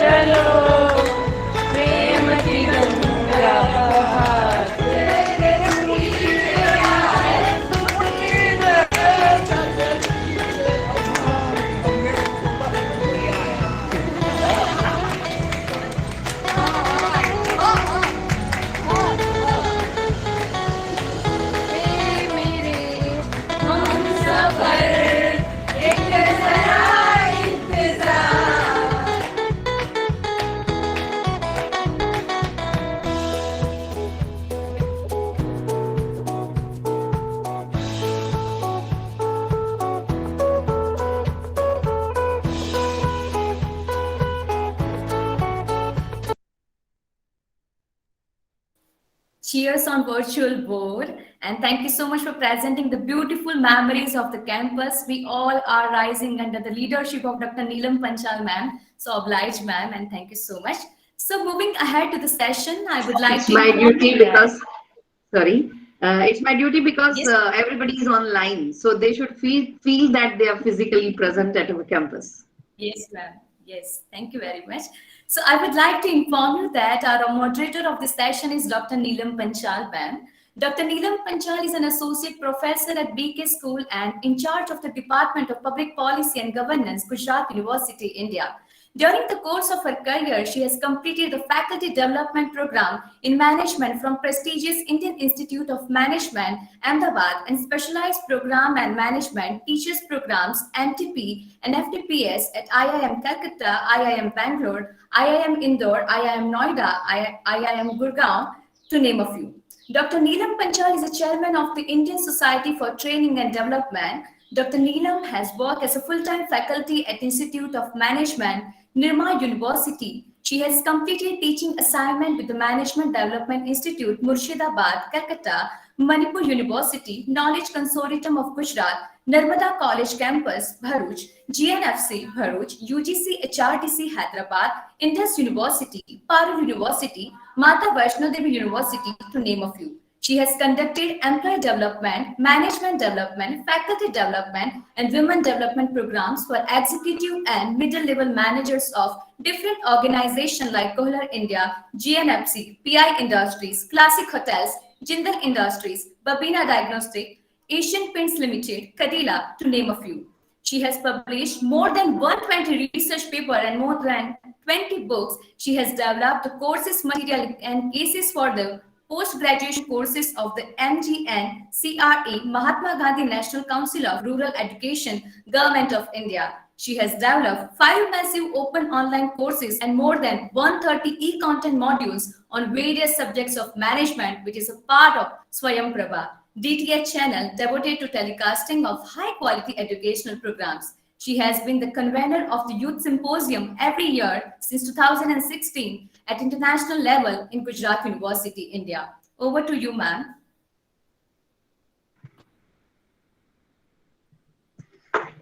चलो प्रेम की गंगा बहाते Cheers on virtual board, and thank you so much for presenting the beautiful memories of the campus. We all are rising under the leadership of Dr. Nilam Panchal ma'am. So obliged ma'am, and thank you so much. So moving ahead to the session, I would like it's my duty because it's my duty because yes. Everybody is online, so they should feel that they are physically present at our campus. Yes, ma'am. Yes, thank you very much. So I would like to inform you that our moderator of this session is Dr. Nilam Panchal ma'am. Dr. Nilam Panchal is an associate professor at BK School and in charge of the Department of Public Policy and Governance, Gujarat University, India. During the course of her career, she has completed the Faculty Development Program in Management from prestigious Indian Institute of Management, Ahmedabad, and Specialized Program and Management Teachers Programs, NTP, and FTPS at IIM Calcutta, IIM Bangalore, IIM Indore, IIM Noida, IIM Gurgaon, to name a few. Dr. Nilam Panchal is a chairman of the Indian Society for Training and Development. Dr. Nilam has worked as a full-time faculty at Institute of Management, Nirma University. She has completed teaching assignment with the Management Development Institute, Murshidabad, Calcutta, Manipur University, Knowledge Consortium of Gujarat, Narmada College Campus, Bharuch, GNFC, Bharuch, UGC HRTC, Hyderabad, Indus University, Parul University, Mata Vaishno Devi University, to name a few. She has conducted employee development, management development, faculty development, and women development programs for executive and middle-level managers of different organizations like Kohler India, GNFC, PI Industries, Classic Hotels, Jindal Industries, Babina Diagnostic, Asian Paints Limited, Kadila, to name a few. She has published more than 120 research papers and more than 20 books. She has developed the courses, material, and cases for the post-graduation courses of the MGN CRE, Mahatma Gandhi National Council of Rural Education, Government of India. She has developed 5 massive open online courses and more than 130 e-content modules on various subjects of management, which is a part of Swayamprabha, DTH channel devoted to telecasting of high-quality educational programs. She has been the convener of the Youth Symposium every year since 2016 at international level in Gujarat University, India. Over to you, ma'am.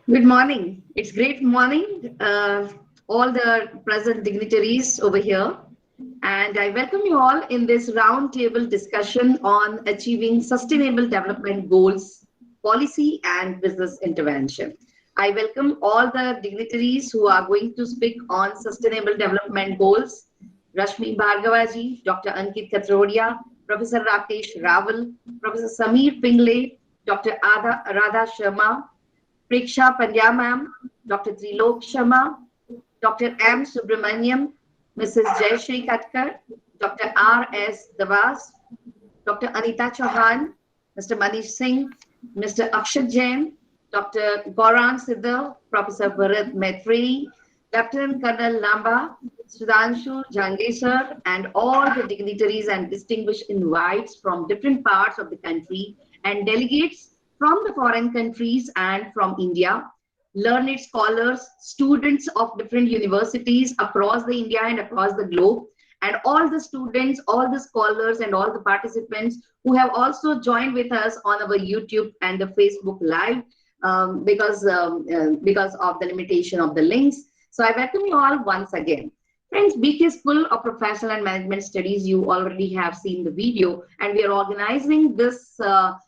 Good morning. It's great morning, all the present dignitaries over here. And I welcome you all in this roundtable discussion on achieving sustainable development goals, policy and business intervention. I welcome all the dignitaries who are going to speak on sustainable development goals. Rashmi Bhargava ji, Dr. Ankit Katrodia, Professor Rakesh Raval, Professor Sameer Pingle, Dr. Radha Sharma, Preksha Pandya ma'am, Dr. Trilok Sharma, Dr. M. Subramaniam, Mrs. Jayashree Katkar, Dr. R.S. Davas, Dr. Anita Chauhan, Mr. Manish Singh, Mr. Akshat Jain, Dr. Gauran Siddhar, Professor Bharat Maitri, Lieutenant Colonel Lamba, Sudhanshu Jangesar, and all the dignitaries and distinguished invites from different parts of the country and delegates from the foreign countries and from India, learned scholars, students of different universities across the India and across the globe, and all the students, all the scholars, and all the participants who have also joined with us on our YouTube and the Facebook Live because of the limitation of the links. So I welcome you all once again. Friends, BK School of Professional and Management Studies, you already have seen the video, and we are organizing this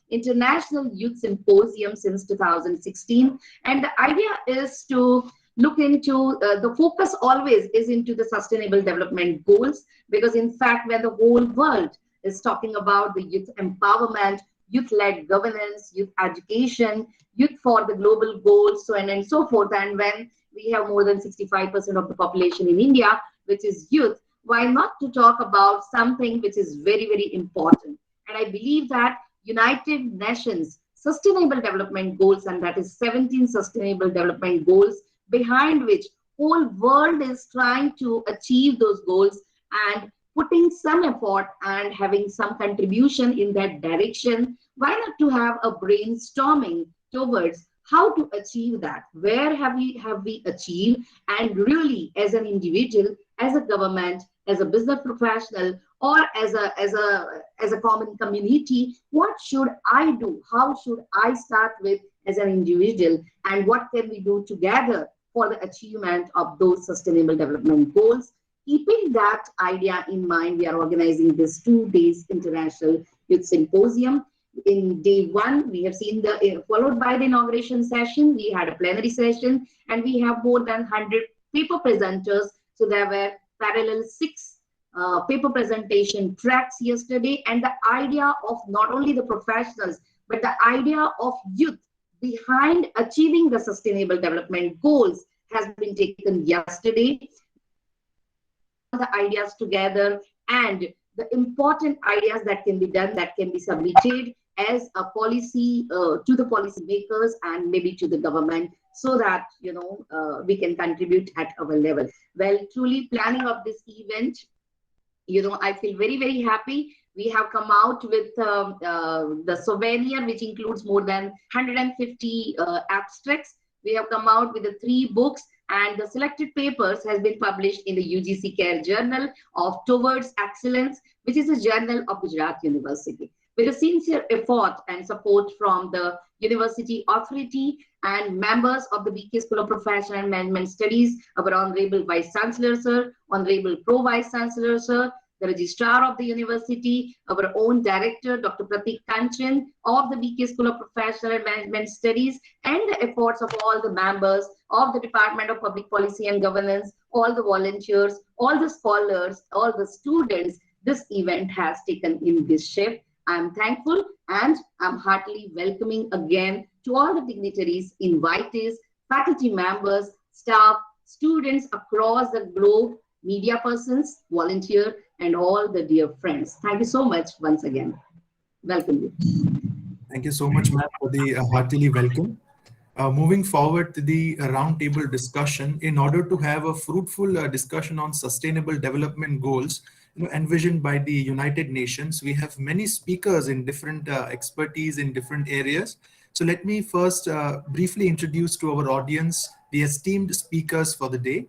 International Youth Symposium since 2016. And the idea is to look into the focus always is into the sustainable development goals, because in fact, when the whole world is talking about the youth empowerment, youth-led governance, youth education, youth for the global goals, so on and so forth, and when we have more than 65% of the population in India, which is youth, why not to talk about something which is very, very important? And I believe that United Nations Sustainable Development Goals, and that is 17 Sustainable Development Goals, behind which whole world is trying to achieve those goals and putting some effort and having some contribution in that direction. Why not to have a brainstorming towards how to achieve that? Where have we achieved? And really, as an individual, as a government, as a business professional, or as a common community, what should I do? How should I start with as an individual? And what can we do together for the achievement of those sustainable development goals? Keeping that idea in mind, we are organizing this 2 days International Youth Symposium. In day one, we have seen followed by the inauguration session, we had a plenary session, and we have more than 100 paper presenters. So there were parallel 6 paper presentation tracks yesterday, and the idea of not only the professionals, but the idea of youth behind achieving the sustainable development goals has been taken yesterday. The ideas together and the important ideas that can be done, that can be submitted as a policy to the policy makers and maybe to the government, so that we can contribute at our level. Well, truly planning of this event, I feel very, very happy. We have come out with the souvenir, which includes more than 150 abstracts. We have come out with the 3 books, and the selected papers has been published in the UGC Care Journal of Towards Excellence, which is a journal of Gujarat University. With a sincere effort and support from the University Authority and members of the BK School of Professional and Management Studies, our Honorable Vice Chancellor Sir, Honorable Pro Vice Chancellor Sir, the Registrar of the University, our own Director, Dr. Pratik Kanchan of the BK School of Professional and Management Studies, and the efforts of all the members of the Department of Public Policy and Governance, all the volunteers, all the scholars, all the students, this event has taken in this shape. I'm thankful, and I'm heartily welcoming again to all the dignitaries, invitees, faculty members, staff, students across the globe, media persons, volunteer, and all the dear friends. Thank you so much once again. Welcome you. Thank you so much, ma'am, for the heartily welcome. Moving forward to the roundtable discussion, in order to have a fruitful discussion on sustainable development goals envisioned by the United Nations, we have many speakers in different expertise in different areas. So let me first briefly introduce to our audience the esteemed speakers for the day.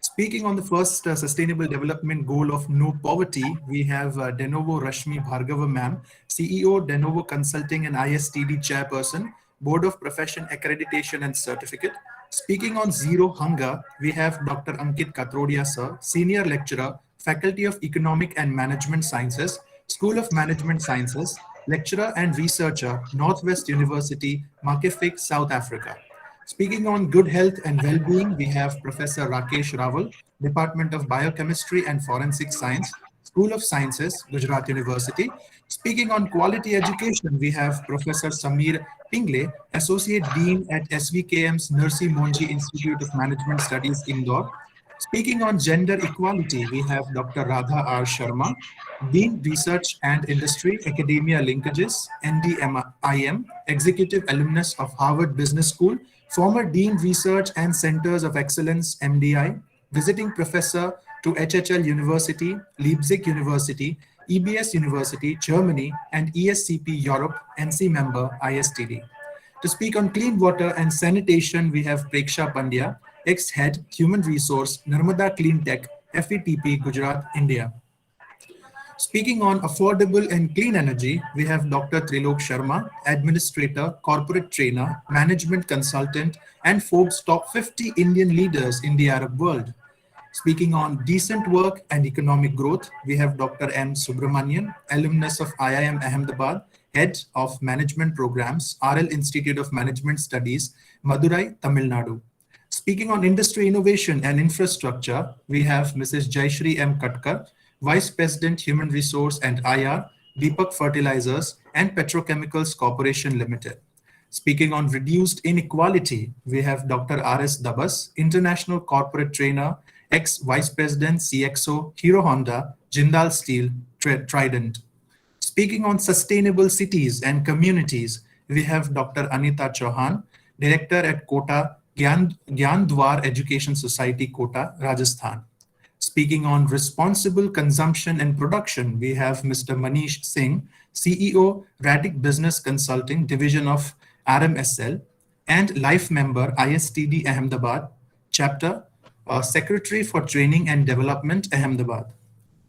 Speaking on the first sustainable development goal of no poverty, we have Denovo Rashmi Bhargava ma'am, CEO, Denovo Consulting and ISTD Chairperson, Board of Profession Accreditation and Certificate. Speaking on zero hunger, we have Dr. Ankit Katrodia sir, Senior Lecturer, Faculty of Economic and Management Sciences, School of Management Sciences, Lecturer and Researcher, Northwest University, Makefig, South Africa. Speaking on good health and well-being, we have Professor Rakesh Raval, Department of Biochemistry and Forensic Science, School of Sciences, Gujarat University. Speaking on quality education, we have Professor Samir Pingle, Associate Dean at SVKM's Narsee Monjee Institute of Management Studies, Indore. Speaking on gender equality, we have Dr. Radha R. Sharma, Dean Research and Industry, Academia Linkages, NDIM, Executive Alumnus of Harvard Business School, former Dean Research and Centers of Excellence, MDI, Visiting Professor to HHL University, Leipzig University, EBS University, Germany, and ESCP Europe, NC member, ISTD. To speak on clean water and sanitation, we have Preksha Pandya, ex-head, Human Resource, Narmada Clean Tech, FETP, Gujarat, India. Speaking on affordable and clean energy, we have Dr. Trilok Sharma, Administrator, Corporate Trainer, Management Consultant, and Forbes Top 50 Indian Leaders in the Arab world. Speaking on decent work and economic growth, we have Dr. M. Subramanian, Alumnus of IIM Ahmedabad, Head of Management Programs, RL Institute of Management Studies, Madurai, Tamil Nadu. Speaking on industry innovation and infrastructure, we have Mrs. Jayashree M. Katkar, Vice President, Human Resource and IR, Deepak Fertilizers and Petrochemicals Corporation Limited. Speaking on reduced inequality, we have Dr. R.S. Dabas, International Corporate Trainer, ex-Vice President, CXO, Hero Honda, Jindal Steel, Trident. Speaking on sustainable cities and communities, we have Dr. Anita Chauhan, Director at Kota Gyan Education Society, Kota, Rajasthan. Speaking on responsible consumption and production, we have Mr. Manish Singh, CEO, Radic Business Consulting, Division of RMSL, and Life Member, ISTD Ahmedabad, Chapter, Secretary for Training and Development, Ahmedabad.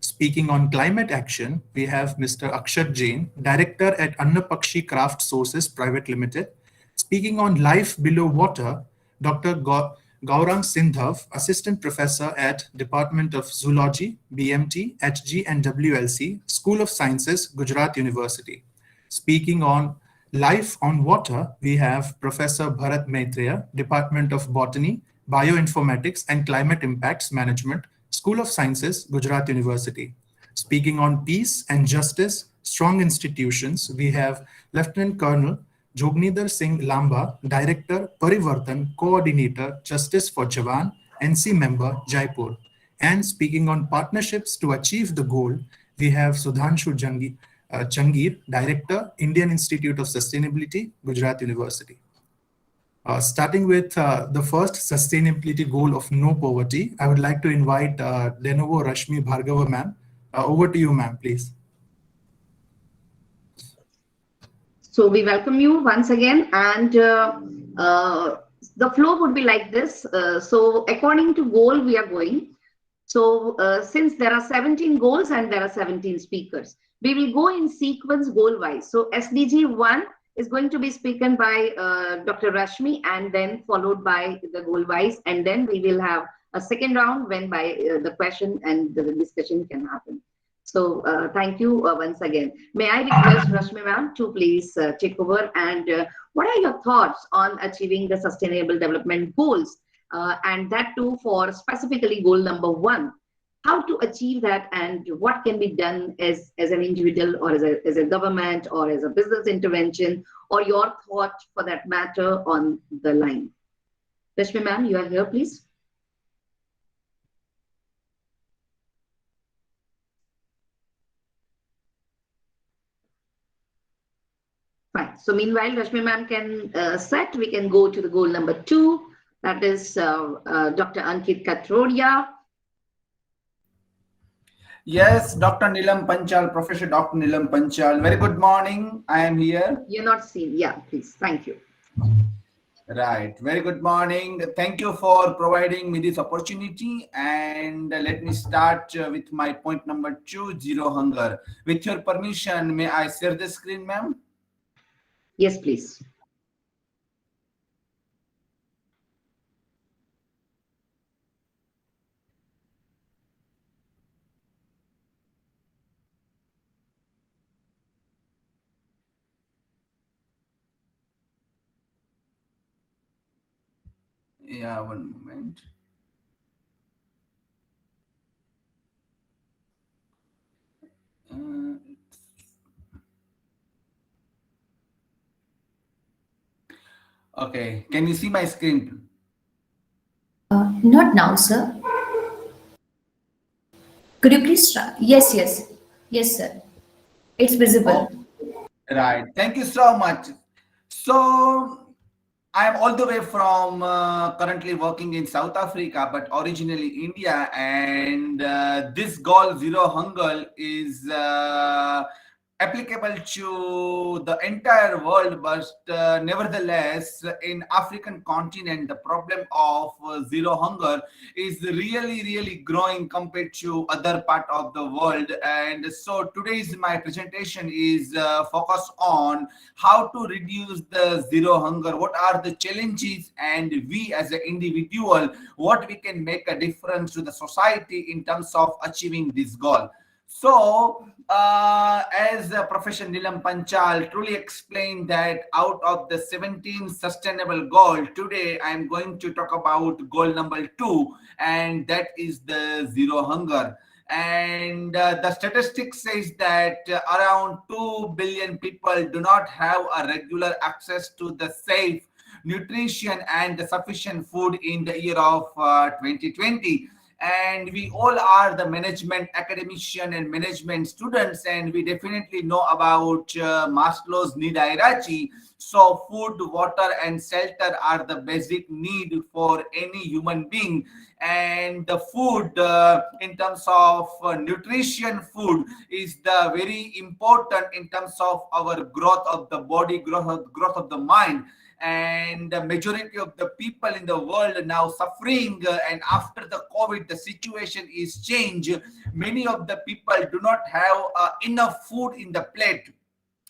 Speaking on climate action, we have Mr. Akshat Jain, Director at Annapakshi Craft Sources Private Limited. Speaking on life below water, Dr. Gaurang Sindhav, Assistant Professor at Department of Zoology, BMT, HG and WLC, School of Sciences, Gujarat University. Speaking on life on water, we have Professor Bharat Maitreya, Department of Botany, Bioinformatics and Climate Impacts Management, School of Sciences, Gujarat University. Speaking on peace and justice, strong institutions, we have Lieutenant Colonel Jognidhar Singh Lamba, Director, Parivartan, Coordinator, Justice for Jawan, NC Member, Jaipur. And speaking on partnerships to achieve the goal, we have Sudhanshu Jangir, Director, Indian Institute of Sustainability, Gujarat University. Starting with the first sustainability goal of no poverty, I would like to invite Denovo Rashmi Bhargava ma'am. Over to you, ma'am, please. So we welcome you once again, and the flow would be like this. So according to goal, we are going. So since there are 17 goals and there are 17 speakers, we will go in sequence goal-wise. So SDG 1 is going to be spoken by Dr. Rashmi, and then followed by the goal-wise, and then we will have a second round when by the question and the discussion can happen. So thank you once again. May I request Rashmi ma'am to please take over, and what are your thoughts on achieving the sustainable development goals, and that too for specifically goal number 1, how to achieve that and what can be done as an individual or as a government or as a business intervention, or your thought for that matter on the line. Rashmi ma'am, you are here, please. Fine. So meanwhile, Rashmi ma'am can set, we can go to the goal number 2. That is Dr. Ankit Katrodia. Yes, Dr. Nilam Panchal, Professor Dr. Nilam Panchal. Very good morning. I am here. You're not seen. Yeah, please. Thank you. Right. Very good morning. Thank you for providing me this opportunity. And let me start with my point number 2, zero hunger. With your permission, may I share the screen, ma'am? Yes, please. Yeah, one moment. Okay, can you see my screen? Not now, sir. Could you please try? Yes, yes. Yes, sir. It's visible. Oh, right. Thank you so much. So, I am all the way from currently working in South Africa, but originally India. And this goal, zero hunger, is applicable to the entire world, but nevertheless in African continent the problem of zero hunger is really growing compared to other part of the world. And so today's my presentation is focused on how to reduce the zero hunger, what are the challenges, and we as an individual what we can make a difference to the society in terms of achieving this goal. So, as Professor Nilam Panchal truly explained that out of the 17 sustainable goal, today I am going to talk about goal number 2, and that is the zero hunger. And the statistics says that around 2 billion people do not have a regular access to the safe nutrition and the sufficient food in the year of 2020. And we all are the management academician and management students, and we definitely know about Maslow's need hierarchy. So food, water and shelter are the basic need for any human being. And the food in terms of nutrition, food is the very important in terms of our growth of the body, growth of the mind. And the majority of the people in the world are now suffering, and after the COVID the situation is changed. Many of the people do not have enough food in the plate,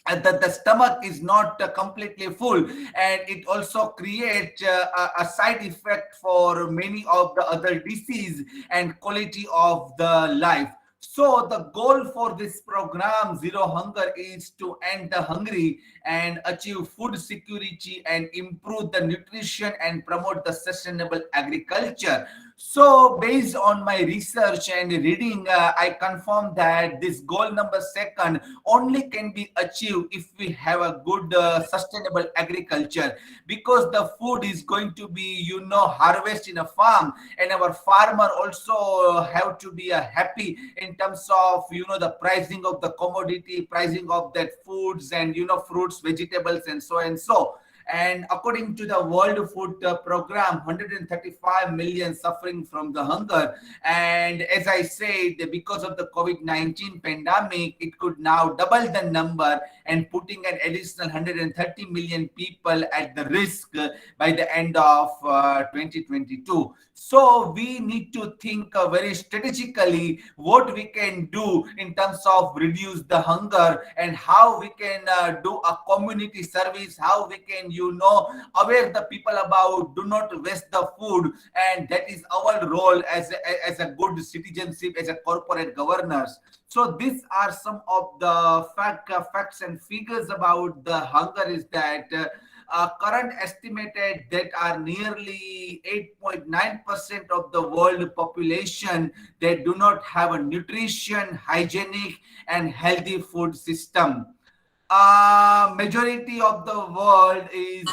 and that the stomach is not completely full, and it also creates a side effect for many of the other disease and quality of the life. So the goal for this program Zero Hunger is to end the hungry and achieve food security and improve the nutrition and promote the sustainable agriculture. So based on my research and reading, I confirm that this goal number 2 only can be achieved if we have a good sustainable agriculture, because the food is going to be harvest in a farm, and our farmer also have to be happy in terms of the pricing of the commodity, pricing of that foods and fruits, vegetables and so and so. And according to the World Food Program, 135 million suffering from the hunger. And as I said, because of the COVID-19 pandemic, it could now double the number and putting an additional 130 million people at the risk by the end of 2022. So we need to think very strategically what we can do in terms of reduce the hunger, and how we can do a community service, how we can aware the people about do not waste the food. And that is our role as a good citizenship, as a corporate governors. So these are some of the facts and figures about the hunger. Is that current estimated that are nearly 8.9% of the world population that do not have a nutrition, hygienic and healthy food system. Majority of the world is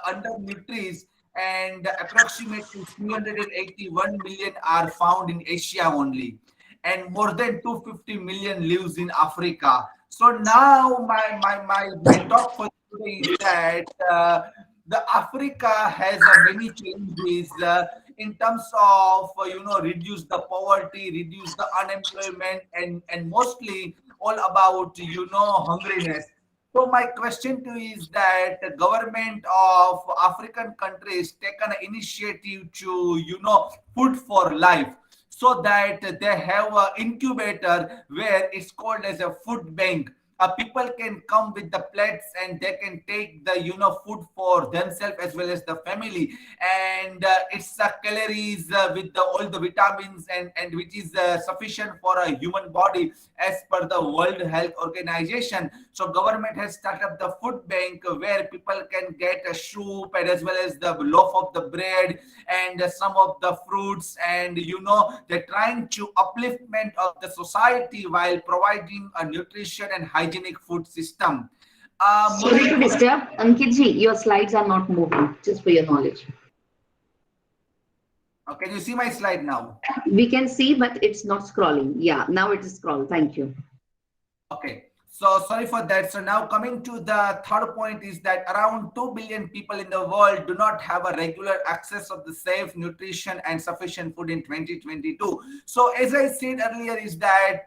undernourished, and approximately 381 million are found in Asia only, and more than 250 million lives in Africa. So now my talk for today is that the Africa has many challenges in terms of reduce the poverty, reduce the unemployment, and mostly all about hungriness. So my question to you is that the government of African countries taken an initiative to food for life, so that they have an incubator where it's called as a food bank. People can come with the plates and they can take the food for themselves as well as the family, and it's calories with all the vitamins, and which is sufficient for a human body as per the World Health Organization. So government has started up the food bank where people can get a soup and as well as the loaf of the bread and some of the fruits, and they're trying to upliftment of the society while providing a nutrition and hygienic food system. Sorry to disturb, Ankitji, your slides are not moving, just for your knowledge. Can you see my slide now? We can see, but it's not scrolling. Yeah, now it is scrolled. Thank you. Okay. So sorry for that. So now coming to the third point is that around 2 billion people in the world do not have a regular access of the safe nutrition and sufficient food in 2022. So as I said earlier is that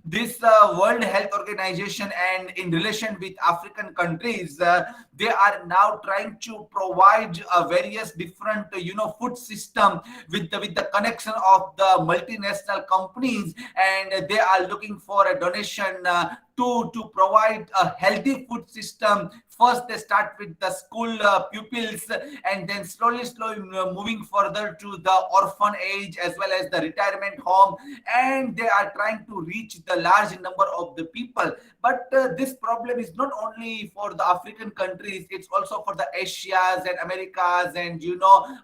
this World Health Organization and in relation with African countries, they are now trying to provide various different food system with the connection of the multinational companies, and they are looking for a donation to provide a healthy food system First, they start with the school pupils, and then slowly moving further to the orphan age as well as the retirement home, and they are trying to reach the large number of the people. But this problem is not only for the African countries, it's also for the Asias and Americas and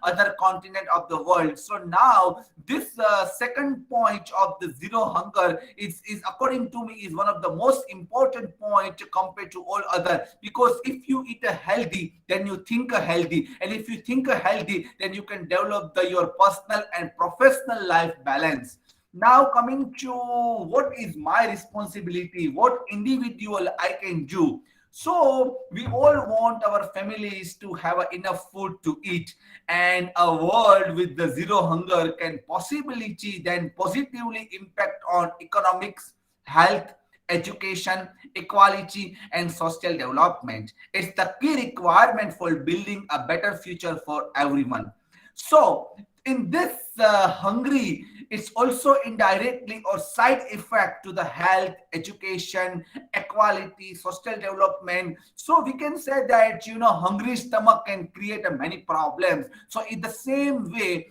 other continent of the world. So now this second point of the zero hunger is according to me is one of the most important point compared to all other, because if you eat a healthy, then you think a healthy, and if you think a healthy, then you can develop your personal and professional life balance. Now coming to what is my responsibility, what individual I can do. So we all want our families to have enough food to eat, and a world with the zero hunger can possibility then positively impact on economics, health, education, equality, and social development. It's the key requirement for building a better future for everyone. So in this hungry, it's also indirectly or side effect to the health, education, equality, social development. So we can say that hungry stomach can create many problems. So in the same way,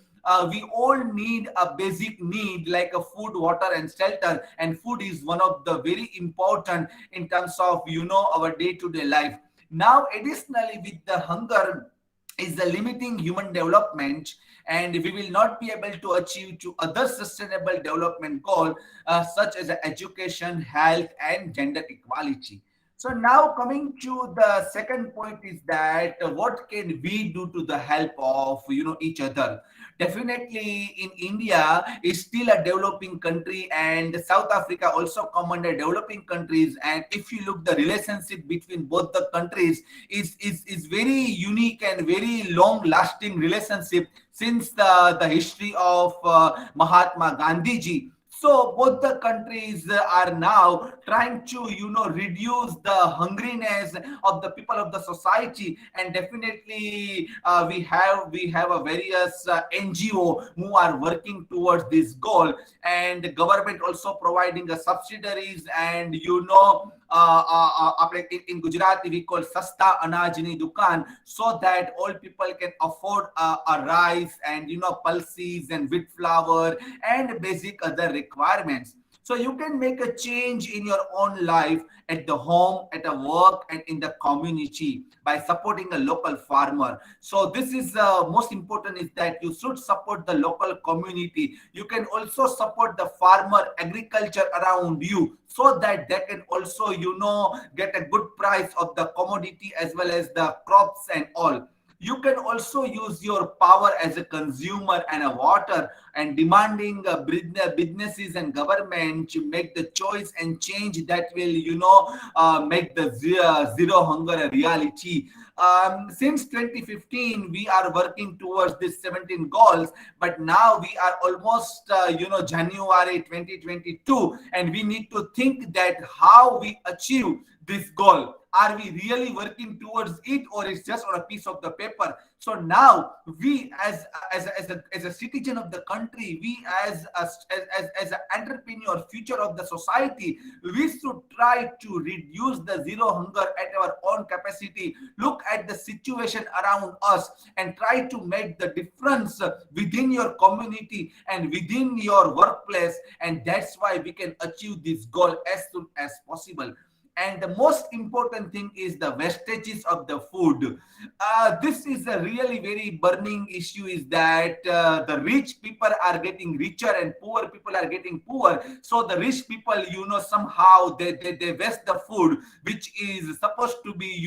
we all need a basic need like a food, water, and shelter, and food is one of the very important in terms of our day-to-day life. Now additionally, with the hunger is the limiting human development, and we will not be able to achieve to other sustainable development goals such as education, health, and gender equality. So now coming to the second point is that what can we do to the help of each other. Definitely in India is still a developing country, and South Africa also come under developing countries, and if you look the relationship between both the countries is very unique and very long lasting relationship since the history of Mahatma Gandhi ji. So both the countries are now trying to reduce the hungriness of the people of the society, and definitely we have a various NGO who are working towards this goal, and the government also providing the subsidiaries, and in Gujarat we call Sasta Anajni Dukan, so that all people can afford a rice and pulses and wheat flour and basic other requirements. So you can make a change in your own life, at the home, at a work, and in the community by supporting a local farmer. So this is most important is that you should support the local community. You can also support the farmer agriculture around you, so that they can also get a good price of the commodity as well as the crops and all. You can also use your power as a consumer and a voter, and demanding businesses and government to make the choice and change that will make the zero hunger a reality. Since 2015 we are working towards this 17 goals, but now we are almost January 2022, and we need to think that how we achieve this goal. Are we really working towards it, or it's just on a piece of the paper? So now we as a citizen of the country, we as an entrepreneur, future of the society, we should try to reduce the zero hunger at our own capacity. Look at the situation around us and try to make the difference within your community and within your workplace, and that's why we can achieve this goal as soon as possible. And the most important thing is the wastages of the food. This is a really very burning issue, is that the rich people are getting richer and poor people are getting poor. So the rich people, somehow they waste the food, which is supposed to be,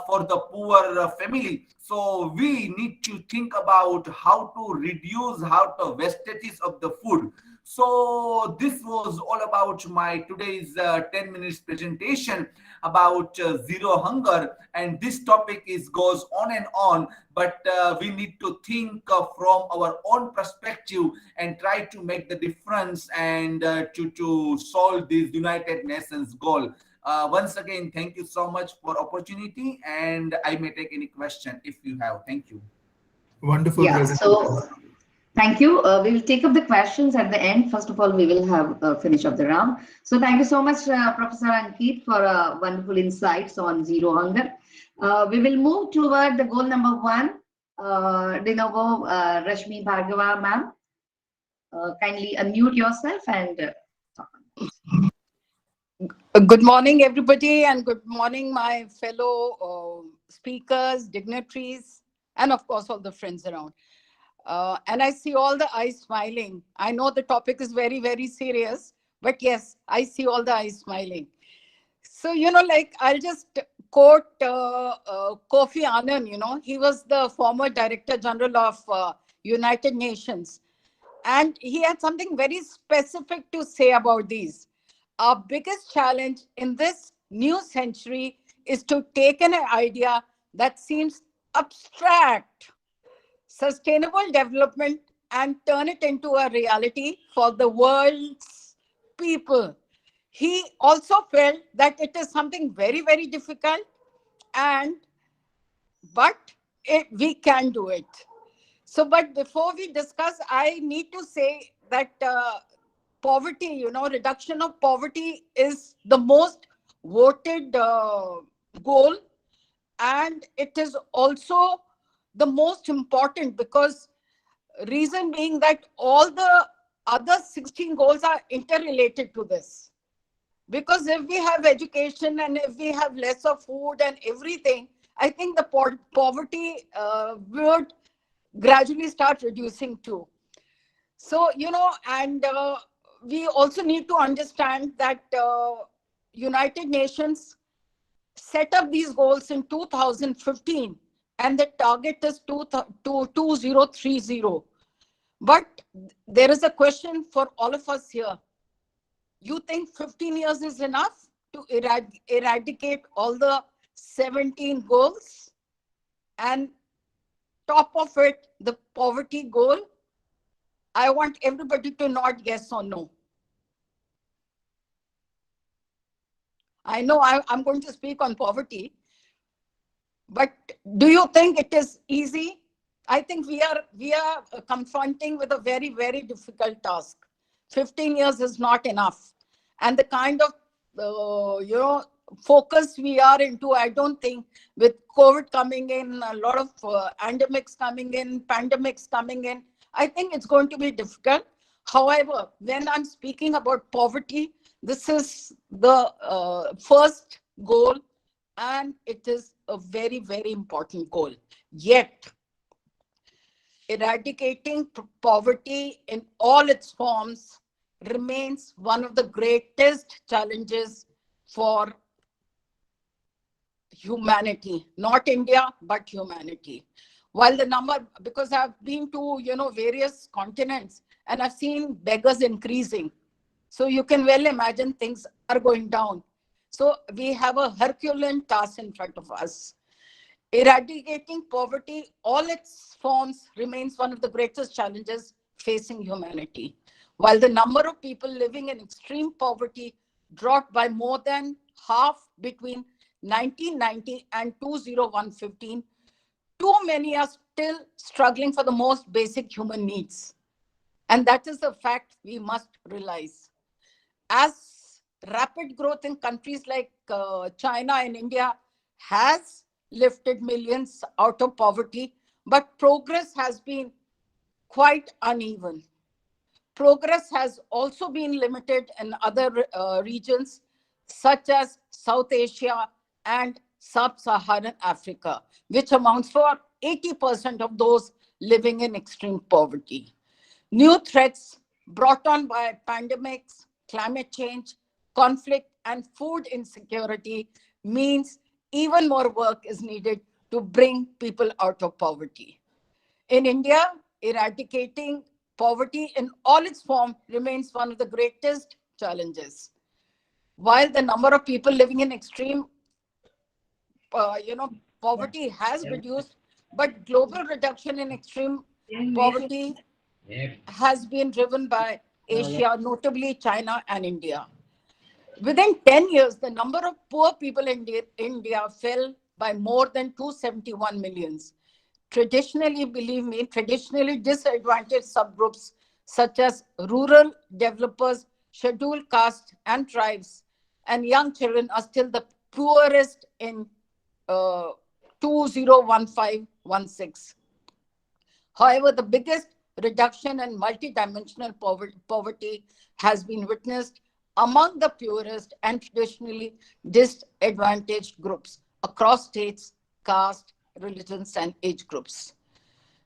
for the poor family. So we need to think about how to reduce the wastages of the food. So this was all about my today's 10 minutes presentation about zero hunger, and this topic goes on and on, but we need to think from our own perspective and try to make the difference and to solve this United Nations goal. Once again, thank you so much for opportunity, and I may take any question if you have. Thank you. Wonderful Yeah, presentation. so thank you. We will take up the questions at the end. First of all, we will have finish of the round. So thank you so much, Professor Ankit, for wonderful insights on zero hunger. We will move toward the goal number 1. Denovo, Rashmi Bhargava, ma'am. Kindly unmute yourself and Good morning, everybody, and good morning, my fellow speakers, dignitaries, and of course, all the friends around. And I see all the eyes smiling. I know the topic is very, very serious, but yes, I see all the eyes smiling. So, like I'll just quote Kofi Annan, he was the former Director General of United Nations. And he had something very specific to say about these. Our biggest challenge in this new century is to take an idea that seems abstract, sustainable development, and turn it into a reality for the world's people. He also felt that it is something very, very difficult, but we can do it. So, but before we discuss, I need to say that poverty, reduction of poverty is the most voted goal. And it is also the most important, because reason being that all the other 16 goals are interrelated to this. Because if we have education and if we have less of food and everything, I think the poverty would gradually start reducing too. So, and we also need to understand that United Nations set up these goals in 2015, and the target is 2030. But there is a question for all of us here. You think 15 years is enough to eradicate all the 17 goals? And top of it, the poverty goal? I want everybody to nod yes or no. I know I'm going to speak on poverty, but do you think it is easy? I think we are confronting with a very, very difficult task. 15 years is not enough. And the kind of, focus we are into, I don't think, with COVID coming in, a lot of endemics coming in, pandemics coming in, I think it's going to be difficult. However, when I'm speaking about poverty, this is the first goal, and it is a very, very important goal. Yet, eradicating poverty in all its forms remains one of the greatest challenges for humanity, not India, but humanity. While the number, because I've been to, various continents, and I've seen beggars increasing. So you can well imagine things are going down. So we have a Herculean task in front of us. Eradicating poverty, all its forms, remains one of the greatest challenges facing humanity. While the number of people living in extreme poverty dropped by more than half between 1990 and 2015, too many are still struggling for the most basic human needs. And that is a fact we must realize. As rapid growth in countries like China and India has lifted millions out of poverty, but progress has been quite uneven. Progress has also been limited in other regions, such as South Asia and Sub-Saharan Africa, which amounts for 80% of those living in extreme poverty. New threats brought on by pandemics, climate change, conflict, and food insecurity means even more work is needed to bring people out of poverty. In India, eradicating poverty in all its forms remains one of the greatest challenges. While the number of people living in extreme poverty has reduced, but global reduction in extreme poverty has been driven by Asia, notably China and India. Within 10 years, the number of poor people in India fell by more than 271 millions. Traditionally, believe me, traditionally disadvantaged subgroups such as rural developers, scheduled castes and tribes, and young children are still the poorest in 2015-16. However, the biggest reduction in multidimensional poverty has been witnessed among the poorest and traditionally disadvantaged groups across states, caste, religions, and age groups.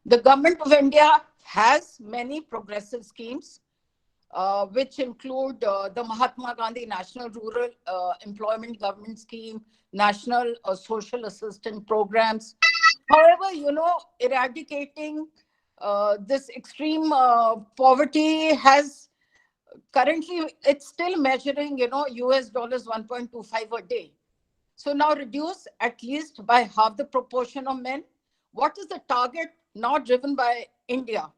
The government of India has many progressive schemes, which include the Mahatma Gandhi National Rural Employment Government Scheme, National Social Assistance Programs. However, eradicating this extreme poverty has currently, it's still measuring, US dollars 1.25 a day. So now reduce at least by half the proportion of men. What is the target now driven by India?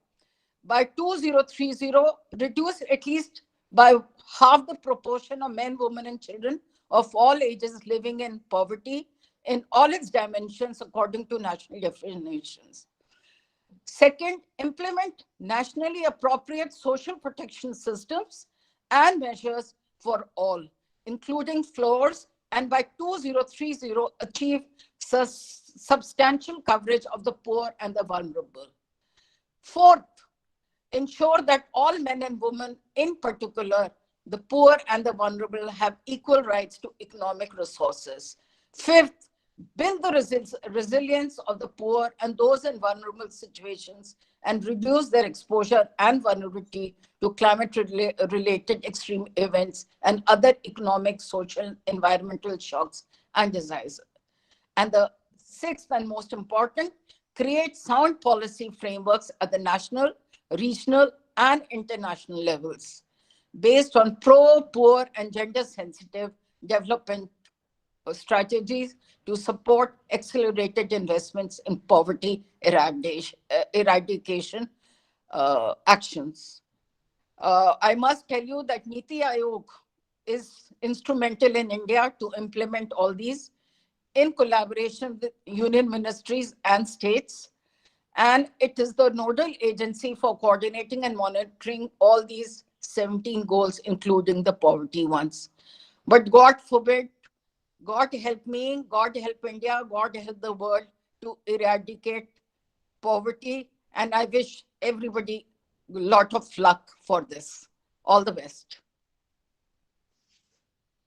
By 2030, reduce at least by half the proportion of men, women, and children of all ages living in poverty in all its dimensions according to national definitions. Second, implement nationally appropriate social protection systems and measures for all, including floors, and by 2030 achieve substantial coverage of the poor and the vulnerable. Fourth, ensure that all men and women, in particular, the poor and the vulnerable, have equal rights to economic resources. Fifth, build the resilience of the poor and those in vulnerable situations and reduce their exposure and vulnerability to climate-related extreme events and other economic, social, environmental shocks and disasters. And the sixth and most important, create sound policy frameworks at the national, regional, and international levels based on pro, poor, and gender-sensitive development strategies to support accelerated investments in poverty eradication actions. I must tell you that Niti Aayog is instrumental in India to implement all these in collaboration with union ministries and states. And it is the nodal agency for coordinating and monitoring all these 17 goals, including the poverty ones. But God forbid, God help me, God help India, God help the world to eradicate poverty. And I wish everybody a lot of luck for this. All the best.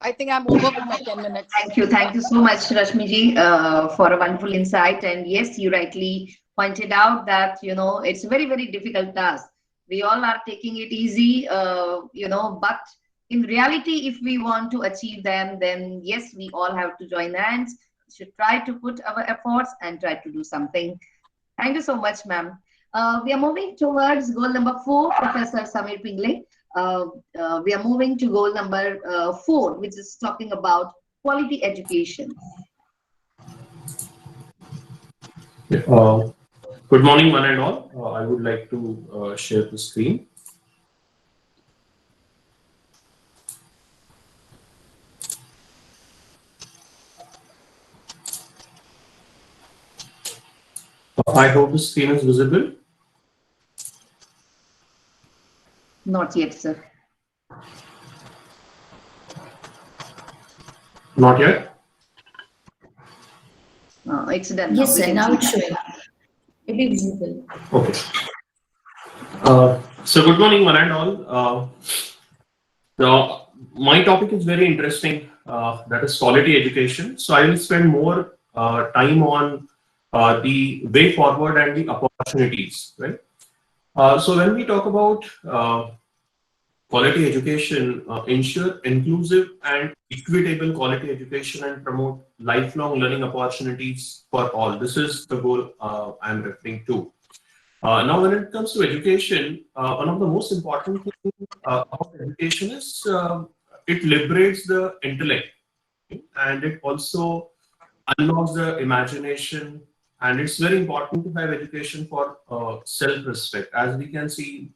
I think I'm over with my 10 minutes. Thank you so much, Rashmi ji, for a wonderful insight. And yes, you rightly pointed out that, it's a very, very difficult task. We all are taking it easy, but in reality, if we want to achieve them, then yes, we all have to join hands, should try to put our efforts and try to do something. Thank you so much, ma'am. We are moving towards goal number 4, Professor Samir Pingle. We are moving to goal number 4, which is talking about quality education. Good morning, one and all. I would like to share the screen. I hope the screen is visible. Not yet, sir. Not yet? It's done. Yes, sir. Now it's showing. It is visible. Okay. So good morning, one and all. My topic is very interesting. That is quality education. So I will spend more time on the way forward and the opportunities, right? So when we talk about quality education, ensure inclusive and equitable quality education and promote lifelong learning opportunities for all. This is the goal I'm referring to. Now, when it comes to education, one of the most important things about education is it liberates the intellect, and it also unlocks the imagination. And it's very important to have education for self-respect. As we can see,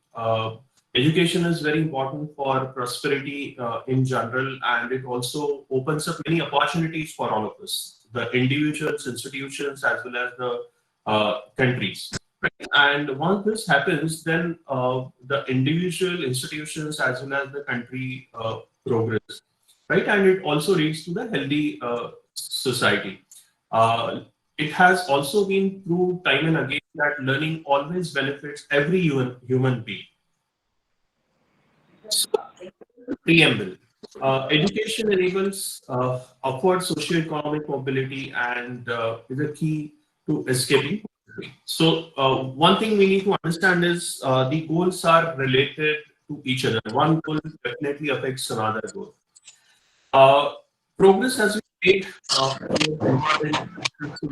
education is very important for prosperity in general, and it also opens up many opportunities for all of us, the individuals, institutions, as well as the countries. Right? And once this happens, then the individual, institutions, as well as the country progress, right? And it also leads to the healthy society. it has also been proved time and again that learning always benefits every human being. So, preamble. Education enables upward socio-economic mobility and is a key to escaping poverty. So one thing we need to understand is the goals are related to each other. One goal definitely affects another goal. Progress has been made in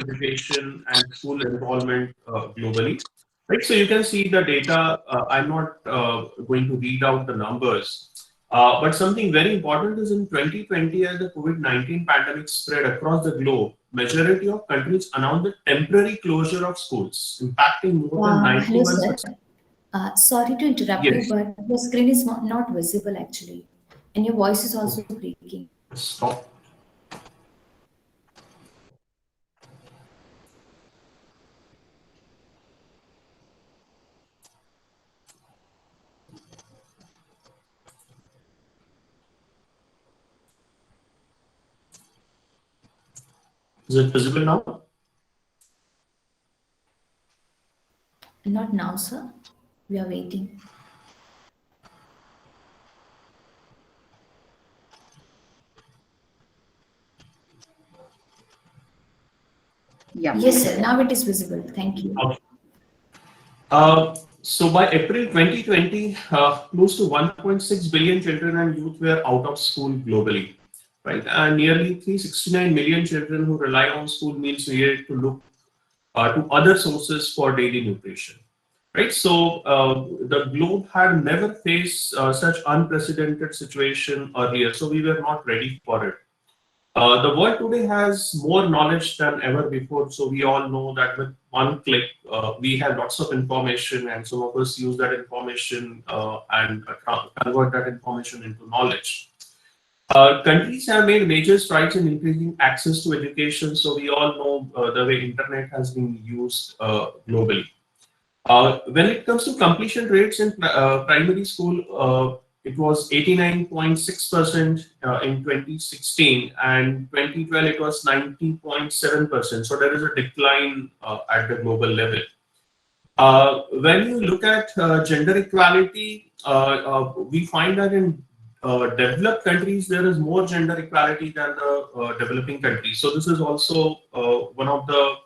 education and school enrollment globally. Right, so you can see the data. I'm not going to read out the numbers, but something very important is in 2020, as the COVID-19 pandemic spread across the globe, majority of countries announced the temporary closure of schools, impacting more than Hello, 91%. sir. Sorry to interrupt you, Yes, but your screen is not visible actually, and your voice is also breaking. stop. Is it visible now? Not now, sir. We are waiting. Yeah. Yes, sir. Now it is visible. Thank you. Okay. So by April 2020, close to 1.6 billion children and youth were out of school globally, right? And nearly 369 million children who rely on school meals needed to look to other sources for daily nutrition, right? So the globe had never faced such unprecedented situation earlier, so we were not ready for it. The world today has more knowledge than ever before. So we all know that with one click, we have lots of information, and some of us use that information and convert that information into knowledge. Countries have made major strides in increasing access to education. So we all know the way internet has been used globally. When it comes to completion rates in primary school, it was 89.6% in 2016, and 2012 it was 90.7%. So there is a decline at the global level. When you look at gender equality, we find that in developed countries there is more gender equality than the developing countries. So this is also one of the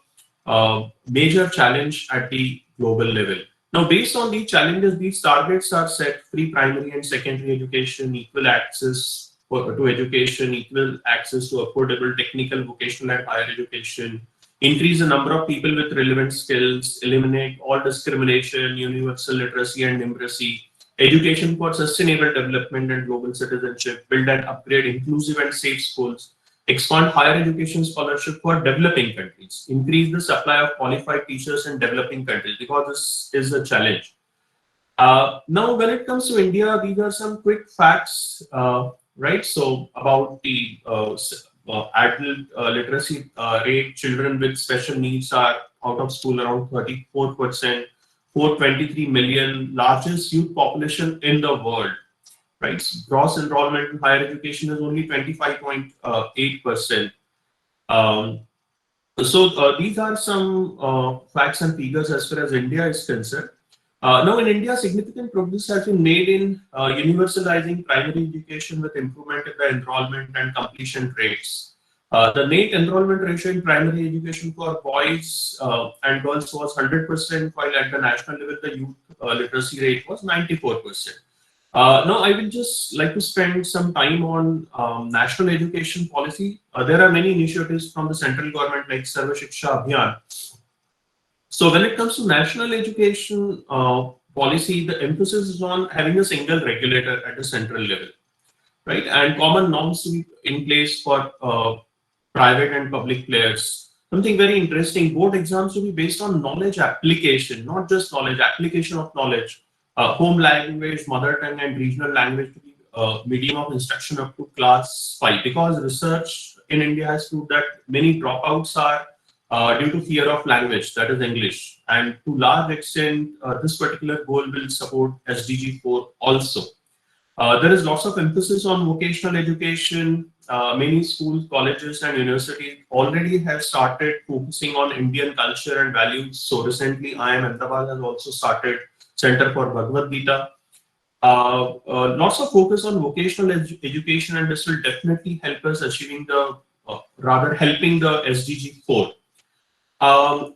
major challenge at the global level. Now, based on these challenges, these targets are set: free primary and secondary education, equal access to education, equal access to affordable technical, vocational and higher education, increase the number of people with relevant skills, eliminate all discrimination, universal literacy and numeracy, education for sustainable development and global citizenship, build and upgrade inclusive and safe schools, expand higher education scholarship for developing countries, increase the supply of qualified teachers in developing countries, because this is a challenge. Now, when it comes to India, these are some quick facts, right? So about the adult literacy rate, children with special needs are out of school around 34%, 423 million, largest youth population in the world. Right, gross enrollment in higher education is only 25.8%. So these are some facts and figures as far as India is concerned. Now in India, significant progress has been made in universalizing primary education with improvement in the enrollment and completion rates. The NATE enrollment ratio in primary education for boys and girls was 100%, while at the national level, the youth literacy rate was 94%. Now, I will just like to spend some time on national education policy. There are many initiatives from the central government like Sarva Shiksha Abhiyan. So when it comes to national education policy, the emphasis is on having a single regulator at the central level, right? And common norms to be in place for private and public players. Something very interesting, board exams to be based on knowledge application, not just knowledge, application of knowledge. Home language, mother tongue, and regional language to be medium of instruction up to class 5. Because research in India has proved that many dropouts are due to fear of language, that is English. And to large extent, this particular goal will support SDG 4 also. There is lots of emphasis on vocational education. Many schools, colleges, and universities already have started focusing on Indian culture and values. So recently, IIM Ahmedabad has also started Center for Bhagavad Gita. Lots of focus on vocational education, and this will definitely help us achieving the, rather helping the SDG 4.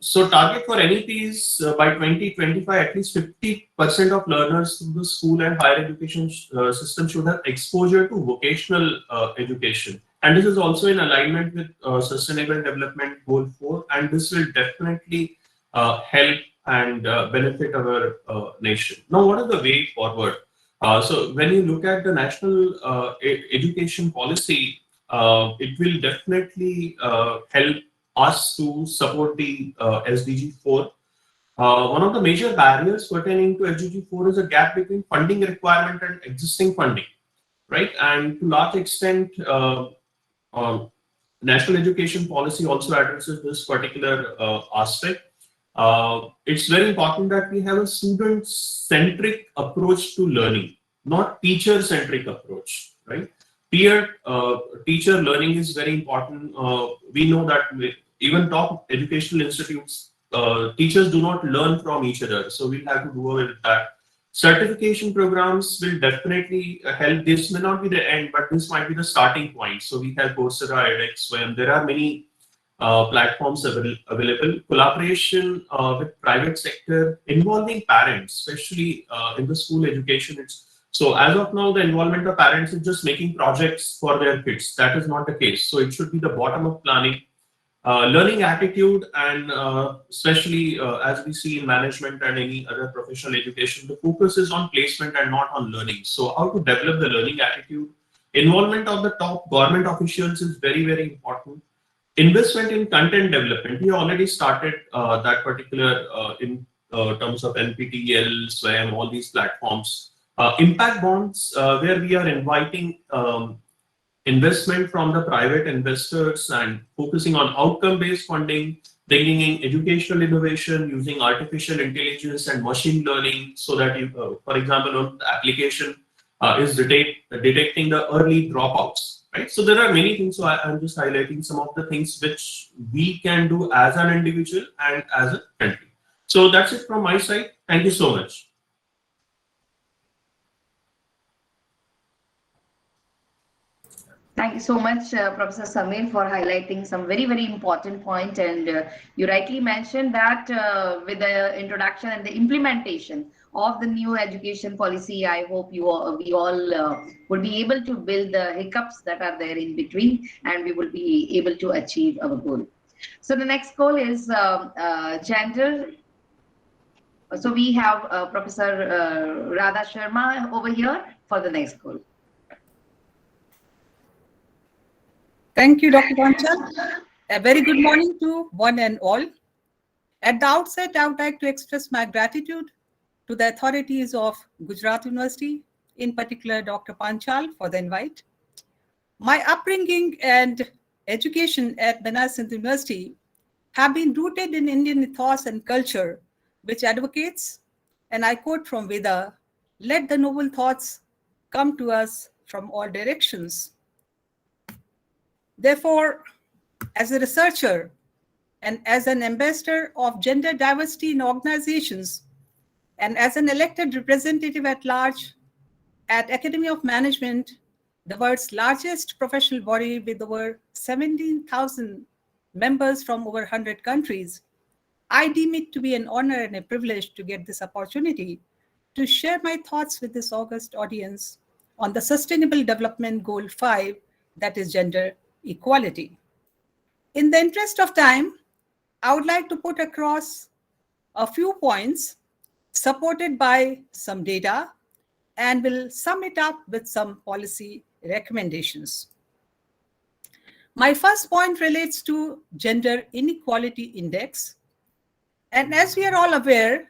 So target for NEPs by 2025, at least 50% of learners through the school and higher education system should have exposure to vocational education. And this is also in alignment with Sustainable Development Goal 4, and this will definitely help and benefit our nation. Now, what is the way forward? So when you look at the national education policy, it will definitely help us to support the SDG 4. One of the major barriers pertaining to SDG 4 is a gap between funding requirement and existing funding, right? And to large extent, national education policy also addresses this particular aspect. It's very important that we have a student-centric approach to learning, not teacher-centric approach, right? Teacher learning is very important. We know that even top educational institutes, teachers do not learn from each other. So we'll have to do away with that. Certification programs will definitely help. This may not be the end, but this might be the starting point. So we have Coursera, edX, when there are many platforms available. Collaboration with private sector involving parents, especially in the school education. So as of now, the involvement of parents is just making projects for their kids. That is not the case. So it should be the bottom of planning. Learning attitude, and especially as we see in management and any other professional education, the focus is on placement and not on learning. So how to develop the learning attitude. Involvement of the top government officials is very, very important. Investment in content development. We already started that particular in terms of NPTEL, SWAYAM, all these platforms. Impact bonds, where we are inviting investment from the private investors and focusing on outcome-based funding, bringing in educational innovation using artificial intelligence and machine learning, so that, you, for example, the application is detecting the early dropouts, right? So there are many things. So I'm just highlighting some of the things which we can do as an individual and as a country. So that's it from my side. Thank you so much. Thank you so much, Professor Samir, for highlighting some very, very important point. And you rightly mentioned that with the introduction and the implementation of the new education policy, I hope we all will be able to build the hiccups that are there in between, and we will be able to achieve our goal. So the next goal is gender. So we have Professor Radha Sharma over here for the next goal. Thank you, Dr. Panchal. A very good morning to one and all. At the outset, I would like to express my gratitude to the authorities of Gujarat University, in particular Dr. Panchal, for the invite. My upbringing and education at Banaras University have been rooted in Indian ethos and culture, which advocates, and I quote from Veda, "Let the noble thoughts come to us from all directions." Therefore, as a researcher and as an ambassador of gender diversity in organizations, and as an elected representative at large at Academy of Management, the world's largest professional body with over 17,000 members from over 100 countries, I deem it to be an honor and a privilege to get this opportunity to share my thoughts with this august audience on the Sustainable Development Goal 5, that is gender equality. In the interest of time, I would like to put across a few points supported by some data and will sum it up with some policy recommendations. My first point relates to Gender Inequality Index. And as we are all aware,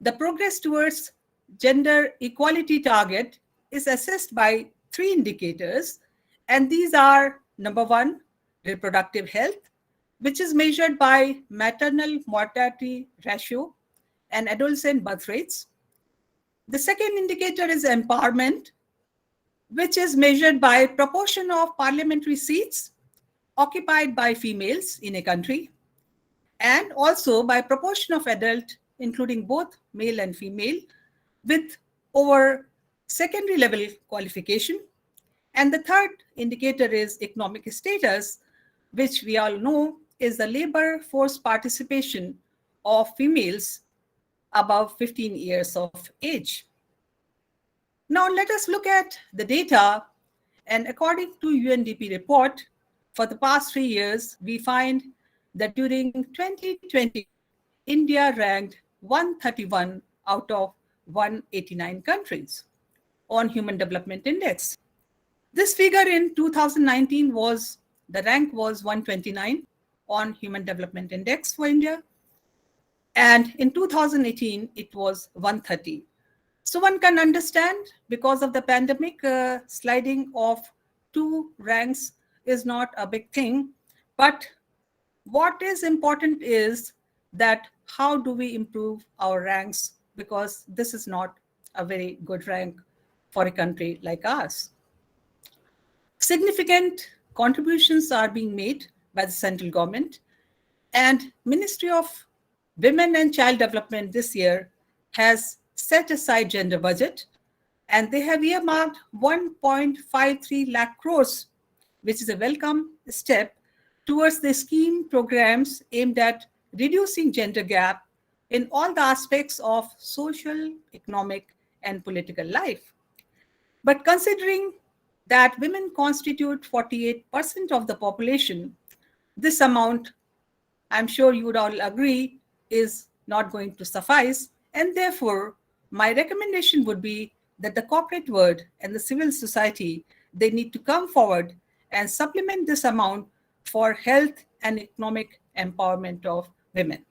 the progress towards gender equality target is assessed by 3 indicators, and these are: number 1, reproductive health, which is measured by maternal mortality ratio and adolescent birth rates. The second indicator is empowerment, which is measured by proportion of parliamentary seats occupied by females in a country, and also by proportion of adult, including both male and female, with over secondary level qualification. And the third indicator is economic status, which we all know is the labor force participation of females above 15 years of age. Now let us look at the data, and according to UNDP report, for the past 3 years, we find that during 2020, India ranked 131 out of 189 countries on Human Development Index. This figure in 2019 was, the rank was 129 on Human Development Index for India. And in 2018, it was 130. So one can understand, because of the pandemic, sliding of 2 ranks is not a big thing. But what is important is that how do we improve our ranks, because this is not a very good rank for a country like ours. Significant contributions are being made by the central government, and Ministry of Women and Child Development this year has set aside gender budget, and they have earmarked 1.53 lakh crores, which is a welcome step towards the scheme programs aimed at reducing gender gap in all the aspects of social, economic, and political life. But considering that women constitute 48% of the population, this amount, I'm sure you would all agree, is not going to suffice. And therefore, my recommendation would be that the corporate world and the civil society, they need to come forward and supplement this amount for health and economic empowerment of women.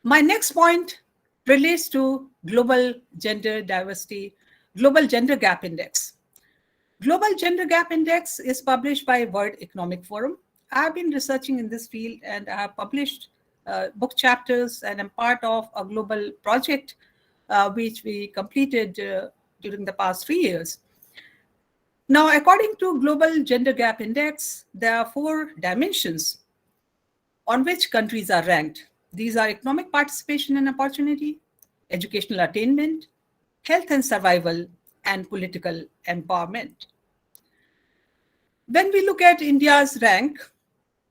My next point relates to Global Gender Diversity, Global Gender Gap Index. Global Gender Gap Index is published by World Economic Forum. I have been researching in this field, and I have published book chapters, and I'm part of a global project which we completed during the past 3 years. Now, according to Global Gender Gap Index, there are 4 dimensions on which countries are ranked. These are economic participation and opportunity, educational attainment, health and survival, and political empowerment. When we look at India's rank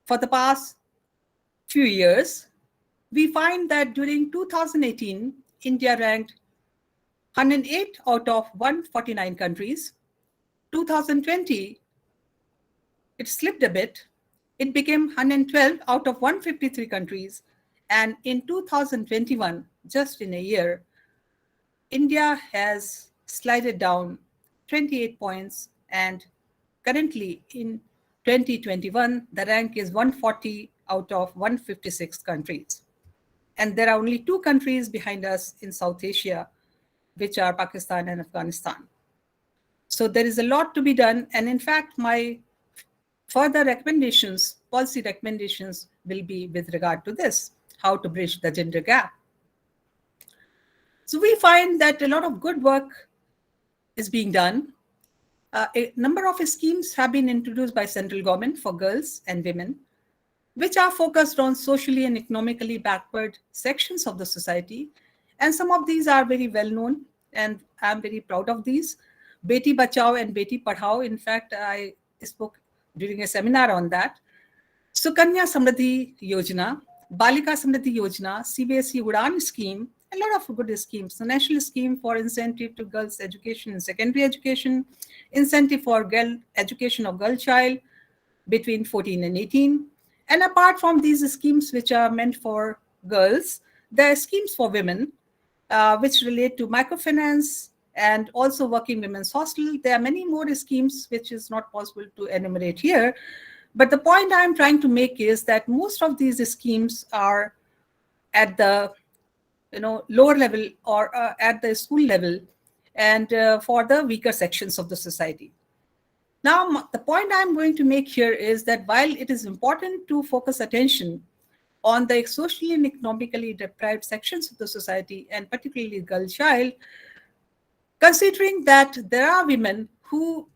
for the past few years, we find that during 2018, India ranked 108 out of 149 countries. 2020, it slipped a bit. It became 112 out of 153 countries. And in 2021, just in a year, India has slided down 28 points, and currently in 2021, the rank is 140 out of 156 countries. And there are only 2 countries behind us in South Asia, which are Pakistan and Afghanistan. So there is a lot to be done. And in fact, my further recommendations, policy recommendations, will be with regard to this, how to bridge the gender gap. So we find that a lot of good work is being done. A number of schemes have been introduced by central government for girls and women, which are focused on socially and economically backward sections of the society. And some of these are very well known, and I'm very proud of these. Beti Bachao and Beti Padhao. In fact, I spoke during a seminar on that. Sukanya Samriddhi Yojana, Balika Samriddhi Yojana, CBSE Udan scheme, a lot of good schemes. The national scheme for incentive to girls' education and secondary education, incentive for girl education of girl child between 14 and 18. And apart from these schemes which are meant for girls, there are schemes for women which relate to microfinance and also working women's hostel. There are many more schemes which is not possible to enumerate here. But the point I'm trying to make is that most of these schemes are at the lower level or at the school level, and for the weaker sections of the society. Now, the point I'm going to make here is that while it is important to focus attention on the socially and economically deprived sections of the society, and particularly girl child, Considering that there are women who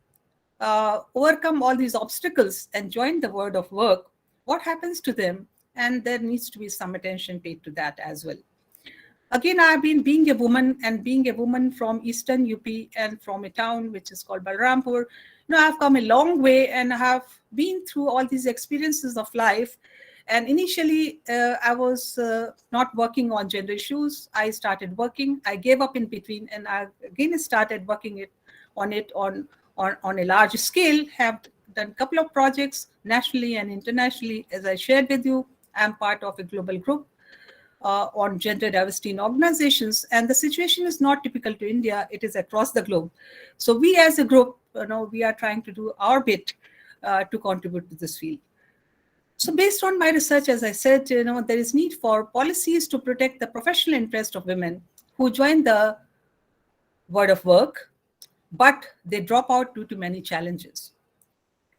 overcome all these obstacles and join the world of work, what happens to them? And there needs to be some attention paid to that as well. Again, I've been being a woman from Eastern UP and from a town which is called Balrampur. I've come a long way and have been through all these experiences of life. And initially, I was not working on gender issues. I started working. I gave up in between, and I again started working on a large scale. Have done a couple of projects nationally and internationally. As I shared with you, I'm part of a global group on gender diversity in organizations, and the situation is not typical to India. It is across the globe. So we as a group, we are trying to do our bit to contribute to this field. So based on my research, as I said, there is need for policies to protect the professional interest of women who join the world of work, but they drop out due to many challenges.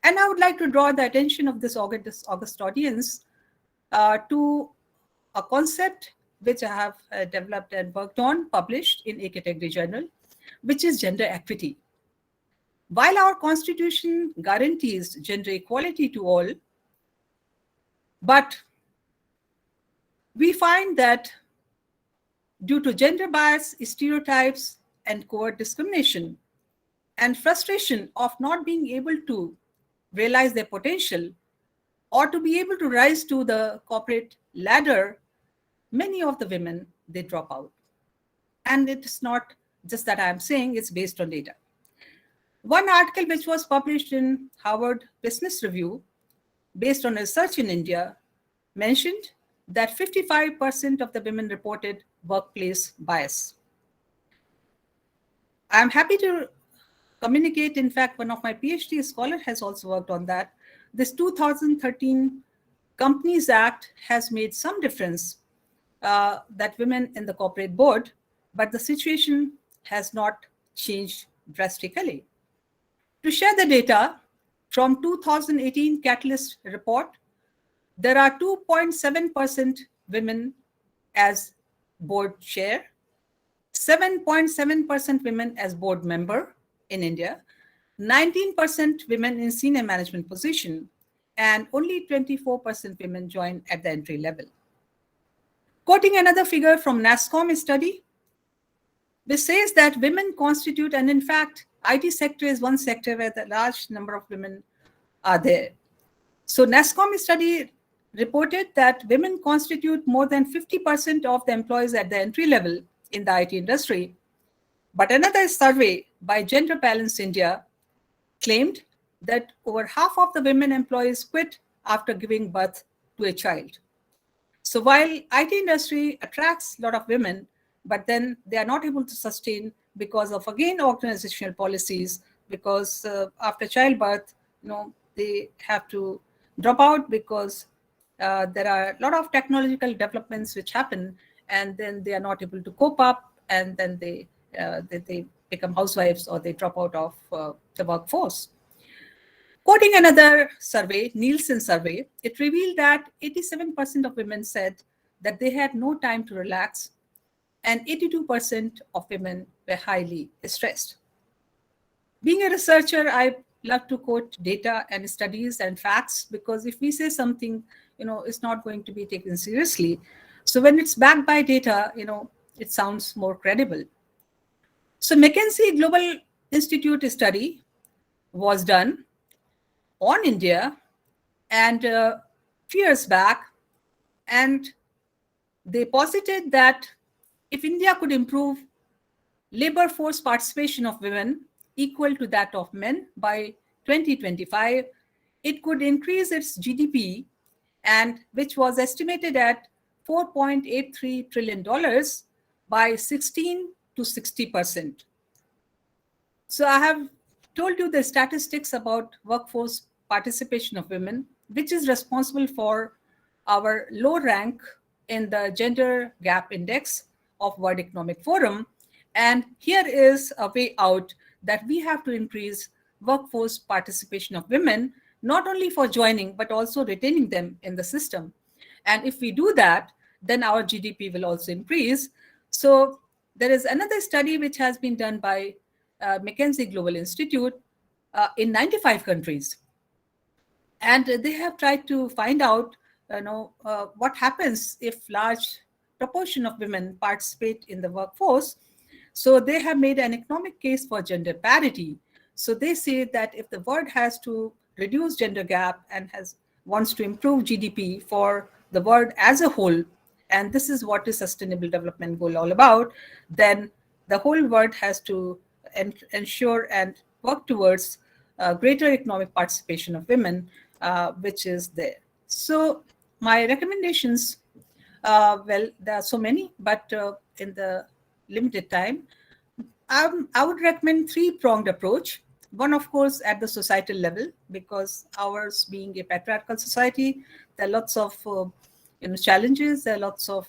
And I would like to draw the attention of this August audience to a concept which I have developed and worked on, published in a category journal, which is gender equity. While our constitution guarantees gender equality to all, but we find that due to gender bias, stereotypes, and covert discrimination, and frustration of not being able to realize their potential or to be able to rise to the corporate ladder, many of the women, they drop out. And it's not just that I'm saying, it's based on data. One article which was published in Harvard Business Review, based on research in India, mentioned that 55% of the women reported workplace bias. I'm happy to communicate, in fact, one of my PhD scholars has also worked on that. This 2013 Companies Act has made some difference that women in the corporate board, but the situation has not changed drastically. To share the data from 2018 Catalyst report, there are 2.7% women as board chair, 7.7% women as board member in India, 19% women in senior management position, and only 24% women join at the entry level. Quoting another figure from NASSCOM study, which says that women constitute, and in fact, IT sector is one sector where the large number of women are there. So NASSCOM study reported that women constitute more than 50% of the employees at the entry level in the IT industry. But another survey by Gender Balance India claimed that over half of the women employees quit after giving birth to a child. So while IT industry attracts a lot of women, but then they are not able to sustain because of, again, organizational policies, because after childbirth, they have to drop out because there are a lot of technological developments which happen, and then they are not able to cope up, and then they become housewives or they drop out of the workforce. Quoting another survey, Nielsen survey, it revealed that 87% of women said that they had no time to relax, and 82% of women were highly stressed. Being a researcher, I love to quote data and studies and facts, because if we say something, it's not going to be taken seriously. So when it's backed by data, it sounds more credible. So McKinsey Global Institute study was done on India and a few years back, and they posited that if India could improve labor force participation of women equal to that of men by 2025, it could increase its GDP, and which was estimated at $4.83 trillion by 16 to 60%. So I have told you the statistics about workforce participation of women, which is responsible for our low rank in the gender gap index of World Economic Forum. And here is a way out, that we have to increase workforce participation of women, not only for joining, but also retaining them in the system. And if we do that, then our GDP will also increase. So There is another study which has been done by McKinsey Global Institute in 95 countries. And they have tried to find out what happens if large proportion of women participate in the workforce. So they have made an economic case for gender parity. So they say that if the world has to reduce gender gap and wants to improve GDP for the world as a whole, and this is what is Sustainable Development Goal all about, then the whole world has to ensure and work towards greater economic participation of women, which is there. So my recommendations, well, there are so many, but in the limited time, I would recommend three-pronged approach. One, of course, at the societal level, because ours being a patriarchal society, there are lots of challenges, there are lots of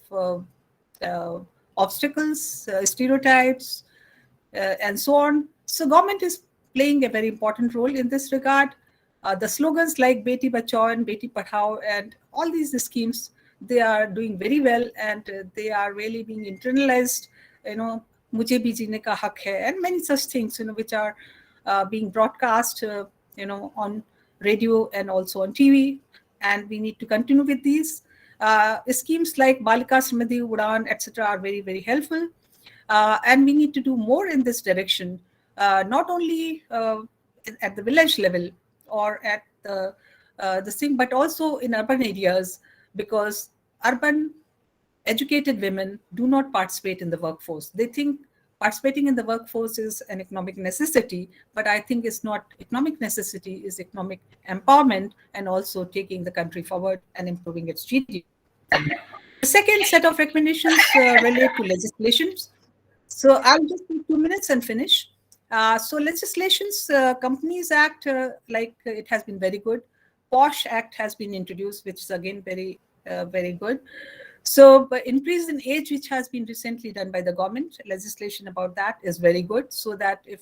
obstacles, stereotypes, and so on. So government is playing a very important role in this regard. The slogans like Beti Bachao and Beti Padhao and all these schemes, they are doing very well, and they are really being internalized, Mujhe bhi jeene ka hak hai, and many such things, which are being broadcast, on radio and also on TV. And we need to continue with these. Schemes like Balika Srimadhi Udan, etc. are very, very helpful. And we need to do more in this direction, not only at the village level or at the thing, but also in urban areas, because urban educated women do not participate in the workforce. They think participating in the workforce is an economic necessity, but I think it's not economic necessity, it's economic empowerment and also taking the country forward and improving its GDP. The second set of recommendations relate to legislations. So I'll just take 2 minutes and finish. So legislations, Companies Act, it has been very good. POSH Act has been introduced, which is again very, very good. So increase in age, which has been recently done by the government, legislation about that is very good, so that if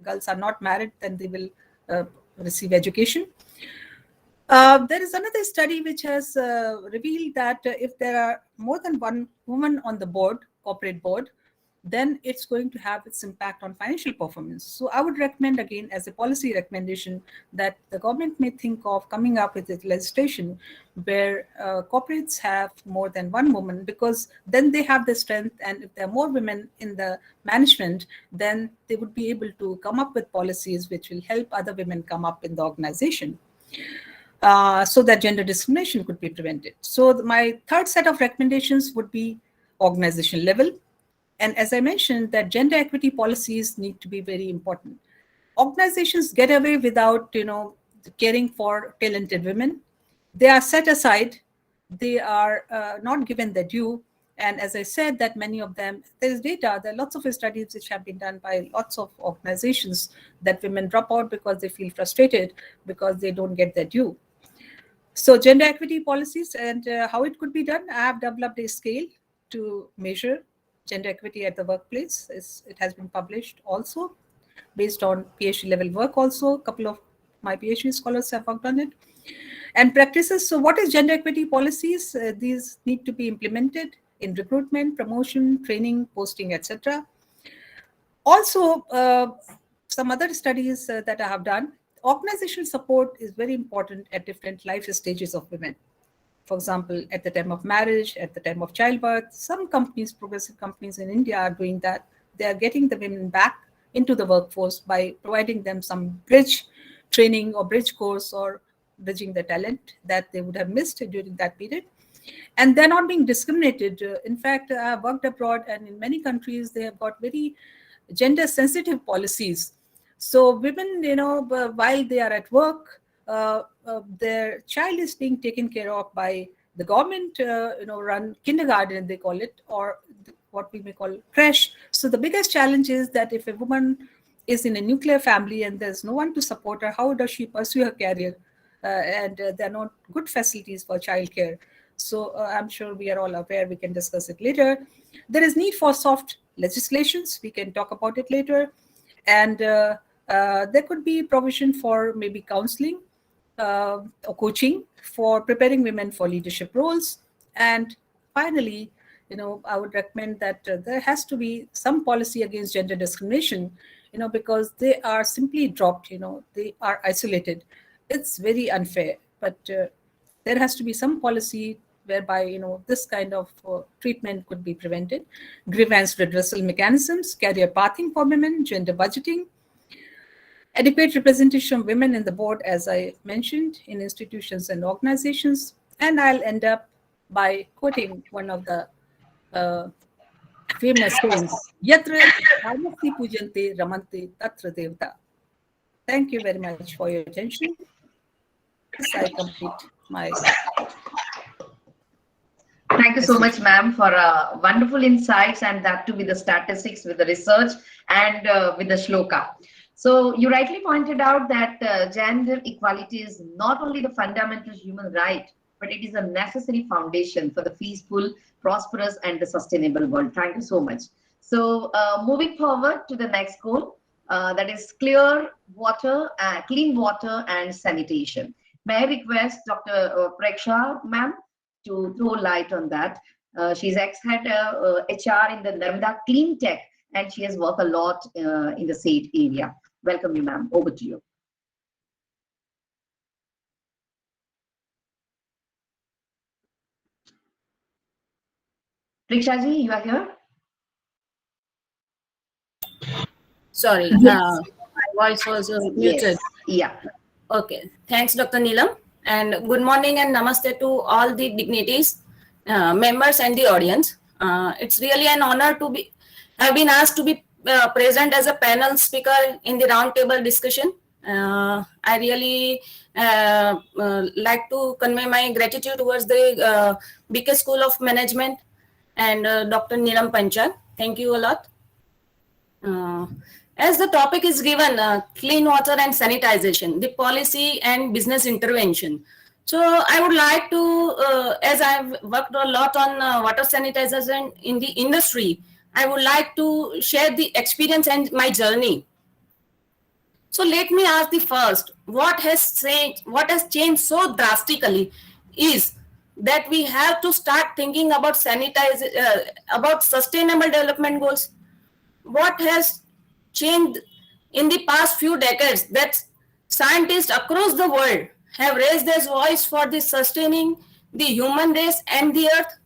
girls are not married, then they will receive education. There is another study which has revealed that if there are more than one woman on the board, corporate board, then it's going to have its impact on financial performance. So I would recommend, again, as a policy recommendation, that the government may think of coming up with a legislation where corporates have more than one woman, because then they have the strength, and if there are more women in the management, then they would be able to come up with policies which will help other women come up in the organization, so that gender discrimination could be prevented. So my third set of recommendations would be organization level. And as I mentioned, that gender equity policies need to be very important. Organizations get away without, caring for talented women. They are set aside. They are not given their due. And as I said, that many of them, there is data, there are lots of studies which have been done by lots of organizations that women drop out because they feel frustrated because they don't get their due. So gender equity policies and how it could be done, I have developed a scale to measure gender equity at the workplace. It has been published also based on PhD level work also. A couple of my PhD scholars have worked on it. And practices. So what is gender equity policies? These need to be implemented in recruitment, promotion, training, posting, etc. Also, some other studies that I have done, organizational support is very important at different life stages of women. For example, at the time of marriage, at the time of childbirth, some companies, progressive companies in India are doing that. They are getting the women back into the workforce by providing them some bridge training or bridge course or bridging the talent that they would have missed during that period. And they're not being discriminated. In fact, I've worked abroad, and in many countries, they have got very gender sensitive policies. So women, while they are at work, their child is being taken care of by the government, run kindergarten, they call it, or what we may call creche. So the biggest challenge is that if a woman is in a nuclear family and there's no one to support her, how does she pursue her career? And there are not good facilities for childcare. So I'm sure we are all aware, we can discuss it later. There is need for soft legislations. We can talk about it later. And there could be provision for maybe counseling or coaching for preparing women for leadership roles. And finally, I would recommend that there has to be some policy against gender discrimination, because they are simply dropped, they are isolated. It's very unfair, but there has to be some policy whereby, this kind of treatment could be prevented. Grievance redressal mechanisms, career pathing for women, gender budgeting, adequate representation of women in the board, as I mentioned, in institutions and organizations. And I'll end up by quoting one of the famous sayings, Yatra Dharmasti Pujante Ramante Tatra Devta. Thank you very much for your attention. Yes, I complete my. Thank you so much, ma'am, for wonderful insights, and that too with the statistics, with the research, and with the shloka. So you rightly pointed out that gender equality is not only the fundamental human right, but it is a necessary foundation for the peaceful, prosperous, and the sustainable world. Thank you so much. So moving forward to the next goal, that is clean water and sanitation. May I request Dr. Preksha, ma'am, to throw light on that. She's ex-head HR in the Narmada Clean Tech, and she has worked a lot in the said area. Welcome you, ma'am. Over to you. Preksha ji, you are here? Sorry, Yes. my voice was muted. Yes. Yeah. Okay, thanks, Dr. Nilam, and good morning and namaste to all the dignitaries, members, and the audience. It's really an honor to have been asked to be present as a panel speaker in the roundtable discussion. I really like to convey my gratitude towards the BK School of Management and Dr. Nilam Panchal. Thank you a lot. As the topic is given, clean water and sanitization, the policy and business intervention. So I would like to, as I've worked a lot on water sanitization in the industry, I would like to share the experience and my journey. So let me ask the first, what has changed so drastically is that we have to start thinking about about sustainable development goals. What has changed in the past few decades that scientists across the world have raised their voice for the sustaining the human race and the earth?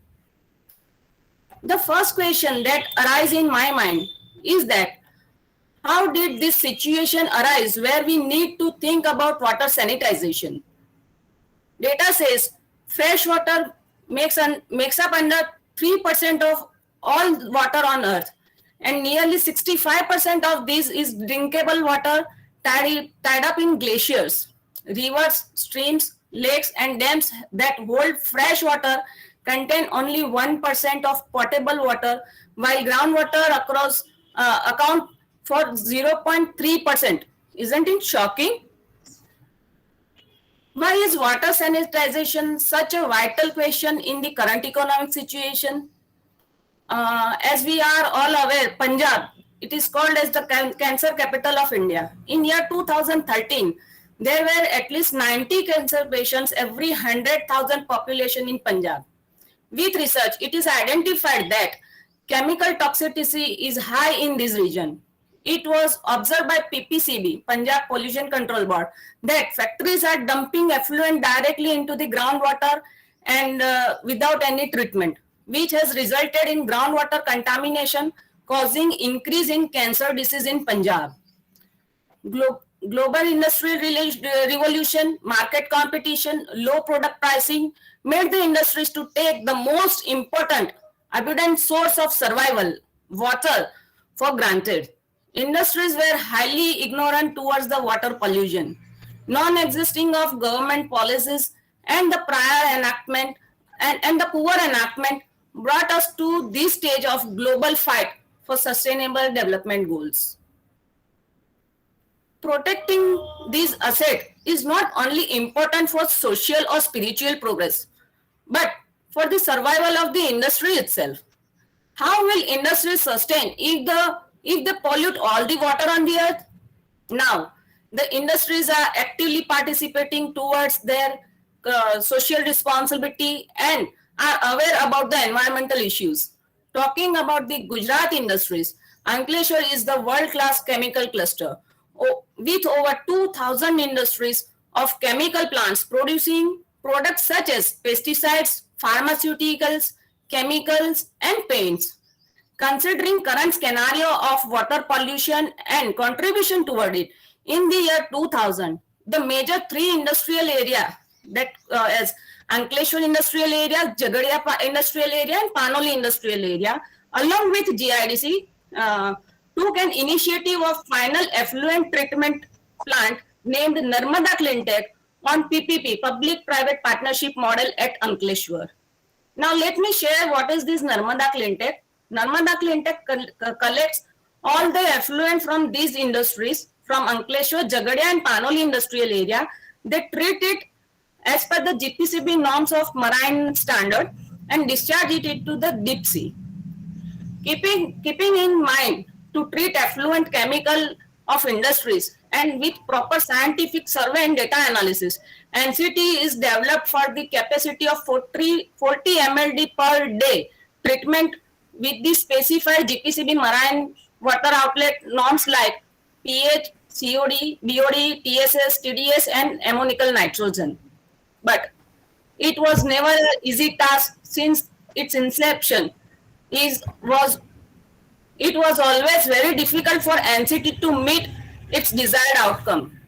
The first question that arises in my mind is that how did this situation arise where we need to think about water sanitization? Data says fresh water makes up under 3% of all water on earth, and nearly 65% of this is drinkable water tied up in glaciers. Rivers, streams, lakes, and dams that hold fresh water contain only 1% of potable water, while groundwater account for 0.3%. Isn't it shocking? Why is water sanitization such a vital question in the current economic situation? As we are all aware, Punjab, it is called as the cancer capital of India. In year 2013, there were at least 90 cancer patients every 100,000 population in Punjab. With research, it is identified that chemical toxicity is high in this region. It was observed by PPCB, Punjab Pollution Control Board, that factories are dumping effluent directly into the groundwater and without any treatment, which has resulted in groundwater contamination, causing increase in cancer disease in Punjab. Global industrial revolution, market competition, low product pricing made the industries to take the most important abundant source of survival, water, for granted. Industries were highly ignorant towards the water pollution, non-existing of government policies, and the prior enactment and the poor enactment brought us to this stage of global fight for sustainable development goals. Protecting these assets is not only important for social or spiritual progress, but for the survival of the industry itself. How will industry sustain if they pollute all the water on the earth? Now, the industries are actively participating towards their social responsibility and are aware about the environmental issues. talking about the Gujarat industries, Ankleshwar is the world-class chemical cluster with over 2,000 industries of chemical plants producing products such as pesticides, pharmaceuticals, chemicals, and paints. Considering current scenario of water pollution and contribution toward it, in the year 2000, the major three industrial area that as Ankleshwar industrial area, Jagadia industrial area, and Panoli industrial area, along with GIDC, took an initiative of final effluent treatment plant named Narmada Cleantech on PPP, Public-Private Partnership Model at Ankleshwar. Now let me share what is this Narmada Cleantech. Narmada Cleantech collects all the effluent from these industries from Ankleshwar, Jagadia, and Panoli industrial area. They treat it as per the GPCB norms of marine standard and discharge it into the deep sea. Keeping in mind to treat effluent chemical of industries and with proper scientific survey and data analysis, NCT is developed for the capacity of 40 mld per day treatment with the specified GPCB marine water outlet norms like pH, COD, BOD, TSS, TDS, and ammonical nitrogen. But it was never an easy task since its inception. It was always very difficult for NCT to meet its desired outcome.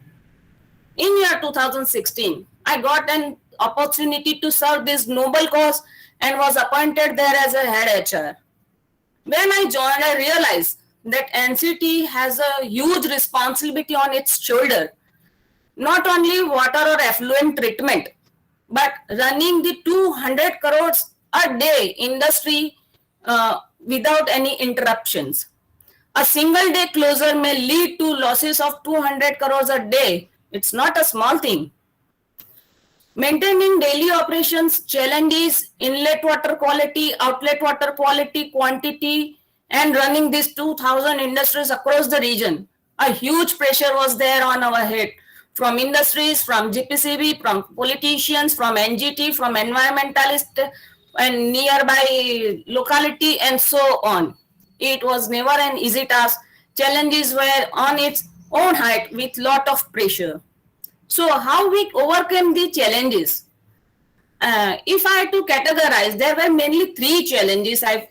In year 2016, I got an opportunity to serve this noble cause and was appointed there as a head HR. When I joined, I realized that NCT has a huge responsibility on its shoulder. Not only water or effluent treatment, but running the 200 crores a day industry without any interruptions. A single day closure may lead to losses of 200 crores a day. It's not a small thing. Maintaining daily operations challenges, inlet water quality, outlet water quality, quantity, and running these 2,000 industries across the region. A huge pressure was there on our head from industries, from GPCB, from politicians, from NGT, from environmentalists and nearby locality and so on. It was never an easy task. Challenges were on its own height with lot of pressure. So how we overcame the challenges? If I had to categorize, there were mainly three challenges I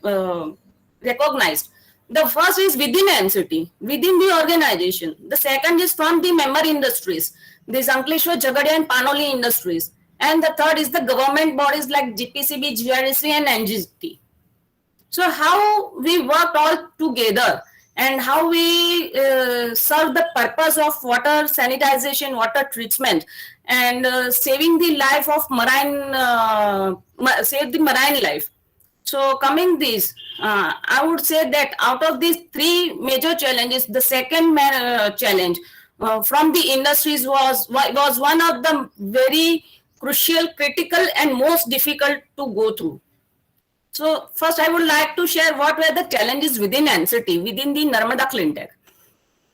recognized. The first is within NCT, within the organization. The second is from the member industries, these Ankleshwar, Jagadia, and Panoli industries. And the third is the government bodies like GPCB, GRDC, and NGT. So how we worked all together and how we serve the purpose of water sanitization, water treatment, and saving the life of save the marine life. So coming this, I would say that out of these three major challenges, the second challenge from the industries was one of the very crucial, critical, and most difficult to go through. So first I would like to share what were the challenges within NCT, within the Narmada Cleantech.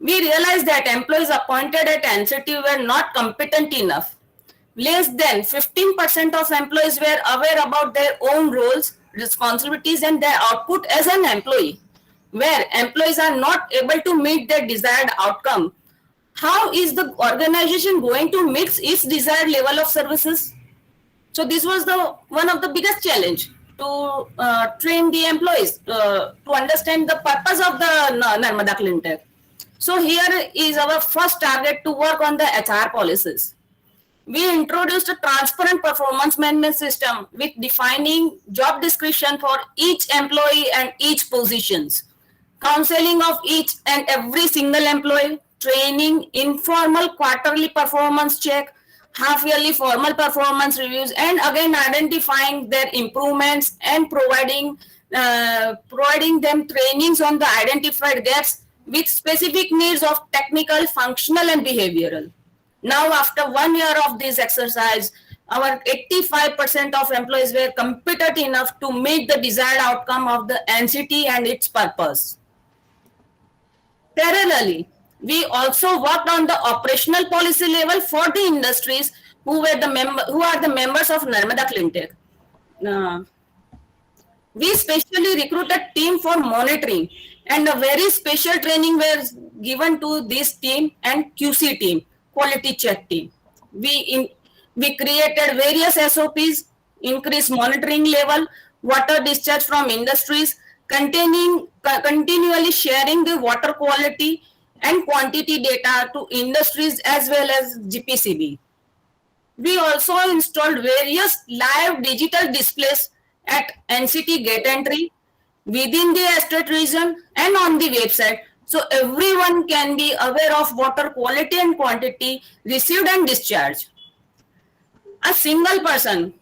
We realized that employees appointed at NCT were not competent enough. Less than 15% of employees were aware about their own roles, responsibilities, and their output as an employee. Where employees are not able to meet their desired outcome, how is the organization going to meet its desired level of services? So this was one of the biggest challenge to train the employees to understand the purpose of the Narmada Cleantech. So here is our first target to work on the HR policies. We introduced a transparent performance management system with defining job description for each employee and each positions, counseling of each and every single employee, training, informal quarterly performance check, half-yearly formal performance reviews, and again identifying their improvements and providing them trainings on the identified gaps with specific needs of technical, functional, and behavioral. Now, after 1 year of this exercise, our 85% of employees were competent enough to meet the desired outcome of the NCT and its purpose. Parallelly, we also worked on the operational policy level for the industries who are the members of Narmada Cleantech. We specially recruited team for monitoring, and a very special training was given to this team and QC team, quality check team. We created various SOPs, increased monitoring level, water discharge from industries, continually sharing the water quality and quantity data to industries as well as GPCB. We also installed various live digital displays at NCT gate entry, within the estate region and on the website, so everyone can be aware of water quality and quantity received and discharged. A single person,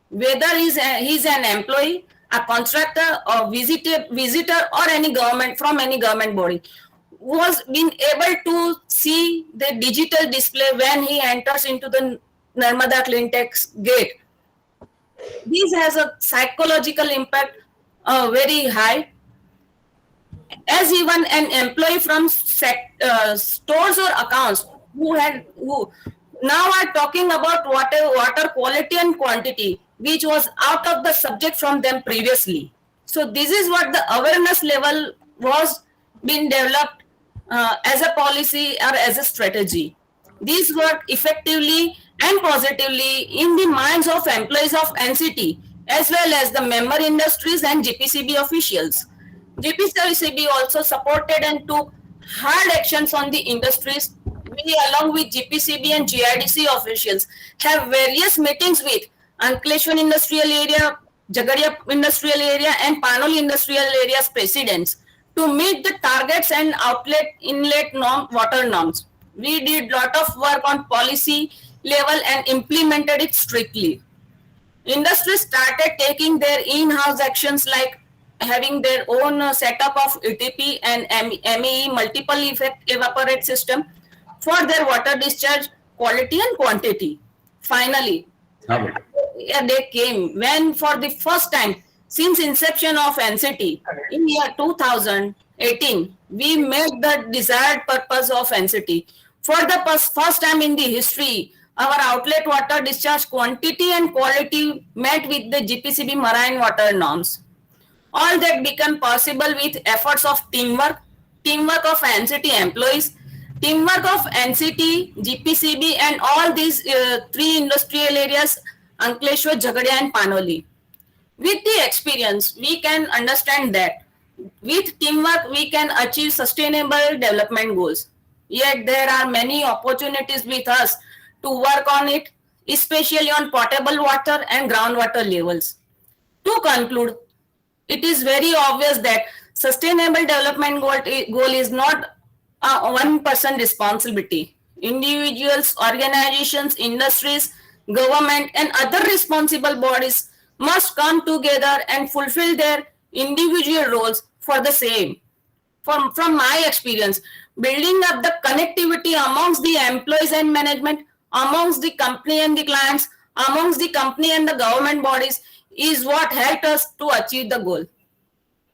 whether he's an employee, a contractor, or visitor or any government from any government body, was been able to see the digital display when he enters into the Narmada Cleantech's gate. This has a psychological impact very high, as even an employee from stores or accounts who now are talking about water quality and quantity, which was out of the subject from them previously. So this is what the awareness level was being developed as a policy or as a strategy. These work effectively and positively in the minds of employees of NCT, as well as the member industries and GPCB officials. GPCB also supported and took hard actions on the industries. We, along with GPCB and GIDC officials, have various meetings with Ankleshwar Industrial Area, Jagadia Industrial Area, and Panol Industrial Area's presidents to meet the targets and inlet water norms. We did lot of work on policy level and implemented it strictly. Industry started taking their in-house actions like having their own setup of UTP and MEE, multiple effect evaporate system, for their water discharge quality and quantity. Finally, a day came when for the first time since inception of NCT in year 2018, we made the desired purpose of NCT. For the first time in the history, our outlet water discharge quantity and quality met with the GPCB marine water norms. All that became possible with efforts of teamwork of NCT employees, teamwork of NCT, GPCB, and all these three industrial areas, Ankleshwar, Jagadia, and Panoli. With the experience, we can understand that with teamwork, we can achieve sustainable development goals. Yet there are many opportunities with us to work on it, especially on potable water and groundwater levels. To conclude, it is very obvious that sustainable development goal is not a one-person responsibility. Individuals, organizations, industries, government, and other responsible bodies must come together and fulfill their individual roles for the same. From my experience, building up the connectivity amongst the employees and management, amongst the company and the clients, amongst the company and the government bodies is what helped us to achieve the goal.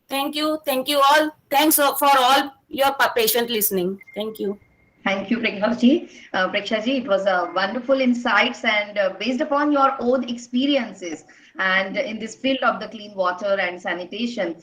Thank you. Thank you all. Thanks for all your patient listening. Thank you. Thank you, Prekshaji. Prekshaji, it was a wonderful insights and based upon your own experiences and in this field of the clean water and sanitation,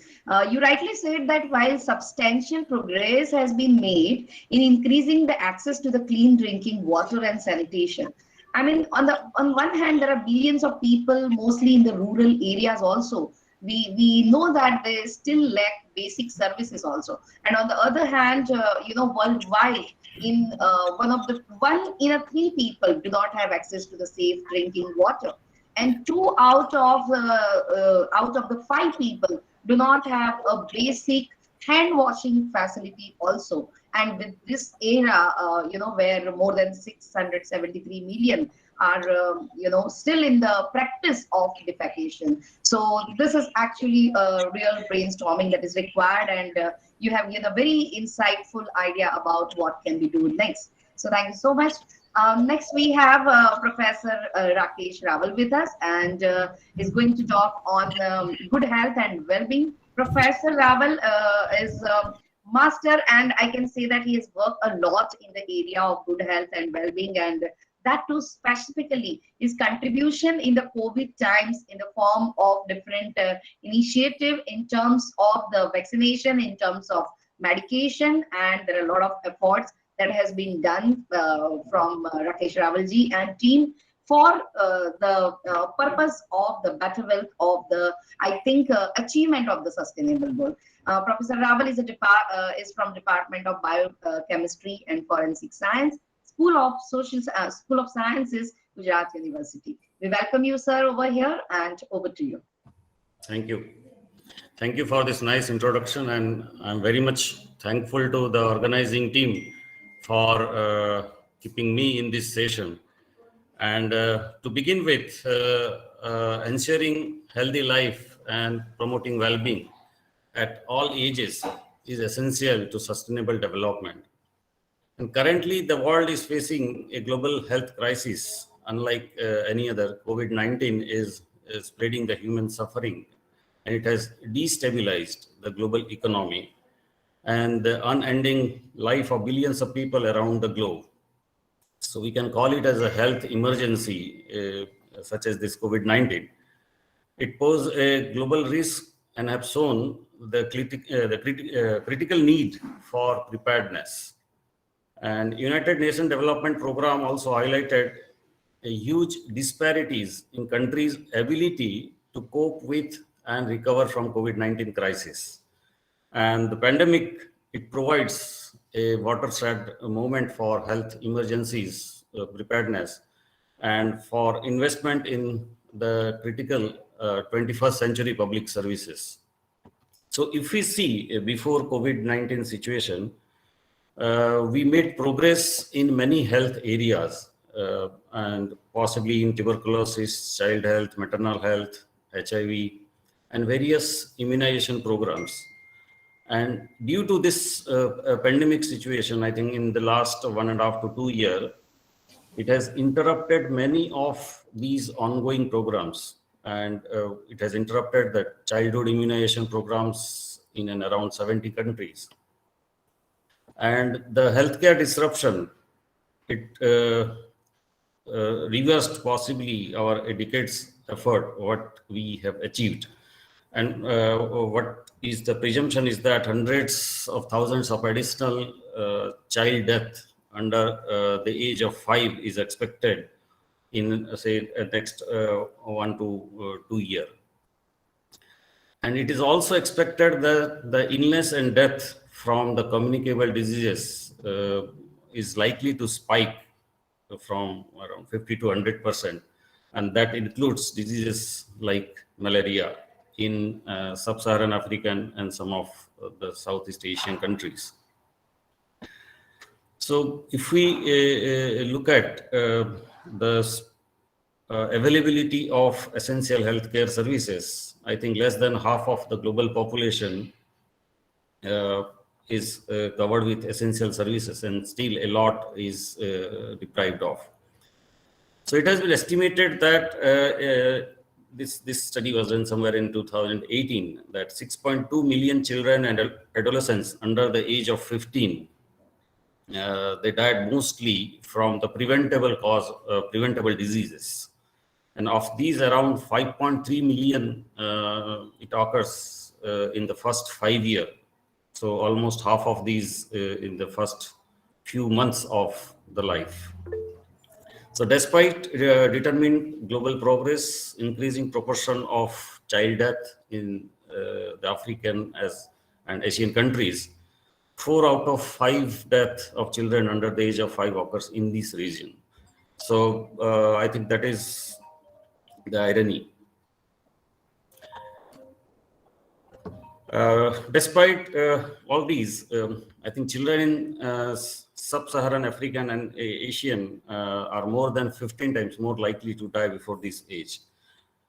you rightly said that while substantial progress has been made in increasing the access to the clean drinking water and sanitation. I mean, on one hand, there are billions of people, mostly in the rural areas also. We know that they still lack basic services also. And on the other hand, worldwide, in one in three people do not have access to the safe drinking water, and 2 out of the 5 people do not have a basic hand washing facility also. And with this era, where more than 673 million are still in the practice of defecation. So this is actually a real brainstorming that is required, and you have given a very insightful idea about what can be done next. So thank you so much. Next we have Professor Rakesh Raval with us, and is going to talk on good health and well-being. Professor Raval is master, and I can say that he has worked a lot in the area of good health and well-being, and that too specifically his contribution in the COVID times in the form of different initiative in terms of the vaccination, in terms of medication, and there are a lot of efforts that has been done from Rakesh Ravalji and team for the purpose of the better wealth of the, I think, achievement of the sustainable goal. Professor Raval is from Department of Biochemistry and Forensic Science, School of Sciences, Gujarat University. We welcome you, sir, over here, and over to you. Thank you. Thank you for this nice introduction, and I'm very much thankful to the organizing team for keeping me in this session. And to begin with, ensuring healthy life and promoting well-being at all ages is essential to sustainable development. And currently, the world is facing a global health crisis. Unlike any other, COVID-19 is spreading the human suffering, and it has destabilized the global economy and the unending life of billions of people around the globe. So we can call it as a health emergency, such as this COVID-19. It poses a global risk and have shown the critical need for preparedness. And United Nations Development Program also highlighted a huge disparities in countries' ability to cope with and recover from COVID-19 crisis. And the pandemic, it provides a watershed moment for health emergencies preparedness and for investment in the critical 21st century public services. So if we see before COVID-19 situation, we made progress in many health areas and possibly in tuberculosis, child health, maternal health, HIV, and various immunization programs. And due to this pandemic situation, I think in the last 1.5 to 2 years, it has interrupted many of these ongoing programs. And it has interrupted the childhood immunization programs in and around 70 countries. And the healthcare disruption, it reversed possibly our decades effort, what we have achieved. And what is the presumption is that hundreds of thousands of additional child death under the age of 5 is expected in, say, next 1 to 2 years. And it is also expected that the illness and death from the communicable diseases is likely to spike from around 50 to 100%. And that includes diseases like malaria in sub-Saharan African and some of the Southeast Asian countries. So if we look at the availability of essential healthcare services, I think less than half of the global population is covered with essential services, and still a lot is deprived of. So it has been estimated that this study was done somewhere in 2018, that 6.2 million children and adolescents under the age of 15, they died mostly from the preventable diseases. And of these, around 5.3 million, it occurs in the first 5 years. So almost half of these in the first few months of the life. So despite determined global progress, increasing proportion of child death in the African and Asian countries, 4 out of 5 deaths of children under the age of 5 occurs in this region. So I think that is the irony. Despite all these, I think children in sub-Saharan African and Asian are more than 15 times more likely to die before this age.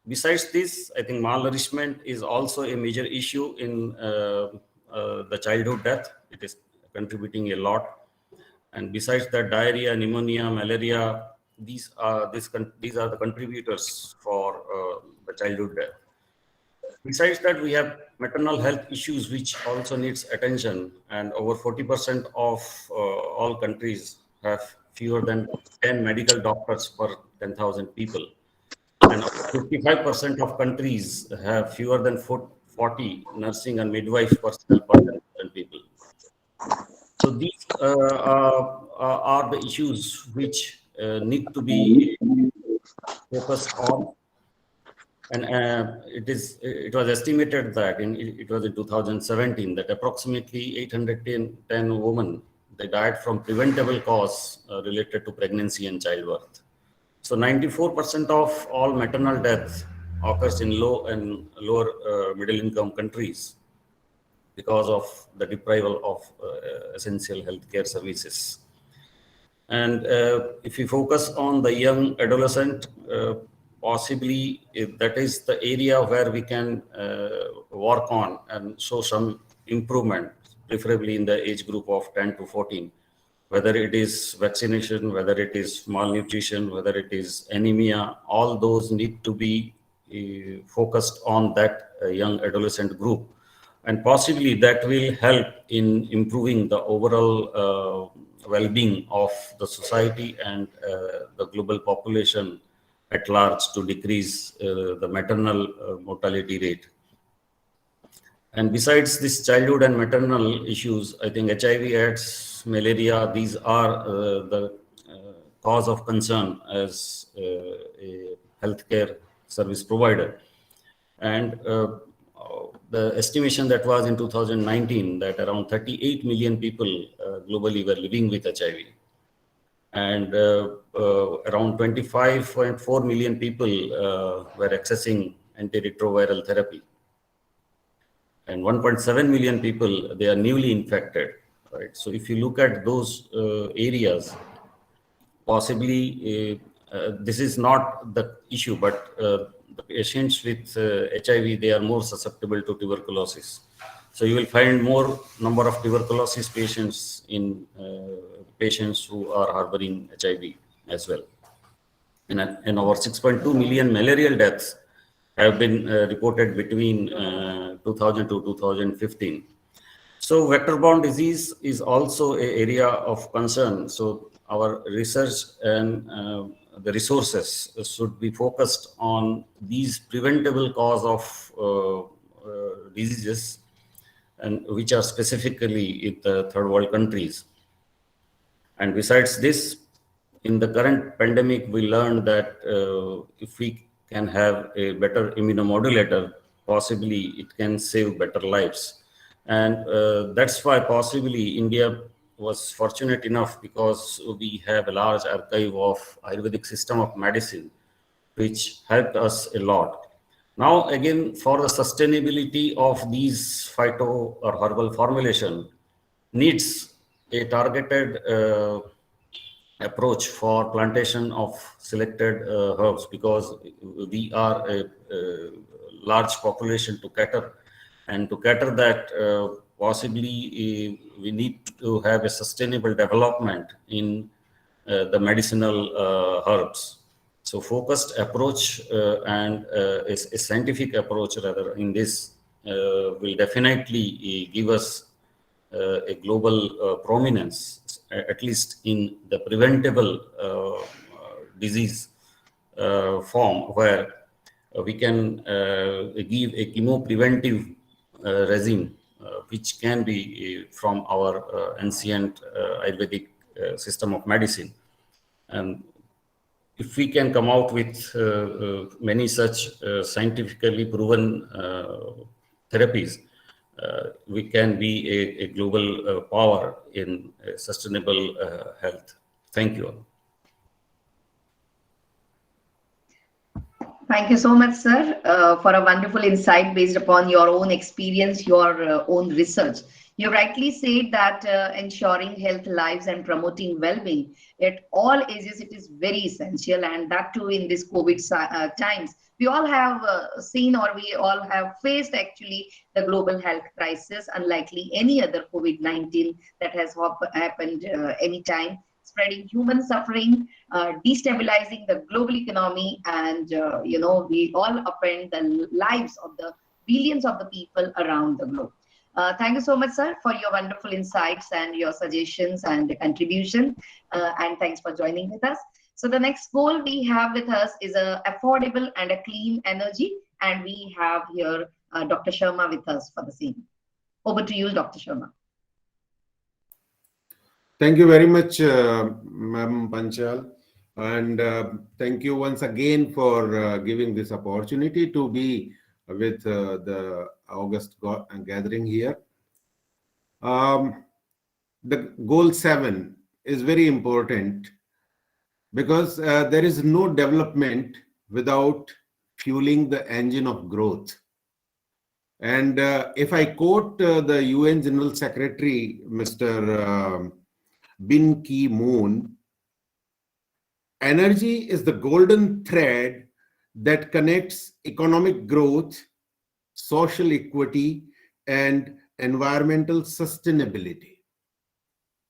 Besides this, I think malnourishment is also a major issue in the childhood death. It is contributing a lot. And besides that, diarrhea, pneumonia, malaria, these are the contributors for the childhood death. Besides that, we have maternal health issues, which also needs attention. And over 40% of all countries have fewer than 10 medical doctors per 10,000 people. And 55% of countries have fewer than 40 nursing and midwife personnel per 10,000 people. So these are the issues which need to be focused on. And it was estimated that it was in 2017 that approximately 810 women, they died from preventable cause related to pregnancy and childbirth. So 94% of all maternal deaths occurs in low and lower middle income countries because of the deprival of essential healthcare services. And if we focus on the young adolescent, possibly that is the area where we can work on and show some improvement, preferably in the age group of 10 to 14. Whether it is vaccination, whether it is malnutrition, whether it is anemia, all those need to be focused on that young adolescent group. And possibly that will help in improving the overall well-being of the society and the global population at large to decrease the maternal mortality rate. And besides this childhood and maternal issues, I think HIV, AIDS, malaria, these are the cause of concern as a healthcare service provider. And the estimation that was in 2019 that around 38 million people globally were living with HIV. And around 25.4 million people were accessing antiretroviral therapy. And 1.7 million people, they are newly infected, right? So if you look at those areas, possibly this is not the issue, but the patients with HIV, they are more susceptible to tuberculosis. So you will find more number of tuberculosis patients in patients who are harboring HIV as well. And over 6.2 million malarial deaths have been reported between 2000 to 2015. So vector-borne disease is also an area of concern. So our research and the resources should be focused on these preventable cause of diseases, and which are specifically in the third world countries. And besides this, in the current pandemic, we learned that if we can have a better immunomodulator, possibly it can save better lives. And that's why possibly India was fortunate enough, because we have a large archive of Ayurvedic system of medicine, which helped us a lot. Now, again, for the sustainability of these phyto or herbal formulation needs a targeted approach for plantation of selected herbs, because we are a large population to cater. And to cater that, possibly we need to have a sustainable development in the medicinal herbs. So focused approach and a scientific approach rather in this will definitely give us a global prominence, at least in the preventable disease form, where we can give a chemopreventive regime, which can be from our ancient Ayurvedic system of medicine. And if we can come out with many such scientifically proven therapies, we can be a global power in sustainable health. Thank you all. Thank you so much, sir, for a wonderful insight based upon your own experience, your own research. You rightly said that ensuring health lives and promoting well-being at all ages, it is very essential, and that too in this COVID times. We all have seen, or we all have faced actually the global health crisis, unlikely any other COVID-19 that has happened anytime, spreading human suffering, destabilizing the global economy, and we all upend the lives of the billions of the people around the globe. Thank you so much, sir, for your wonderful insights and your suggestions and contribution. And thanks for joining with us. So the next goal we have with us is a affordable and a clean energy. And we have here Dr. Sharma with us for the same. Over to you, Dr. Sharma. Thank you very much, Ma'am Panchal. And thank you once again for giving this opportunity to be with the August gathering here. The goal 7 is very important because there is no development without fueling the engine of growth. And if I quote the UN General Secretary, Mr. Bin Ki-moon, energy is the golden thread that connects economic growth, social equity, and environmental sustainability.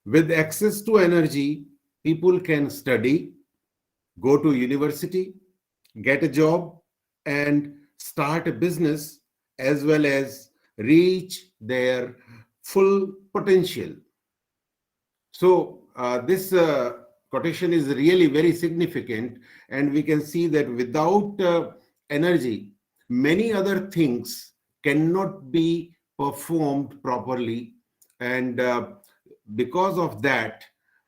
With access to energy, people can study, go to university, get a job, and start a business, as well as reach their full potential. So this quotation is really very significant, and we can see that without energy, many other things cannot be performed properly. And because of that,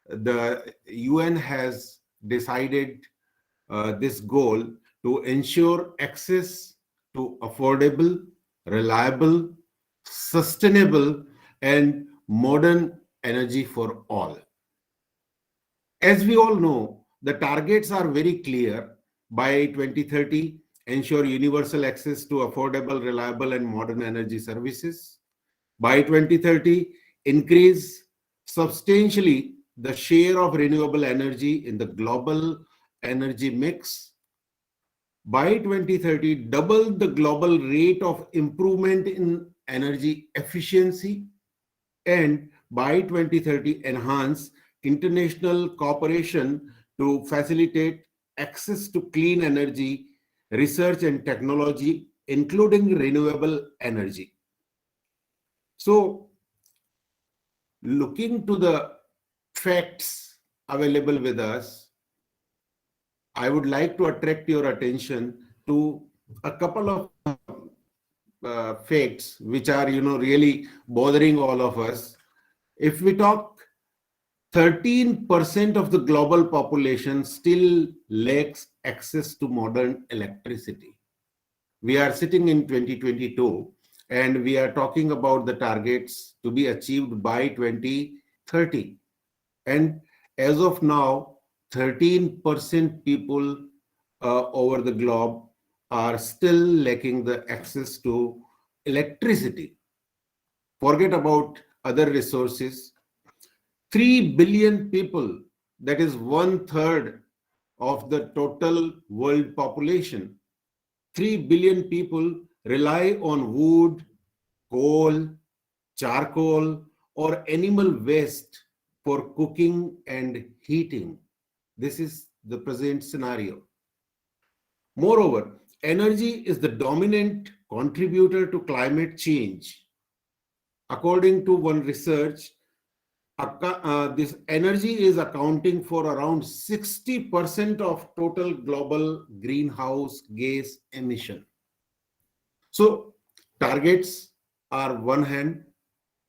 the UN has decided this goal to ensure access to affordable, reliable, sustainable, and modern energy for all. As we all know, the targets are very clear. By 2030, ensure universal access to affordable, reliable, and modern energy services. By 2030, increase substantially the share of renewable energy in the global energy mix. By 2030, double the global rate of improvement in energy efficiency. And by 2030, enhance international cooperation to facilitate access to clean energy, research and technology, including renewable energy. So, looking to the facts available with us, I would like to attract your attention to a couple of facts which are, really bothering all of us. If we talk, 13% of the global population still lacks access to modern electricity. We are sitting in 2022, and we are talking about the targets to be achieved by 2030. And as of now, 13% people over the globe are still lacking the access to electricity. Forget about other resources. 3 billion people, that is 1/3 of the total world population. 3 billion people rely on wood, coal, charcoal, or animal waste for cooking and heating. This is the present scenario. Moreover, energy is the dominant contributor to climate change. According to one research, this energy is accounting for around 60% of total global greenhouse gas emission. So targets are one hand,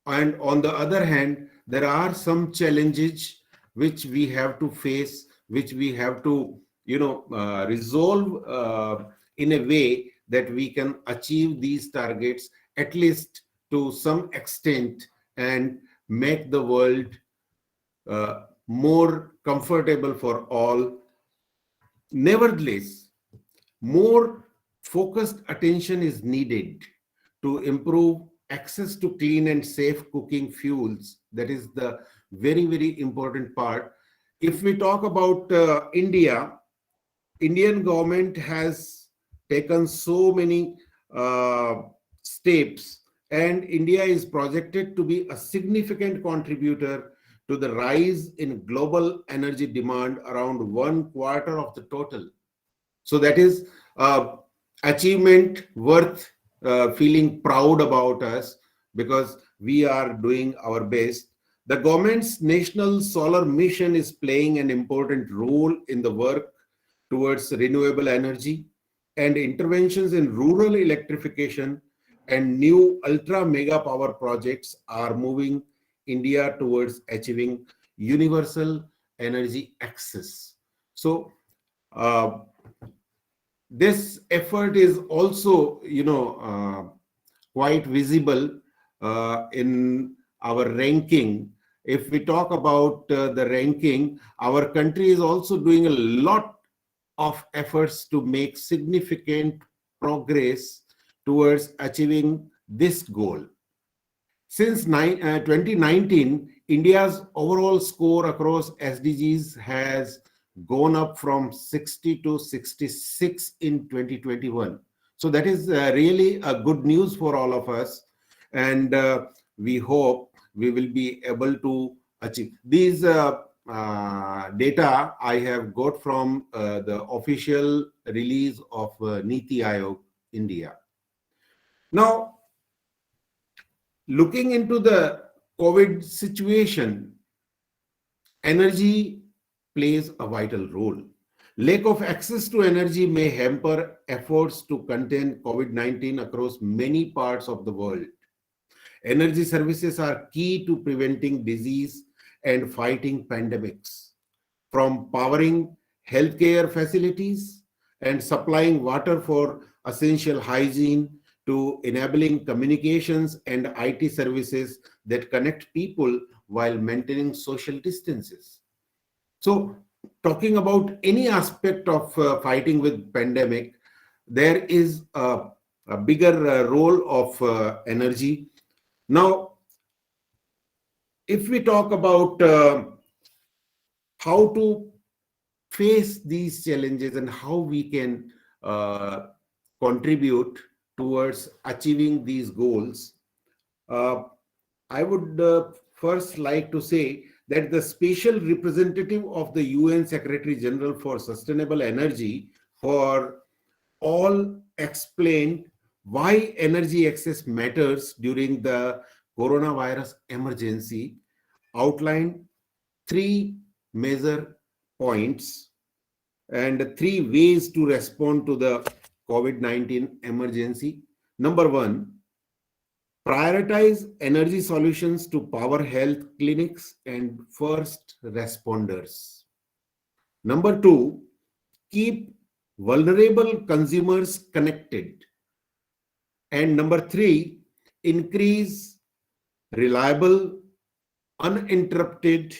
and on the other hand, there are some challenges which we have to face, which we have to, resolve in a way that we can achieve these targets, at least to some extent, and make the world more comfortable for all. Nevertheless, more focused attention is needed to improve access to clean and safe cooking fuels. That is the very, very important part. If we talk about Indian government has taken so many steps, and India is projected to be a significant contributor to the rise in global energy demand, around 1/4 of the total. So that is achievement worth feeling proud about us. because we are doing our best. The government's national solar mission is playing an important role in the work towards renewable energy, and interventions in rural electrification and new ultra mega power projects are moving India towards achieving universal energy access. So this effort is also, quite visible in our ranking. If we talk about the ranking, our country is also doing a lot of efforts to make significant progress towards achieving this goal. Since 2019, India's overall score across SDGs has gone up from 60 to 66 in 2021. So that is really a good news for all of us. And we hope we will be able to achieve these data I have got from the official release of Niti Aayog India. Now, looking into the COVID situation, energy plays a vital role. Lack of access to energy may hamper efforts to contain COVID-19 across many parts of the world. Energy services are key to preventing disease and fighting pandemics. From powering healthcare facilities and supplying water for essential hygiene to enabling communications and IT services that connect people while maintaining social distances. So, talking about any aspect of fighting with pandemic, there is a bigger role of energy. Now, if we talk about how to face these challenges and how we can contribute towards achieving these goals, I would first like to say that the special representative of the UN Secretary General for Sustainable Energy for all explained why energy access matters during the coronavirus emergency, outlined 3 major points and 3 ways to respond to the COVID-19 emergency. Number 1, prioritize energy solutions to power health clinics and first responders. Number 2, keep vulnerable consumers connected. And number 3, increase reliable, uninterrupted,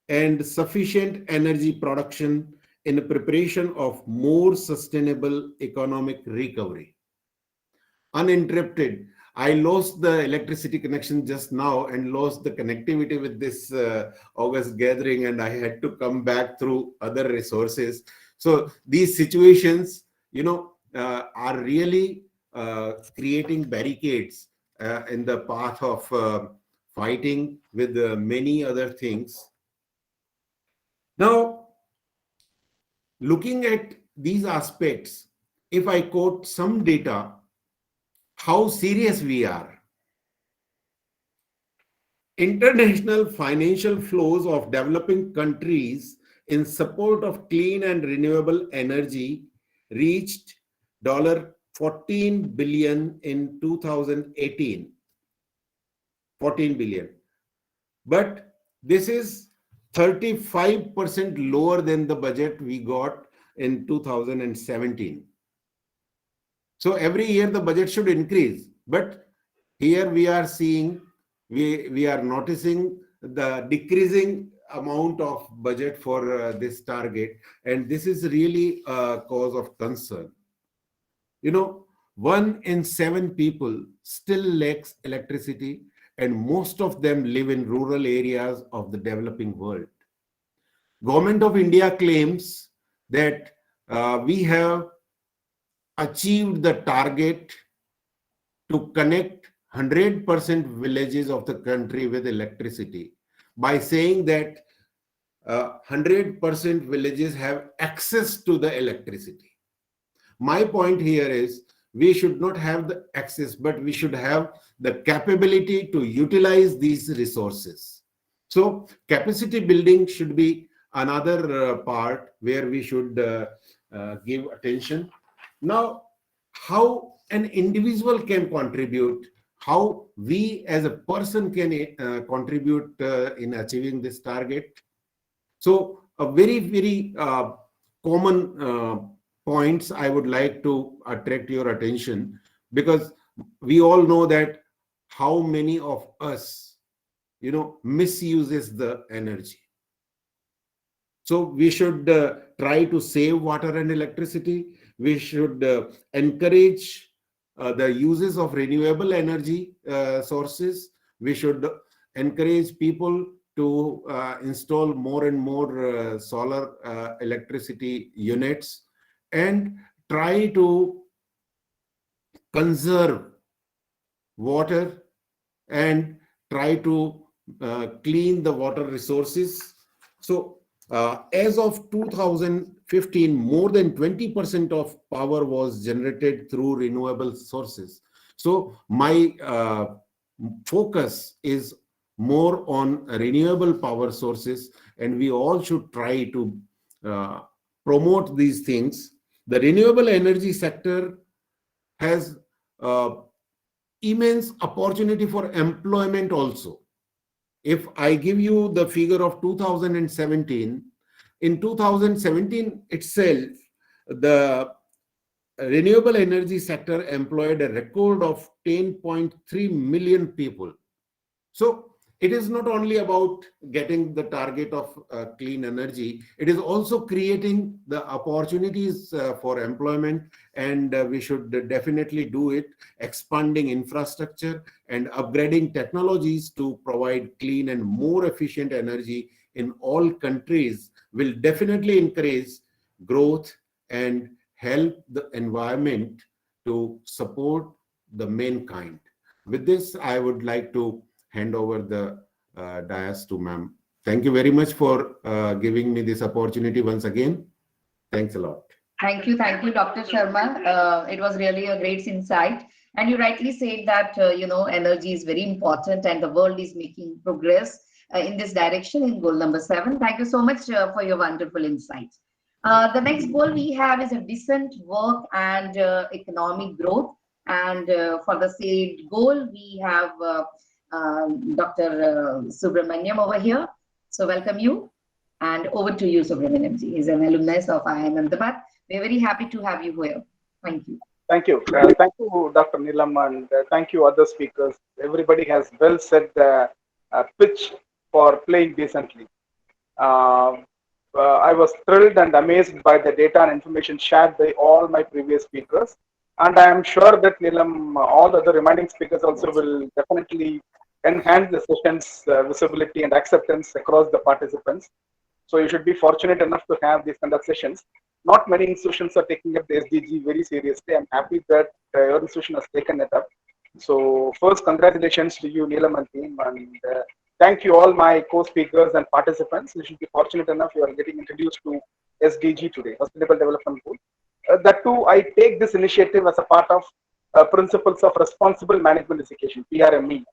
and sufficient energy production in preparation of more sustainable economic recovery. Uninterrupted. I lost the electricity connection just now and lost the connectivity with this August gathering, and I had to come back through other resources. So these situations, are really creating barricades in the path of fighting with many other things. Now, looking at these aspects, if I quote some data, how serious we are. International financial flows of developing countries in support of clean and renewable energy reached $14 billion in 2018. 14 billion. But this is 35% lower than the budget we got in 2017. So every year the budget should increase, but here we are seeing, we are noticing the decreasing amount of budget for this target, and this is really a cause of concern. 1 in 7 people still lacks electricity, and most of them live in rural areas of the developing world. Government of India claims that we have achieved the target to connect 100% villages of the country with electricity by saying that 100% villages have access to the electricity. My point here is we should not have the access, but we should have the capability to utilize these resources. So capacity building should be another part where we should give attention. Now, how an individual can contribute, how we as a person can contribute in achieving this target. So a very common points I would like to attract your attention, because we all know that how many of us, misuses the energy. So we should try to save water and electricity. We should encourage the uses of renewable energy sources. We should encourage people to install more and more solar electricity units, and try to conserve water and try to clean the water resources. So as of 2015, more than 20% of power was generated through renewable sources. So my focus is more on renewable power sources, and we all should try to promote these things. The renewable energy sector has immense opportunity for employment also. If I give you the figure of 2017, in 2017 itself, the renewable energy sector employed a record of 10.3 million people. So it is not only about getting the target of clean energy, it is also creating the opportunities for employment, and we should definitely do it, expanding infrastructure and upgrading technologies to provide clean and more efficient energy in all countries will definitely encourage growth and help the environment to support the mankind. With this, I would like to hand over the dais to ma'am. Thank you very much for giving me this opportunity once again. Thanks a lot. Thank you, Dr. Sharma. It was really a great insight. And you rightly said that, energy is very important and the world is making progress in this direction in goal number 7. Thank you so much for your wonderful insight. The next goal we have is a decent work and economic growth. And for the said goal, we have Dr. Subramaniam over here. So welcome you. And over to you, Subramaniam ji. He's an alumnus of IIM Ahmedabad. We're very happy to have you here. Thank you. Thank you. Thank you, Dr. Nilam, and thank you, other speakers. Everybody has well said the pitch for playing decently. I was thrilled and amazed by the data and information shared by all my previous speakers. And I am sure that Nilam, all the other remaining speakers also will definitely enhance the session's visibility and acceptance across the participants. So you should be fortunate enough to have these kind of sessions. Not many institutions are taking up the SDG very seriously. I'm happy that your institution has taken it up. So first, congratulations to you, Nilam and team, and thank you all my co-speakers and participants. You should be fortunate enough you are getting introduced to SDG today, Sustainable Development Goal. That too, I take this initiative as a part of Principles of Responsible Management Education, PRME.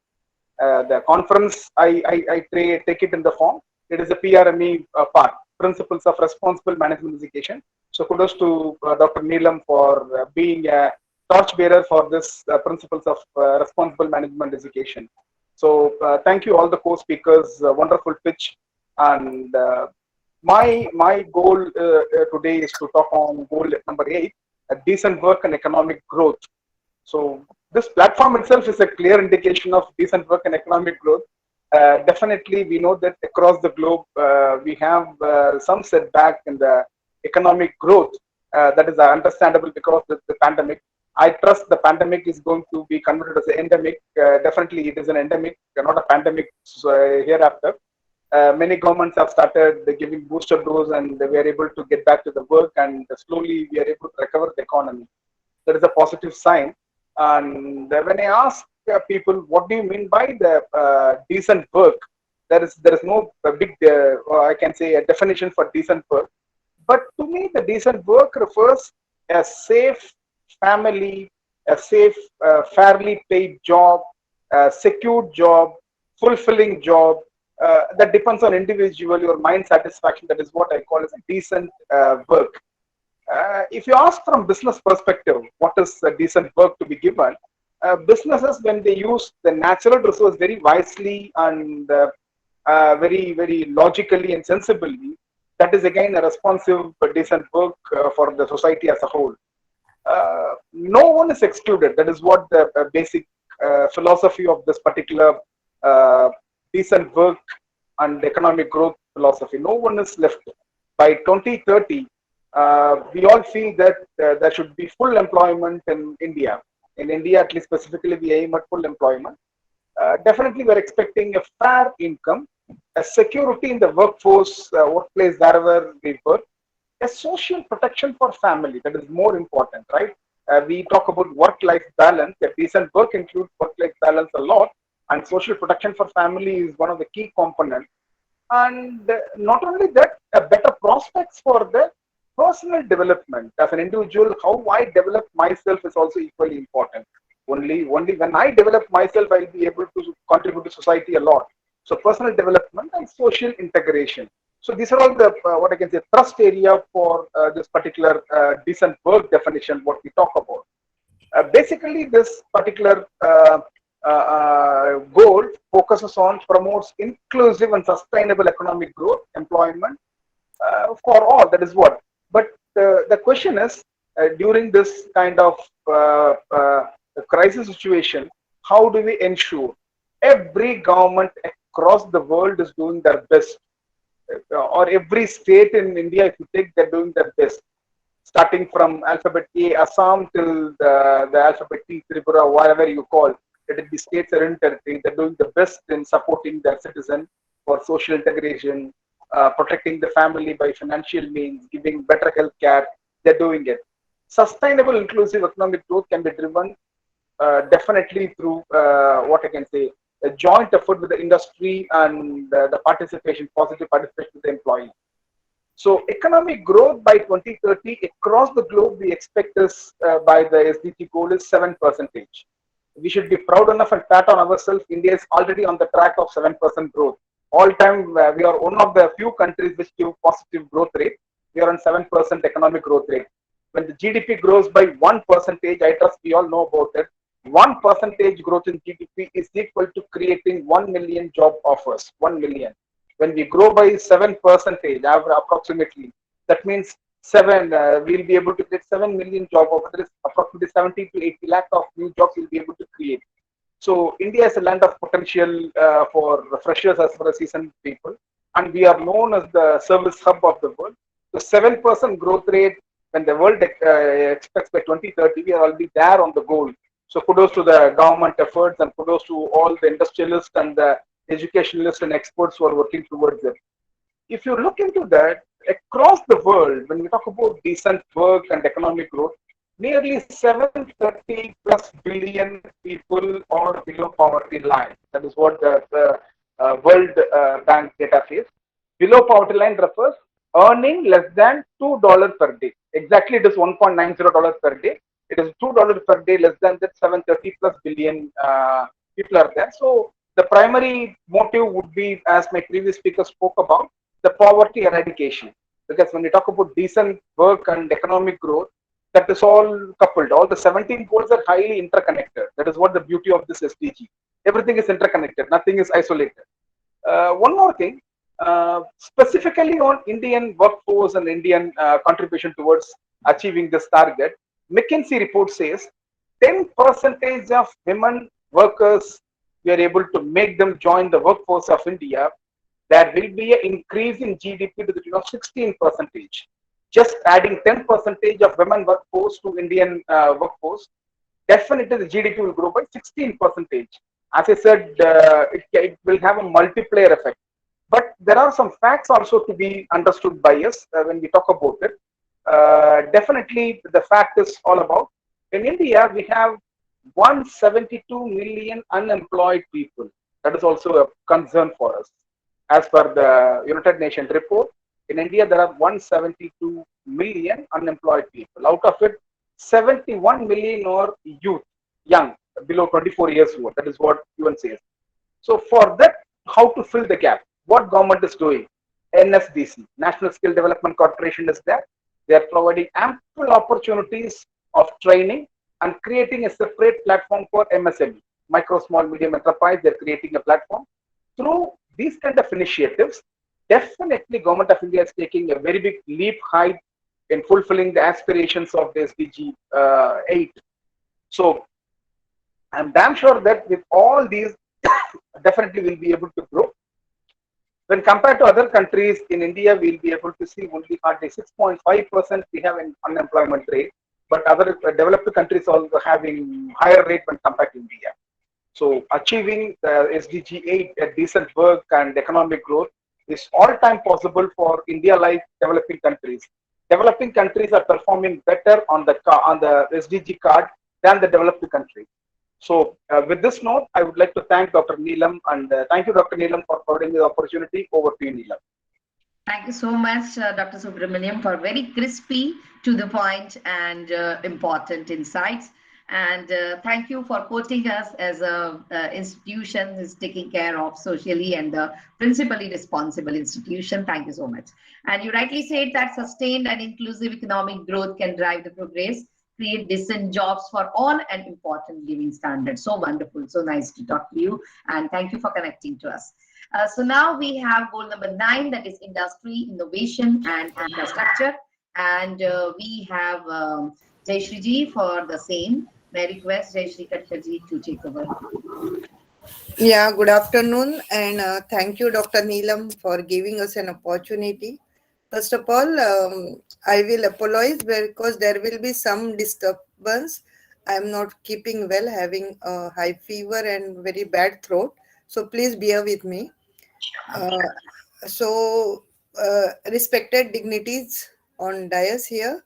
The conference, I take it in the form. It is a PRME part, Principles of Responsible Management Education. So kudos to Dr. Nilam for being a torchbearer for this Principles of Responsible Management Education. So thank you all the co-speakers, wonderful pitch. And my goal today is to talk on goal number 8, decent work and economic growth. So this platform itself is a clear indication of decent work and economic growth. Definitely, we know that across the globe, we have some setback in the economic growth. That is understandable because of the pandemic. I trust the pandemic is going to be converted as an endemic. Definitely, it is an endemic, not a pandemic hereafter. Many governments have started giving booster dose, and we are able to get back to the work, and slowly we are able to recover the economy. That is a positive sign. And when I ask people, what do you mean by the decent work? There is no big, I can say, a definition for decent work. But to me, the decent work refers a safe family, a safe, fairly paid job, secure job, fulfilling job, that depends on individual, your mind satisfaction. That is what I call as a decent work. If you ask from business perspective, what is a decent work to be given? Businesses, when they use the natural resource very wisely and very, very logically and sensibly, that is again a responsive, decent work for the society as a whole. No one is excluded. That is what the basic philosophy of this particular decent work and economic growth philosophy. No one is left. By 2030, we all feel that there should be full employment in India. In India, at least specifically, we aim at full employment. Definitely, we're expecting a fair income, a security in the workforce, workplace, wherever we work, a social protection for family. That is more important, right? We talk about work-life balance. A decent work includes work-life balance a lot, and social protection for family is one of the key components. And not only that, a better prospects for the personal development as an individual. How I develop myself is also equally important. Only when I develop myself, I'll be able to contribute to society a lot. So personal development and social integration. So these are all the what I can say thrust area for this particular decent work definition. What we talk about. Basically, this particular goal focuses on promotes inclusive and sustainable economic growth, employment for all. That is what. But the question is, during this kind of crisis situation, how do we ensure every government across the world is doing their best, or every state in India, if you take, they're doing their best, starting from alphabet A, Assam, till the alphabet T, Tripura, whatever you call, let it be states or territory, they're doing the best in supporting their citizen for social integration, protecting the family by financial means, giving better health care. They're doing it. Sustainable inclusive economic growth can be driven definitely through what I can say, a joint effort with the industry and the participation, positive participation with the employees. So economic growth by 2030 across the globe, we expect this by the SDG goal is 7%. We should be proud enough and pat on ourselves. India is already on the track of 7% growth. All time, we are one of the few countries which give positive growth rate. We are on 7% economic growth rate. When the GDP grows by 1%, I trust we all know about it. 1% growth in GDP is equal to creating 1 million job offers. 1 million. When we grow by 7%, approximately, that means we'll be able to create 7 million job offers. There is approximately 70 to 80 lakh of new jobs we'll be able to create. So India is a land of potential for freshers as well as seasoned people, and we are known as the service hub of the world. So 7% growth rate, when the world expects by 2030, we are already there on the goal. So kudos to the government efforts and kudos to all the industrialists and the educationalists and experts who are working towards it. If you look into that, across the world, when we talk about decent work and economic growth, nearly 730 plus billion people are below poverty line. That is what the World Bank data says. Below poverty line refers earning less than $2 per day. Exactly, it is $1.90 per day. It is $2 per day less than that. 730 plus billion people are there. So the primary motive would be, as my previous speaker spoke about, the poverty eradication. Because when we talk about decent work and economic growth, that is all coupled. All the 17 goals are highly interconnected. That is what the beauty of this SDG. Everything is interconnected. Nothing is isolated. One more thing, specifically on Indian workforce and Indian contribution towards achieving this target, McKinsey report says 10% of women workers, we are able to make them join the workforce of India. There will be an increase in GDP to the tune of 16%. Just adding 10% of women workforce to Indian workforce, definitely the GDP will grow by 16%. As I said, it will have a multiplier effect. But there are some facts also to be understood by us when we talk about it. Definitely, the fact is all about, in India, we have 172 million unemployed people. That is also a concern for us. As per the United Nations report, in India, there are 172 million unemployed people. Out of it, 71 million are youth, young, below 24 years old. That is what UN says. So for that, how to fill the gap? What government is doing? NSDC, National Skill Development Corporation, is there. They are providing ample opportunities of training and creating a separate platform for MSME, micro, small, medium enterprise. They're creating a platform. Through these kind of initiatives, definitely Government of India is taking a very big leap high in fulfilling the aspirations of the SDG 8. So I'm damn sure that with all these, definitely we'll be able to grow. When compared to other countries, in India, we'll be able to see only hardly 6.5% we have an unemployment rate, but other developed countries also having higher rate when compared to India. So achieving the SDG 8, a decent work and economic growth, is all time possible for India like developing countries. Developing countries are performing better on the SDG card than the developed countries. So with this note, I would like to thank Dr. Nilam, and thank you, Dr. Nilam, for providing the opportunity. Over to you, Nilam. Thank you so much, Dr. Subramaniam, for very crispy, to the point, and important insights. And thank you for quoting us as a institution is taking care of socially and principally responsible institution. Thank you so much. And you rightly said that sustained and inclusive economic growth can drive the progress, create decent jobs for all, and important living standards. So wonderful. So nice to talk to you. And thank you for connecting to us. So now we have goal number 9, that is industry, innovation, and infrastructure. And we have Jayashree ji for the same. May I request Jayashree Katkarji to take over. Yeah, good afternoon, and thank you, Dr. Nilam, for giving us an opportunity. First of all, I will apologize because there will be some disturbance. I am not keeping well, having a high fever and very bad throat. So please bear with me. Respected dignities on dais here,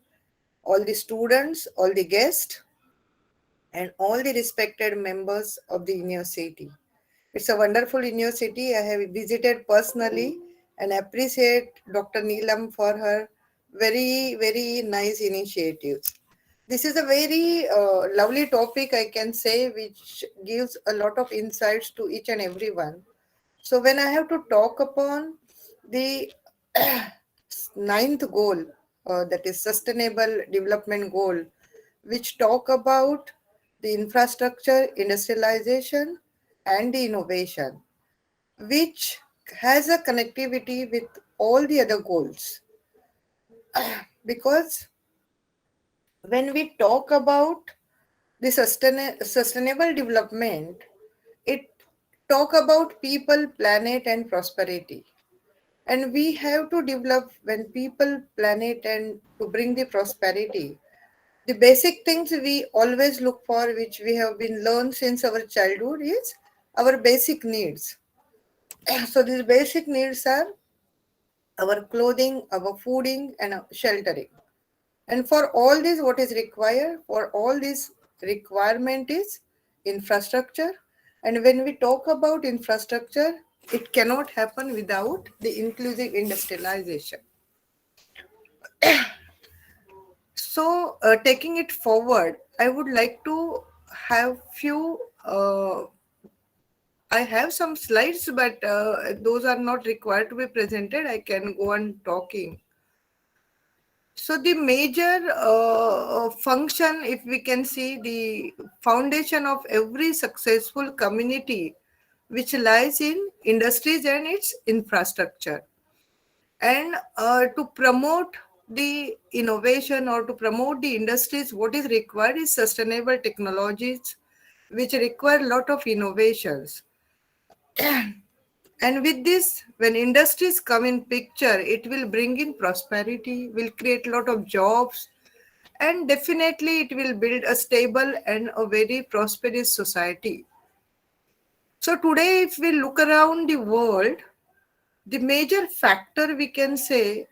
all the students, all the guests, and all the respected members of the university. It's a wonderful university. I have visited personally and appreciate Dr. Nilam for her very, very nice initiatives. This is a very lovely topic, I can say, which gives a lot of insights to each and everyone. So when I have to talk upon the 9th goal, that is Sustainable Development Goal, which talk about the infrastructure, industrialization, and the innovation, which has a connectivity with all the other goals. Because when we talk about the sustainable development, it talk about people, planet, and prosperity. And we have to develop when people, planet, and to bring the prosperity. The basic things we always look for, which we have been learned since our childhood, is our basic needs. So these basic needs are our clothing, our fooding, and our sheltering. And for all this, what is required for all this requirement is infrastructure. And when we talk about infrastructure, it cannot happen without the inclusive industrialization. So taking it forward, I would like to have few, I have some slides, but those are not required to be presented. I can go on talking. So the major function, if we can see, the foundation of every successful community, which lies in industries and its infrastructure. And to promote the innovation or to promote the industries, what is required is sustainable technologies, which require a lot of innovations. And with this, when industries come in picture, it will bring in prosperity, will create a lot of jobs, and definitely it will build a stable and a very prosperous society. So today, if we look around the world, the major factor we can say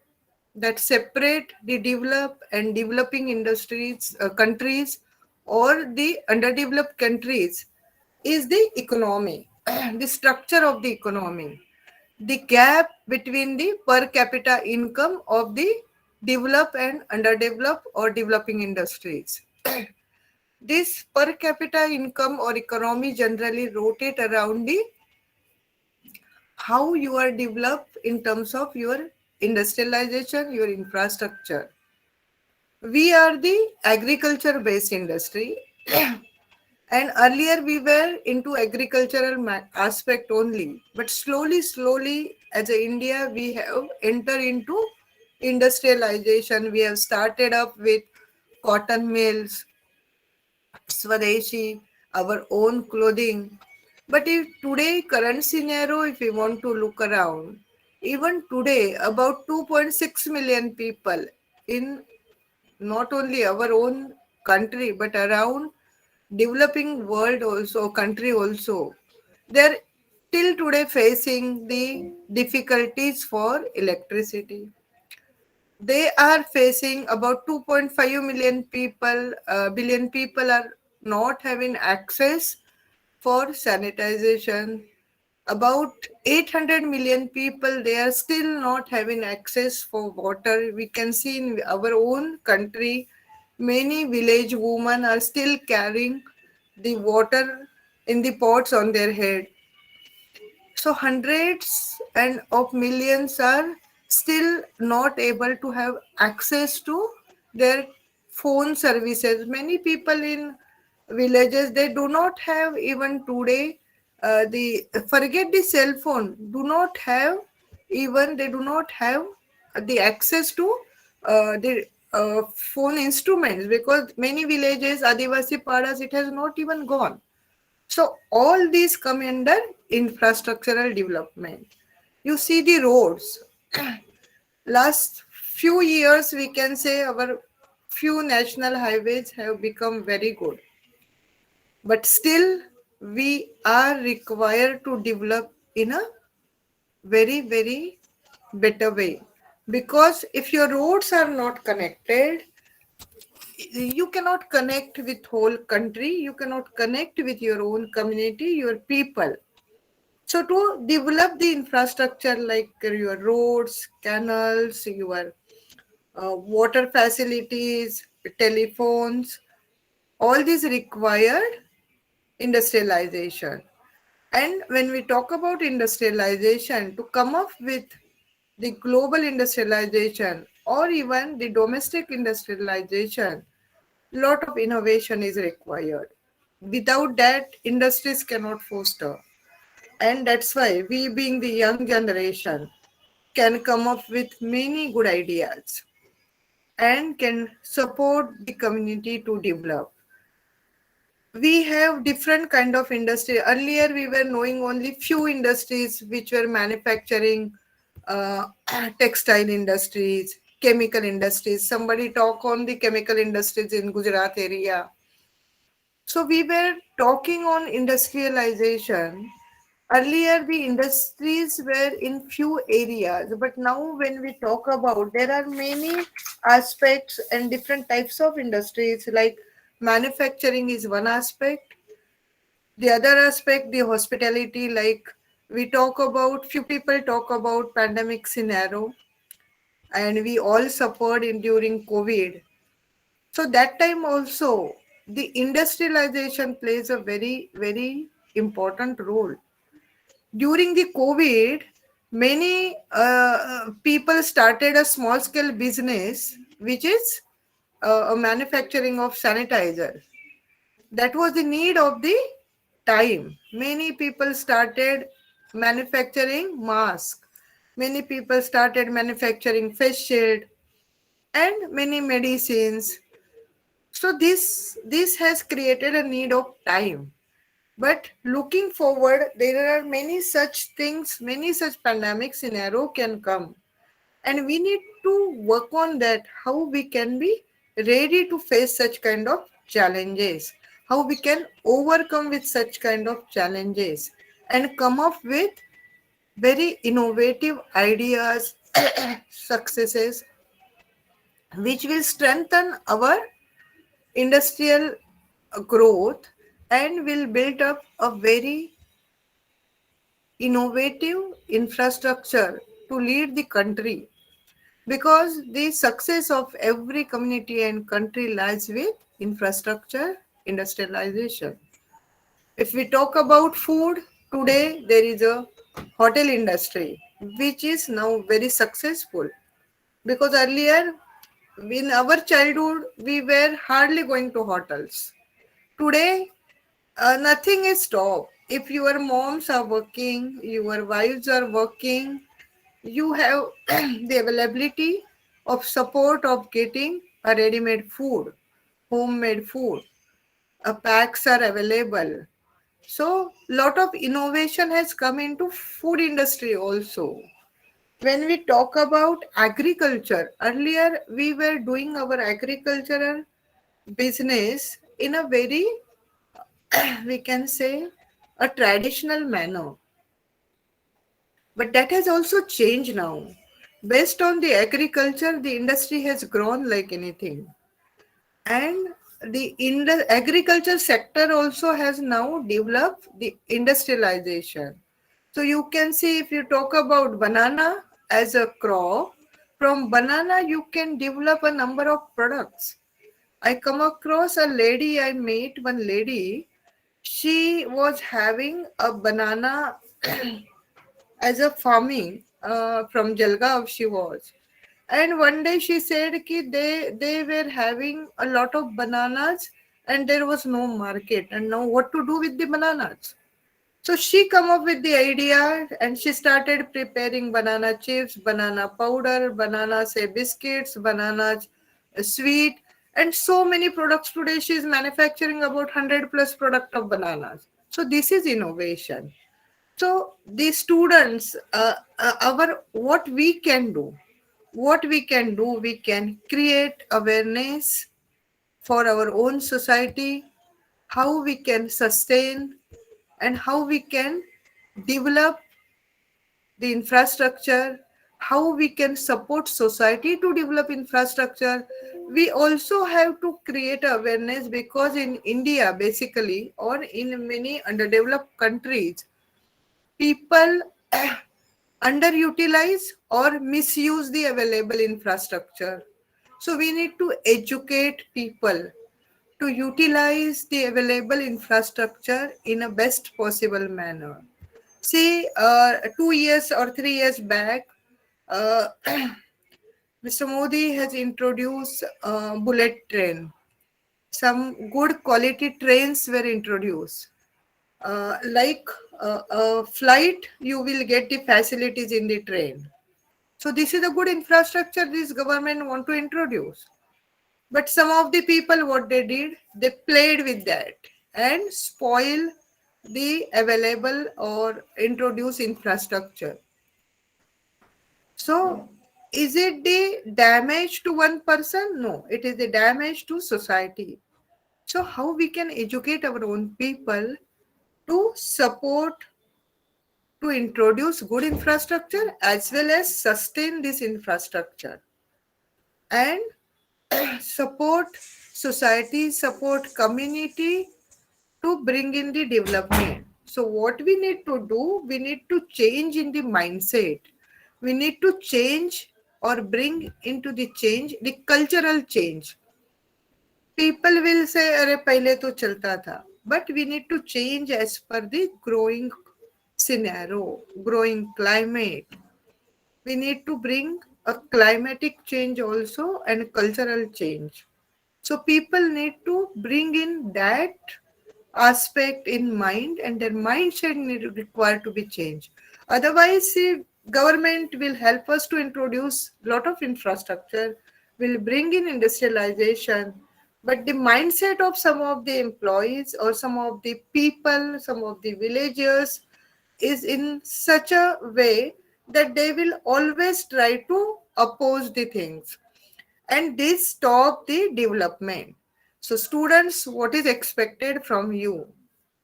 that separate the developed and developing industries, countries, or the underdeveloped countries is the economy, the structure of the economy, the gap between the per capita income of the developed and underdeveloped or developing industries. This per capita income or economy generally rotate around the how you are developed in terms of your industrialization, your infrastructure. We are the agriculture based industry and earlier we were into agricultural aspect only, but slowly as a India we have entered into industrialization. We have started up with cotton mills, Swadeshi, our own clothing. But if today current scenario, if we want to look around, even today about 2.6 million people in not only our own country but around developing world also, country also, they're till today facing the difficulties for electricity. They are facing about 2.5 million people, billion people are not having access for sanitization. About 800 million people, they are still not having access for water. We can see in our own country, many village women are still carrying the water in the pots on their head. So hundreds and of millions are still not able to have access to their phone services. Many people in villages, they do not have even today the forget the cell phone, do not have even they do not have the access to the phone instruments, because many villages, Adivasi padas, it has not even gone. So all these come under infrastructural development. You see the roads. Last few years, we can say our few national highways have become very good. But still, we are required to develop in a very better way. Because if your roads are not connected, you cannot connect with whole country, you cannot connect with your own community, your people. So to develop the infrastructure like your roads, canals, your water facilities, telephones, all these required industrialization. And when we talk about industrialization, to come up with the global industrialization or even the domestic industrialization, lot of innovation is required. Without that, industries cannot foster. And that's why we, being the young generation, can come up with many good ideas and can support the community to develop. We have different kind of industry. Earlier, we were knowing only few industries which were manufacturing, uh, textile industries, chemical industries. Somebody talk on the chemical industries in Gujarat area. So we were talking on industrialization. Earlier, the industries were in few areas, but now when we talk about, there are many aspects and different types of industries, like manufacturing is one aspect. The other aspect, the hospitality, like we talk about, few people talk about pandemic scenario, and we all suffered in during COVID. So that time also, the industrialization plays a very important role. During the COVID, many people started a small scale business, which is a manufacturing of sanitizer. That was the need of the time. Many people started manufacturing masks. Many people started manufacturing face shield and many medicines. So this has created a need of time. But looking forward, there are many such things, many such pandemic scenario can come. And we need to work on that, how we can be ready to face such kind of challenges, how we can overcome with such kind of challenges and come up with very innovative ideas, successes, which will strengthen our industrial growth and will build up a very innovative infrastructure to lead the country, because the success of every community and country lies with infrastructure industrialization. If we talk about food, today there is a hotel industry which is now very successful, because earlier in our childhood we were hardly going to hotels. Today nothing is stopped. If your moms are working, your wives are working, you have the availability of support of getting a ready-made food, homemade food. Packs are available. So lot of innovation has come into food industry also. When we talk about agriculture, earlier we were doing our agricultural business in a very, we can say, a traditional manner. But that has also changed now. Based on the agriculture, the industry has grown like anything. And the agriculture sector also has now developed the industrialization. So you can see, if you talk about banana as a crop, from banana you can develop a number of products. I come across a lady, I met one lady, she was having a banana as a farming from Jalgaon she was. And one day she said ki they were having a lot of bananas and there was no market, and now what to do with the bananas. So she come up with the idea and she started preparing banana chips, banana powder, banana say biscuits, banana sweet, and so many products. Today she is manufacturing about 100 plus product of bananas. So this is innovation. So the students, our what we can do, we can create awareness for our own society, how we can sustain and how we can develop the infrastructure, how we can support society to develop infrastructure. We also have to create awareness, because in India basically, or in many underdeveloped countries, people underutilize or misuse the available infrastructure. So we need to educate people to utilize the available infrastructure in a best possible manner. See, 2 years or 3 years back, Mr. Modi has introduced bullet train. Some good quality trains were introduced. Like a flight, you will get the facilities in the train. So this is a good infrastructure this government want to introduce. But some of the people, what they did, they played with that and spoil the available or introduce infrastructure. So is it the damage to one person? No, it is the damage to society. So how we can educate our own people to support, to introduce good infrastructure as well as sustain this infrastructure, and support society, support community to bring in the development. So what we need to do, we need to change in the mindset. We need to change or bring into the change, the cultural change. People will say, "Arey, pehle to chalta tha." But we need to change as per the growing scenario, growing climate. We need to bring a climatic change also and cultural change. So people need to bring in that aspect in mind, and their mindset need required to be changed. Otherwise, see, government will help us to introduce lot of infrastructure, will bring in industrialization, but the mindset of some of the employees or some of the people, some of the villagers is in such a way that they will always try to oppose the things, and this stop the development. So students, what is expected from you?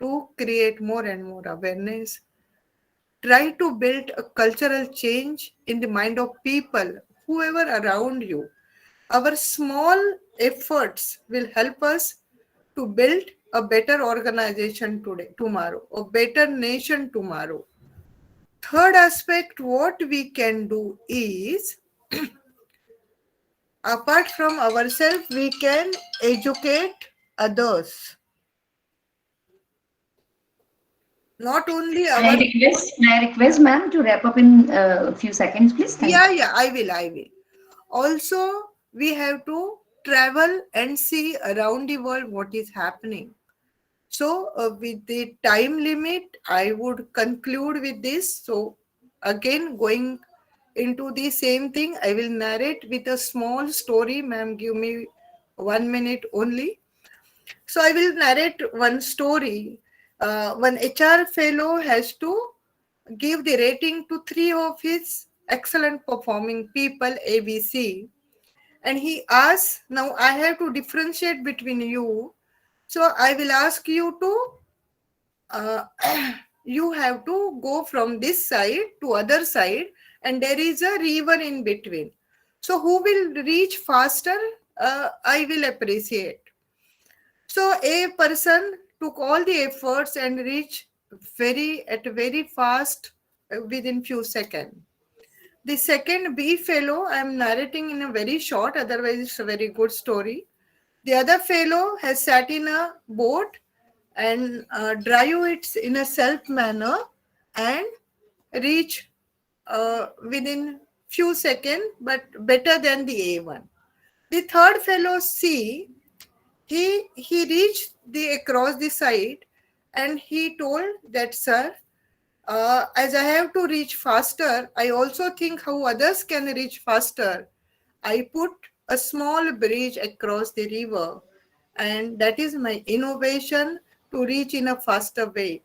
To create more and more awareness, try to build a cultural change in the mind of people, whoever around you. Our small efforts will help us to build a better organization today, tomorrow, a better nation tomorrow. Third aspect, what we can do is, apart from ourselves, we can educate others. Not only May our. I request, ma'am, to wrap up in a few seconds, please? Thank you. Yeah, I will. Also, we have to travel and see around the world what is happening. So, with the time limit, I would conclude with this. So, again, going into the same thing, I will narrate with a small story. Ma'am, give me 1 minute only. So, I will narrate one story. One HR fellow has to give the rating to 3 of his excellent performing people, ABC. And he asks, now I have to differentiate between you. So I will ask you to, uh, you have to go from this side to other side, and there is a river in between. So who will reach faster? I will appreciate. So a person took all the efforts and reached very fast within few seconds. The second B fellow, I am narrating in a very short, otherwise it's a very good story. The other fellow has sat in a boat and drive it in a self manner and reach within few seconds, but better than the A1. The third fellow C, he reached the across the side and he told that, sir, as I have to reach faster, I also think how others can reach faster. I put a small bridge across the river, and that is my innovation to reach in a faster way.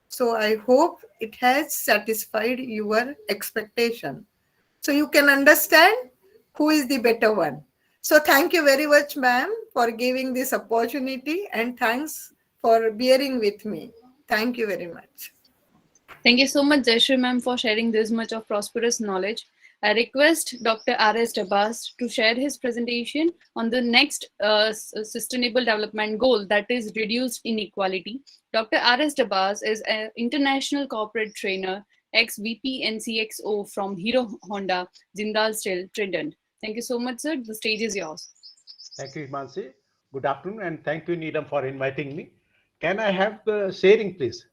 So I hope it has satisfied your expectation. So you can understand who is the better one. So thank you very much, ma'am, for giving this opportunity, and thanks for bearing with me. Thank you very much. Thank you so much, Jayashree ma'am, for sharing this much of prosperous knowledge. I request Dr. R.S. Dabas to share his presentation on the next sustainable development goal, that is reduced inequality. Dr. R.S. Dabas is an international corporate trainer, ex-VP NCXO from Hero Honda, Jindal Steel, Trident. Thank you so much, sir. The stage is yours. Thank you, Mansi. Good afternoon, and thank you, Nilam, for inviting me. Can I have the sharing, please?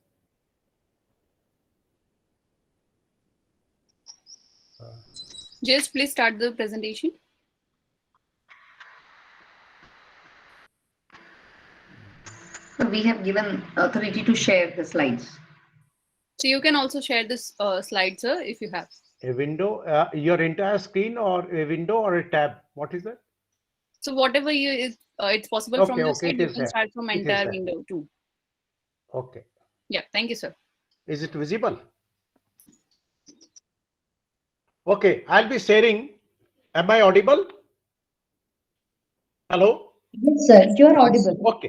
Just please start the presentation. We have given authority to share the slides. So you can also share this slide, sir, if you have. A window, your entire screen, or a window, or a tab? What is that? So whatever you is, it's possible from your side, you can start from entire window too. Okay. Yeah, thank you, sir. Is it visible? Okay, I'll be sharing. Am I audible? Hello? Yes, sir, you're audible.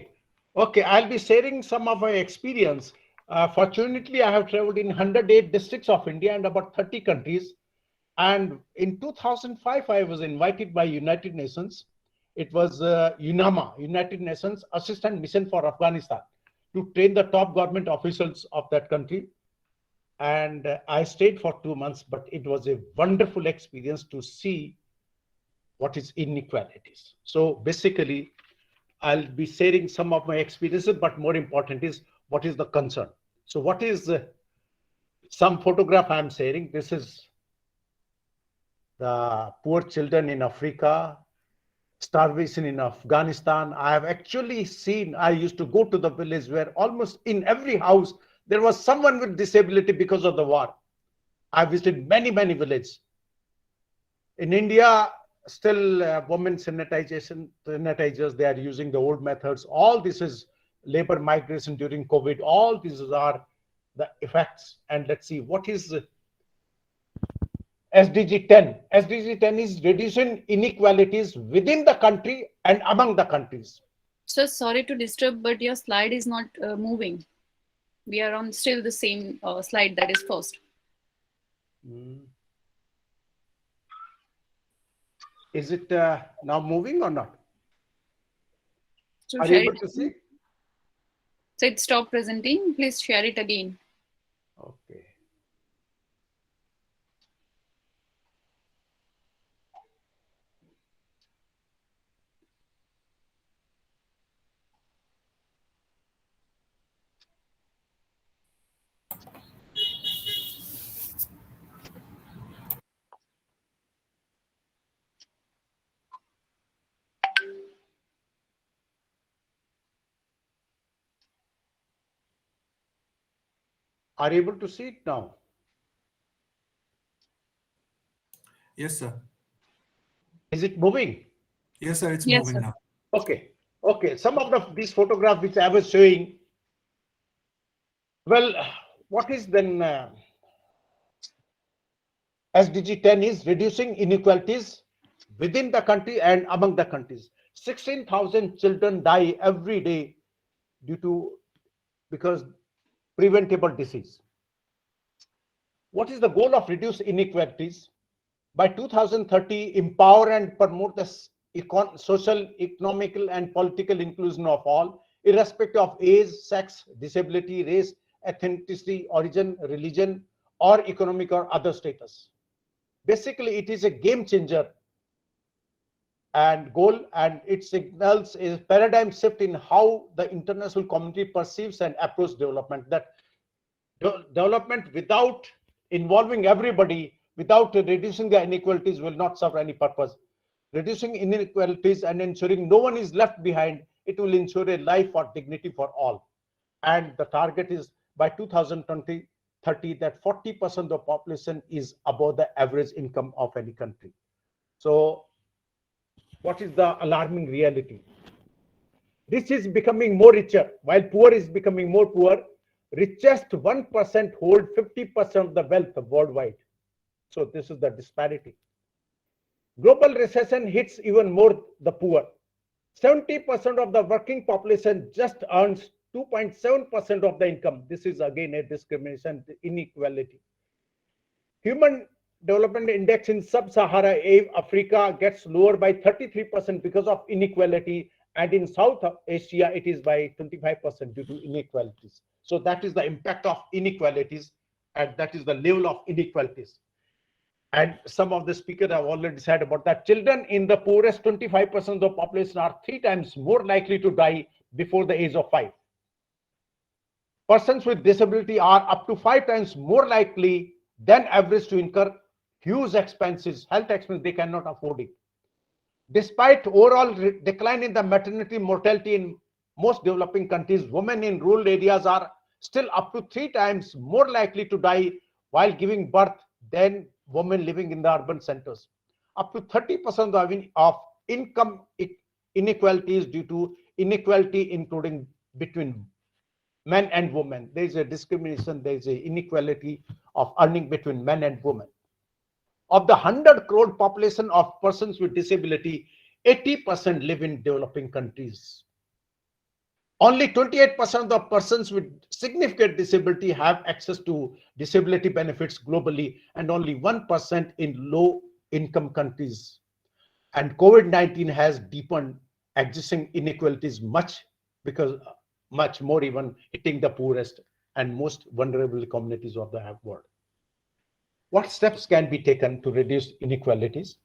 Okay, I'll be sharing some of my experience. Fortunately, I have traveled in 108 districts of India and about 30 countries. And in 2005, I was invited by United Nations. It was UNAMA, United Nations Assistant Mission for Afghanistan, to train the top government officials of that country. And I stayed for 2 months, but it was a wonderful experience to see what is inequalities. So basically, I'll be sharing some of my experiences, but more important is what is the concern. So what is some photograph I'm sharing? This is the poor children in Africa, starvation in Afghanistan. I have actually seen, I used to go to the village where almost in every house, there was someone with disability because of the war. I visited many villages. In India, still women sanitizers, they are using the old methods. All this is labor migration during COVID. All these are the effects. And let's see, what is SDG 10? SDG 10 is reducing inequalities within the country and among the countries. So sorry to disturb, but your slide is not moving. We are on still the same slide, that is first. Is it now moving or not? So are you able to see? So it stopped presenting. Please share it again. Okay. Are you able to see it now? Yes, sir. Is it moving? Yes, sir. It's Yes, moving sir. now. Okay. Okay. Some of these photographs which I was showing. Well, what is then SDG 10 is reducing inequalities within the country and among the countries. 16,000 children die every day because preventable disease. What is the goal of reduce inequalities? By 2030, empower and promote the social, economical, and political inclusion of all, irrespective of age, sex, disability, race, ethnicity, origin, religion, or economic or other status. Basically, it is a game changer and goal, and it signals a paradigm shift in how the international community perceives and approaches development. That development without involving everybody, without reducing the inequalities, will not serve any purpose. Reducing inequalities and ensuring no one is left behind, it will ensure a life or dignity for all. And the target is by 2030 that 40% of the population is above the average income of any country. So what is the alarming reality? Rich is becoming more richer, while poor is becoming more poor. Richest 1% hold 50% of the wealth worldwide. So this is the disparity. Global recession hits even more the poor. 70% of the working population just earns 2.7% of the income. This is again a discrimination, inequality. Human Development Index in Sub-Sahara Africa gets lower by 33% because of inequality, and in South Asia it is by 25% due to inequalities. So that is the impact of inequalities, and that is the level of inequalities. And some of the speakers have already said about that. Children in the poorest 25% of the population are 3 times more likely to die before the age of 5. Persons with disability are up to 5 times more likely than average to incur huge expenses, health expenses they cannot afford it. Despite overall decline in the maternity mortality in most developing countries, women in rural areas are still up to 3 times more likely to die while giving birth than women living in the urban centers. Up to 30% of income inequality is due to inequality, including between men and women. There is a discrimination, there is an inequality of earning between men and women. Of the 100 crore population of persons with disability, 80% live in developing countries. Only 28% of the persons with significant disability have access to disability benefits globally, and only 1% in low-income countries. And COVID-19 has deepened existing inequalities much more, even hitting the poorest and most vulnerable communities of the world. What steps can be taken to reduce inequalities?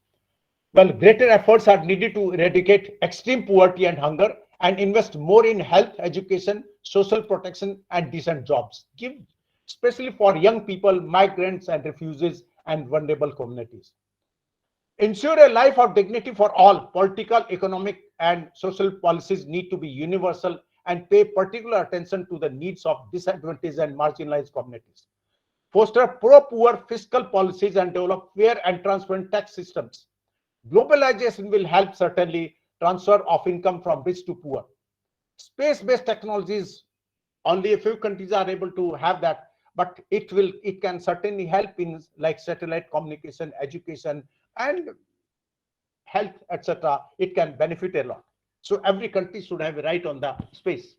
Well, greater efforts are needed to eradicate extreme poverty and hunger, and invest more in health, education, social protection, and decent jobs. Especially for young people, migrants, and refugees, and vulnerable communities. Ensure a life of dignity for all. Political, economic, and social policies need to be universal and pay particular attention to the needs of disadvantaged and marginalized communities. Foster pro-poor fiscal policies and develop fair and transparent tax systems. Globalization will help certainly transfer of income from rich to poor. Space-based technologies, only a few countries are able to have that, but it can certainly help in like satellite communication, education, and health, etc. It can benefit a lot. So every country should have a right on the space.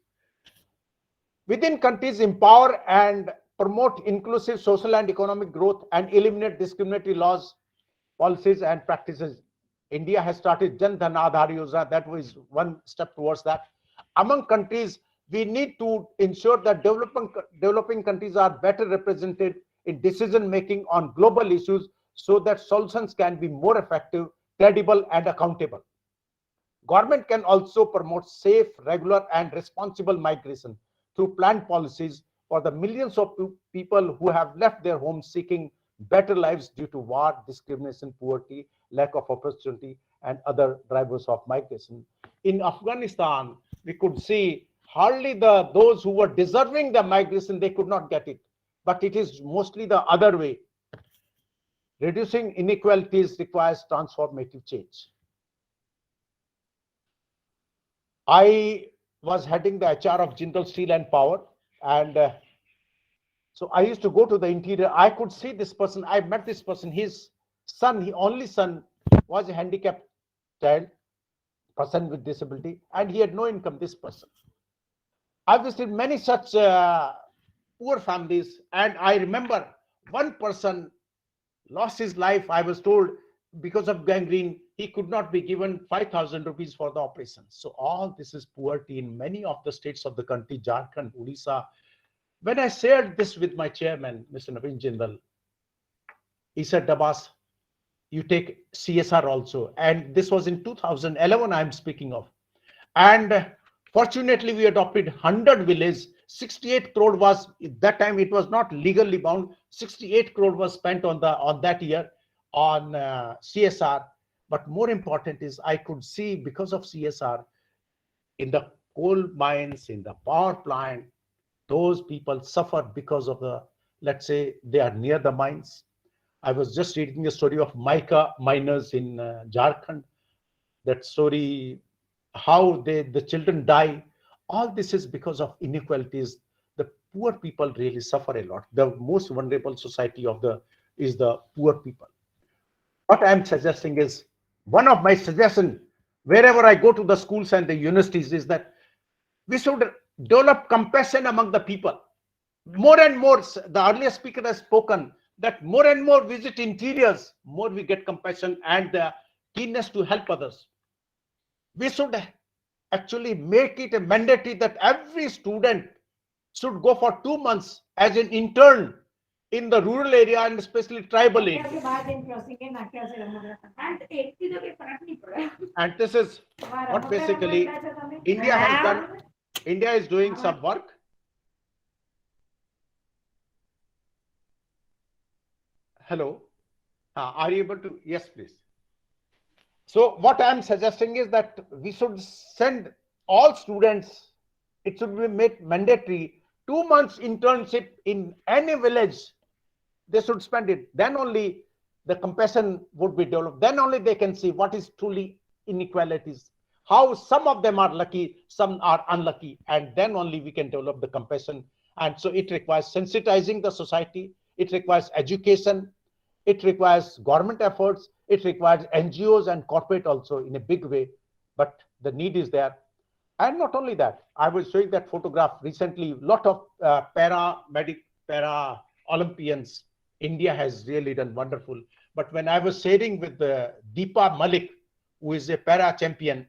Within countries, empower and promote inclusive social and economic growth and eliminate discriminatory laws, policies, and practices. India has started Jan Dhan Aadhar Yojana. That was one step towards that. Among countries, we need to ensure that developing countries are better represented in decision making on global issues so that solutions can be more effective, credible, and accountable. Government can also promote safe, regular, and responsible migration through planned policies for the millions of people who have left their homes seeking better lives due to war, discrimination, poverty, lack of opportunity, and other drivers of migration. In Afghanistan, we could see hardly those who were deserving the migration, they could not get it. but it is mostly the other way. Reducing inequalities requires transformative change. I was heading the HR of Jindal Steel and Power, and so I used to go to the interior. I could see this person. I met this person. His son, his only son, was a handicapped child, person with disability, and he had no income, this person. I visited many such poor families, and I remember one person lost his life. I was told because of gangrene, he could not be given 5,000 rupees for the operation. So all this is poverty in many of the states of the country, Jharkhand, Odisha. When I shared this with my chairman, Mr. Naveen Jindal, he said, Dabas, you take CSR also. And this was in 2011, I'm speaking of. And fortunately, we adopted 100 villages. 68 crore was, at that time, it was not legally bound. 68 crore was spent on that year on CSR. But more important is I could see, because of CSR, in the coal mines, in the power plant, those people suffer because of the, let's say, they are near the mines. I was just reading the story of mica miners in Jharkhand. That story, how the children die. All this is because of inequalities. The poor people really suffer a lot. The most vulnerable society is the poor people. What I'm suggesting is, one of my suggestions, wherever I go to the schools and the universities, is that we should develop compassion among the people. More and more, the earlier speaker has spoken, that more and more visit interiors, more we get compassion and the keenness to help others. We should actually make it a mandatory that every student should go for 2 months as an intern in the rural area and especially tribal area. And this is what basically India has done. India is doing some work. Hello, are you able to? Yes, please. So what I'm suggesting is that we should send all students, it should be made mandatory, 2 months internship in any village. They should spend it. Then only the compassion would be developed. Then only they can see what is truly inequalities, how some of them are lucky, some are unlucky, and then only we can develop the compassion. And so it requires sensitizing the society, it requires education, it requires government efforts, it requires NGOs and corporate also in a big way, but the need is there. And not only that, I was showing that photograph recently, a lot of para Olympians. India has really done wonderful. But when I was sharing with Deepa Malik, who is a para champion,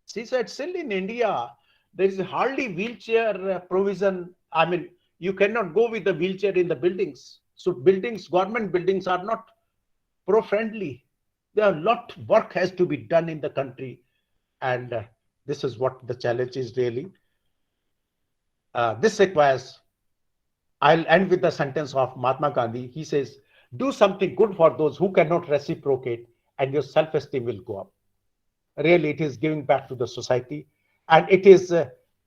she said, still in India, there is hardly wheelchair provision. I mean, you cannot go with the wheelchair in the buildings. So buildings, government buildings are not pro-friendly. There are a lot of work has to be done in the country. And this is what the challenge is really. This requires, I'll end with the sentence of Mahatma Gandhi. He says, do something good for those who cannot reciprocate and your self-esteem will go up. Really, it is giving back to the society. And it is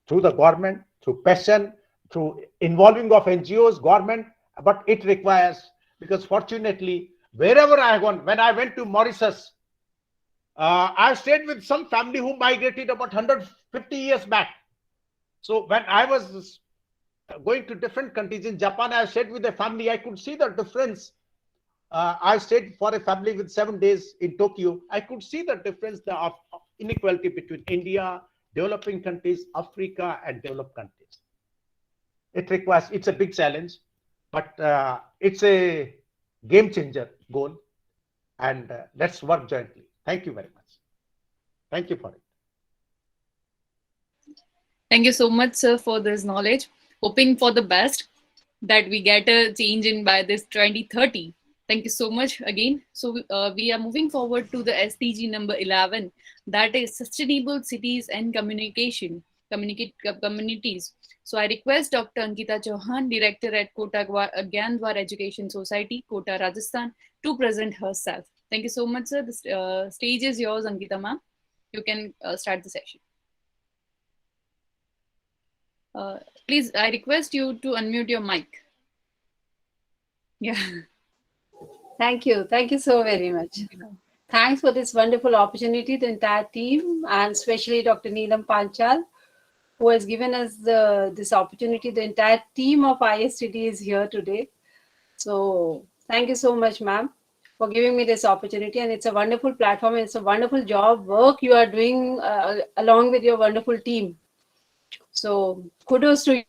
through the government, through passion, through involving of NGOs, government, but it requires, because fortunately, wherever I have gone, when I went to Mauritius, I stayed with some family who migrated about 150 years back. So when I was going to different countries in Japan, I stayed with a family, I could see the difference. I stayed for a family with 7 days in Tokyo. I could see the difference of inequality between India, developing countries, Africa, and developed countries. It requires, it's a big challenge, but it's a game changer goal. And let's work jointly. Thank you very much. Thank you for it. Thank you so much, sir, for this knowledge. Hoping for the best that we get a change in by this 2030. Thank you so much again. So we are moving forward to the SDG number 11, that is Sustainable Cities and Communities. So I request Dr. Ankita Chauhan, Director at Kota Gyandwar Education Society, Kota, Rajasthan, to present herself. Thank you so much, sir. The stage is yours, Ankita ma'am. You can start the session. Please, I request you to unmute your mic. Yeah. Thank you. Thank you so very much. Thanks for this wonderful opportunity, the entire team, and especially Dr. Nilam Panchal, who has given us this opportunity. The entire team of ISTD is here today. So thank you so much, ma'am, for giving me this opportunity. And it's a wonderful platform. It's a wonderful work you are doing along with your wonderful team. So kudos to you.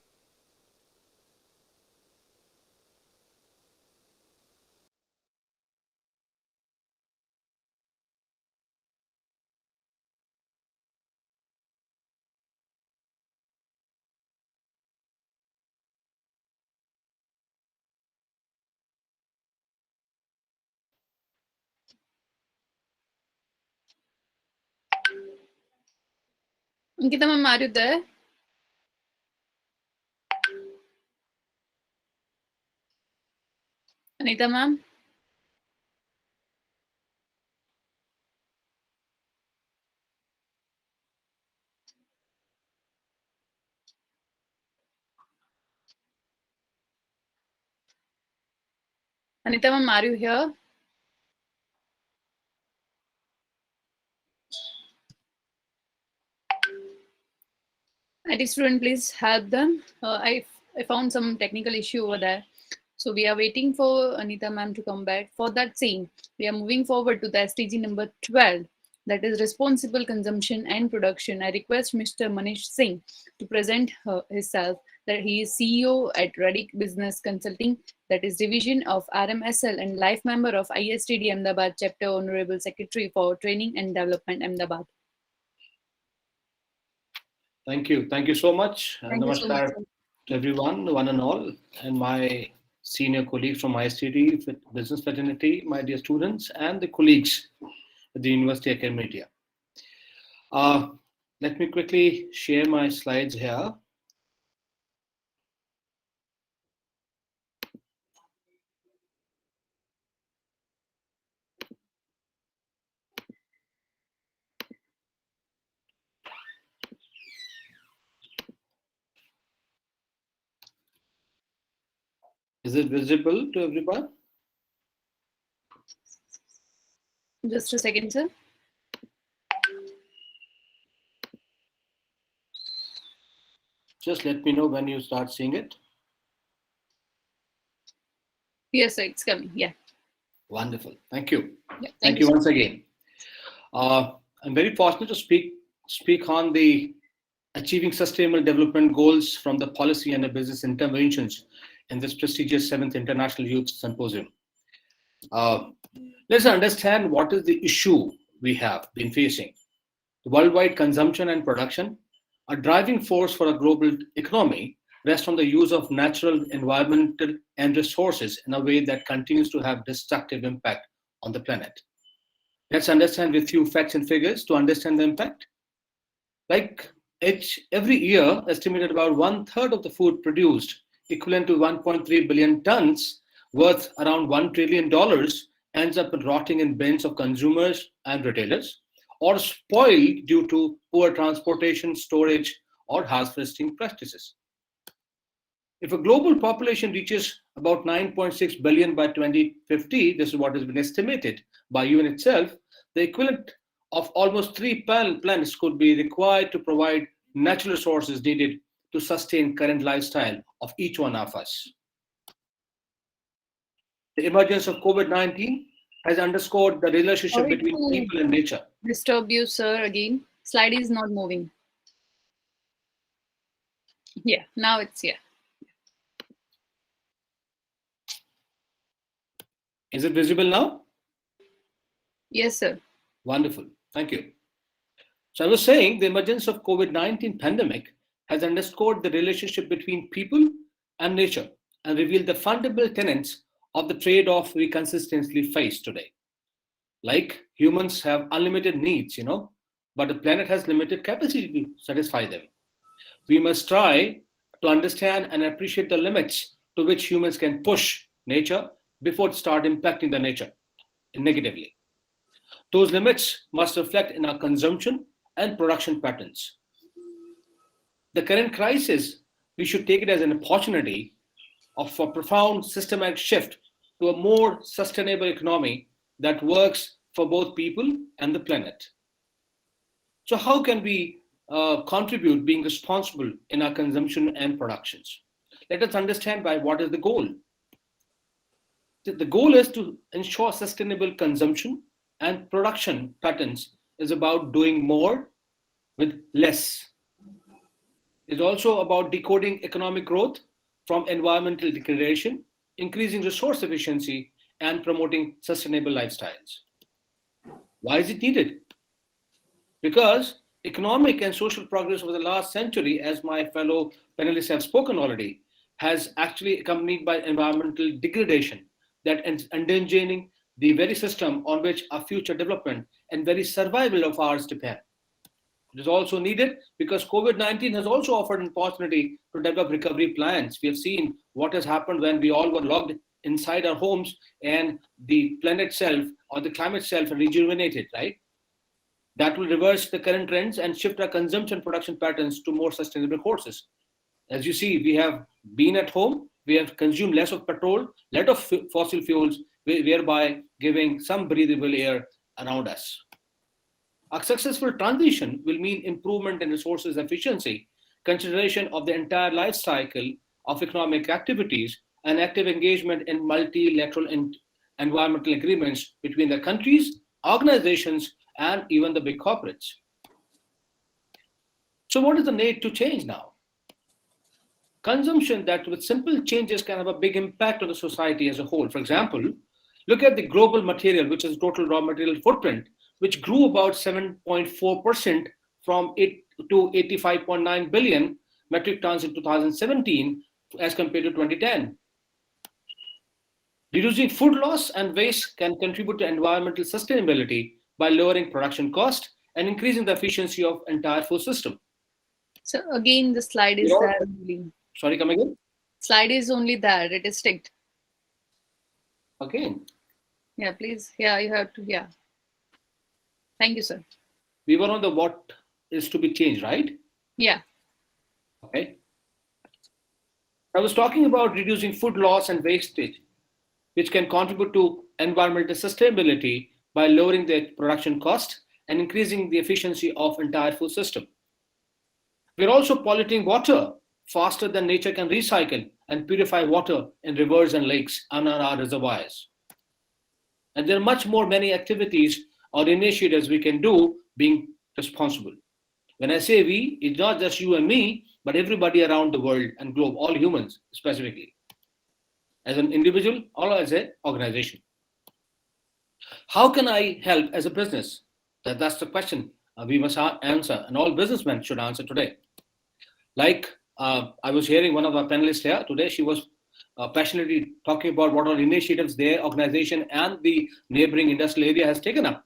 Ankita ma'am, are you there? Anita ma'am? Anita ma'am, are you here? IT student, please help them. I found some technical issue over there. So we are waiting for Anita ma'am to come back. For that same, we are moving forward to the SDG number 12, that is responsible consumption and production. I request Mr. Manish Singh to present himself, that he is CEO at Radha Business Consulting, that is division of RMSL, and life member of ISTD Ahmedabad chapter, Honorable Secretary for Training and Development, Ahmedabad. Thank you. Thank you so much. Thank you so much, Namaskar sir. to everyone, one and all, and my senior colleagues from ISTD Business Fraternity, my dear students, and the colleagues at the University Academy. Let me quickly share my slides here. Is it visible to everyone? Just a second, sir. Just let me know when you start seeing it. Yes, sir, it's coming. Yeah. Wonderful. Thank you. Yeah, Thank you so once again. I'm very fortunate to speak on the achieving sustainable development goals from the policy and the business interventions in this prestigious 7th International Youth Symposium. Let's understand what is the issue we have been facing. Worldwide consumption and production, a driving force for a global economy, rests on the use of natural, environmental, and resources in a way that continues to have destructive impact on the planet. Let's understand with few facts and figures to understand the impact. Like every year, estimated about 1/3 of the food produced, equivalent to 1.3 billion tons, worth around $1 trillion, ends up rotting in bins of consumers and retailers, or spoiled due to poor transportation, storage, or harvesting practices. If a global population reaches about 9.6 billion by 2050, this is what has been estimated by UN itself, the equivalent of almost 3 planets could be required to provide natural resources needed to sustain current lifestyle of each one of us. The emergence of COVID-19 has underscored the relationship Sorry between to people and nature. disturb you, sir, again. Slide is not moving. Yeah, now it's here. Is it visible now? Yes, sir. Wonderful. Thank you. So I was saying the emergence of COVID-19 pandemic has underscored the relationship between people and nature and revealed the fundamental tenets of the trade-off we consistently face today. Like humans have unlimited needs, but the planet has limited capacity to satisfy them. We must try to understand and appreciate the limits to which humans can push nature before it start impacting the nature negatively. Those limits must reflect in our consumption and production patterns. The current crisis, we should take it as an opportunity for profound systematic shift to a more sustainable economy that works for both people and the planet. So how can we contribute being responsible in our consumption and productions? Let us understand by what is the goal. The goal is to ensure sustainable consumption and production patterns is about doing more with less. It's also about decoding economic growth from environmental degradation, increasing resource efficiency, and promoting sustainable lifestyles. Why is it needed? Because economic and social progress over the last century, as my fellow panelists have spoken already, has actually accompanied by environmental degradation that is endangering the very system on which our future development and very survival of ours depend. It is also needed because COVID-19 has also offered an opportunity to develop recovery plans. We have seen what has happened when we all were locked inside our homes and the planet self or the climate self rejuvenated, right? That will reverse the current trends and shift our consumption production patterns to more sustainable courses. As you see, we have been at home, we have consumed less of petrol, less of fossil fuels, whereby giving some breathable air around us. A successful transition will mean improvement in resources efficiency, consideration of the entire life cycle of economic activities, and active engagement in multilateral environmental agreements between the countries, organizations, and even the big corporates. So what is the need to change now? Consumption that with simple changes can have a big impact on the society as a whole. For example, look at the global material, which is total raw material footprint, which grew about 7.4% from 8 to 85.9 billion metric tons in 2017 as compared to 2010. Reducing food loss and waste can contribute to environmental sustainability by lowering production cost and increasing the efficiency of entire food system. So again, the slide is there only. Sorry, come again? Slide is only there. It is ticked. Again. Yeah, please. Yeah, you have to. Yeah. Thank you, sir. We were on the what is to be changed, right? Yeah. Okay. I was talking about reducing food loss and wastage, which can contribute to environmental sustainability by lowering the production cost and increasing the efficiency of entire food system. We're also polluting water faster than nature can recycle and purify water in rivers and lakes and our reservoirs. And there are much more many activities or initiatives we can do being responsible. When I say we, it's not just you and me, but everybody around the world and globe, all humans specifically, as an individual or as an organization. How can I help as a business? That's the question we must answer, and all businessmen should answer today. Like I was hearing one of our panelists here today, she was passionately talking about what all initiatives their organization and the neighboring industrial area has taken up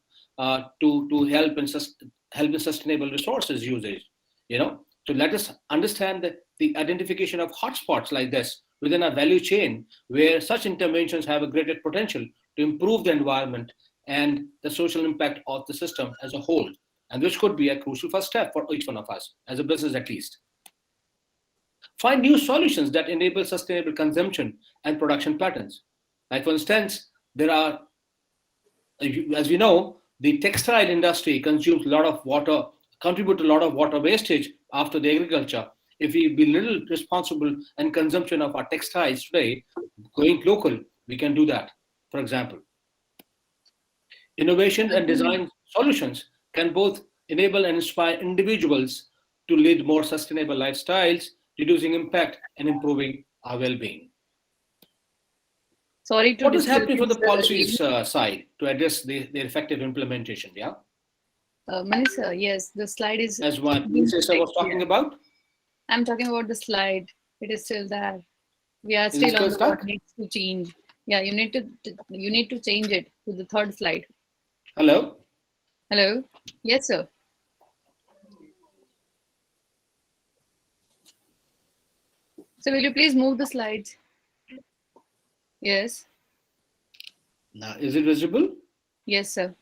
to help in sustainable resources usage. So let us understand the identification of hotspots like this within our value chain, where such interventions have a greater potential to improve the environment and the social impact of the system as a whole, and which could be a crucial first step for each one of us, as a business at least. Find new solutions that enable sustainable consumption and production patterns. Like, for instance, there are, as we know, the textile industry consumes a lot of water, contribute a lot of water wastage after the agriculture. If we be little responsible in consumption of our textiles today, going local, we can do that, for example. Innovation and design solutions can both enable and inspire individuals to lead more sustainable lifestyles, reducing impact and improving our well-being. Sorry to What is happening from the policies side to address their effective implementation? Yeah. Melissa, yes, the slide is. As what sister was talking about. I'm talking about the slide. It is still there. We are still on the what needs to change. Yeah, you need to change it to the third slide. Hello. Hello. Yes, sir. So will you please move the slides? Yes. Now, is it visible? Yes, sir.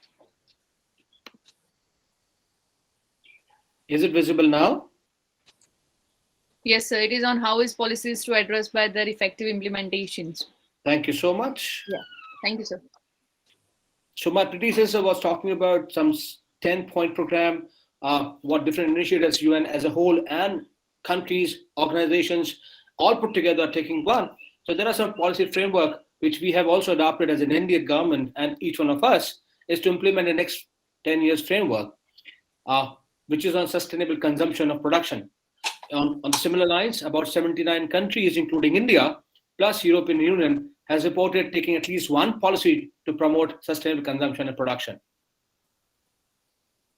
Is it visible now? Yes, sir. It is on how is policies to address by their effective implementations. Thank you so much. Yeah. Thank you, sir. So my predecessor was talking about some 10-point program, what different initiatives UN as a whole and countries, organizations, all put together are taking one. So there are some policy framework which we have also adopted as an Indian government, and each one of us is to implement the next 10 years framework, which is on sustainable consumption of production. On similar lines, about 79 countries, including India, plus European Union, has reported taking at least one policy to promote sustainable consumption and production.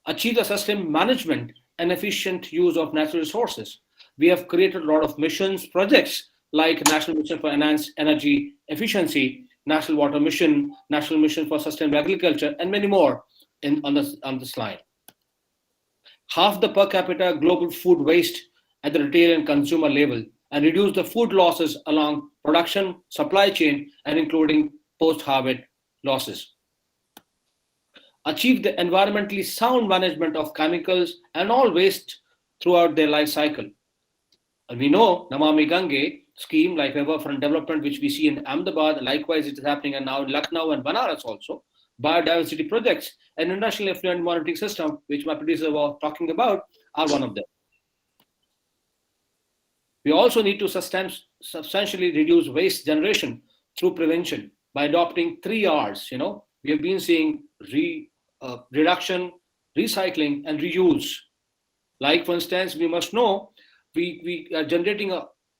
Achieve the sustainable management and efficient use of natural resources. We have created a lot of missions, projects like National Mission for Enhanced Energy Efficiency, National Water Mission, National Mission for Sustainable Agriculture, and many more on this line. Halve the per capita global food waste at the retail and consumer level, and reduce the food losses along production, supply chain, and including post-harvest losses. Achieve the environmentally sound management of chemicals and all waste throughout their life cycle. And we know Namami Gange scheme, like riverfront development, which we see in Ahmedabad, likewise it is happening and now in Lucknow and Banaras also. Biodiversity projects and international effluent monitoring system, which my predecessor was talking about, are one of them. We also need to substantially reduce waste generation through prevention by adopting 3 R's. We have been seeing reduction, recycling, and reuse. Like, for instance, we must know we are generating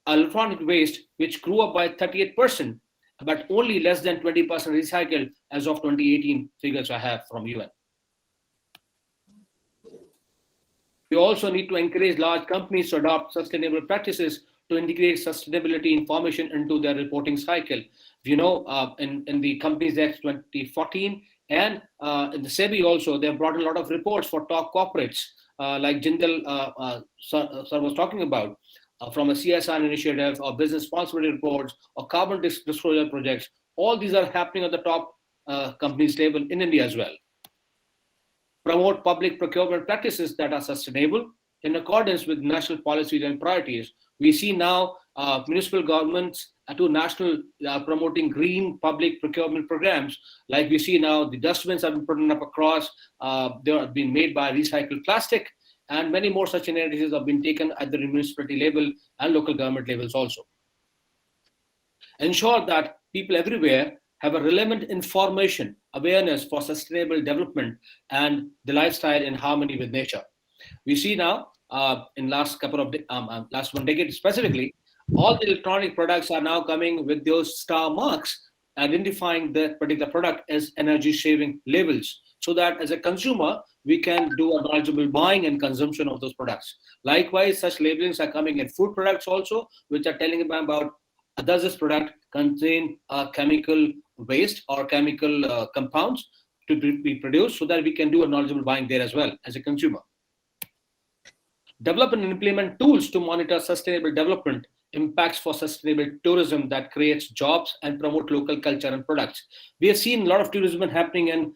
electronic waste which grew up by 38%, but only less than 20% recycled as of 2018 figures I have from UN. We also need to encourage large companies to adopt sustainable practices to integrate sustainability information into their reporting cycle. In the Companies Act 2014 and in the SEBI also, they have brought a lot of reports for top corporates like Jindal sir was talking about, from a CSR initiative or business responsibility reports or carbon disclosure projects. All these are happening at the top companies level in India as well. Promote public procurement practices that are sustainable in accordance with national policies and priorities. We see now municipal governments to national promoting green public procurement programs. Like we see now, the dustbins have been put up across, they have been made by recycled plastic, and many more such initiatives have been taken at the municipality level and local government levels also. Ensure that people everywhere have a relevant information, awareness for sustainable development and the lifestyle in harmony with nature. We see now, in last one decade specifically, all the electronic products are now coming with those star marks, identifying that particular product as energy saving labels, so that as a consumer, we can do a knowledgeable buying and consumption of those products. Likewise, such labelings are coming in food products also, which are telling about does this product contain chemical waste or chemical compounds to be produced, so that we can do a knowledgeable buying there as well as a consumer. Develop and implement tools to monitor sustainable development impacts for sustainable tourism that creates jobs and promote local culture and products. We have seen a lot of tourism happening in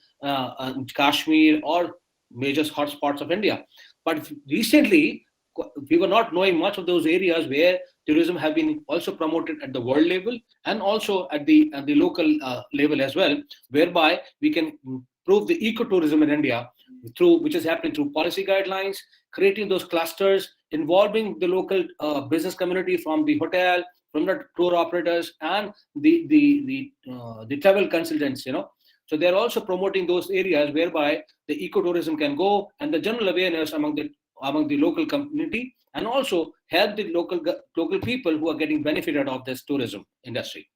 Kashmir or major hotspots of India. But recently, we were not knowing much of those areas where tourism have been also promoted at the world level and also at the local level as well, whereby we can improve the ecotourism in India which is happening through policy guidelines, creating those clusters, involving the local business community from the hotel, from the tour operators, and the travel consultants. So they're also promoting those areas whereby the ecotourism can go, and the general awareness among the local community, and also help the local people who are getting benefited of this tourism industry.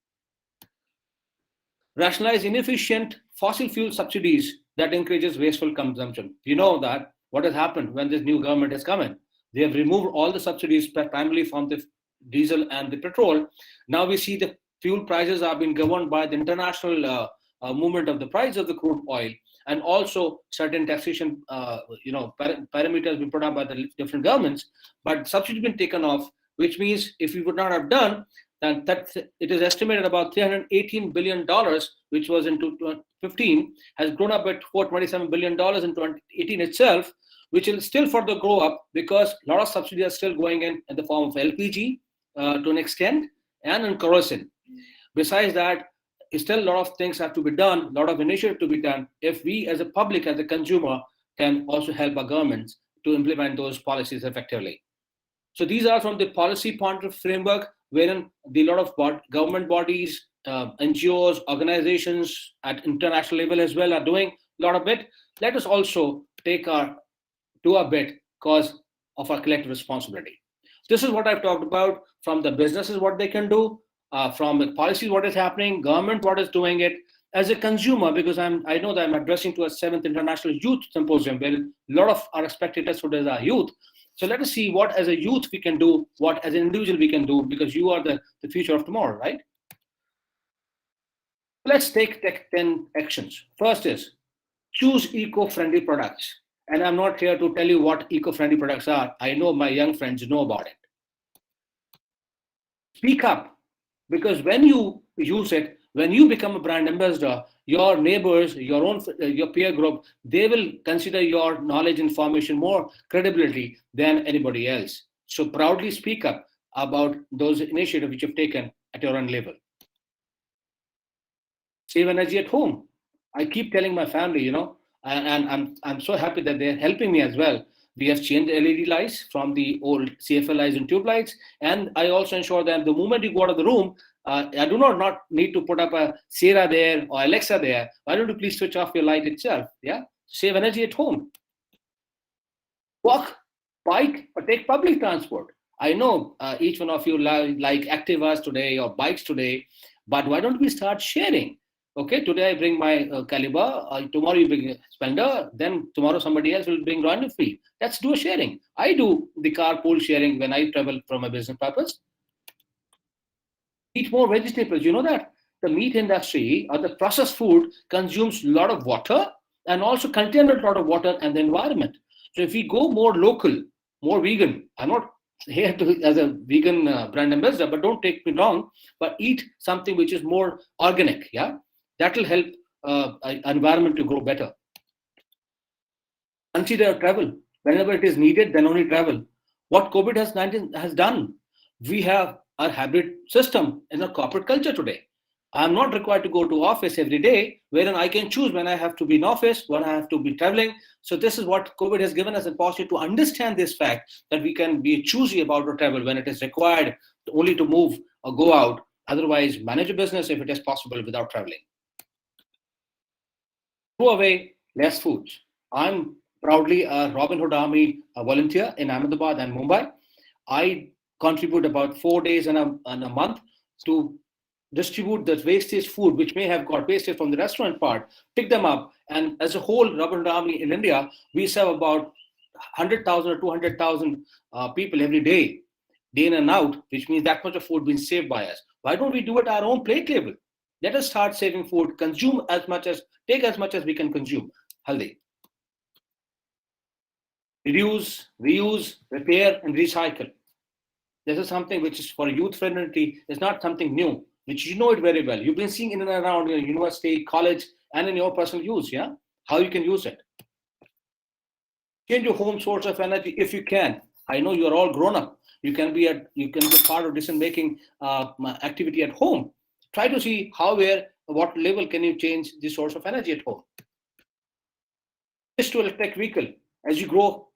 Rationalize inefficient fossil fuel subsidies that encourages wasteful consumption. You know that what has happened when this new government has come in. They have removed all the subsidies primarily from the diesel and the petrol. Now we see the fuel prices are being governed by the international movement of the price of the crude oil, and also certain taxation parameters been put up by the different governments, but subsidy been taken off, which means if we would not have done, then it is estimated about $318 billion, which was in 2015, has grown up at $427 billion in 2018 itself, which will still further grow up because a lot of subsidies are still going in the form of LPG to an extent and in kerosene. Besides that, still a lot of things have to be done, a lot of initiative to be done. If we as a public, as a consumer, can also help our governments to implement those policies effectively. So these are from the policy point of framework, wherein the lot of government bodies, NGOs, organizations at international level as well are doing a lot of it. Let us also do our bit because of our collective responsibility. This is what I've talked about from the businesses, what they can do, from the policies, what is happening, government, what is doing it. As a consumer, because I know that I'm addressing to a 7th International Youth Symposium, where a lot of our spectators today are youth. So let us see what as a youth we can do, what as an individual we can do, because you are the future of tomorrow, right? Let's take 10 actions. First is choose eco-friendly products. And I'm not here to tell you what eco-friendly products are. I know my young friends know about it. Speak up, because when you use it, when you become a brand ambassador, your neighbors, your peer group, they will consider your knowledge, information more credibility than anybody else. So proudly speak up about those initiatives which you've taken at your own level. Save energy at home. I keep telling my family, and I'm so happy that they're helping me as well. We have changed LED lights from the old CFL lights and tube lights, and I also ensure that the moment you go out of the room, I do not need to put up a Sierra there or Alexa there. Why don't you please switch off your light itself? Yeah, save energy at home. Walk, bike, or take public transport. I know each one of you like Activas today or bikes today, but why don't we start sharing? Okay, today I bring my Caliber, tomorrow you bring Splendor, then tomorrow somebody else will bring Royal Enfield. Let's do a sharing. I do the carpool sharing when I travel for my business purpose. Eat more vegetables. You know that the meat industry or the processed food consumes a lot of water and also contains a lot of water and the environment. So if we go more local, more vegan, I'm not here as a vegan brand ambassador, but don't take me wrong, but eat something which is more organic. Yeah, that will help environment to grow better. Consider travel. Whenever it is needed, then only travel. What COVID-19 has done, we have our hybrid system in a corporate culture today. I'm not required to go to office every day, wherein I can choose when I have to be in office, when I have to be traveling. So this is what COVID has given us a possibility to understand this fact that we can be choosy about our travel when it is required only to move or go out. Otherwise, manage a business if it is possible without traveling. Throw away less foods. I'm proudly a Robin Hood Army volunteer in Ahmedabad and Mumbai. I contribute about 4 days in a month to distribute the wastage food which may have got wasted from the restaurant part, pick them up, and as a whole Robin Hood Army in India, we serve about 100,000 or 200,000 people every day in and out, which means that much of food being saved by us. Why don't we do it at our own plate level? Let us start saving food, take as much as we can consume. Healthy. Reduce, reuse, repair, and recycle. This is something which is for youth fraternity. It's not something new, which you know it very well. You've been seeing in and around your university, college, and in your personal use, yeah? How you can use it. Change your home source of energy if you can. I know you're all grown up. You can be part of decision-making activity at home. Try to see what level can you change the source of energy at home. Switch to electric vehicle. As you grow,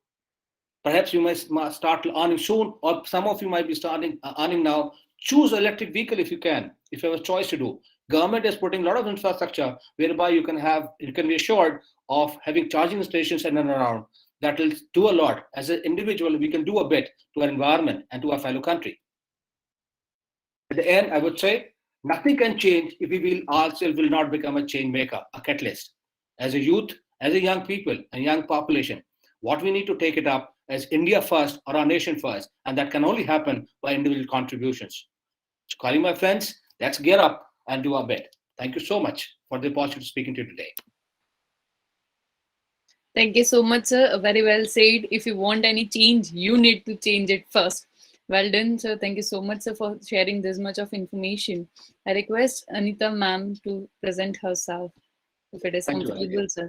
perhaps you might start earning soon, or some of you might be starting earning now. Choose electric vehicle if you can, if you have a choice to do. Government is putting a lot of infrastructure whereby you can be assured of having charging stations in and around. That will do a lot. As an individual, we can do a bit to our environment and to our fellow country. At the end, I would say, nothing can change if we ourselves will not become a change maker, a catalyst. As a youth, as a young people and young population, what we need to take it up as India first or our nation first, and that can only happen by individual contributions. So calling my friends, let's get up and do our bit. Thank you so much for the opportunity to speaking to you today. Thank you so much, sir. Very well said. If you want any change, you need to change it first. Well done, sir. Thank you so much, sir, for sharing this much of information. I request Anita ma'am to present herself, if it is comfortable, sir.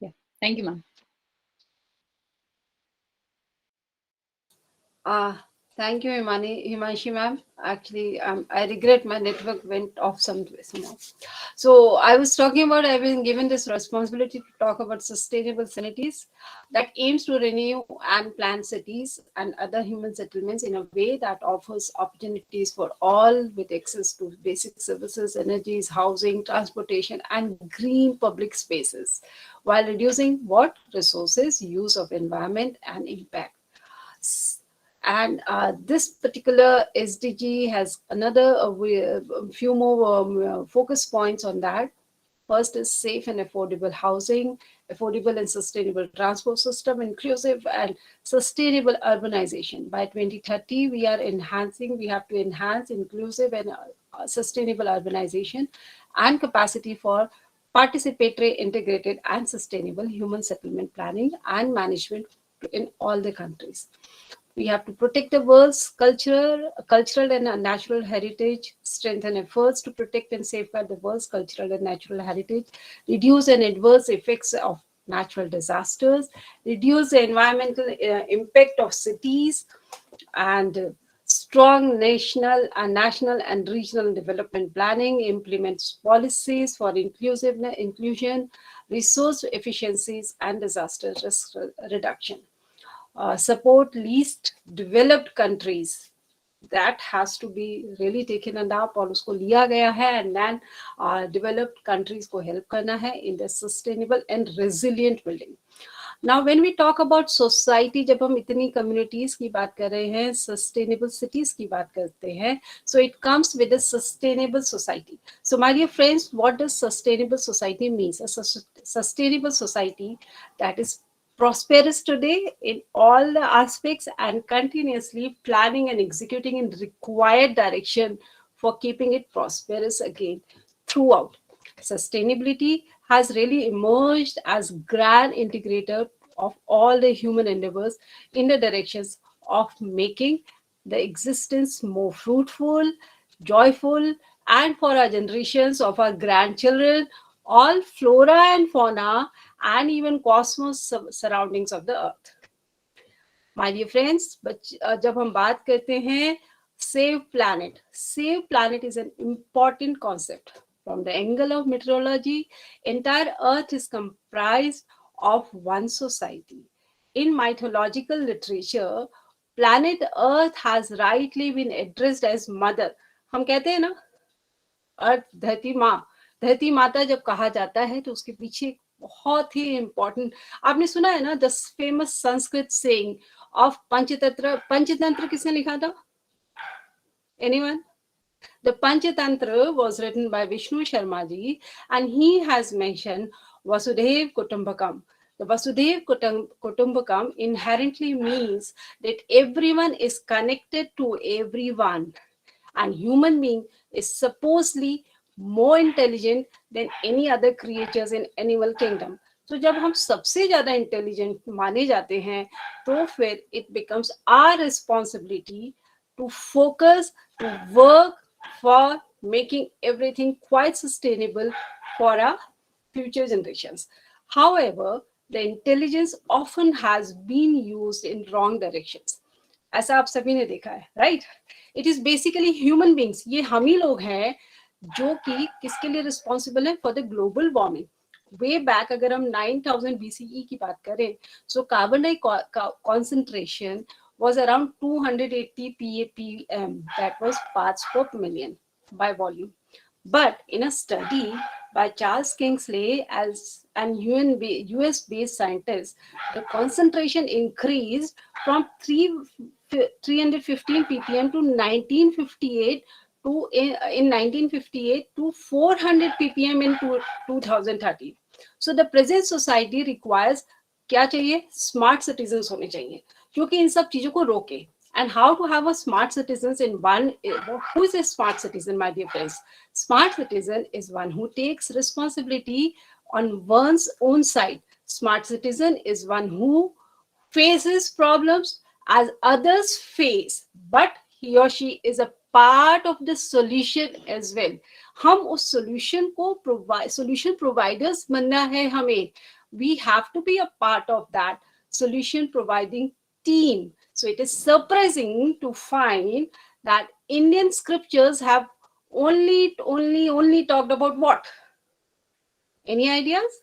Yeah. Thank you, ma'am. Thank you, Himanshi ma'am. Actually, I regret my network went off some now. So I was talking about I've been given this responsibility to talk about sustainable cities that aims to renew and plan cities and other human settlements in a way that offers opportunities for all with access to basic services, energies, housing, transportation, and green public spaces, while reducing what resources, use of environment, and impact. And this particular SDG has another few more focus points on that. First is safe and affordable housing, affordable and sustainable transport system, inclusive and sustainable urbanization. By 2030, we have to enhance inclusive and sustainable urbanization and capacity for participatory, integrated, and sustainable human settlement planning and management in all the countries. We have to protect the world's cultural and natural heritage, strengthen efforts to protect and safeguard the world's cultural and natural heritage, reduce and adverse effects of natural disasters, reduce the environmental impact of cities, and strong national and regional development planning, implements policies for inclusion, resource efficiencies, and disaster risk reduction. Support least developed countries. That has to be really taken up और उसको लिया गया है, and then developed countries को help करना है in the sustainable and resilient building. Now, when we talk about society, जब हम इतनी communities की बात कर रहे हैं, sustainable cities की बात करते हैं, so it comes with a sustainable society. So, my dear friends, what does sustainable society means? A sustainable society that is prosperous today in all the aspects and continuously planning and executing in required direction for keeping it prosperous again throughout. Sustainability has really emerged as grand integrator of all the human endeavors in the directions of making the existence more fruitful, joyful, and for our generations of our grandchildren, all flora and fauna, and even cosmos surroundings of the earth. My dear friends, जब हम बात करते हैं save planet is an important concept. From the angle of meteorology, entire earth is comprised of one society. In mythological literature, planet earth has rightly been addressed as mother. हम कहते हैं ना, अर्थ धरती माता जब कहा जाता है तो उसके पीछे बहुत ही इंपॉर्टेंट, आपने सुना है ना, the famous Sanskrit saying of Panchatantra किसने लिखा था? Anyone? The Panchatantra was written by Vishnu Sharma ji, and he has mentioned Vasudev Kutumbakam. The Vasudev Kutumbakam inherently means that everyone is connected to everyone, and human being is supposedly more intelligent than any other creatures in animal kingdom. So जब हम सबसे ज़्यादा intelligent माने जाते हैं, तो फिर it becomes our responsibility to focus, to work for making everything quite sustainable for our future generations. However, the intelligence often has been used in wrong directions. ऐसा आप सभी ने देखा है, right? It is basically human beings. ये हम ही लोग हैं जो कि किसके लिए responsible हैं for the global warming. Way back, अगर हम 9000 BCE की बात करें, so carbon dioxide concentration was around 280 ppm, that was parts per million by volume. But in a study by Charles Kingsley as an US-based scientist, the concentration increased from 315 ppm to 1958 in 1958 to 400 ppm in 2030. So the present society requires क्या चाहिए? Smart citizens होने चाहिए जो कि इन सब चीजों को रोके. And how to have a smart citizens in one? Who is a smart citizen, my dear friends? Smart citizen is one who takes responsibility on one's own side. Smart citizen is one who faces problems as others face, but he or she is a part of the solution as well. हम उस solution को solution providers बनना है हमें. We have to be a part of that solution providing team. So it is surprising to find that Indian scriptures have only talked about what? Any ideas?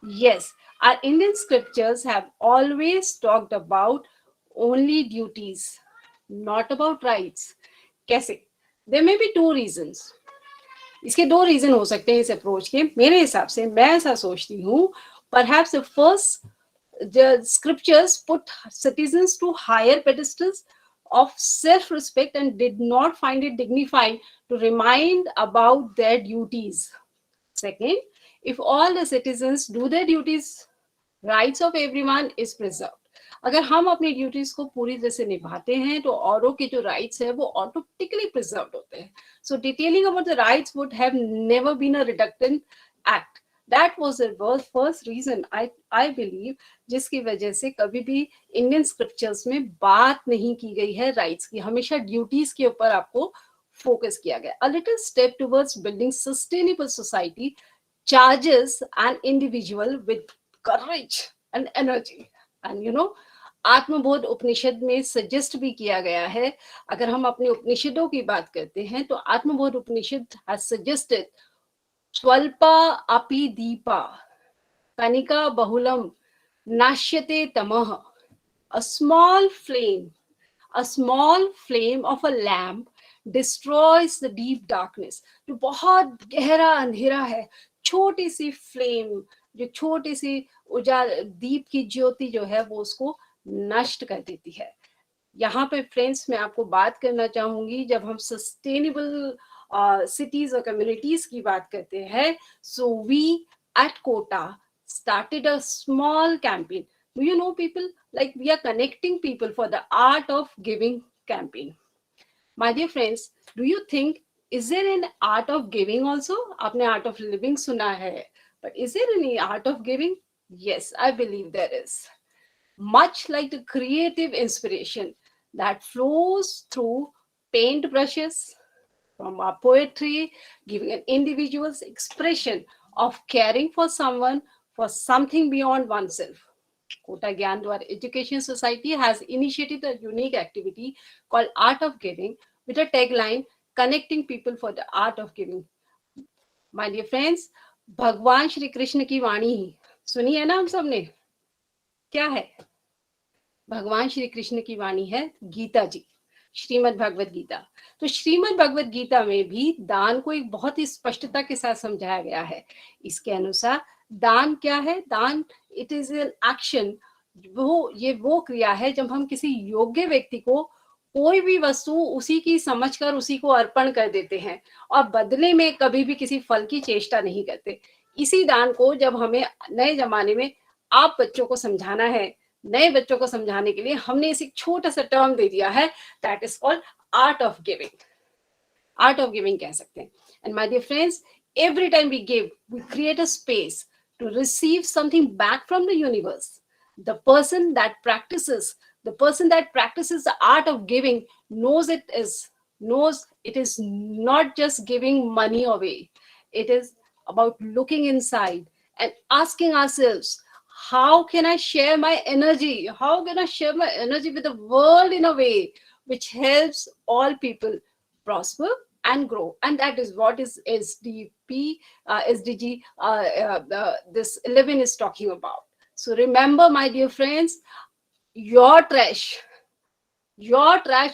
Yes, our Indian scriptures have always talked about only duties, not about rights. कैसे? There may be two reasons. इसके दो reason हो सकते हैं इस approach के. मेरे हिसाब से मैं ऐसा सोचती हूँ, perhaps the first, the scriptures put citizens to higher pedestals of self-respect and did not find it dignified to remind about their duties. Second, if all the citizens do their duties, rights of everyone is preserved. अगर हम अपनी duties को पूरी तरह से निभाते हैं तो औरों के जो राइट्स है वो ऑटोमेटिकली प्रिजर्व्ड होते हैं. So detailing about the rights would have never been a redundant act. That was the first reason I believe जिसकी वजह से कभी भी इंडियन स्क्रिप्चर्स में बात नहीं की गई है राइट्स की. हमेशा ड्यूटीज के ऊपर आपको फोकस किया गया. A little step towards building sustainable society charges an individual with courage and energy. And you know, आत्मबोध उपनिषद में सजेस्ट भी किया गया है. अगर हम अपने उपनिषदों की बात करते हैं तो आत्मबोध उपनिषद has suggested स्वल्पा अपि दीपा कनिका बहुलम नाश्यते तमः. A small flame of a lamp destroys the deep darkness. जो बहुत गहरा अंधेरा है, छोटी सी फ्लेम, जो छोटी सी दीप की ज्योति जो है वो उसको नष्ट कर देती है. यहाँ पे फ्रेंड्स मैं आपको बात करना चाहूंगी, जब हम सस्टेनेबल cities or communities की बात करते हैं, so we at Kota started a small campaign. Do you know, people, like we are connecting people for the art of giving campaign. My dear friends, do you think, is there an art of giving also? आपने art of living सुना है, but is there any art of giving? Yes, I believe there is. Much like the creative inspiration that flows through paint brushes from our poetry, giving an individual's expression of caring for someone, for something beyond oneself. Kota Gyandwar Education Society has initiated a unique activity called Art of Giving with a tagline, connecting people for the art of giving. My dear friends, भगवान श्री कृष्ण की वाणी सुनी है ना हम सबने? क्या है? भगवान श्री कृष्ण की वाणी है गीता जी, श्रीमद् भगवत गीता. तो श्रीमद् भगवत गीता में भी दान को एक बहुत ही स्पष्टता के साथ समझाया गया है. इसके अनुसार दान क्या है? दान, इट इज एन एक्शन. ये वो क्रिया है जब हम किसी योग्य व्यक्ति को कोई भी वस्तु उसी की समझकर उसी को अर्पण कर देते हैं और बदले में कभी भी किसी फल की चेष्टा नहीं करते. इसी दान को जब हमें नए जमाने में आप बच्चों को समझाना है, नए बच्चों को समझाने के लिए हमने इसे छोटा सा टर्म दे दिया है, that is called art of giving. Art of giving कह सकते हैं. And my dear friends, every time we give, we create a space to receive something back from the universe. The person that practices the art of giving knows it is not just giving money away. It is about looking inside and asking ourselves, how can I share my energy? How can I share my energy with the world in a way which helps all people prosper and grow? And that is what is SDG this 11 is talking about. So remember, my dear friends, your trash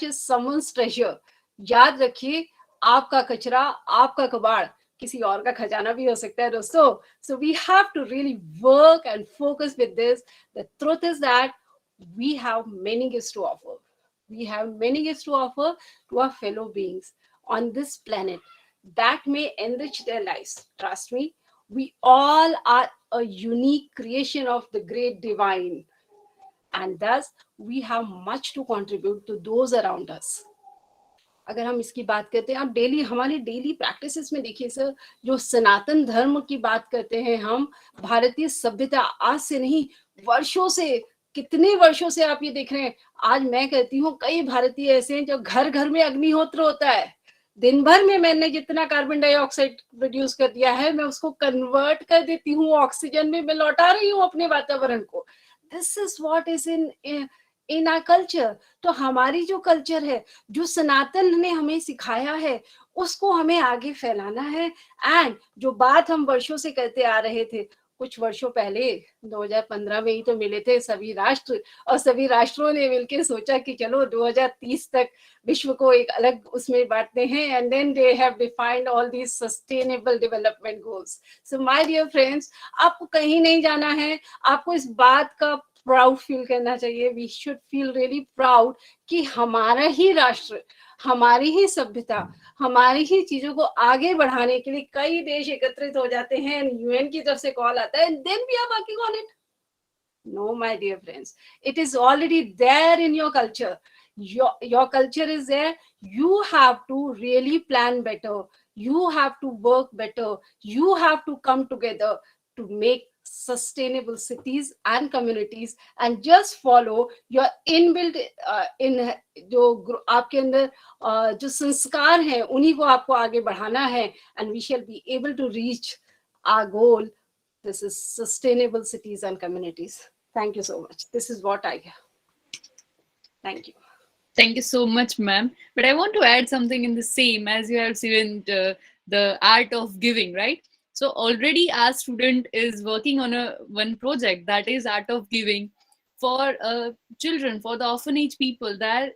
is someone's treasure. याद रखिए, आपका कचरा, आपका कबाड़ किसी और का खजाना भी हो सकता है दोस्तों. So we have to really work and focus with this. The truth is that we have many gifts to offer. We have many gifts to offer to our fellow beings on this planet that may enrich their lives. Trust me, we all are a unique creation of the great divine, and thus we have much to contribute to those around us. अगर हम इसकी बात करते हैं, आप daily हमारी daily practices में देखिए सर, जो सनातन धर्म की बात करते हैं हम, भारतीय सभ्यता आज से नहीं, वर्षों से, कितने वर्षों से आप ये देख रहे हैं. आज मैं कहती हूँ कई भारतीय ऐसे हैं जो घर घर में अग्निहोत्र होता है. दिन भर में मैंने जितना कार्बन डाइऑक्साइड प्रोड्यूस कर दिया है, मैं उसको कन्वर्ट कर देती हूँ ऑक्सीजन में, मैं लौटा रही हूँ अपने वातावरण को. This is what is in our culture. तो हमारी जो culture है, जो सनातन ने हमें सिखाया है, उसको हमें आगे फैलाना है. And जो बात हम वर्षों से करते आ रहे थे, कुछ वर्षों पहले 2015 में ही तो मिले थे सभी राष्ट्र, और सभी राष्ट्रों ने मिलकर सोचा कि चलो 2030 तक विश्व को एक अलग उसमें बांटते हैं. And then they have defined all these sustainable development goals. So my dear friends, आपको कहीं नहीं जाना है, आपको इस बात का प्राउड फील करना चाहिए. We should feel really proud कि हमारा ही राष्ट्र, हमारी ही सभ्यता, हमारी ही चीजों को आगे बढ़ाने के लिए कई देश एकत्रित हो जाते हैं, यूएन की तरफ से कॉल आता है, and then we are working on it. No, my dear friends, it is already there in your culture. Your culture is there. You have to really plan better. You have to work better. You have to come together to make sustainable cities and communities, and just follow your inbuilt in जो आपके अंदर जो संस्कार हैं उन्हीं को आपको आगे बढ़ाना है, and we shall be able to reach our goal. This is sustainable cities and communities. Thank you so much. This is what I have. Thank you. Thank you so much, ma'am. But I want to add something in the same, as you have seen the art of giving, right? So already our student is working on one project, that is art of giving for children, for the orphanage people, their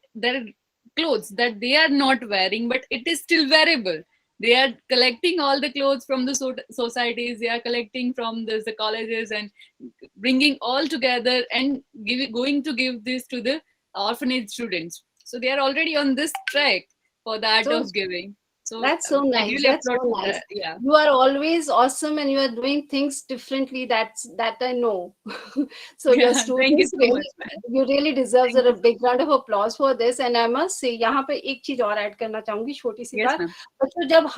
clothes that they are not wearing, but it is still wearable. They are collecting all the clothes from the societies, they are collecting from the colleges and bringing all together and going to give this to the orphanage students. So they are already on this track for the art of giving. So that's so nice. Really that's so nice. Yeah. You are always awesome, and you are doing things differently. That I know. So your students really, you really deserve a big round of applause for this. And I must say, यहाँ पे एक चीज और add करना चाहूंगी, छोटी सी बात. बच्चों, जब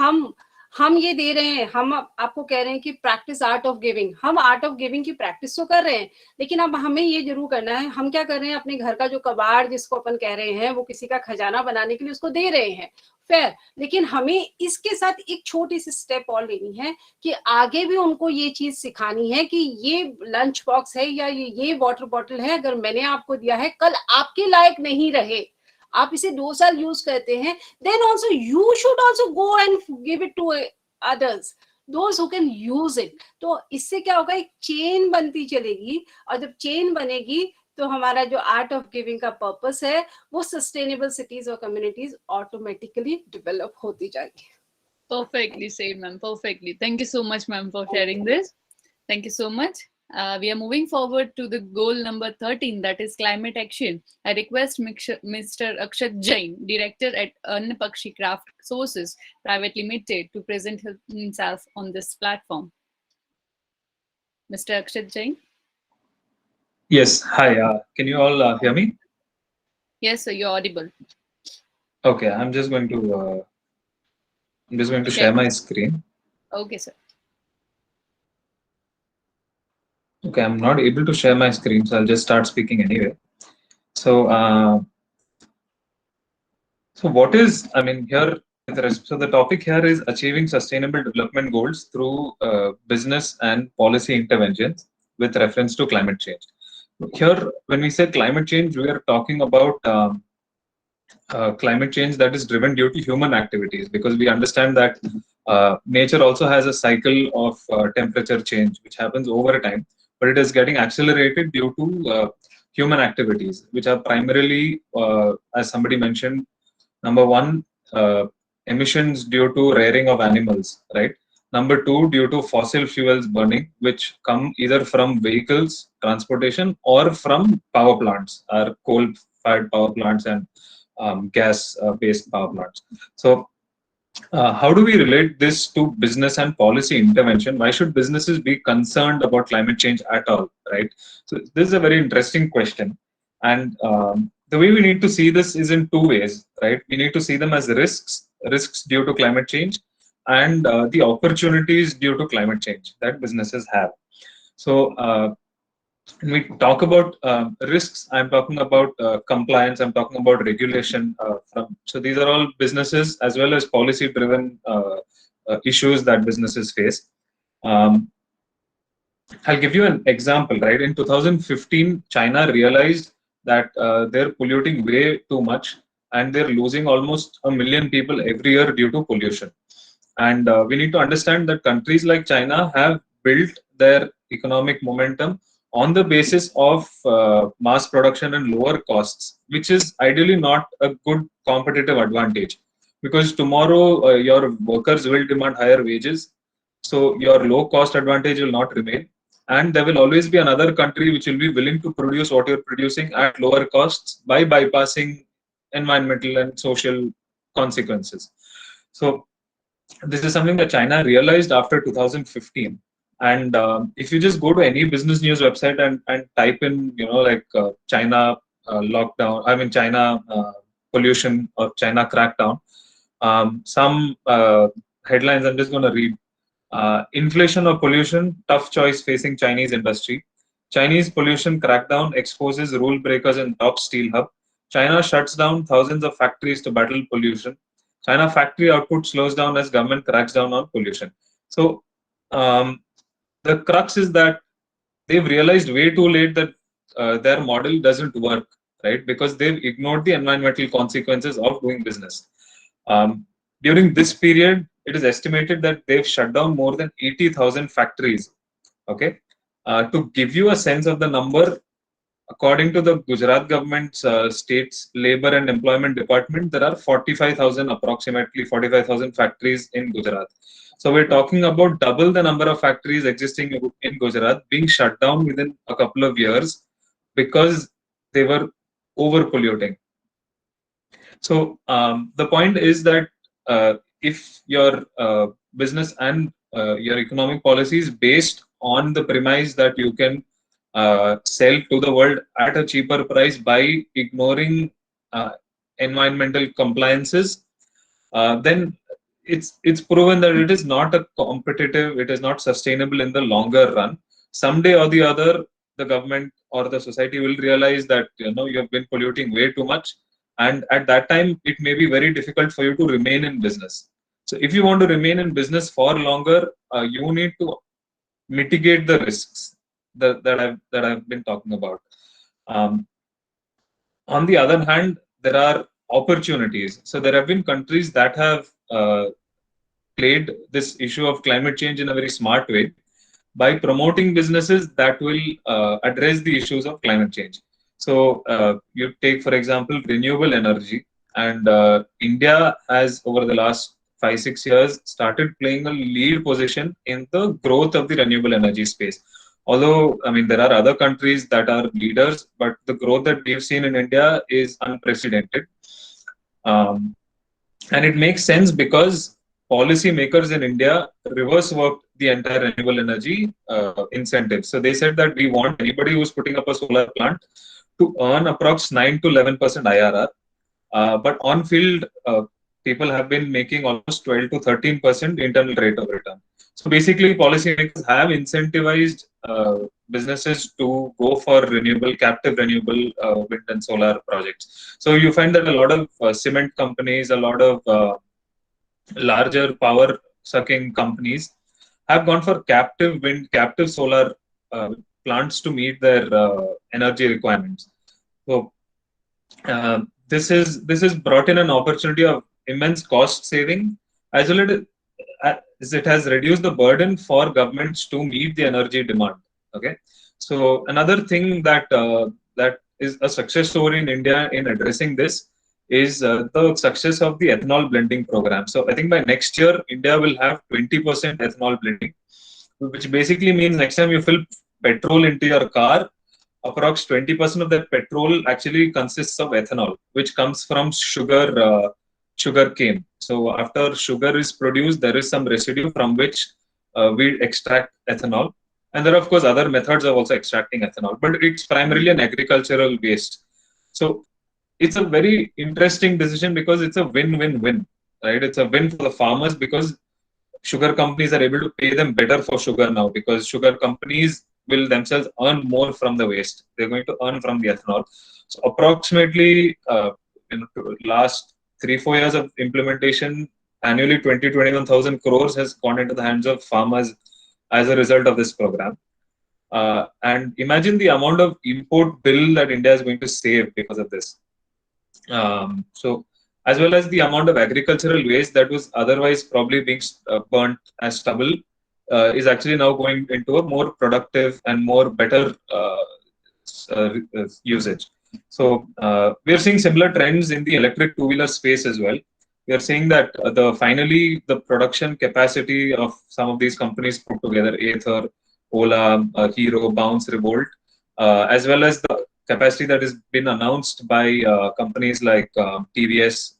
हम ये दे रहे हैं, हम आपको कह रहे हैं कि प्रैक्टिस आर्ट ऑफ गिविंग, हम आर्ट ऑफ गिविंग की प्रैक्टिस तो कर रहे हैं, लेकिन अब हमें ये जरूर करना है, हम क्या कर रहे हैं, अपने घर का जो कबाड़ जिसको अपन कह रहे हैं, वो किसी का खजाना बनाने के लिए उसको दे रहे हैं, फेयर. लेकिन हमें इसके साथ एक छोटी सी स्टेप और लेनी है कि आगे भी उनको ये चीज सिखानी है कि ये लंच बॉक्स है या ये वाटर बॉटल है, अगर मैंने आपको दिया है, कल आपके लायक नहीं रहे, आप इसे 2 साल यूज करते हैं, then also you should also go and give it to others, those who can use it. तो इससे क्या होगा, एक चेन बनती चलेगी, और जब चेन बनेगी तो हमारा जो आर्ट ऑफ गिविंग का पर्पस है वो सस्टेनेबल सिटीज और कम्युनिटीज ऑटोमेटिकली डेवलप होती जाएगी. Perfectly said, ma'am. Perfectly. Thank you so much, ma'am, for sharing this. Thank you so much. We are moving forward to the goal number 13, that is climate action. I request Mr. Akshat Jain, Director at Annapakshi Craft Sources Private Limited, to present himself on this platform. Mr. Akshat Jain. Yes, hi. Can you all hear me? Yes, sir, you're audible. Okay, I'm just going to share my screen. Okay, sir. Okay, I'm not able to share my screen, so I'll just start speaking anyway. So, what is, I mean, here, so the topic here is achieving sustainable development goals through business and policy interventions with reference to climate change. Here, when we say climate change, we are talking about climate change that is driven due to human activities, because we understand that nature also has a cycle of temperature change which happens over time, but it is getting accelerated due to human activities, which are primarily, as somebody mentioned, number one, emissions due to rearing of animals, right? Number two, due to fossil fuels burning, which come either from vehicles, transportation, or from power plants, or coal-fired power plants and gas-based power plants. So, how do we relate this to business and policy intervention? Why should businesses be concerned about climate change at all, right? So, this is a very interesting question. And the way we need to see this is in two ways, right? We need to see them as risks due to climate change, and the opportunities due to climate change that businesses have. So, when we talk about risks, I'm talking about compliance, I'm talking about regulation. So these are all businesses as well as policy-driven issues that businesses face. I'll give you an example, right? In 2015, China realized that they're polluting way too much, and they're losing almost 1 million people every year due to pollution. And we need to understand that countries like China have built their economic momentum on the basis of mass production and lower costs, which is ideally not a good competitive advantage, because tomorrow your workers will demand higher wages, so your low cost advantage will not remain, and there will always be another country which will be willing to produce what you're producing at lower costs by bypassing environmental and social consequences. So this is something that China realized after 2015. And if you just go to any business news website and type in, China lockdown, China pollution or China crackdown, some headlines I'm just going to read. Inflation or pollution, tough choice facing Chinese industry. Chinese pollution crackdown exposes rule breakers in top steel hub. China shuts down thousands of factories to battle pollution. China factory output slows down as government cracks down on pollution. So the crux is that they've realized way too late that their model doesn't work, right? Because they've ignored the environmental consequences of doing business. During this period, it is estimated that they've shut down more than 80,000 factories. Okay, to give you a sense of the number, according to the Gujarat government's state's labor and employment department, there are 45,000, approximately 45,000 factories in Gujarat. So we're talking about double the number of factories existing in Gujarat being shut down within a couple of years because they were over polluting. So the point is that if your business and your economic policy is based on the premise that you can sell to the world at a cheaper price by ignoring environmental compliances, then it's proven that it is not a competitive, it is not sustainable in the longer run. Someday or the other, the government or the society will realize that you have been polluting way too much, and at that time it may be very difficult for you to remain in business. So if you want to remain in business for longer, you need to mitigate the risks that I've been talking about. On the other hand, there are opportunities. So there have been countries that have played this issue of climate change in a very smart way by promoting businesses that will address the issues of climate change. So you take, for example, renewable energy, and India has, over the last 5-6 years, started playing a lead position in the growth of the renewable energy space. Although, there are other countries that are leaders, but the growth that we've seen in India is unprecedented. And it makes sense because policymakers in India reverse worked the entire renewable energy incentive. So they said that we want anybody who's putting up a solar plant to earn approx 9 to 11% IRR. But on field, people have been making almost 12 to 13% internal rate of return. So basically, policymakers have incentivized businesses to go for captive renewable wind and solar projects. So you find that a lot of cement companies, a lot of larger power sucking companies have gone for captive wind, captive solar plants to meet their energy requirements. So this is brought in an opportunity of immense cost saving, as well as it has reduced the burden for governments to meet the energy demand. Okay, so another thing that is a success story in India in addressing this is the success of the ethanol blending program. So I think by next year, India will have 20% ethanol blending, which basically means next time you fill petrol into your car, approx 20% of that petrol actually consists of ethanol, which comes from sugar cane. So after sugar is produced, there is some residue from which we extract ethanol. And there are, of course, other methods of also extracting ethanol, but it's primarily an agricultural waste. So it's a very interesting decision because it's a win-win-win, right? It's a win for the farmers because sugar companies are able to pay them better for sugar now, because sugar companies will themselves earn more from the waste. They're going to earn from the ethanol. So approximately last 3-4 years of implementation, annually 21,000 crores has gone into the hands of farmers as a result of this program. And imagine the amount of import bill that India is going to save because of this. So, as well as the amount of agricultural waste that was otherwise probably being burnt as stubble is actually now going into a more productive and more better usage. So we are seeing similar trends in the electric two-wheeler space as well. We are seeing that finally the production capacity of some of these companies put together, Ather, Ola, Hero, Bounce, Revolt, as well as the capacity that has been announced by companies like TVS,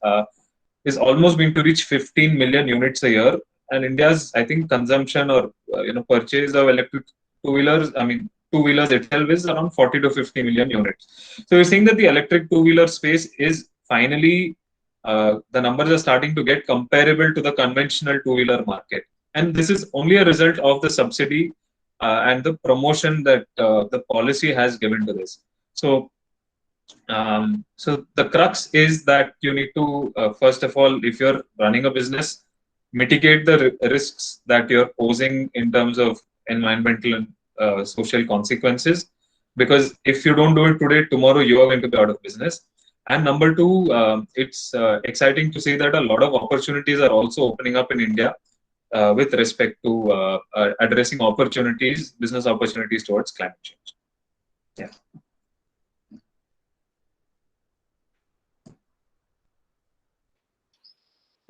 is almost going to reach 15 million units a year. And India's, I think, consumption or purchase of electric two-wheelers, two-wheelers itself is around 40 to 50 million units. So we're seeing that the electric two-wheeler space is finally, the numbers are starting to get comparable to the conventional two-wheeler market. And this is only a result of the subsidy and the promotion that the policy has given to this. So, so the crux is that you need to, first of all, if you're running a business, mitigate the risks that you're posing in terms of environmental and social consequences. Because if you don't do it today, tomorrow you are going to be out of business. And number two, it's exciting to see that a lot of opportunities are also opening up in India with respect to addressing opportunities, business opportunities towards climate change. Yeah.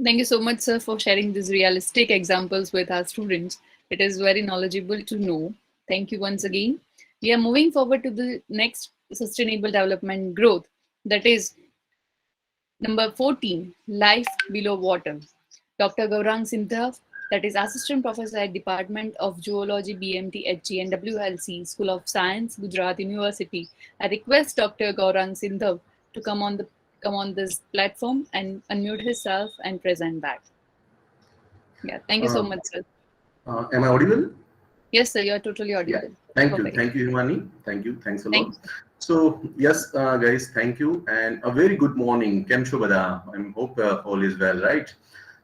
Thank you so much, sir, for sharing these realistic examples with our students. It is very knowledgeable to know. Thank you once again. We are moving forward to the next sustainable development growth, that is number 14, life below water. Dr. Gaurang Sindhav, that is Assistant Professor at Department of Geology, BMT, HG and WLC, School of Science, Gujarat University. I request Dr. Gaurang Sindhav to come on this platform and unmute himself and present that. Yeah, thank you so much, sir. Am I audible? Yes, sir, you are totally audible. Yeah. Thank Perfect. you. Thank you, Himani. Thank you. Thanks a lot. You. So, yes, guys, thank you. And a very good morning. Kem sho bada. I hope all is well, right?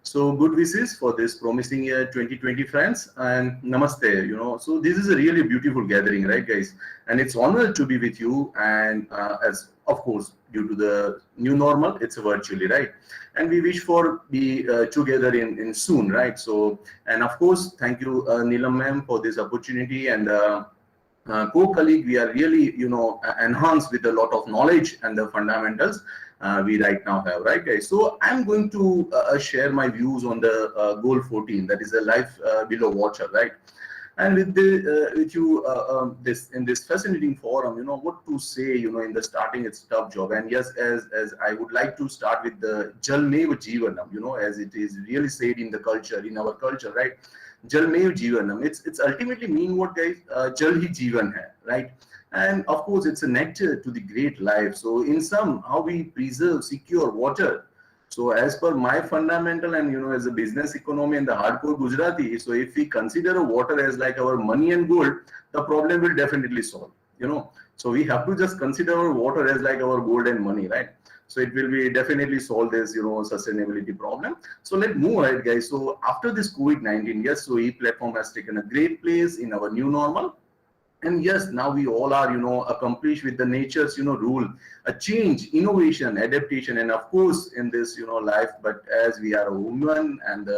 So, good wishes for this promising year 2020, friends. And namaste, So, this is a really beautiful gathering, right, guys? And it's honor to be with you. And as of course, due to the new normal, it's virtually, right? And we wish for be together in soon, right? So, and of course, thank you, Nilam ma'am, for this opportunity. And co-colleague, we are really, enhanced with a lot of knowledge and the fundamentals we right now have, right, guys? So I'm going to share my views on the goal 14, that is a life below water, right? And with you in this fascinating forum, what to say, in the starting, it's a tough job. And yes, as I would like to start with the Jal Mev Jeevanam, as it is really said in the culture, in our culture, right? Jal Mev Jeevanam. It's ultimately mean what, guys? Jal hi Jeevan hai, right? And of course, it's a nectar to the great life. So in sum, how we preserve, secure water. So as per my fundamental and, as a business economy and the hardcore Gujarati, so if we consider water as like our money and gold, the problem will definitely solve, So we have to just consider our water as like our gold and money, right? So it will be definitely solve this, sustainability problem. So let's move ahead, guys. So after this COVID-19, yes, so e-platform has taken a great place in our new normal. And yes, now we all are, accomplished with the nature's, rule, a change, innovation, adaptation, and of course in this, life. But as we are a human, and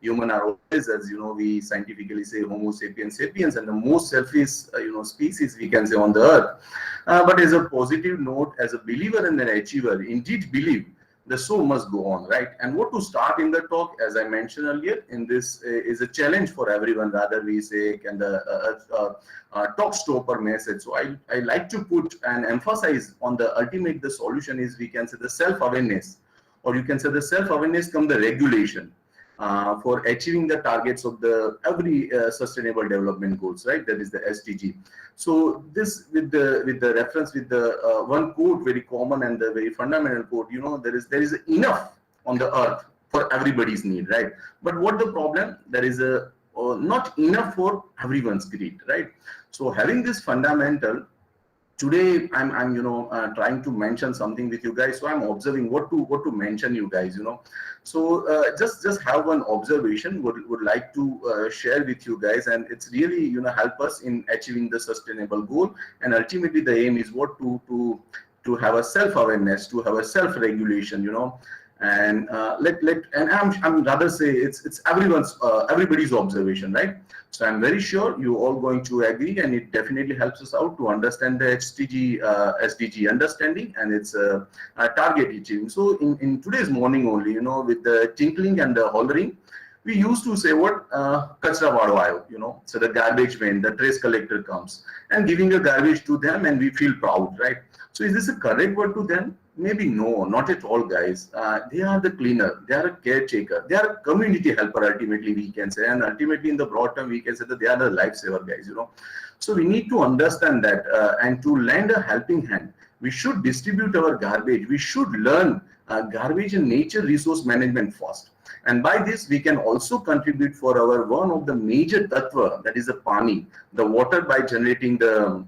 human are always, as we scientifically say, Homo sapiens sapiens, and the most selfish, species we can say on the earth. But as a positive note, as a believer and an achiever, indeed believe the show must go on, right? And what to start in the talk, as I mentioned earlier, in this is a challenge for everyone, rather we say, and the talk stopper message. So I like to put and emphasize on the ultimate, the solution is, we can say, the self-awareness, or you can say the self-awareness come the regulation for achieving the targets of the every sustainable development goals, right? That is the SDG. So this with the reference with the one quote, very common and the very fundamental quote, there is enough on the earth for everybody's need, right? But what the problem, there is a not enough for everyone's greed, right? So having this fundamental, today I'm trying to mention something with you guys, so I'm observing what to mention you guys, so just have one observation would like to share with you guys, and it's really help us in achieving the sustainable goal. And ultimately the aim is what to have a self-awareness, to have a self-regulation, and and I'm rather say it's everybody's observation, right? So I'm very sure you all going to agree, and it definitely helps us out to understand the SDG understanding and its target achieving. So in today's morning only, with the tinkling and the hollering, we used to say what kachra vado aayo, so the garbage man, the trace collector comes and giving a garbage to them, and we feel proud, right? So is this a correct word to them? Maybe no, not at all, guys. They are the cleaner, they are a caretaker, they are a community helper, ultimately we can say, and ultimately in the broad term we can say that they are the lifesaver, guys, So we need to understand that, and to lend a helping hand, we should distribute our garbage. We should learn garbage and nature resource management first. And by this, we can also contribute for our one of the major tattva, that is the pani, the water, by generating the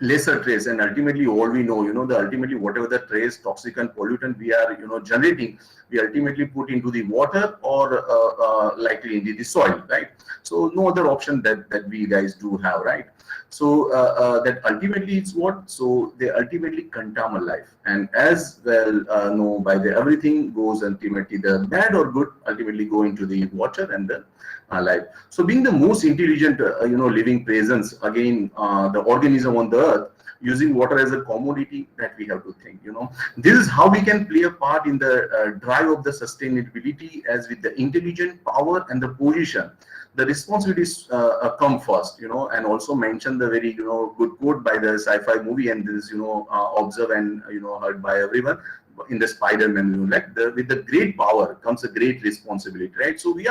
lesser trace. And ultimately all we know, the ultimately whatever the trace, toxic and pollutant we are generating, we ultimately put into the water or likely into the soil, right? So no other option that we guys do have, right? So that ultimately it's what, so they ultimately contaminate life, and as well know by the everything goes ultimately, the bad or good ultimately go into the water and the life. So being the most intelligent living presence, again the organism on the earth, using water as a commodity, that we have to think, this is how we can play a part in the drive of the sustainability, as with the intelligent power and the position, the responsibilities come first, and also mention the very good quote by the sci-fi movie, and this observed and heard by everyone in the Spider-Man, like with the great power comes a great responsibility, right? So we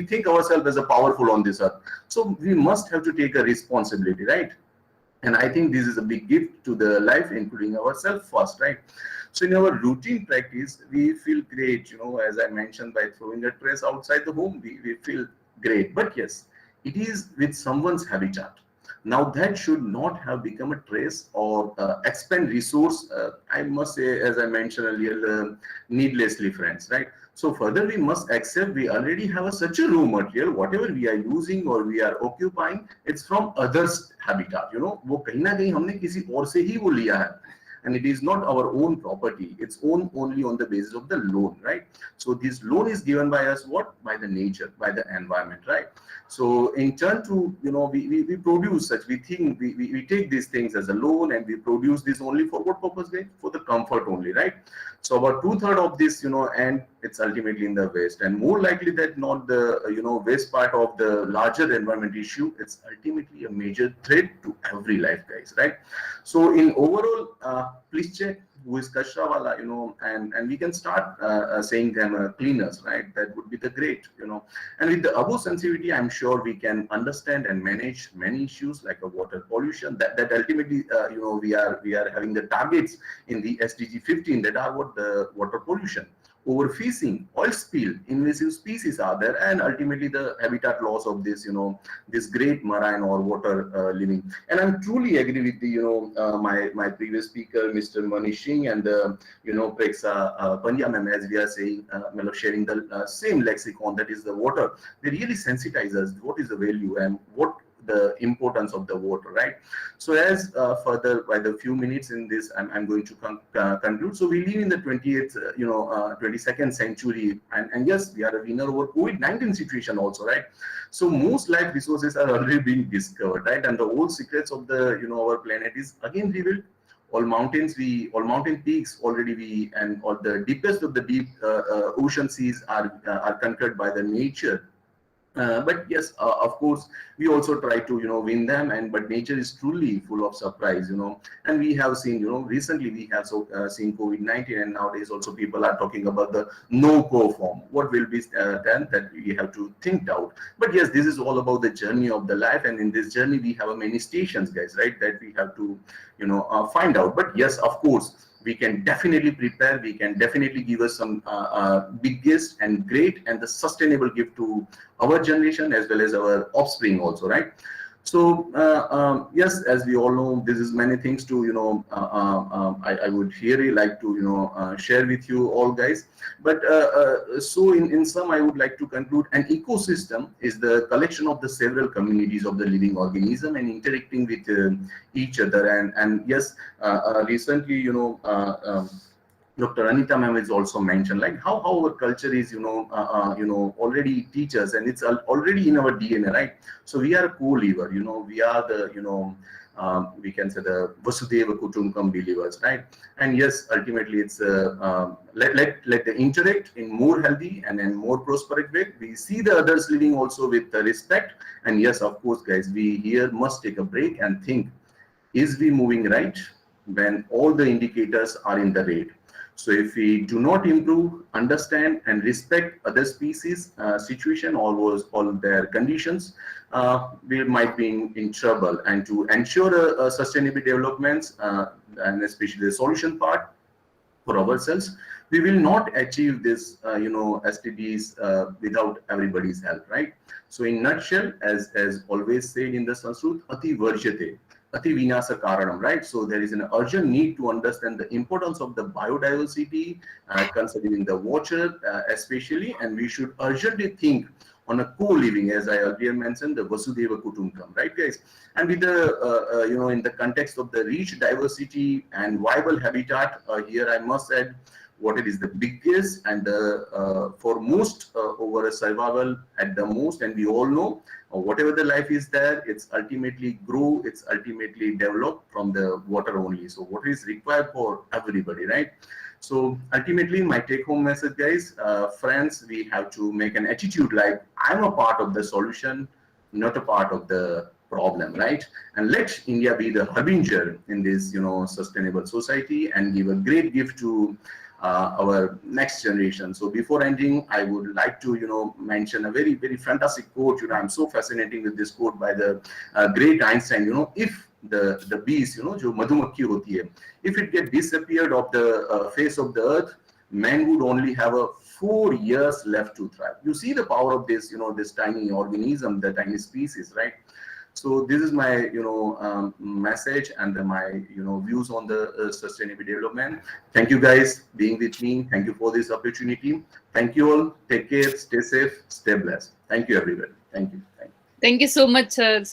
think ourselves as a powerful on this earth, so we must have to take a responsibility, right? And I think this is a big gift to the life, including ourselves first, right? So in our routine practice, we feel great, as I mentioned, by throwing a trash outside the home, we feel great. But yes, it is with someone's habitat. Now that should not have become a trace or expend resource, I must say, as I mentioned earlier, needlessly, friends, right? So further, we must accept we already have such a raw material, whatever we are using or we are occupying, it's from others' habitat, वो कहीं ना कहीं हमने किसी और से ही वो लिया है. And it is not our own property, it's owned only on the basis of the loan, right? So this loan is given by us, what? By the nature, by the environment, right? So in turn to, we produce such, we think, we take these things as a loan, and we produce this only for what purpose, guys? For the comfort only, right? So about 2/3 of this, and it's ultimately in the waste, and more likely that not the, waste part of the larger environment issue, it's ultimately a major threat to every life, guys, right? So in overall, please check who is kachra wala, and we can start saying them cleaners, right? That would be the great, and with the above sensitivity, I'm sure we can understand and manage many issues like a water pollution, that ultimately, we are having the targets in the SDG 15 that are what the water pollution, overfishing, oil spill, invasive species are there, and ultimately the habitat loss of this, this great marine or water living. And I'm truly agree with the, my previous speaker, Mr. Manish Singh, and the, Prexa Pandya ma'am, as we are saying, sharing the same lexicon, that is the water. They really sensitize us what is the value and what the importance of the water, right? So as further by the few minutes in this, I'm going to conclude. So we live in the 22nd century, and yes, we are a winner over COVID-19 situation also, right? So most life resources are already being discovered, right? And the old secrets of the, our planet is again revealed. All mountain peaks already and all the deepest of the deep ocean seas are conquered by the nature. But yes, of course, we also try to win them, but nature is truly full of surprise, and we have seen, recently we have seen COVID-19, and nowadays also people are talking about the no-co form. What will be done, that we have to think out. But yes, this is all about the journey of the life, and in this journey we have many stations, guys, right, that we have to find out. But yes, of course, we can definitely prepare, we can definitely give us some biggest and great and the sustainable gift to our generation as well as our offspring also, right? So yes, as we all know, this is many things to I would really like to share with you all guys. But so in sum, I would like to conclude: an ecosystem is the collection of the several communities of the living organism and interacting with each other. And yes, recently Dr. Anita ma'am is also mentioned like how our culture is already teaches, and it's already in our DNA, right? So we are a co-liver, we are the we can say the Vasudeva Kutumbakam believers, right? And yes, ultimately it's let the interact in more healthy and in more prosperous way. We see the others living also with respect, and yes, of course, guys, we here must take a break and think: is we moving right when all the indicators are in the red? So if we do not improve, understand, and respect other species situation, all their conditions, we might be in trouble. And to ensure a sustainable developments, and especially the solution part for ourselves, we will not achieve this, STDs without everybody's help, right? So in nutshell, as always said in the Sanskrit, Ati Varjate, Ati Vinasa Karanam, right? So there is an urgent need to understand the importance of the biodiversity, considering the water especially, and we should urgently think on a co-living, as I earlier mentioned, the Vasudeva Kutumbakam, right, guys? And with the, in the context of the rich diversity and viable habitat, here I must add what it is the biggest and the foremost over a survival at the most. And we all know whatever the life is there, it's ultimately grow, it's ultimately developed from the water only. So water is required for everybody, right? So ultimately my take home message, guys, friends, we have to make an attitude like I'm a part of the solution, not a part of the problem, right? And let India be the harbinger in this, sustainable society and give a great gift to our next generation. So before ending, I would like to, mention a very, very fantastic quote. I'm so fascinating with this quote by the great Einstein. If the bees, jo madhumakhi hoti hai, if it get disappeared off the face of the earth, man would only have 4 years left to thrive. You see the power of this, this tiny organism, the tiny species, right? So this is my, message and my, views on the sustainable development. Thank you guys being with me. Thank you for this opportunity. Thank you all. Take care. Stay safe. Stay blessed. Thank you, everybody. Thank you. Thank you. Thank you so much, sir,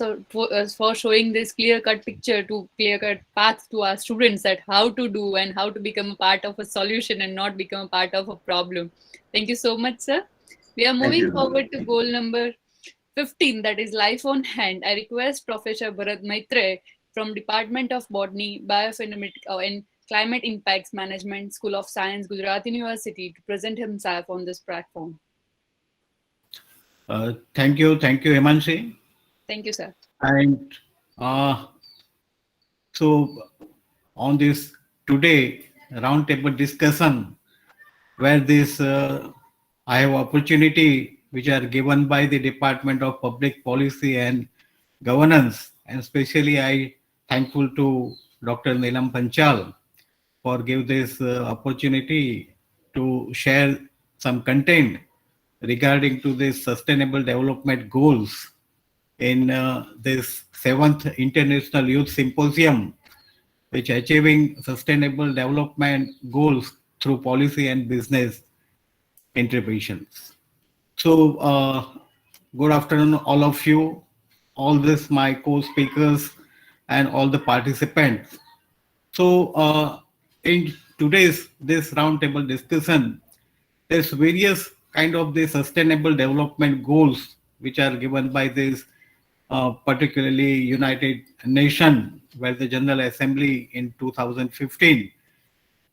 for showing this clear-cut picture, to clear-cut path to our students that how to do and how to become a part of a solution and not become a part of a problem. Thank you so much, sir. We are moving forward to goal number 15, that is life on hand. I request Professor Bharat Maitre from Department of Botany, Biochemistry and Climate Impacts Management, School of Science, Gujarat University, to present himself on this platform. Thank you, Himanshi. Thank you, sir. And so on this today roundtable discussion, where this I have opportunity which are given by the Department of Public Policy and Governance, and especially I thankful to Dr. Nilam Panchal for give this opportunity to share some content regarding to the Sustainable Development Goals in this 7th International Youth Symposium, which achieving sustainable development goals through policy and business interventions. So good afternoon, all of you, all this my co-speakers and all the participants. So in today's this roundtable discussion, there's various kind of the sustainable development goals which are given by this particularly United Nations, where the General Assembly in 2015,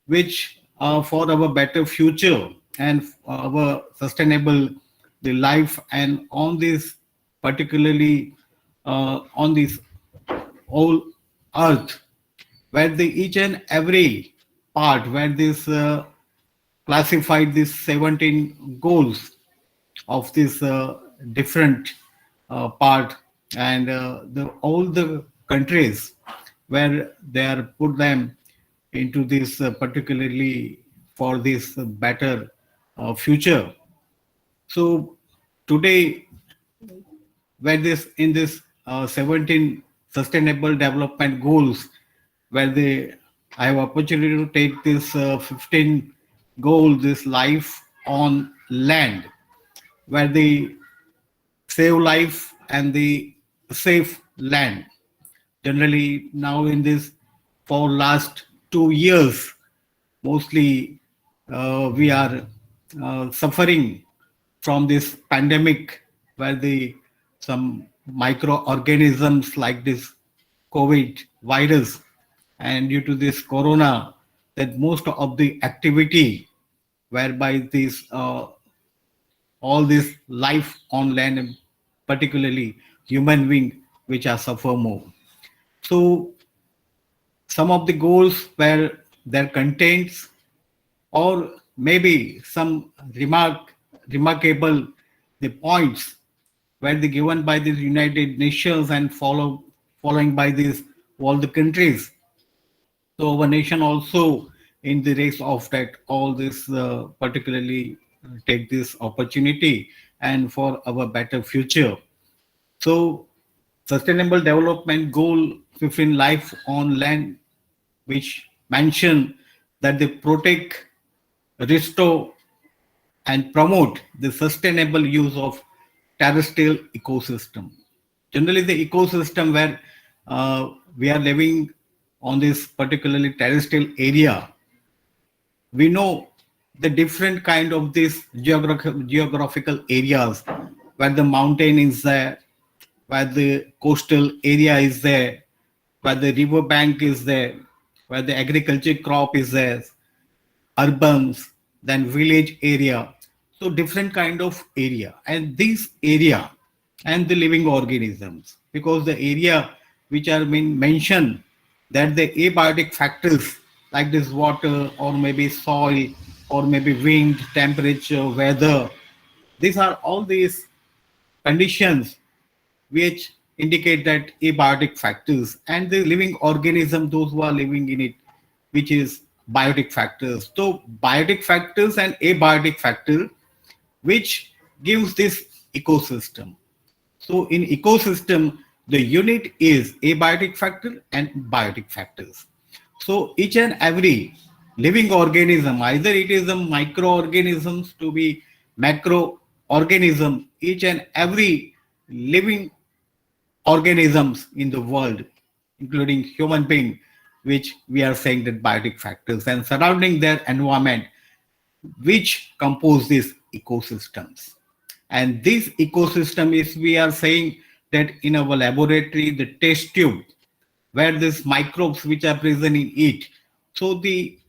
which for our better future and our sustainable the life, and on this particularly on this whole earth, where the each and every part where this classified these 17 goals of this different part, and all the countries where they are put them into this particularly for this better future. So today, where this in this 17 Sustainable Development Goals, where I have opportunity to take this 15 goal, this life on land, where they save life and the safe land. Generally, now in this, for last 2 years, mostly we are suffering from this pandemic, where some microorganisms like this COVID virus, and due to this corona, that most of the activity whereby this all this life on land, and particularly human being, which are suffer more. So some of the goals where their contents, or maybe some remarkable the points where they given by the United Nations and following by these all the countries. So our nation also in the race of that, all this particularly take this opportunity and for our better future. So Sustainable Development Goal 15, life on land, which mention that they protect, restore, and promote the sustainable use of terrestrial ecosystem. Generally, the ecosystem where we are living on this particularly terrestrial area, we know the different kind of this geographical areas, where the mountain is there, where the coastal area is there, where the river bank is there, where the agriculture crop is there, urbans, then village area. So different kind of area, and this area and the living organisms, because the area which are being mentioned, that the abiotic factors like this water or maybe soil or maybe wind, temperature, weather, these are all these conditions which indicate that abiotic factors, and the living organism, those who are living in it, which is biotic factors. So biotic factors and abiotic factor, which gives this ecosystem. So in ecosystem, the unit is abiotic factor and biotic factors. So each and every living organism, either it is a microorganisms to be macroorganism, each and every living organisms in the world, including human being, which we are saying that biotic factors, and surrounding their environment, which compose these ecosystems. And this ecosystem is, we are saying that in our laboratory, the test tube, where these microbes which are present in it. So the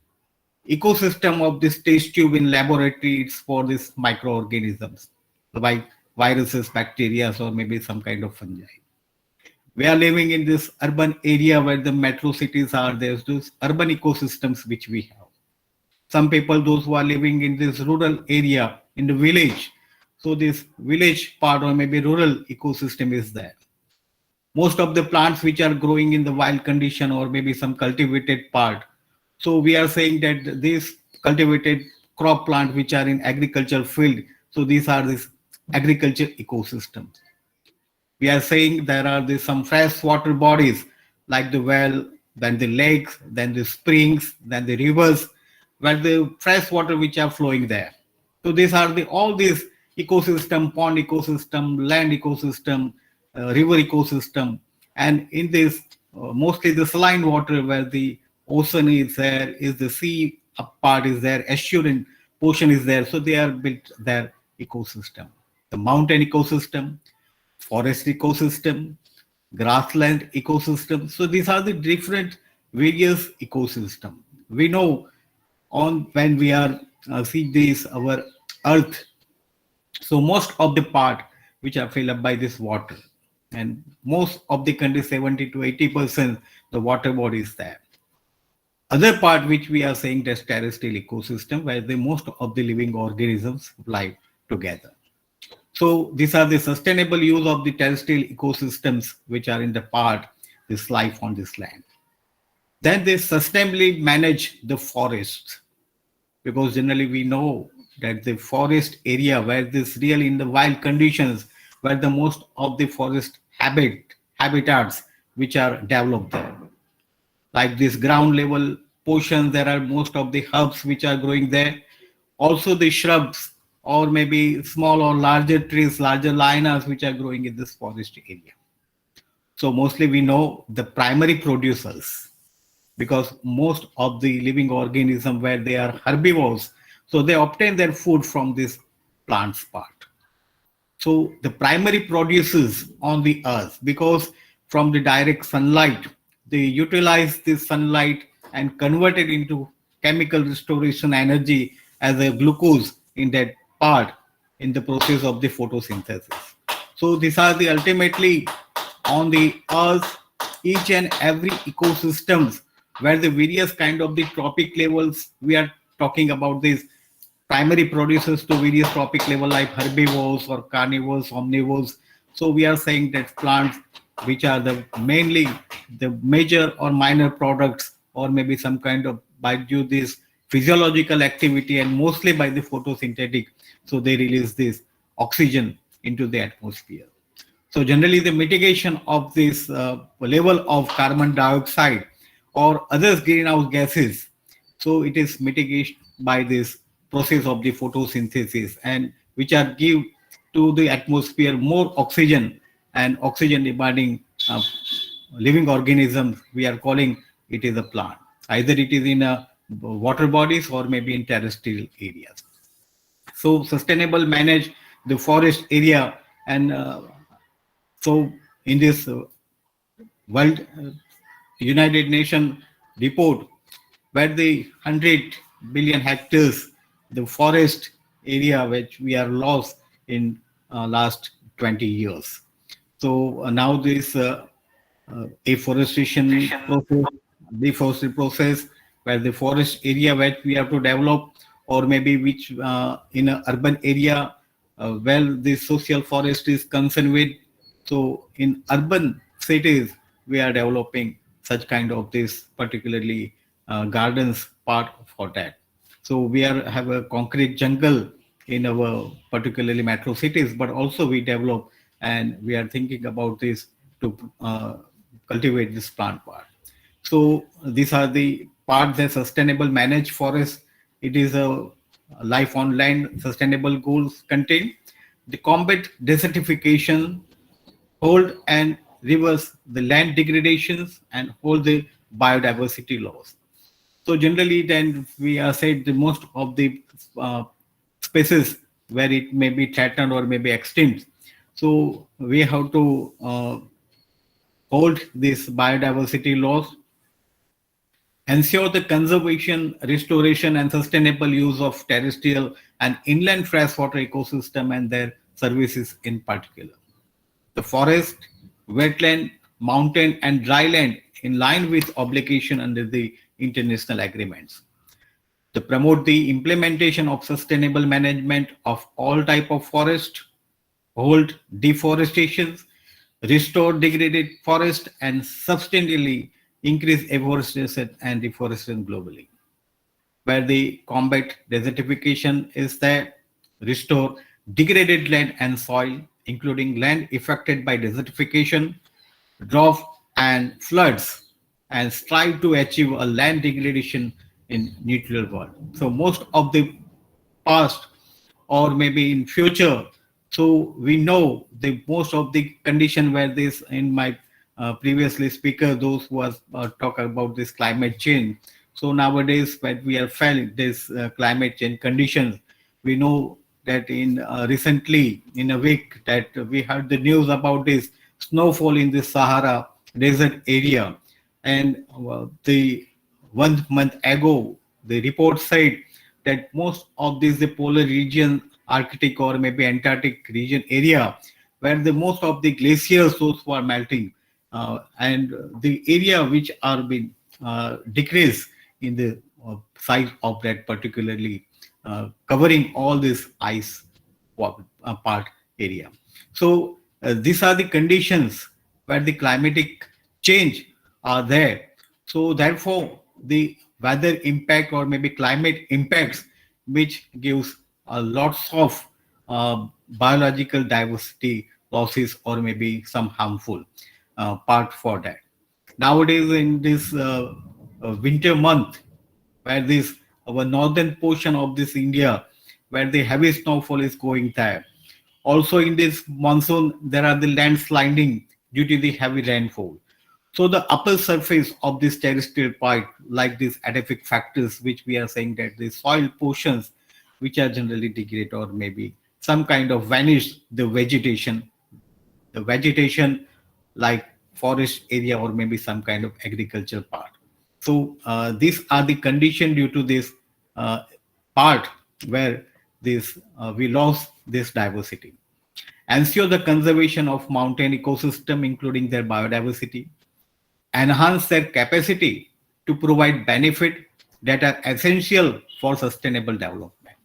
ecosystem of this test tube in laboratory, it's for these microorganisms, like viruses, bacteria, or maybe some kind of fungi. We are living in this urban area where the metro cities are. There's those urban ecosystems which we have. Some people, those who are living in this rural area, in the village, so this village part or maybe rural ecosystem is there. Most of the plants which are growing in the wild condition or maybe some cultivated part. So we are saying that these cultivated crop plant which are in agricultural field, so these are this agriculture ecosystems. We are saying there are some fresh water bodies like the well, then the lakes, then the springs, then the rivers, where the fresh water which are flowing there. So these are all these ecosystem, pond ecosystem, land ecosystem, river ecosystem, and in this mostly the saline water where the ocean is there, is the sea part is there, estuarine portion is there. So they are built their ecosystem. The mountain ecosystem, forest ecosystem, grassland ecosystem. So these are the different various ecosystem. We know when we are see this our earth, so most of the part which are filled up by this water, and most of the country 70 to 80% the water body is there. Other part which we are saying that terrestrial ecosystem, where the most of the living organisms live together. So these are the sustainable use of the terrestrial ecosystems which are in the part, this life on this land. Then they sustainably manage the forests, because generally we know that the forest area where this really in the wild conditions, where the most of the forest habit habitats which are developed there. Like this ground level portions, there are most of the herbs which are growing there. Also the shrubs or maybe small or larger trees, larger lianas which are growing in this forest area. So mostly we know the primary producers, because most of the living organisms where they are herbivores, so they obtain their food from this plants part. So the primary producers on the earth, because from the direct sunlight, they utilize this sunlight and convert it into chemical restoration energy as a glucose in that part in the process of the photosynthesis. So these are the ultimately on the earth, each and every ecosystems where the various kind of the trophic levels, we are talking about these primary producers to various trophic level like herbivores or carnivores, omnivores. So we are saying that plants which are the mainly the major or minor products, or maybe some kind of by due this physiological activity and mostly by the photosynthetic, so they release this oxygen into the atmosphere. So generally the mitigation of this level of carbon dioxide or other greenhouse gases, so it is mitigated by this process of the photosynthesis, and which are give to the atmosphere more oxygen, and oxygen demanding living organisms, we are calling it is a plant. Either it is in water bodies or maybe in terrestrial areas. So sustainable manage the forest area, and so in this World United Nations report, where the 100 billion hectares, the forest area which we are lost in last 20 years. So now this afforestation process, deforestation process, where the forest area which we have to develop, or maybe which in an urban area, well, the social forest is concerned with. So in urban cities, we are developing such kind of this particularly gardens part for that. So we are have a concrete jungle in our particularly metro cities, but also we develop, and we are thinking about this to cultivate this plant part. So these are the parts that sustainable managed forest. It is a life on land sustainable goals contain the combat desertification, hold and reverse the land degradations, and hold the biodiversity loss. So generally then we are said the most of the species where it may be threatened or may be extinct. So we have to hold this biodiversity loss, ensure the conservation, restoration, and sustainable use of terrestrial and inland freshwater ecosystem and their services in particular. The forest, wetland, mountain, and dry land in line with obligation under the international agreements. To promote the implementation of sustainable management of all type of forest, hold deforestation, restore degraded forest, and substantially increase afforestation and deforestation globally. Where the combat desertification is there, restore degraded land and soil, including land affected by desertification, drought, and floods, and strive to achieve a land degradation in neutral world. So most of the past or maybe in future, so we know the most of the condition where this in my previously speaker, those who was talk about this climate change. So nowadays when we are felt this climate change conditions, we know that in recently in a week that we heard the news about this snowfall in the Sahara desert area, and the 1 month ago the report said that most of these the polar region, Arctic or maybe Antarctic region area, where the most of the glaciers those were melting, and the area which are being decreased in the size of that particularly covering all this ice part area. So these are the conditions where the climatic change are there. So therefore the weather impact or maybe climate impacts, which gives a lots of biological diversity losses or maybe some harmful. part for that. Nowadays, in this winter month, where this our northern portion of this India, where the heavy snowfall is going there. Also in this monsoon, there are the landsliding due to the heavy rainfall. So the upper surface of this terrestrial part, like these atrophic factors, which we are saying that the soil portions, which are generally degraded or maybe some kind of vanished, the vegetation like forest area or maybe some kind of agricultural part. So these are the condition due to this part where this we lost this diversity. Ensure the conservation of mountain ecosystem, including their biodiversity. Enhance their capacity to provide benefit that are essential for sustainable development.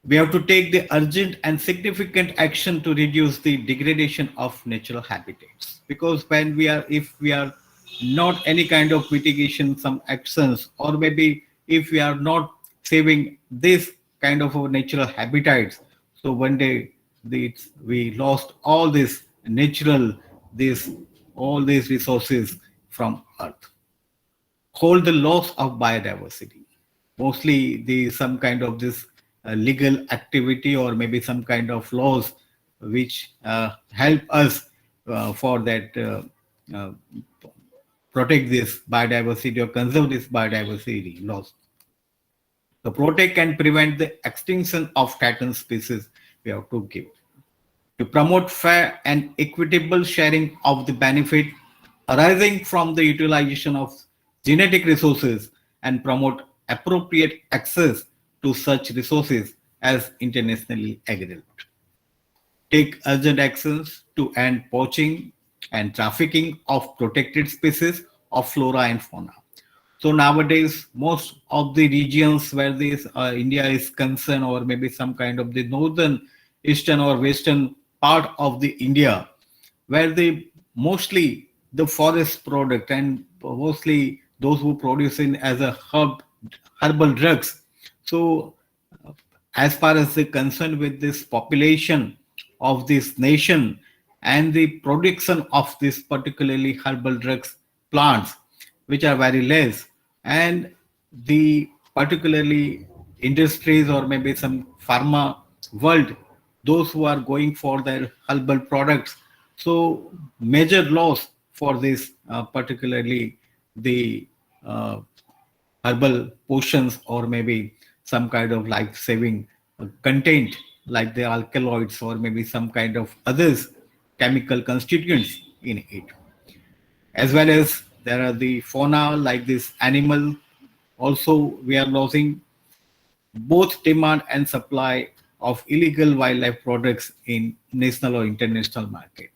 We have to take the urgent and significant action to reduce the degradation of natural habitats. Because if we are not any kind of mitigation, some actions, or maybe if we are not saving this kind of natural habitats, so one day we lost all this natural, all these resources from Earth. Hold the loss of biodiversity. Mostly some kind of this legal activity or maybe some kind of laws which help us for that protect this biodiversity or conserve this biodiversity loss. To protect and prevent the extinction of threatened species, we have to give. To promote fair and equitable sharing of the benefit arising from the utilization of genetic resources and promote appropriate access to such resources as internationally agreed. Take urgent actions to end poaching and trafficking of protected species of flora and fauna. So nowadays, most of the regions where this India is concerned, or maybe some kind of the northern, eastern or western part of the India, where mostly the forest product and mostly those who produce in as a herbal drugs. So as far as the concern with this population of this nation and the production of this particularly herbal drugs plants, which are very less, and the particularly industries or maybe some pharma world, those who are going for their herbal products. So major loss for this particularly the herbal potions or maybe some kind of life-saving content like the alkaloids or maybe some kind of others chemical constituents in it. As well as there are the fauna like this animal. Also, we are losing both demand and supply of illegal wildlife products in national or international market.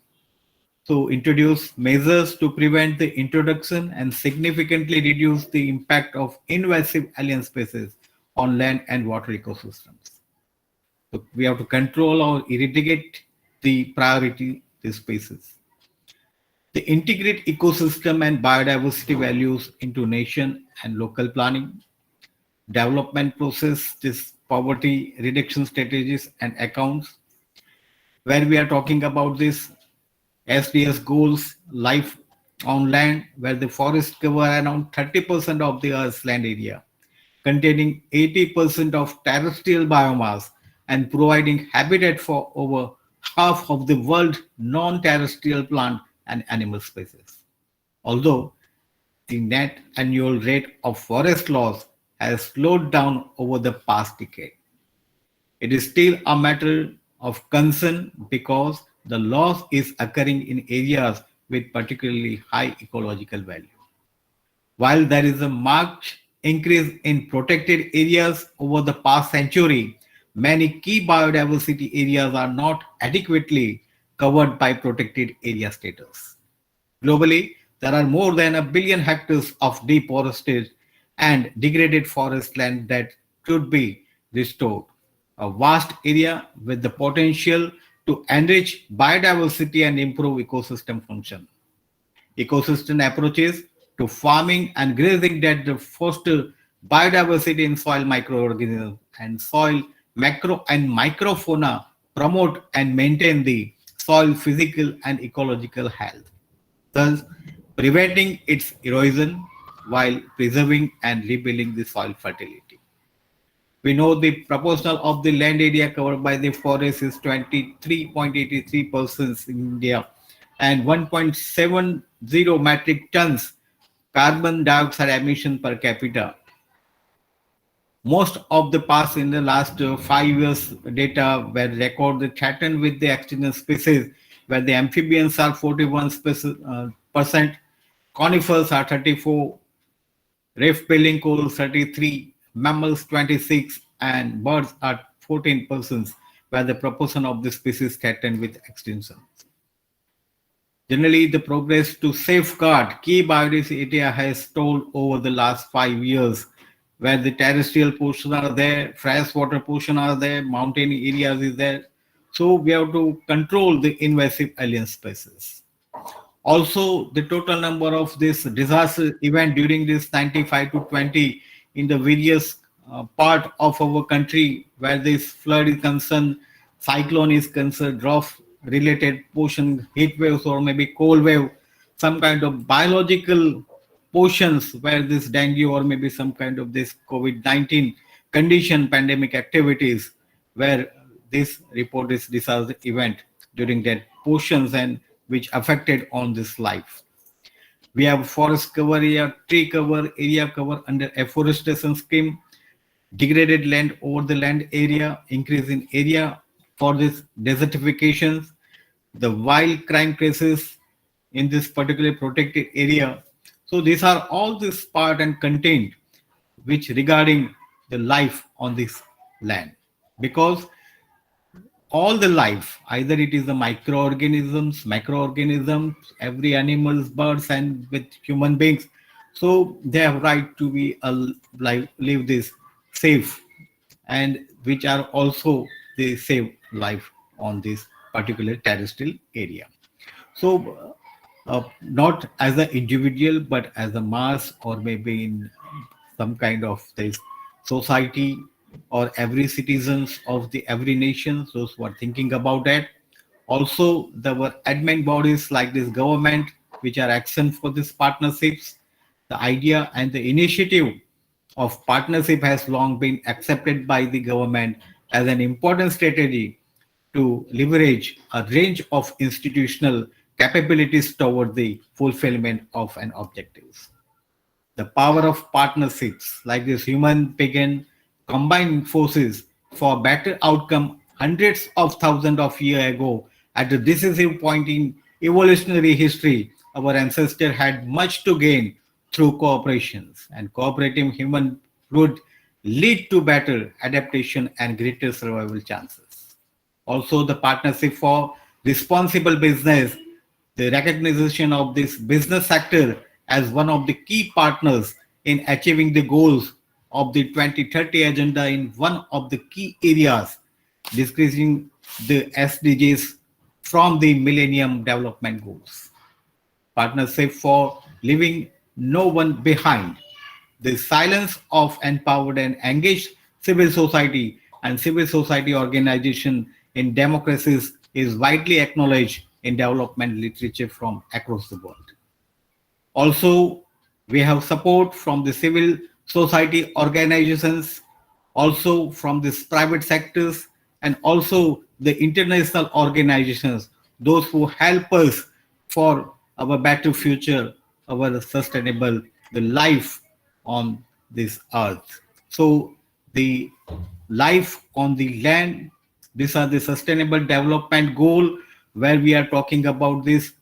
So introduce measures to prevent the introduction and significantly reduce the impact of invasive alien species on land and water ecosystems. So we have to control or eradicate the priority species. They integrate ecosystem and biodiversity values into nation and local planning, development process, this poverty reduction strategies and accounts, where we are talking about this SDS goals, life on land, where the forests cover around 30% of the Earth's land area, containing 80% of terrestrial biomass and providing habitat for over half of the world's non-terrestrial plant and animal species. Although the net annual rate of forest loss has slowed down over the past decade, it is still a matter of concern because the loss is occurring in areas with particularly high ecological value. While there is a marked increase in protected areas over the past century, many key biodiversity areas are not adequately covered by protected area status. Globally, there are more than 1 billion hectares of deforested and degraded forest land that should be restored, a vast area with the potential to enrich biodiversity and improve ecosystem function. Ecosystem approaches to farming and grazing that foster biodiversity in soil microorganisms and soil macro and microfauna promote and maintain the soil physical and ecological health, thus preventing its erosion while preserving and rebuilding the soil fertility. We know the proportion of the land area covered by the forest is 23.83% in India and 1.70 metric tons carbon dioxide emission per capita. Most of the past in the last 5 years data were recorded threatened with the extinct species, where the amphibians are 41%, conifers are 34, reef-building corals 33, mammals 26, and birds are 14%, where the proportion of the species threatened with extinction. Generally, the progress to safeguard key biodiversity area has stalled over the last 5 years, where the terrestrial portions are there, freshwater portion are there, mountain areas is there. So we have to control the invasive alien species. Also, the total number of this disaster event during this 95 to 20 in the various part of our country where this flood is concerned, cyclone is concerned, drought related portion, heat waves or maybe cold wave, some kind of biological portions where this dengue or maybe some kind of this COVID-19 condition pandemic activities where this report is disaster event during that portions and which affected on this life. We have forest cover area, tree cover, area cover under afforestation scheme, degraded land over the land area, increase in area for this desertifications, the wild crime cases in this particular protected area. So these are all this part and content which regarding the life on this land, because all the life, either it is the microorganisms, macroorganisms, every animals, birds, and with human beings. So they have right to be live this safe, and which are also they save life on this particular terrestrial area. So not as an individual, but as a mass or maybe in some kind of this society or every citizens of the every nation, those who are thinking about that. Also, there were admin bodies like this government, which are action for these partnerships. The idea and the initiative of partnership has long been accepted by the government as an important strategy to leverage a range of institutional capabilities toward the fulfillment of an objective. The power of partnerships like this human begin combined forces for better outcome hundreds of thousands of years ago at a decisive point in evolutionary history. Our ancestors had much to gain through cooperations, and cooperative human would lead to better adaptation and greater survival chances. Also, the partnership for responsible business, the recognition of this business sector as one of the key partners in achieving the goals of the 2030 agenda in one of the key areas, decreasing the SDGs from the Millennium Development Goals. Partnership for leaving no one behind. The silence of empowered and engaged civil society and civil society organization in democracies is widely acknowledged in development literature from across the world. Also, we have support from the civil society organizations, also from the private sectors, and also the international organizations, those who help us for our better future, our sustainable the life on this earth. So the life on the land, these are the sustainable development goal where we are talking about this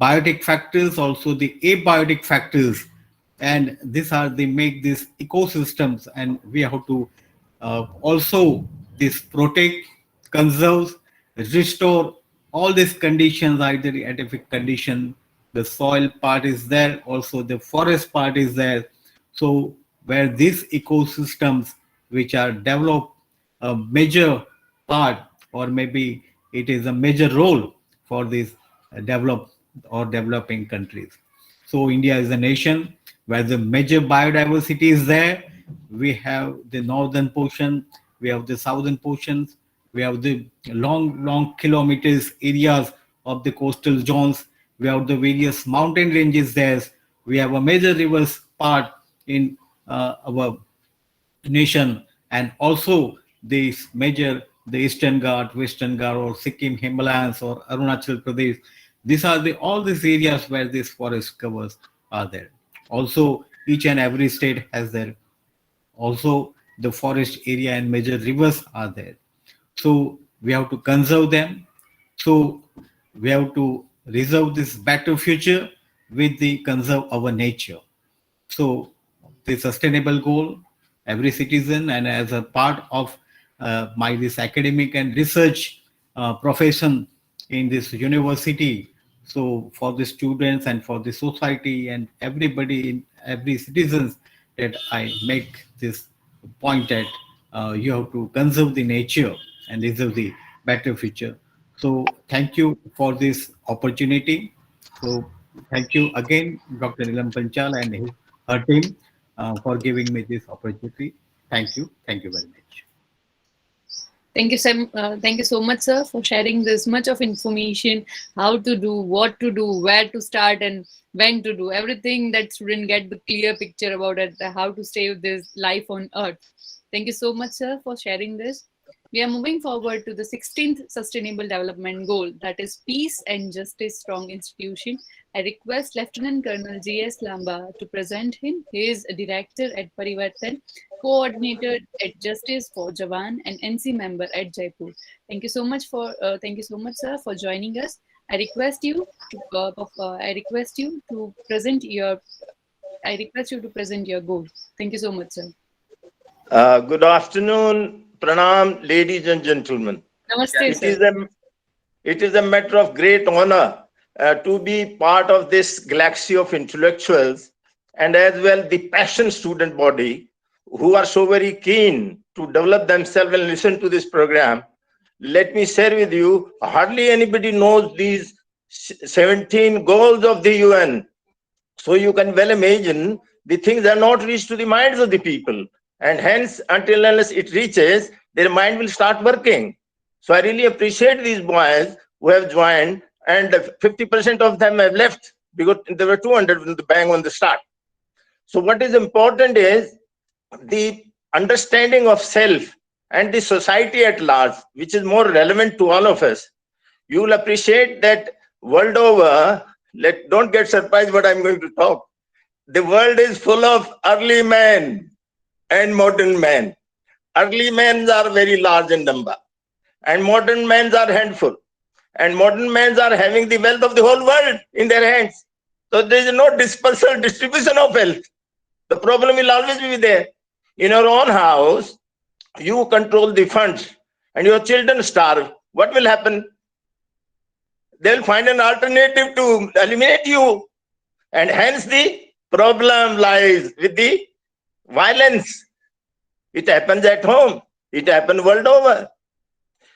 biotic factors, also the abiotic factors, and these are they make these ecosystems, and we have to also this protect, conserve, restore all these conditions, either edific condition, the soil part is there, also the forest part is there. So where these ecosystems which are developed a major part, or maybe it is a major role for these developed or developing countries. So India is a nation where the major biodiversity is there. We have the northern portion, we have the southern portions, We have the long kilometers areas of the coastal zones. We have the various mountain ranges there. We have a major rivers part in our nation, and also these major, the Eastern Ghat, Western Ghat, or Sikkim Himalayas, or Arunachal Pradesh. These are all these areas where these forest covers are there. Also, each and every state has their also the forest area, and major rivers are there. So we have to conserve them. So we have to reserve this better future with the conserve our nature. So the sustainable goal, every citizen, and as a part of my this academic and research profession in this university, so for the students and for the society and everybody, every citizens, that I make this point that you have to conserve the nature and reserve the better future. So thank you for this opportunity. So thank you again, Dr. Nilam Panchal and her team for giving me this opportunity. Thank you. Thank you very much. Thank you so much, sir, for sharing this much of information, how to do, what to do, where to start, and when to do. Everything that students get the clear picture about it, how to save this life on earth. Thank you so much, sir, for sharing this. We are moving forward to the 16th Sustainable Development Goal, that is Peace and Justice Strong Institution. I request Lieutenant Colonel G.S. Lamba to present him. He is a director at Parivartan, coordinator at Justice for Jawan, and NC member at Jaipur. Thank you so much, sir, for joining us. I request you to present your goal. Thank you so much, sir. Good afternoon, Pranam, ladies and gentlemen. Namaste, sir. It is a matter of great honor to be part of this galaxy of intellectuals, and as well the passionate student body who are so very keen to develop themselves and listen to this program. Let me share with you, hardly anybody knows these 17 goals of the UN. So you can well imagine the things are not reached to the minds of the people. And hence, until unless it reaches, their mind will start working. So I really appreciate these boys who have joined, and 50% of them have left because there were 200 in the bang on the start. So what is important is the understanding of self and the society at large, which is more relevant to all of us. You will appreciate that world over, don't get surprised what I'm going to talk. The world is full of early men and modern men. Early men are very large in number, and modern men are handful. And modern men are having the wealth of the whole world in their hands. So there is no dispersal distribution of wealth. The problem will always be there. In your own house, you control the funds and your children starve. What will happen? They'll find an alternative to eliminate you. And hence the problem lies with the violence. It happens at home. It happens world over.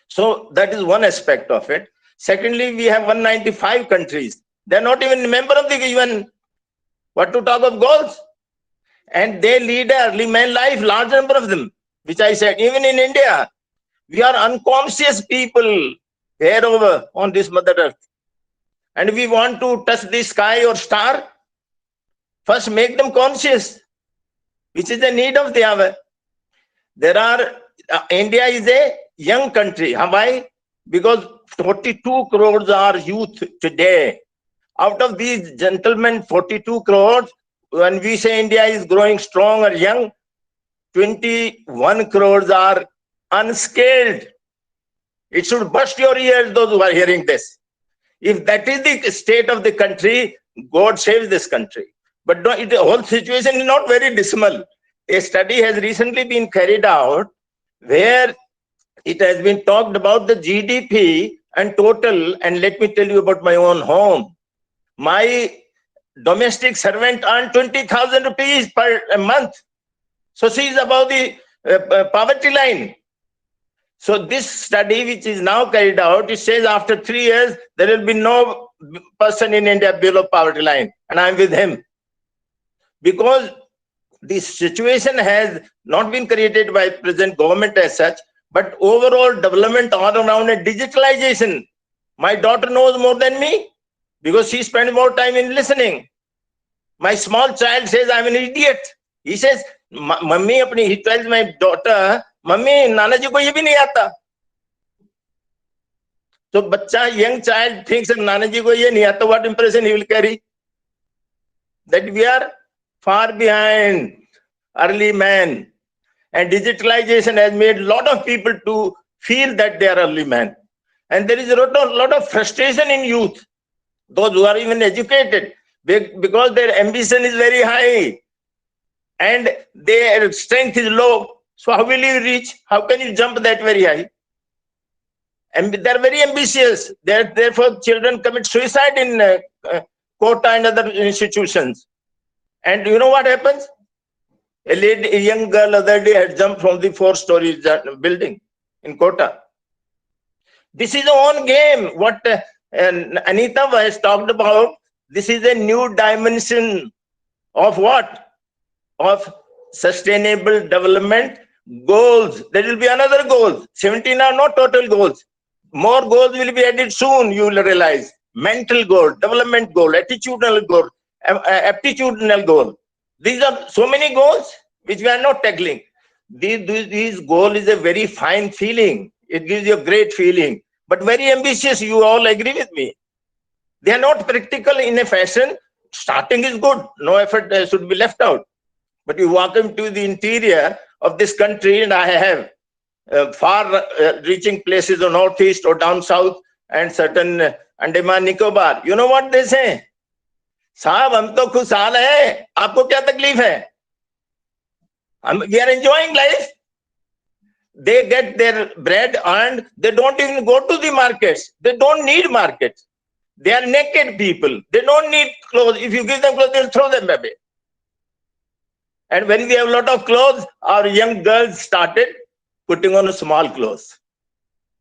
So that is one aspect of it. Secondly, we have 195 countries. They're not even a member of the UN. What to talk of goals? And they lead an early man life, large number of them, which I said, even in India, we are unconscious people here over on this Mother Earth. And we want to touch the sky or star. First, make them conscious, which is the need of the hour. India is a young country. Why? Because 42 crores are youth today. Out of these gentlemen, 42 crores, when we say India is growing strong or young, 21 crores are unskilled. It should burst your ears, those who are hearing this. If that is the state of the country, God saves this country. But the whole situation is not very dismal. A study has recently been carried out where it has been talked about the GDP and total, and let me tell you about my own home. My domestic servant earned 20,000 rupees per month. So she is above the poverty line. So this study, which is now carried out, it says after 3 years, there will be no person in India below poverty line. And I'm with him. Because the situation has not been created by present government as such, but overall development all around and digitalization. My daughter knows more than me because she spends more time in listening. My small child says, I'm an idiot. He says, Mummy, he tells my daughter, Mummy, Nana ji ko ye bhi nahi aata. So, bacha, young child thinks that Nana ji ko ye nahi aata, what impression he will carry? That we are far behind early man. And digitalization has made a lot of people to feel that they are early man. And there is a lot of frustration in youth, those who are even educated, because their ambition is very high and their strength is low. So how will you reach? How can you jump that very high? And they're very ambitious. Therefore, children commit suicide in Kota and other institutions. And you know what happens? A young girl other day had jumped from the 4-story building in Kota. This is a own game. What Anita has talked about, this is a new dimension of what? Of sustainable development goals. There will be another goal. 17 are not total goals. More goals will be added soon, you will realize. Mental goal, development goal, attitudinal goal, aptitudinal goal. These are so many goals which we are not tackling. These goal is a very fine feeling. It gives you a great feeling, but very ambitious. You all agree with me. They are not practical in a fashion. Starting is good. No effort should be left out. But you walk into the interior of this country, and I have far-reaching places on northeast or down south and certain Andaman Nicobar. You know what they say? साहब हम तो खुशहाल हैं, आपको क्या तकलीफ है? We are enjoying life. They get their bread and they don't even go to the markets. They don't need markets. They are naked people. They don't need clothes. If you give them clothes, they'll throw them away. And when we have a lot of clothes, our young girls started putting on small clothes.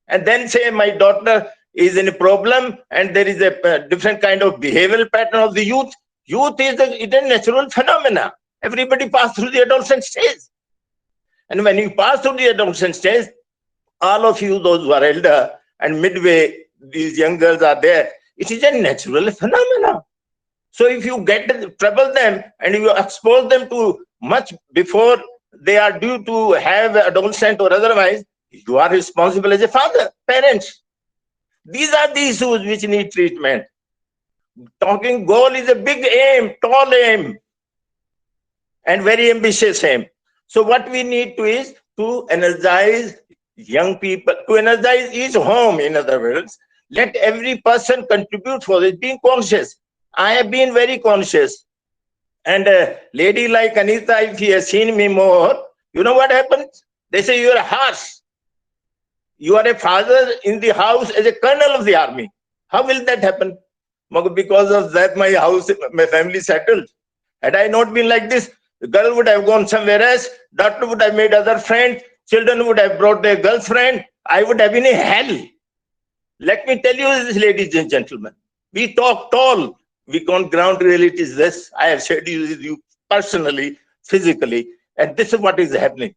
And then say, my daughter is in a problem and there is a different kind of behavioral pattern of the youth. Youth is a natural phenomena. Everybody passes through the adolescent stage. And when you pass through the adolescent stage, all of you, those who are elder and midway, these young girls are there, it is a natural phenomena. So if you trouble them and you expose them to much before they are due to have adolescent or otherwise, you are responsible as a father, parents. These are the issues which need treatment. Talking goal is a big aim, tall aim, and very ambitious aim. So what we need to is to energize young people, to energize each home, in other words. Let every person contribute for this, being conscious. I have been very conscious. And a lady like Anita, if he has seen me more, you know what happens? They say, you are harsh. You are a father in the house as a colonel of the army. How will that happen? Because of that, my house, my family settled. Had I not been like this, the girl would have gone somewhere else, doctor would have made other friends, children would have brought their girlfriend. I would have been in hell. Let me tell you this, ladies and gentlemen. We talk tall. We can't ground reality is this. I have shared with you personally, physically, and this is what is happening.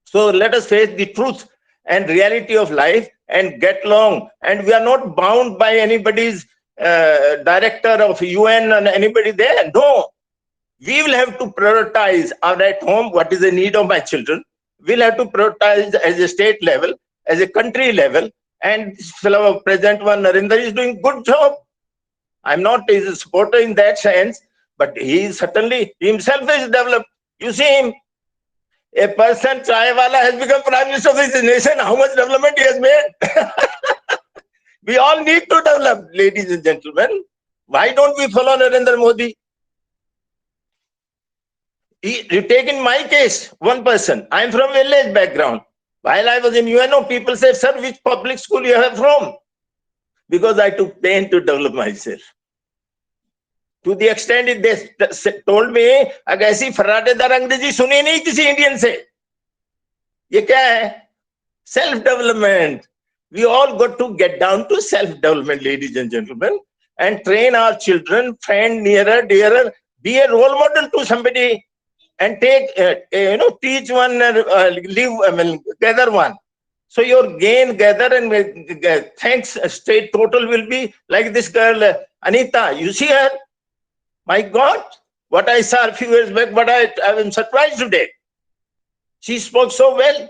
So let us face the truth and reality of life and get along. And we are not bound by anybody's director of UN and anybody there. No. We will have to prioritize at home what is the need of my children. We'll have to prioritize as a state level, as a country level. And this fellow present one, Narendra, is doing good job. I'm not a supporter in that sense, but he certainly himself is developed. You see him, a person, Chaiwala, has become Prime Minister of this nation. How much development he has made? We all need to develop, ladies and gentlemen. Why don't we follow Narendra Modi? You take in my case, one person. I'm from village background. While I was in UNO, people said, sir, which public school you have from? Because I took pain to develop myself. To the extent they told me, अगर ऐसी फर्राटेदार अंग्रेजी सुनी नहीं किसी Indian से. ये क्या है? Self-development. We all got to get down to self-development, ladies and gentlemen, and train our children, friend, nearer, dearer, be a role model to somebody, and take, teach one, live, gather one. So your gain, gather and thanks state total will be like this girl, Anita. You see her? My God, what I saw a few years back, but I am surprised today. She spoke so well.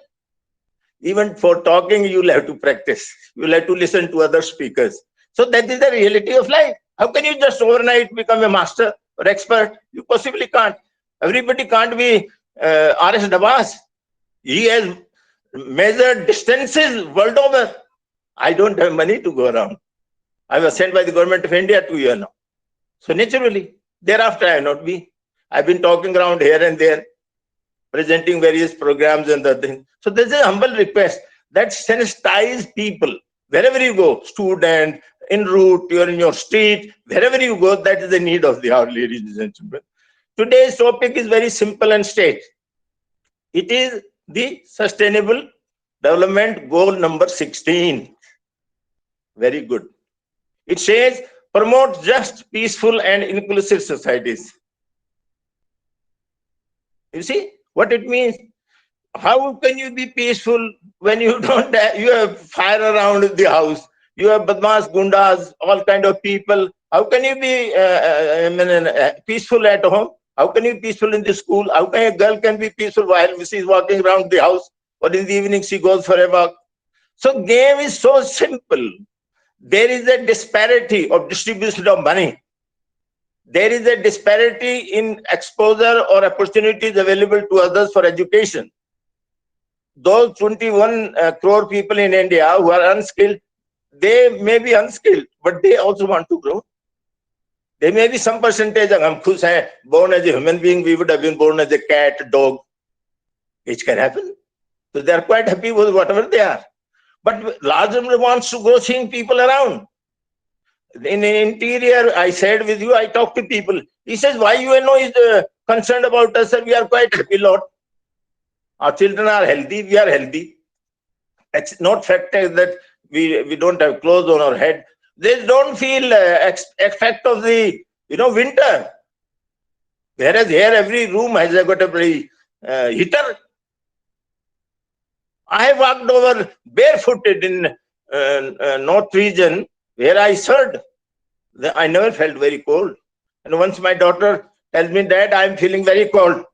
Even for talking, you'll have to practice. You'll have to listen to other speakers. So that is the reality of life. How can you just overnight become a master or expert? You possibly can't. Everybody can't be R.S. Dabas. He has measured distances world over. I don't have money to go around. I was sent by the government of India 2 years now. So naturally, thereafter I have not been. I've been talking around here and there, presenting various programs and other things. So there's a humble request that sensitize people. Wherever you go, student, en route, you're in your street, wherever you go, that is the need of the hour, ladies and gentlemen. Today's topic is very simple and straight. It is the Sustainable Development Goal number 16. Very good. It says, promote just, peaceful and inclusive societies. You see what it means? How can you be peaceful when you don't have, you have fire around the house, you have badmas, gundas, all kind of people? How can you be peaceful at home? How can you be peaceful in the school? How can a girl can be peaceful while she is walking around the house, or in the evening she goes for a walk? So game is so simple. There is a disparity of distribution of money. There is a disparity in exposure or opportunities available to others for education. Those 21 crore people in India who are unskilled, they may be unskilled, but they also want to grow. There may be some percentage of born as a human being, we would have been born as a cat, dog. It can happen. So they are quite happy with whatever they are. But large number wants to go seeing people around. In the interior, I said with you, I talked to people. He says, why UNO is concerned about us? And we are quite happy, Lord. Our children are healthy, we are healthy. It's not fact that we don't have clothes on our head. They don't feel effect of the winter. Whereas here every room has got a heater. I have walked over barefooted in north region where I served. I never felt very cold. And once my daughter tells me, Dad, I'm feeling very cold.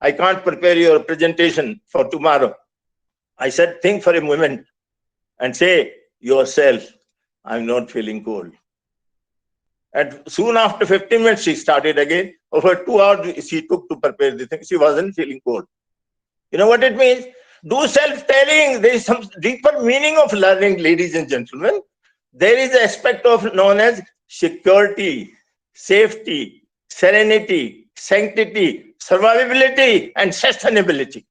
I can't prepare your presentation for tomorrow. I said, think for a moment and say yourself, I'm not feeling cold. And soon after 15 minutes, she started again. Over 2 hours, she took to prepare the thing. She wasn't feeling cold. You know what it means? Do self-telling. There is some deeper meaning of learning, ladies and gentlemen. There is an aspect of known as security, safety, serenity, sanctity, survivability, and sustainability.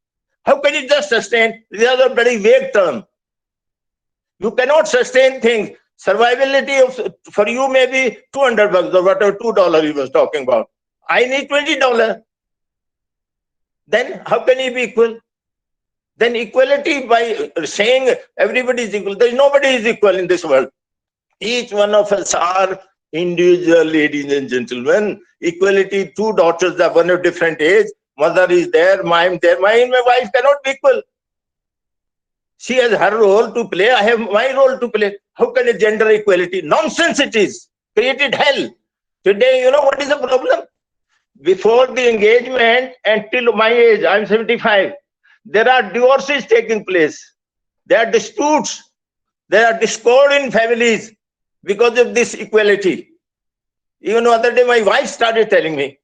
How can you just sustain? These are the very vague terms. You cannot sustain things. Survivability for you may be $200 or whatever, $2 he was talking about. I need $20. Then how can you be equal? Then equality by saying everybody is equal. There is nobody is equal in this world. Each one of us are individual, ladies and gentlemen. Equality, 2 daughters are one of different age. Mother is there, I'm there. My wife cannot be equal. She has her role to play. I have my role to play. How can a gender equality? Nonsense it is. Created hell. Today, you know what is the problem? Before the engagement, until my age, I'm 75, there are divorces taking place. There are disputes. There are discord in families because of this equality. Even the other day, my wife started telling me,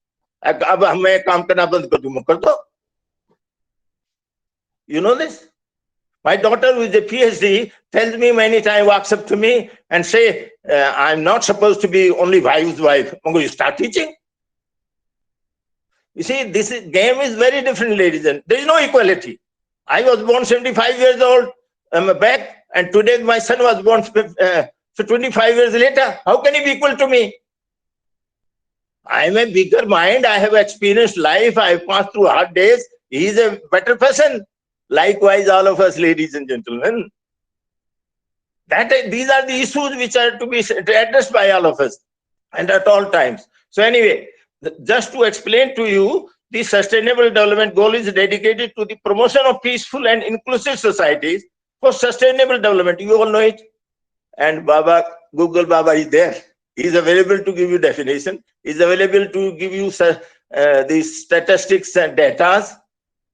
you know this? My daughter, who is a PhD, tells me many times, walks up to me and say, I'm not supposed to be only wife's wife. You start teaching. You see, game is very different, ladies and there is no equality. I was born 75 years old back, and today my son was born 25 years later. How can he be equal to me? I am a bigger mind. I have experienced life. I have passed through hard days. He is a better person. Likewise, all of us, ladies and gentlemen. These are the issues which are to be addressed by all of us and at all times. So anyway, just to explain to you, the Sustainable Development Goal is dedicated to the promotion of peaceful and inclusive societies for sustainable development. You all know it. And Baba, Google Baba is there. He is available to give you definition. He is available to give you the statistics and data.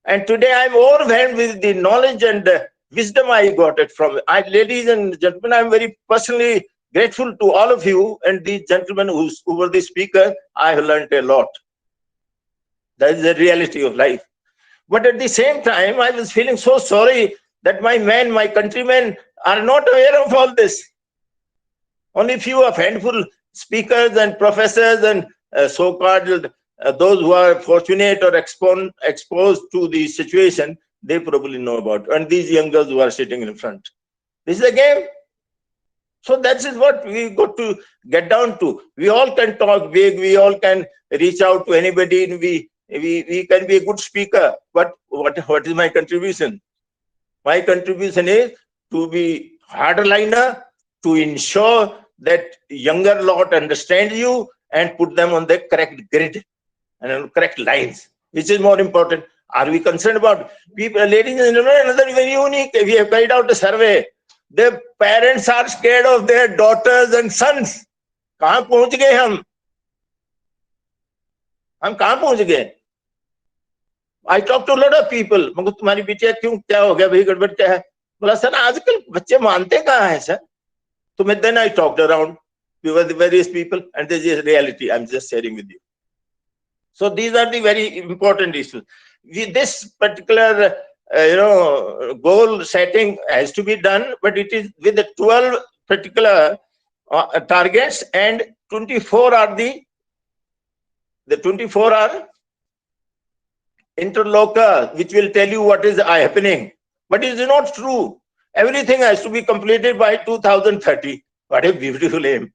And today I'm overwhelmed with the knowledge and wisdom I got it from. Ladies and gentlemen, I'm very personally grateful to all of you and the gentlemen who were the speaker. I have learned a lot. That is the reality of life. But at the same time, I was feeling so sorry that my countrymen are not aware of all this. Only few of handful speakers and professors and so-called those who are fortunate or exposed to the situation, they probably know about. And these young girls who are sitting in front. This is a game. So that is what we got to get down to. We all can talk big. We all can reach out to anybody. And we can be a good speaker. But what is my contribution? My contribution is to be hardliner, to ensure that younger lot understand you and put them on the correct grid and on correct lines, which is more important. Are we concerned about people? Ladies and gentlemen, another very unique, we have carried out a survey. The parents are scared of their daughters and sons. कहाँ पहुँच गए हम कहाँ पहुँच गए? I talk to a lot of people. मगर तुम्हारी बिटिया क्यों, क्या हो गया भाई, गड़बड़ क्या है? बोला सर आजकल बच्चे मानते कहाँ हैं sir? So then I talked around with the various people, and this is reality. I'm just sharing with you. So these are the very important issues. This particular, goal setting has to be done, but it is with the 12 particular targets, and 24 are the 24 are interlocal, which will tell you what is happening. But it is not true. Everything has to be completed by 2030. What a beautiful aim.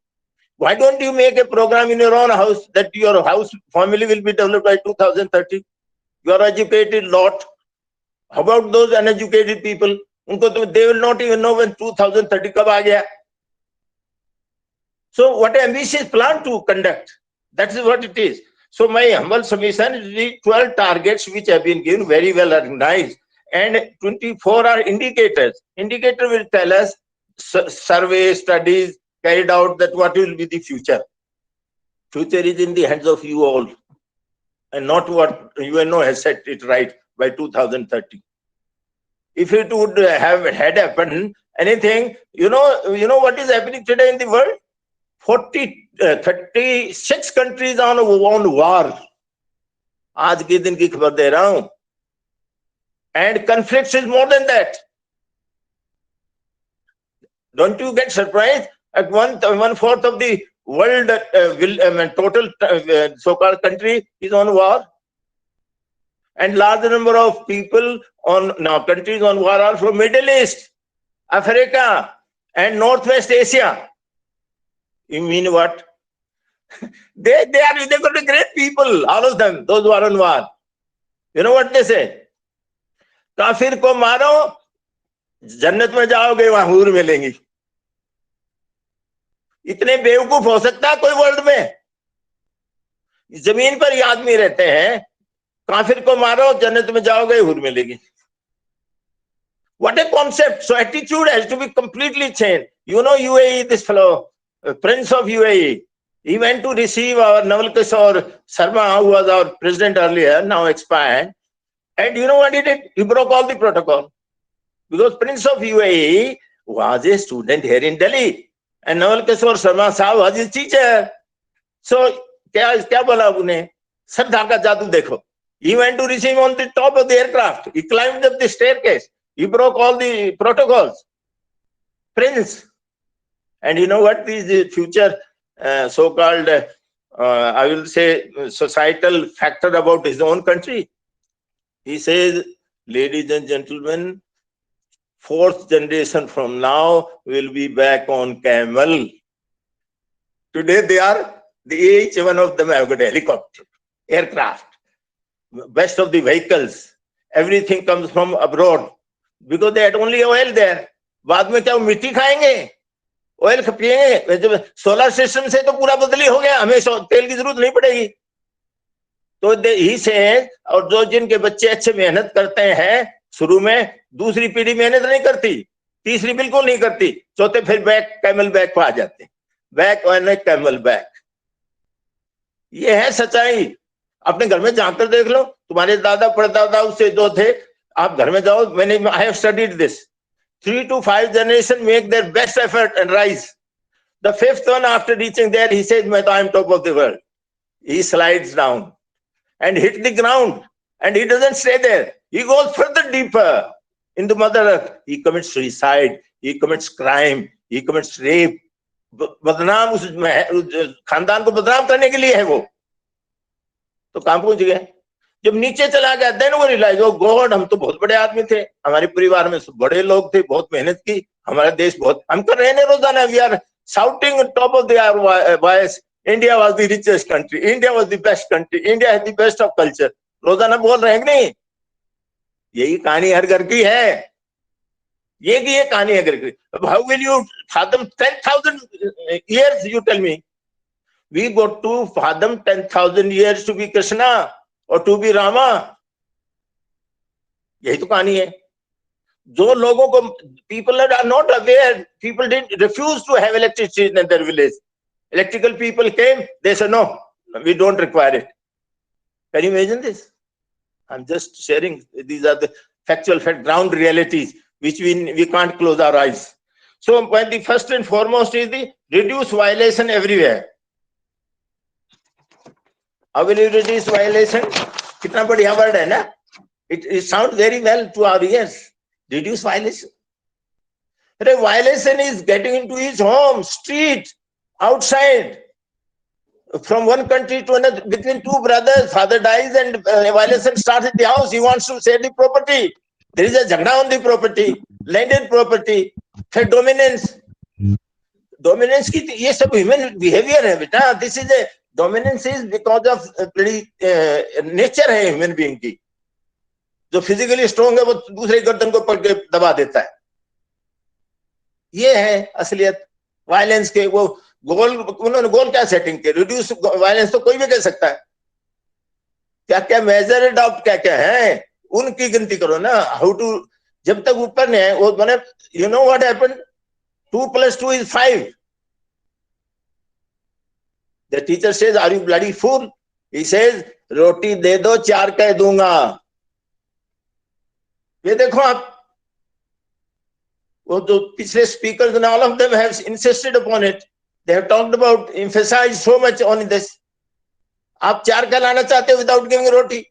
Why don't you make a program in your own house that your house family will be developed by 2030? You are educated lot. How about those uneducated people? They will not even know when 2030 kab aa gaya. So what an ambitious plan to conduct. That is what it is. So my humble submission is the 12 targets which have been given, very well organized. And 24 are indicators. Indicator will tell us survey studies carried out that what will be the future. Future is in the hands of you all, and not what UNO has set it right by 2030. If it would have had happened anything, you know what is happening today in the world? 36 countries on war. आज के दिन की खबर दे रहा हूं. And conflicts is more than that. Don't you get surprised? At 1/4 of the world total so-called country is on war, and large number of people countries on war are from Middle East, Africa, and Northwest Asia. You mean what? They're going to be great people, all of them, those who are on war. You know what they say? काफिर को मारो, जन्नत में जाओगे, वहां हूर मिलेंगी. इतने बेवकूफ हो सकता है कोई वर्ल्ड में? जमीन पर ही आदमी रहते हैं. काफिर को मारो, जन्नत में जाओगे, हूर मिलेगी. What a concept. So attitude has to be completely changed. You know UAE, this fellow, Prince of UAE, he went to receive our Naval Kishore Sharma, who was our president earlier, now expired. And you know what he did? He broke all the protocol. Because Prince of UAE was a student here in Delhi. And Naval Kishore Sharma Sahab was his teacher. So, kya bola unhe? Shraddha ka jadoo dekho. He went to receive him on the top of the aircraft. He climbed up the staircase. He broke all the protocols. Prince. And you know what is the future so-called, I will say, societal factor about his own country? He says, ladies and gentlemen, 4th generation from now will be back on camel. Today each one of them have got a helicopter, aircraft, best of the vehicles. Everything comes from abroad because they had only oil there. बाद में क्या वो मिट्टी खाएंगे? Oil पिएंगे? Solar system से तो पूरा बदली हो गया, हमें तेल की जरूरत नहीं पड़ेगी. तो ही से, और जो जिनके बच्चे अच्छे मेहनत करते हैं शुरू में, दूसरी पीढ़ी मेहनत नहीं करती. तीसरी बिल्कुल नहीं करती, चौथे फिर बैक कैमल बैक पर आ जाते हैं, बैक और कैमल बैक। ये है सच्चाई। अपने घर में जाकर देख लो, तुम्हारे दादा परदादा उससे जो थे, आप घर में जाओ, मैंने I have studied this, 3 to 5 generation make their best effort and rise. The fifth one, after reaching there, he says, I am top of the world. He slides down and hit the ground, and he doesn't stay there. He goes further deeper in the mother earth. He commits suicide, he commits crime, he commits rape. बदनाम उस खानदान को बदनाम करने के लिए है वो, तो कहां पहुंच गया। जब नीचे चला गया, देन वो रियलाइज, ओ गॉड, हम तो बहुत बड़े आदमी थे, हमारे परिवार में बड़े लोग थे, बहुत मेहनत की, हमारा देश बहुत, हम कर रहे हैं रोजाना, we are shouting on top of the voice, India was the richest country, India was the best country, India has the best of culture, रोजाना बोल रहे हैं कि नहीं। यही कहानी हर घर की है, ये कहानी है घर की। How will you fathom 10,000 years, you tell me? We got to fathom 10,000 years to be Krishna or to be Rama. यही तो कहानी है। जो लोगों को, people are not aware, people didn't refuse to have electricity in their village. Electrical people came, they said, no, we don't require it. Can you imagine this? I'm just sharing, these are the factual fact, ground realities, which we can't close our eyes. So when the first and foremost is the reduce violation everywhere. How will you reduce violation? कितना बढ़िया word है ना? It sounds very well to our ears. Reduce violation. But violation is getting into his home, street, outside. From one country to another, between two brothers, father dies and violation starts in the house. He wants to share the property. There is a jagda on the property, landed property, फिर dominance. Dominance की ये सब human behavior है बेटा. This is a dominance is because of nature है human being की. जो physically strong है वो दूसरे गर्दन को पकड़ के दबा देता है। ये है असलियत वायलेंस के। वो गोल, उन्होंने गोल क्या सेटिंग के, रिड्यूस वायलेंस तो कोई भी कह सकता है। क्या क्या मेजर अडॉप्ट क्या क्या है उनकी गिनती करो ना। हाउ टू, जब तक ऊपर नहीं है वो मैंने, you know what happened, 2 + 2 = 5। The teacher says, are you bloody fool? He says, रोटी दे दो 4 कह दूंगा। ये देखो आप, वो जो पिछले speakers and all of them have insisted upon it. They have talked about, emphasized so much on this. आप 4 का लाना चाहते हो without giving roti,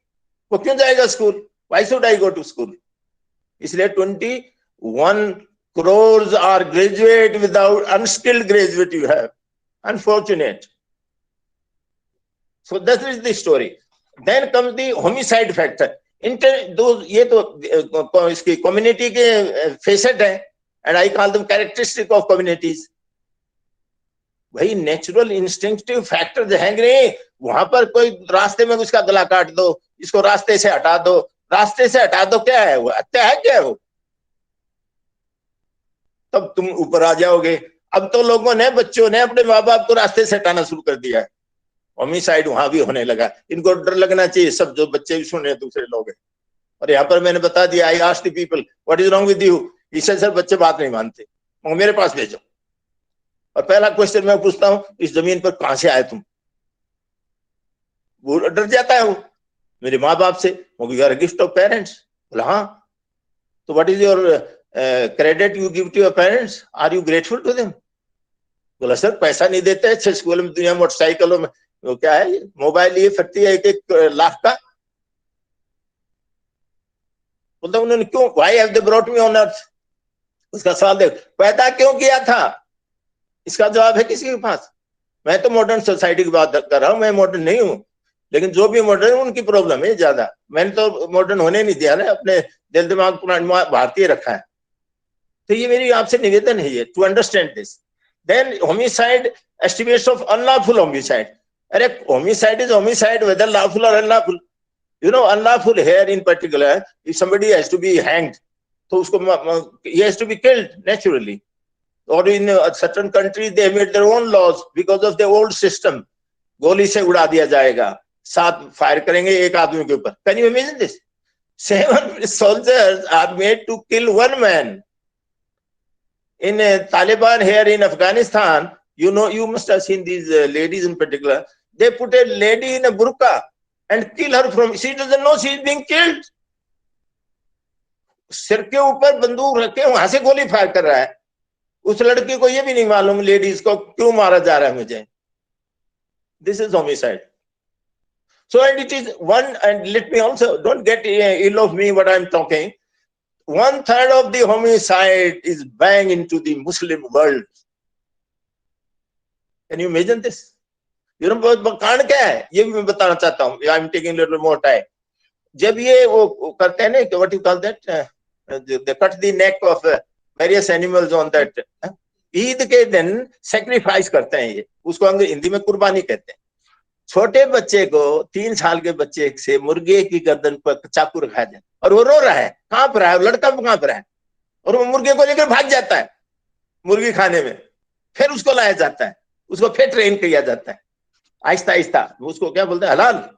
वो क्यों जाएगा school? Why should I go to school? इसलिए 21 crores are graduate without unskilled graduate you have. Unfortunate. So that is the story. Then comes the homicide factor. ये तो इसकी कम्युनिटी के फेसेट है, and I call them characteristic of communities. भाई natural instinctive factor हैं कि नहीं, वहां पर कोई रास्ते में उसका गला काट दो, इसको रास्ते से हटा दो, रास्ते से हटा दो, क्या है वो, हत्या है क्या है वो? तब तुम ऊपर आ जाओगे। अब तो लोगों ने, बच्चों ने अपने माँ बाप को रास्ते से हटाना शुरू कर दिया है। होमिसाइड वहां भी होने लगा। इनको डर लगना चाहिए, सब जो बच्चे भी सुने दूसरे लोग हैं। और यहाँ पर मैंने बता दिया, I asked the people what is wrong with you, इसे सर बच्चे बात नहीं मानते, मेरे पास भेजो। और पहला क्वेश्चन मैं पूछता हूँ, इस जमीन पर कहां से आए तुम? वो डर जाता है, वो मेरे माँ बाप से। You are a gift of parents. बोला हाँ। तो what is your credit you give to your parents, are you grateful to them? बोला सर पैसा नहीं देते, अच्छे स्कूल में, दुनिया मोटरसाइकिलों में, वो क्या है मोबाइल लिए फिरती है 1-1 लाख का। बोलता उन्होंने क्यों, why have they brought me on earth? उसका सवाल देख, पैदा क्यों किया था? इसका जवाब है किसी के पास? मैं तो मॉडर्न सोसाइटी की बात कर रहा हूँ, मैं मॉडर्न नहीं हूँ, लेकिन जो भी मॉडर्न है उनकी प्रॉब्लम है ज्यादा। मैंने तो मॉडर्न होने नहीं दिया ना, अपने दिल दिमाग पुराना भारतीय रखा है। तो ये मेरी आपसे निवेदन है, ये to understand this. Then homicide, estimates of unlawful homicide. अरे homicide is homicide, whether lawful or unlawful. You know, unlawful here in particular, if somebody has to be hanged, so he has to be killed naturally. Or in certain countries, they made their own laws because of the old system. गोली से उड़ा दिया जाएगा, 7 fire करेंगे एक आदमी के ऊपर। Can you imagine this? 7 soldiers are made to kill 1 man. in Taliban here in Afghanistan, you know, you must have seen these ladies in particular. They put a lady in a burqa and kill her from, she doesn't know she is being killed. सिर के ऊपर बंदूक रखे वहां से गोली fire कर रहा है, उस लड़की को ये भी नहीं मालूम लेडीज को क्यों मारा जा रहा है मुझे. This is homicide. So, and it is one, and let me also, don't get ill of me what I'm talking. 1/3 of the homicide is bang into the Muslim world. Can you imagine this? You know, कारण क्या है ये भी मैं बताना चाहता हूँ. I'm taking a little more time. जब ये वो करते हैं ना, what you call that, they cut the neck of various animals on that. Eid के दिन sacrifice करते हैं ये, उसको हिंदी में कुर्बानी कहते हैं. छोटे बच्चे को 3 साल के बच्चे से मुर्गे की गर्दन पर चाकू रखा जाए और वो रो रहा है, कांप रहा है, लड़का कांप रहा है, और वो मुर्गे को लेकर भाग जाता है मुर्गी खाने में. फिर उसको लाया जाता है, उसको फिर ट्रेन किया जाता है आहिस्ता आहिस्ता, उसको क्या बोलते हैं, हलाल.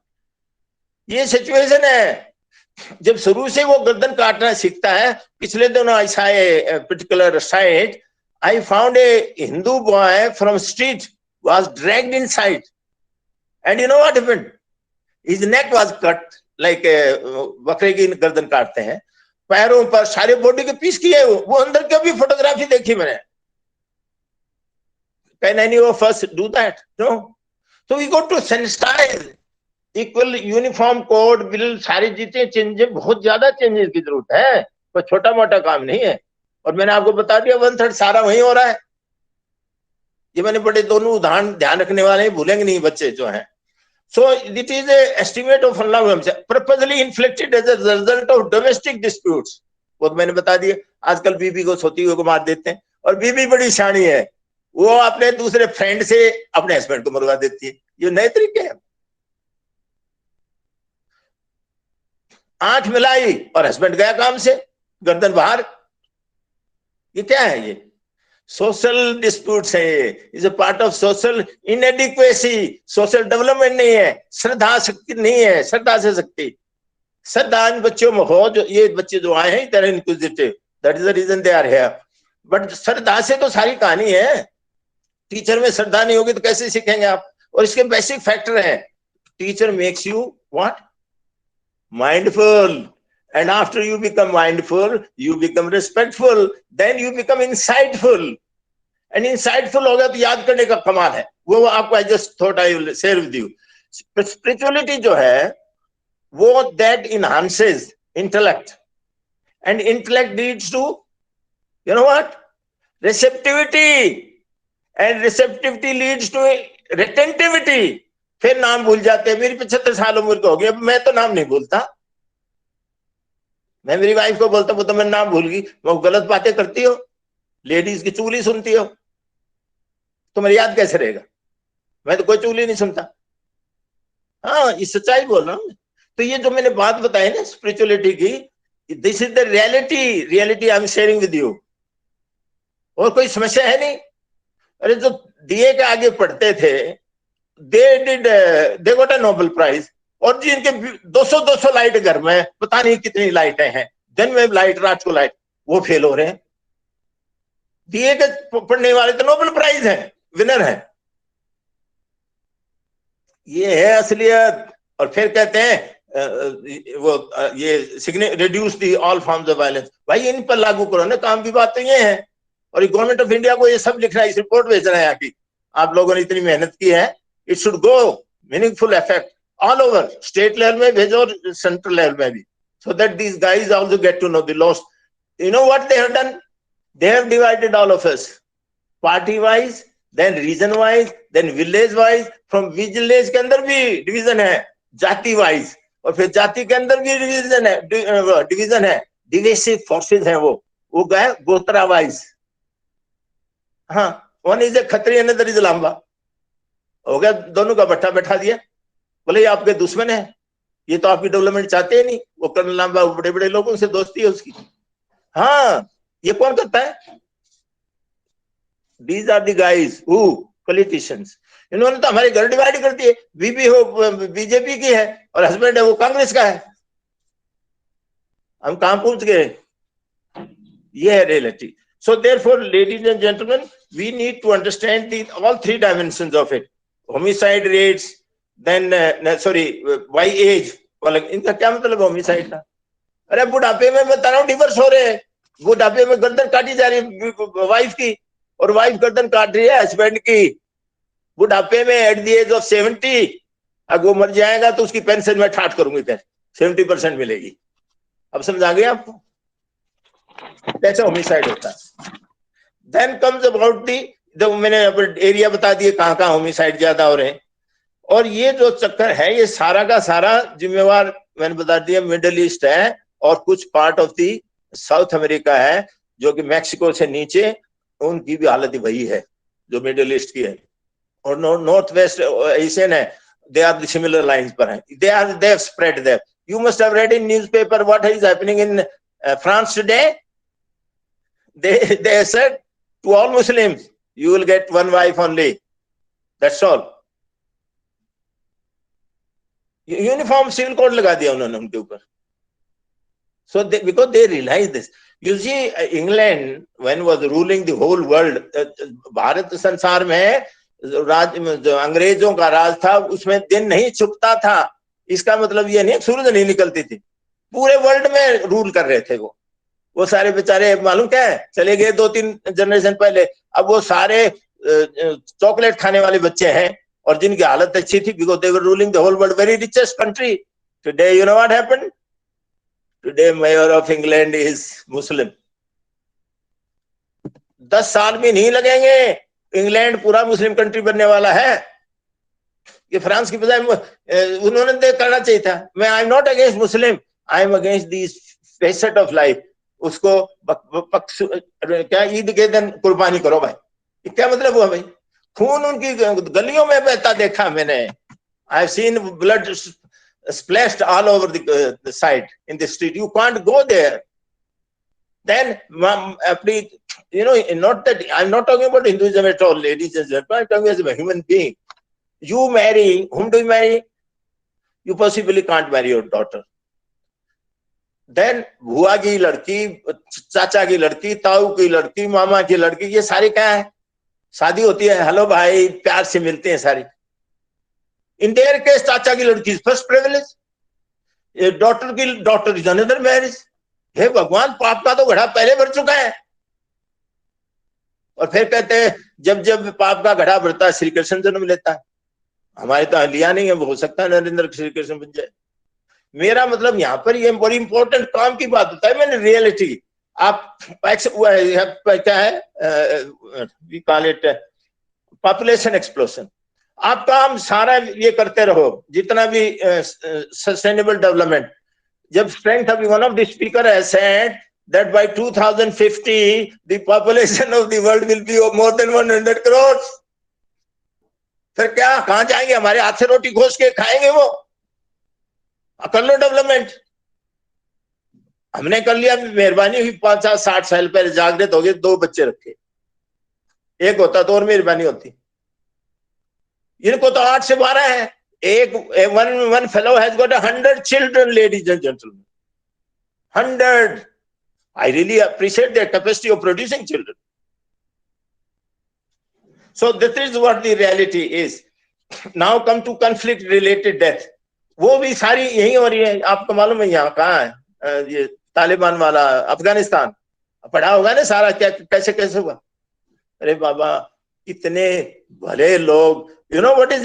ये सिचुएशन है. जब शुरू से वो गर्दन काटना सीखता है. पिछले दिनों आई saw a particular site. I found a Hindu boy from street was dragged inside, and you know what happened? His neck was cut like बकरे की गर्दन काटते हैं, पैरों पर सारे बॉडी के पीस किए. वो अंदर की भी फोटोग्राफी देखी मैंने. Can any of us do that? No. So we got to sensitize. Equal uniform code bill, सारी चीजें चेंजेस, बहुत ज्यादा चेंजेस की जरूरत है, कोई छोटा मोटा काम नहीं है. और मैंने आपको बता दिया 1/3 सारा वहीं हो रहा है. ये मैंने बड़े दोनों उदाहरण ध्यान रखने वाले हैं, भूलेंगे नहीं बच्चे जो हैं. So it is a estimate of purposely inflicted as a result of domestic disputes. वो मैंने बता दिया. आजकल बीबी को सोती हुई को मार देते हैं, और बीबी बड़ी शानी है, वो अपने दूसरे फ्रेंड से अपने हस्बैंड को मरवा देती है. ये नए तरीके हैं. आंख मिलाई और हस्बैंड गया काम से, गर्दन बाहर. ये क्या है? ये सोशल डिस्प्यूट्स है. ये is a part of social inadequacy. Social development नहीं है, श्रद्धा शक्ति नहीं है. श्रद्धा से शक्ति, श्रद्धा इन बच्चों में हो. जो ये बच्चे जो आए हैं, they're inquisitive, that is the reason they are here. But श्रद्धा से तो सारी कहानी है. टीचर में श्रद्धा नहीं होगी तो कैसे सीखेंगे आप? और इसके बेसिक फैक्टर हैं. Teacher makes you what? mindful, and after you become mindful, you become respectful, then you become insightful, and insightful हो गया तो याद करने का कमाल है. वो आपको I just thought I will share with you. Spirituality जो है वो that enhances intellect, and intellect leads to, you know what, receptivity, and receptivity leads to retentivity. फिर नाम भूल जाते हैं. मेरी 75 साल उम्र को हो गई, अब मैं तो नाम नहीं भूलता. मैं मेरी वाइफ को बोलता, वो तो मैं नाम भूल गई. वो गलत बातें करती हो, लेडीज की चुगली सुनती हो, तो मेरी याद कैसे रहेगा? मैं तो कोई चुगली नहीं सुनता. हाँ, ये सच्चाई बोल रहा हूँ. तो ये जो मैंने बात बताई ना स्पिरिचुअलिटी की, this is the reality. Reality I am sharing with you. और कोई समस्या है नहीं. अरे जो दिए के आगे पढ़ते थे, they got a Nobel Prize. और जिनके 200 लाइट घर में, पता नहीं कितनी लाइटें हैं, दिन में लाइट, रात को लाइट, वो फेल हो रहे हैं. दिए के पढ़ने वाले तो नोबेल प्राइज हैं, विनर हैं. ये है असलियत. और फिर कहते हैं वो ये reduce the all forms of violence. भाई इन पर लागू करो ना. काम की बात तो ये है. और गवर्नमेंट ऑफ इंडिया को ये सब लिख रहा है, इस रिपोर्ट भेज रहा है यहाँ की. आप लोगों ने इतनी मेहनत की है. It should go meaningful effect all over, state level में भेजो और central level में भी, so that these guys also get to know the laws. You know what they have done? They have divided all of us, party wise, then region wise, then village wise. From village के अंदर भी division है, जाति wise, और फिर जाति के अंदर भी division है. Divisive forces हैं वो गए गोत्रा wise. हाँ, one is a Khatri, another is a Lamba. हो गया, दोनों का बट्टा बैठा दिया. बोले ये आपके दुश्मन है, ये तो आपकी डेवलपमेंट चाहते ही नहीं. वो कर्नल लांबा बड़े बड़े लोगों से दोस्ती है उसकी. हाँ, ये कौन करता है? These are the guys who politicians. इन्होंने तो हमारे घर डिवाइड कर दिए. बीबी हो बीजेपी की है और हस्बैंड है वो कांग्रेस का है. हम कहां पहुंच गए? ये है reality. So therefore, ladies and gentlemen, we need to understand all three dimensions of it. Homicide rates, then by age. इनका क्या मतलब homicide का? अरे बुढ़ापे में मैं बता रहा हूँ डिवोर्स हो रहे हैं, बुढ़ापे में गर्दन काटी जा रही है वाइफ की, और वाइफ गर्दन काट रही है हस्बैंड की बुढ़ापे में एट द एज ऑफ 70। अगर वो मर जाएगा तो उसकी पेंशन में ठाट करूंगी, फिर 70% मिलेगी। अब समझा गया आपको कैसे होमिसाइड होता है। देन कम्स अबाउट मैंने एरिया बता दिए कहाँ कहाँ होमिसाइड ज्यादा हो रहे हैं। और ये जो चक्कर है ये सारा का सारा जिम्मेवार मैंने बता दिया मिडिल ईस्ट है, और कुछ part of the south America है जो कि मैक्सिको से नीचे, उनकी भी हालत वही है जो मिडिल ईस्ट की है। और नॉर्थ वेस्ट एशियन है, दे आर सिमिलर लाइंस पर हैं, they have spread there. You must have read in newspaper what is happening in France today. They said to all Muslims, you will get one wife only. That's all. Uniform civil code लगा दिया उन्होंने उनके ऊपर. So because they realize this. You see, England when was ruling the whole world, Bharat संसार में अंग्रेजों का राज था, उसमें दिन नहीं छुपता था। इसका मतलब ये नहीं सूरज नहीं निकलती थी, पूरे वर्ल्ड में रूल कर रहे थे वो सारे बेचारे मालूम क्या है चले गए 2-3 जनरेशन पहले। अब वो सारे चॉकलेट खाने वाले बच्चे हैं और जिनकी हालत अच्छी थी, because they were ruling the whole world, very richest country. Today you know what happened, today mayor of England is Muslim. 10 साल भी नहीं लगेंगे, इंग्लैंड पूरा मुस्लिम कंट्री बनने वाला है। ये फ्रांस की बजाय उन्होंने करना चाहिए था। मैं I am not against Muslim, I am against this facet of life. उसको क्या ईद के दिन कुर्बानी करो भाई, क्या मतलब हुआ भाई? खून उनकी गलियों में बहता देखा मैंने। I have seen blood splashed all over the side in the street. You can't go there. Then you know, not that I'm not talking about Hinduism at all, ladies and gentlemen. I'm talking as a human being. You marry, whom do you marry? You possibly can't marry your daughter. Then बुआ की लड़की, चाचा की लड़की, ताऊ की लड़की, मामा की लड़की, ये सारी क्या है? शादी होती है, हेलो भाई, प्यार से मिलते हैं सारी। In their case, चाचा की लड़की first privilege, daughter is another marriage. हे भगवान, पाप का तो घड़ा पहले भर चुका है। और फिर कहते हैं जब जब पाप का घड़ा भरता है श्री कृष्ण जन्म लेता है। हमारे तो लिया नहीं है, वो हो सकता है नरेंद्र श्री कृष्ण बन जाए। मेरा मतलब यहाँ पर ये बड़ी इंपॉर्टेंट काम की बात होता है। मैंने रियलिटी आप क्या है, we call it population explosion. आप काम सारा ये करते रहो, जितना भी सस्टेनेबल डेवलपमेंट। जब strength of one of the speaker has said that by 2050 the population of the world will be more than 100 crore. फिर क्या, कहां जाएंगे? हमारे हाथ से रोटी खोस के खाएंगे वो? कर लो डेवलपमेंट। हमने कर लिया, मेहरबानी हुई 50-60 साल पहले जागृत हो गए, 2 बच्चे रखे, एक होता तो और मेहरबानी होती। इनको तो 8 से 12 है। one fellow has got 100 children, ladies and gentlemen. 100. I really appreciate their capacity of producing children. So this is what the reality is. Now come to conflict related death. वो भी सारी यही हो रही है। आपको मालूम है यहाँ कहाँ है, ये तालिबान वाला अफगानिस्तान, पढ़ा होगा ना सारा, क्या कैसे कैसे हुआ। अरे बाबा, इतने भले लोग, you know what is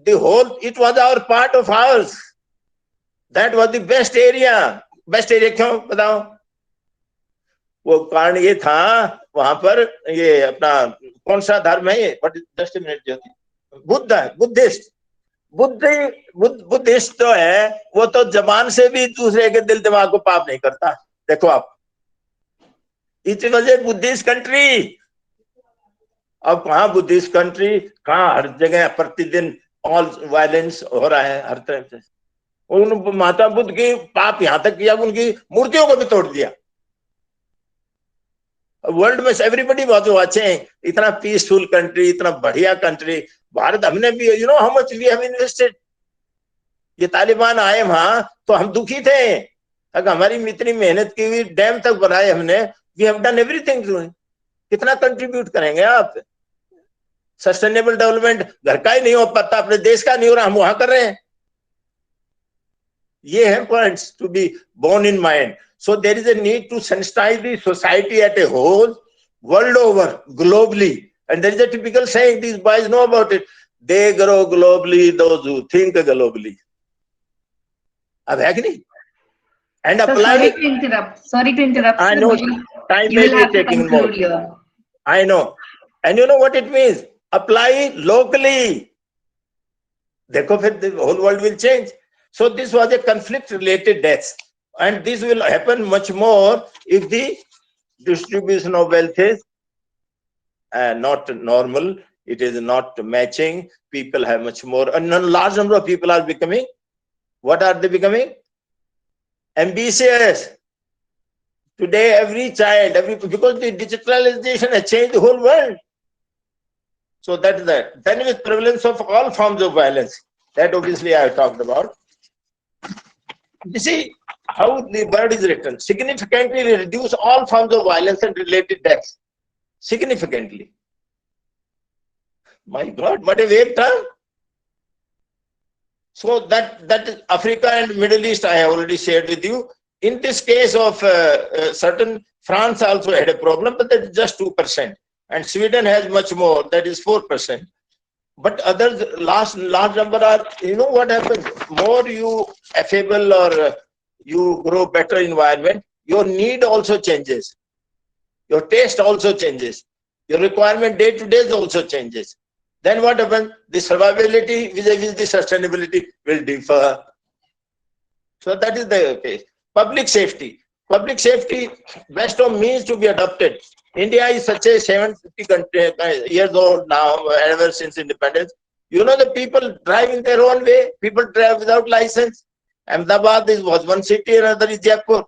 the whole, it was our part of ours, that was the best area क्यों बताओ? वो कारण ये था, वहां पर ये अपना कौन सा धर्म है ये, बट जस्ट मिनट, जो बुद्ध है, बुद्धिस्ट तो है, वो तो जबान से भी दूसरे के दिल दिमाग को पाप नहीं करता। देखो आप, it was a Buddhist country. अब कहाँ बुद्धिस्ट कंट्री, कहाँ हर जगह प्रतिदिन ऑल वायलेंस हो रहा है हर तरफ से। उन माता बुद्ध की पाप यहाँ तक किया, उनकी मूर्तियों को भी तोड़ दिया। वर्ल्ड में एवरीबडी वाज वाचिंग, इतना पीसफुल कंट्री, इतना बढ़िया कंट्री। भारत, हमने भी, you know how much we have invested. ये तालिबान आए वहां तो हम दुखी थे, अगर हमारी इतनी मेहनत की हुई, डैम तक बनाए हमने, We have done everything to it. कितना कंट्रीब्यूट करेंगे आप? सस्टेनेबल डेवलपमेंट घर का ही नहीं हो पाता, अपने देश का नहीं हो रहा, हम वहां कर रहे हैं. ये है points to be borne in mind. So there is a need to sensitize the society at a whole, world over, globally. And there is a typical saying, these boys know about it. They grow globally, those who think globally. अब है कि नहीं? And apply. Sorry to interrupt. Sorry to interrupt. I sir, know but time you may will be have to taking more. conclude here. I know. And you know what it means? Apply locally. Dekho, फिर the whole world will change. So this was a conflict-related death. And this will happen much more if the distribution of wealth is not normal. It is not matching. People have much more. A large number of people are becoming. What are they becoming? Ambitious. Today, every child, because the digitalization has changed the whole world. So that is that. Then with prevalence of all forms of violence, that obviously I have talked about. You see how the word is written. Significantly reduce all forms of violence and related deaths. Significantly. My God, what a vague term. So that is Africa and Middle East, I have already shared with you. In this case of certain, France also had a problem, but that is just 2%. And Sweden has much more, that is 4%. But others, large number are, you know what happens? More you affable or you grow better environment, your need also changes. Your taste also changes. Your requirement day to day also changes. Then what happens? The survivability vis-a-vis the sustainability will differ. So that is the case. Public safety. Public safety, best of means to be adopted. India is such a 750 years old now, ever since independence. You know, the people drive in their own way. People drive without license. Ahmedabad was one city, another is Jaipur.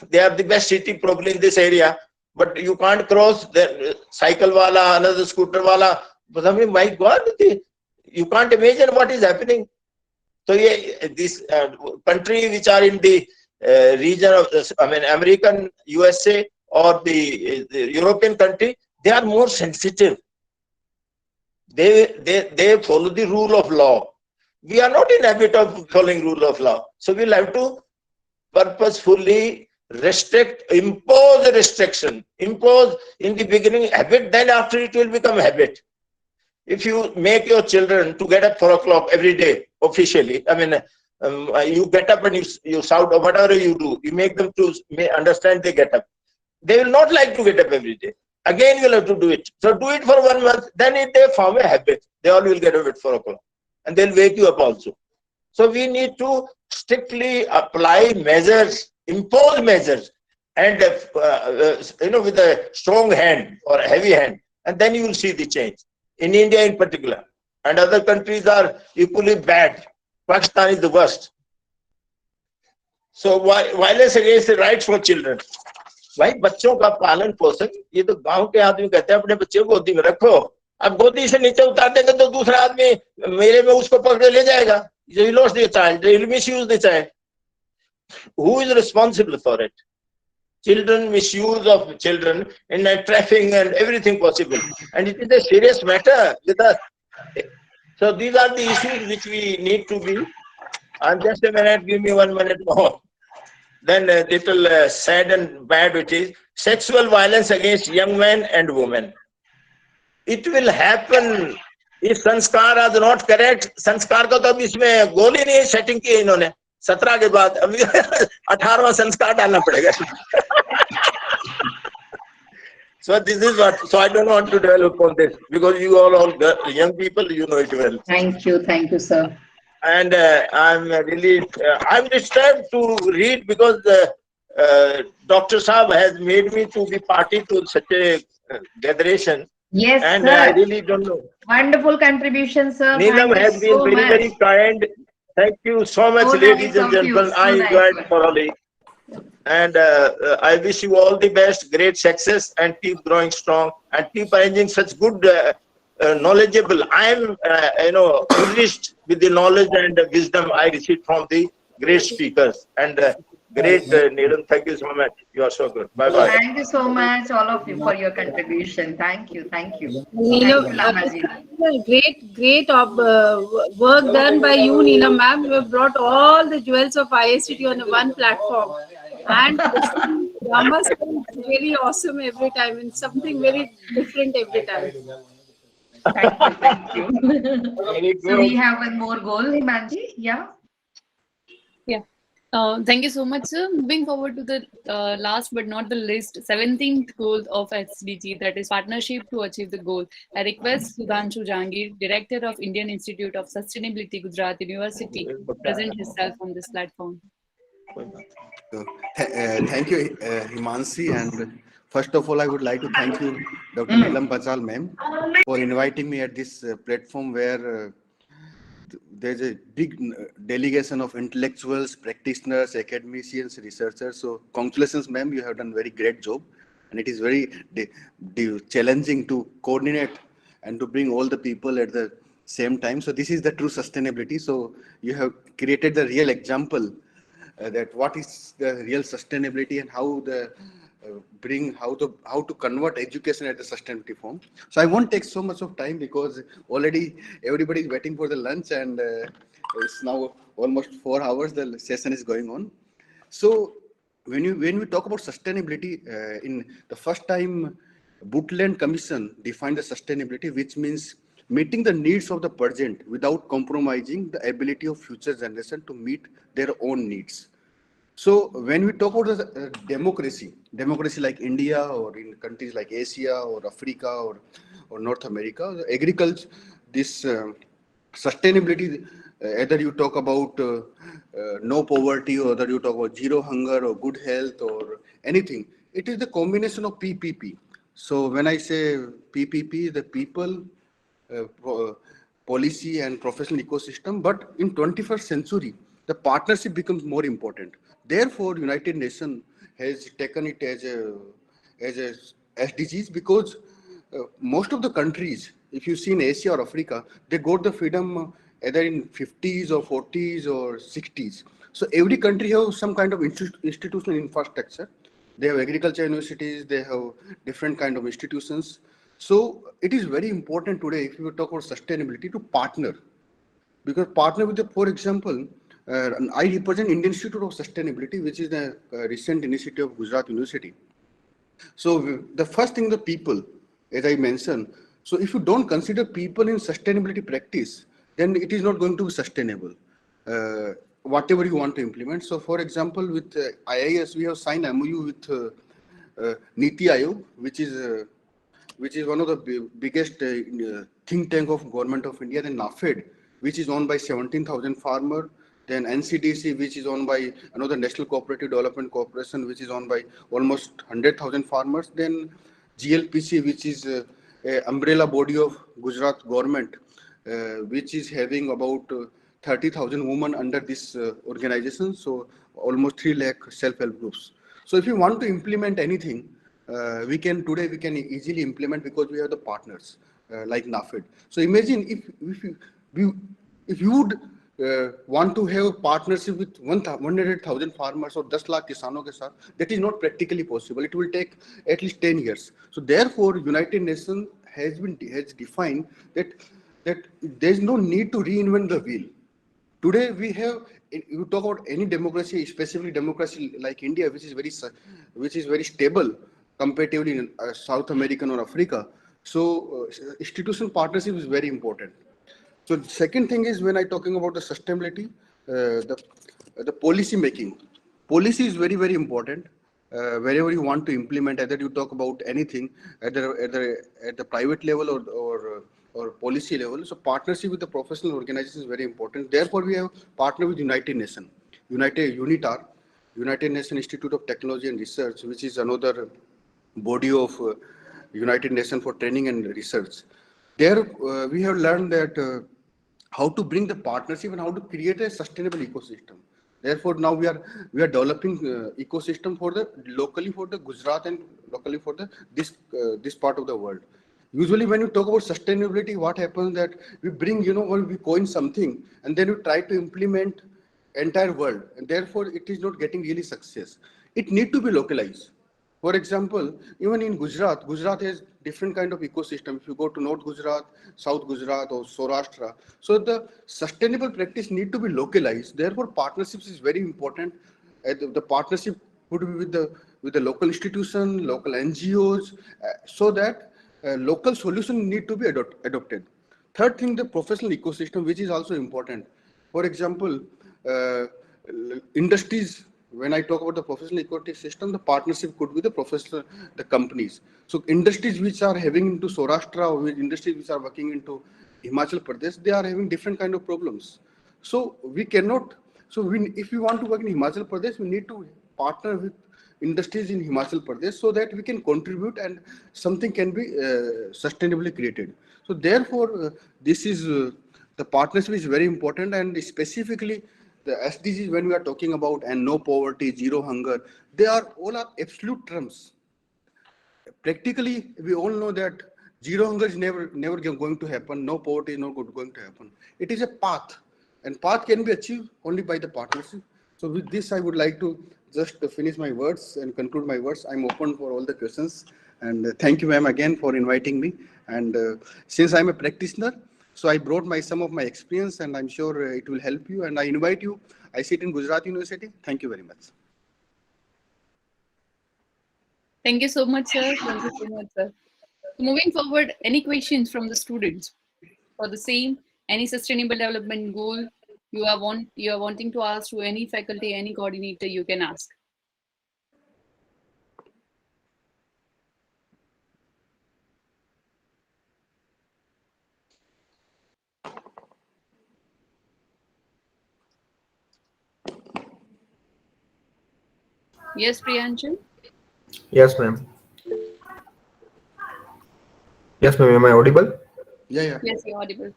They are the best city probably in this area. But you can't cross the cycle wala, another scooter wala. But I mean, my God, you can't imagine what is happening. So yeah, this country which are in the region of, American, USA, or the European country, they are more sensitive. They follow the rule of law. We are not in habit of following rule of law. So we'll have to purposefully restrict, impose a restriction. Impose in the beginning habit, then after it will become habit. If you make your children to get up 4 o'clock every day, officially, you get up and you shout or whatever you do, you make them to understand they get up. They will not like to get up every day. Again, you will have to do it. So do it for 1 month, then they form a habit. They all will get up at 4 o'clock. And they'll wake you up also. So we need to strictly apply measures, impose measures, and with a strong hand or a heavy hand. And then you will see the change. In India in particular. And other countries are equally bad. Pakistan is the worst. So violence against the rights for children. भाई बच्चों का पालन पोषण ये तो गांव के आदमी कहते हैं अपने बच्चे को गोदी में रखो. अब गोदी से नीचे उतार देंगे तो दूसरा आदमी मेले में उसको पकड़ ले जाएगा. You lost the child, you misuse the child. Who is responsible for it? Children, misuse of children in trafficking and everything possible. And it is a serious matter with us. So these are the issues which we need to be. And just a minute, give me 1 minute more. Then a little sad and bad, which is sexual violence against young men and women. It will happen if sanskar are not correct. Sanskar ko to ab isme goal hi nahi setting ki inhone. 17 के बाद अभी 18वां संस्कार डालना पड़ेगा. So this is what. So I don't want to develop on this because you all young people, you know it well. Thank you, sir. And I'm really I'm disturbed to read because Dr. Saab has made me to be party to such a gatheration. Yes, and sir. I really don't know. Wonderful contribution, sir. Nilam Thank has you been so very, much. very kind. Thank you so much, So nice ladies and of you. gentlemen. So I nice. enjoyed thoroughly. And I wish you all the best, great success, and keep growing strong and keep arranging such good, knowledgeable. I am, enriched with the knowledge and wisdom I received from the great speakers. And Great, Nilam. Thank you so much. You are so good. Bye bye. Thank you so much, all of you, for your contribution. Thank you. Thank you. Neelam, Thank you, Lamaji. great work done by you, Neelam ma'am. You have brought all the jewels of ISTD on one platform. And Rama is very awesome every time and something very different every time. Thank you. So we have one more goal, Himanji. Yeah. Yeah. Thank you so much, sir. Moving forward to the last but not the least, 17th goal of SDG, that is partnership to achieve the goal. I request Sudhanshu Jangir, Director of Indian Institute of Sustainability, Gujarat University, to present himself on this platform. Thank you, Himansi. And first of all, I would like to thank you, Dr. Nilam Panchal ma'am, for inviting me at this platform where there's a big delegation of intellectuals, practitioners, academicians, researchers. So congratulations, ma'am. You have done very great job. And it is very challenging to coordinate and to bring all the people at the same time. So this is the true sustainability. So you have created the real example that what is the real sustainability and how the how to convert education at the sustainability form. So I won't take so much of time because already everybody is waiting for the lunch and it's now almost 4 hours the session is going on. So when we talk about sustainability, in the first time Brundtland Commission defined the sustainability, which means meeting the needs of the present without compromising the ability of future generation to meet their own needs. So when we talk about the democracy like India or in countries like Asia or Africa or North America, agriculture, this sustainability, either you talk about no poverty or whether you talk about zero hunger or good health or anything, it is the combination of PPP. So when I say PPP, the people, policy and professional ecosystem, but in 21st century, the partnership becomes more important. Therefore, United Nations has taken it as a SDGs because most of the countries, if you see in Asia or Africa, they got the freedom either in 50s or 40s or 60s. So every country has some kind of institutional infrastructure. They have agriculture universities, they have different kind of institutions. So it is very important today, if you talk about sustainability, to partner. Because partner with the, for example, I represent Indian Institute of Sustainability, which is the recent initiative of Gujarat University. So the first thing, the people, as I mentioned, so if you don't consider people in sustainability practice, then it is not going to be sustainable, whatever you want to implement. So for example, with IIS, we have signed MOU with Niti Aayog, which is one of the biggest think tank of government of India, then NAFED, which is owned by 17,000 farmers, then NCDC, which is owned by another National Cooperative Development Corporation, which is owned by almost 100,000 farmers, then GLPC, which is an umbrella body of Gujarat government, which is having about 30,000 women under this organization, so almost 3 lakh self-help groups. So if you want to implement anything, we can easily implement because we have the partners like NAFED. So imagine if you would want to have partnership with 100,000 farmers or 10 lakh kisanon ke saath, that is not practically possible. It will take at least 10 years. So therefore, United Nations has defined that there is no need to reinvent the wheel. Today we have, you talk about any democracy, especially democracy like India, which is very stable comparatively in South American or Africa. So institutional partnership is very important. So the second thing is, when I talking about the sustainability, the policy making. Policy is very, very important. Wherever you want to implement, either you talk about anything, either at the private level or policy level. So partnership with the professional organization is very important. Therefore, we have partnered with United Nations, UNITAR, United Nations Institute of Technology and Research, which is another body of United Nations for training and research. There, we have learned that how to bring the partnership and how to create a sustainable ecosystem. Therefore, now we are developing ecosystem for the locally for the Gujarat and locally for the this part of the world. Usually, when you talk about sustainability, what happens that we bring, when we coin something and then we try to implement entire world, and therefore it is not getting really success. It need to be localized. For example, even in Gujarat, Gujarat has different kind of ecosystem. If you go to North Gujarat, South Gujarat, or Saurashtra, so the sustainable practice need to be localized. Therefore, partnerships is very important. The partnership would be with the local institution, local NGOs, so that local solution need to be adopted. Third thing, the professional ecosystem, which is also important. For example, uh, industries, when I talk about the professional ecosystem, the partnership could be the companies. So industries which are having into Saurashtra, or industries which are working into Himachal Pradesh, they are having different kind of problems. So we cannot, if we want to work in Himachal Pradesh, we need to partner with industries in Himachal Pradesh so that we can contribute and something can be sustainably created. So therefore, this is the partnership is very important, and specifically the SDGs, when we are talking about, and no poverty, zero hunger, they are all are absolute terms. Practically, we all know that zero hunger is never going to happen. No poverty is not going to happen. It is a path, and path can be achieved only by the partnership. So with this, I would like to just finish my words and conclude my words. I'm open for all the questions, and thank you, ma'am, again for inviting me. And since I'm a practitioner, so I brought some of my experience, and I'm sure it will help you. And I invite you. I sit in Gujarat University. Thank you very much. Thank you so much, sir. Thank you so much, sir. Moving forward, any questions from the students for the same? Any sustainable development goal you are wanting to ask to any faculty, any coordinator, you can ask. Yes, Priyanchal? Yes, ma'am. Yes, ma'am. Am I audible? Yeah. Yes, you're audible.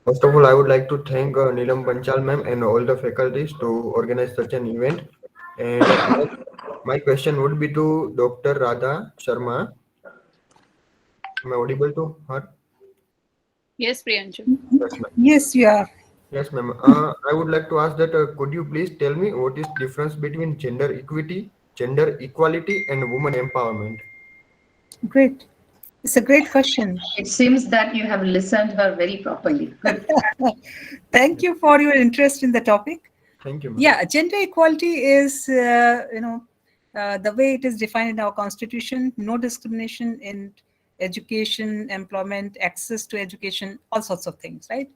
First of all, I would like to thank Nilam Panchal ma'am and all the faculties to organize such an event. And my question would be to Dr. Radha Sharma. Am I audible to her? Yes, Priyanchal. Yes, you are. Yes, ma'am. I would like to ask that could you please tell me what is difference between gender equity, gender equality, and women empowerment? Great. It's a great question. It seems that you have listened her very properly. Good. Thank you for your interest in the topic. Thank you, ma'am. Yeah, gender equality is, the way it is defined in our constitution, no discrimination in education, employment, access to education, all sorts of things, right?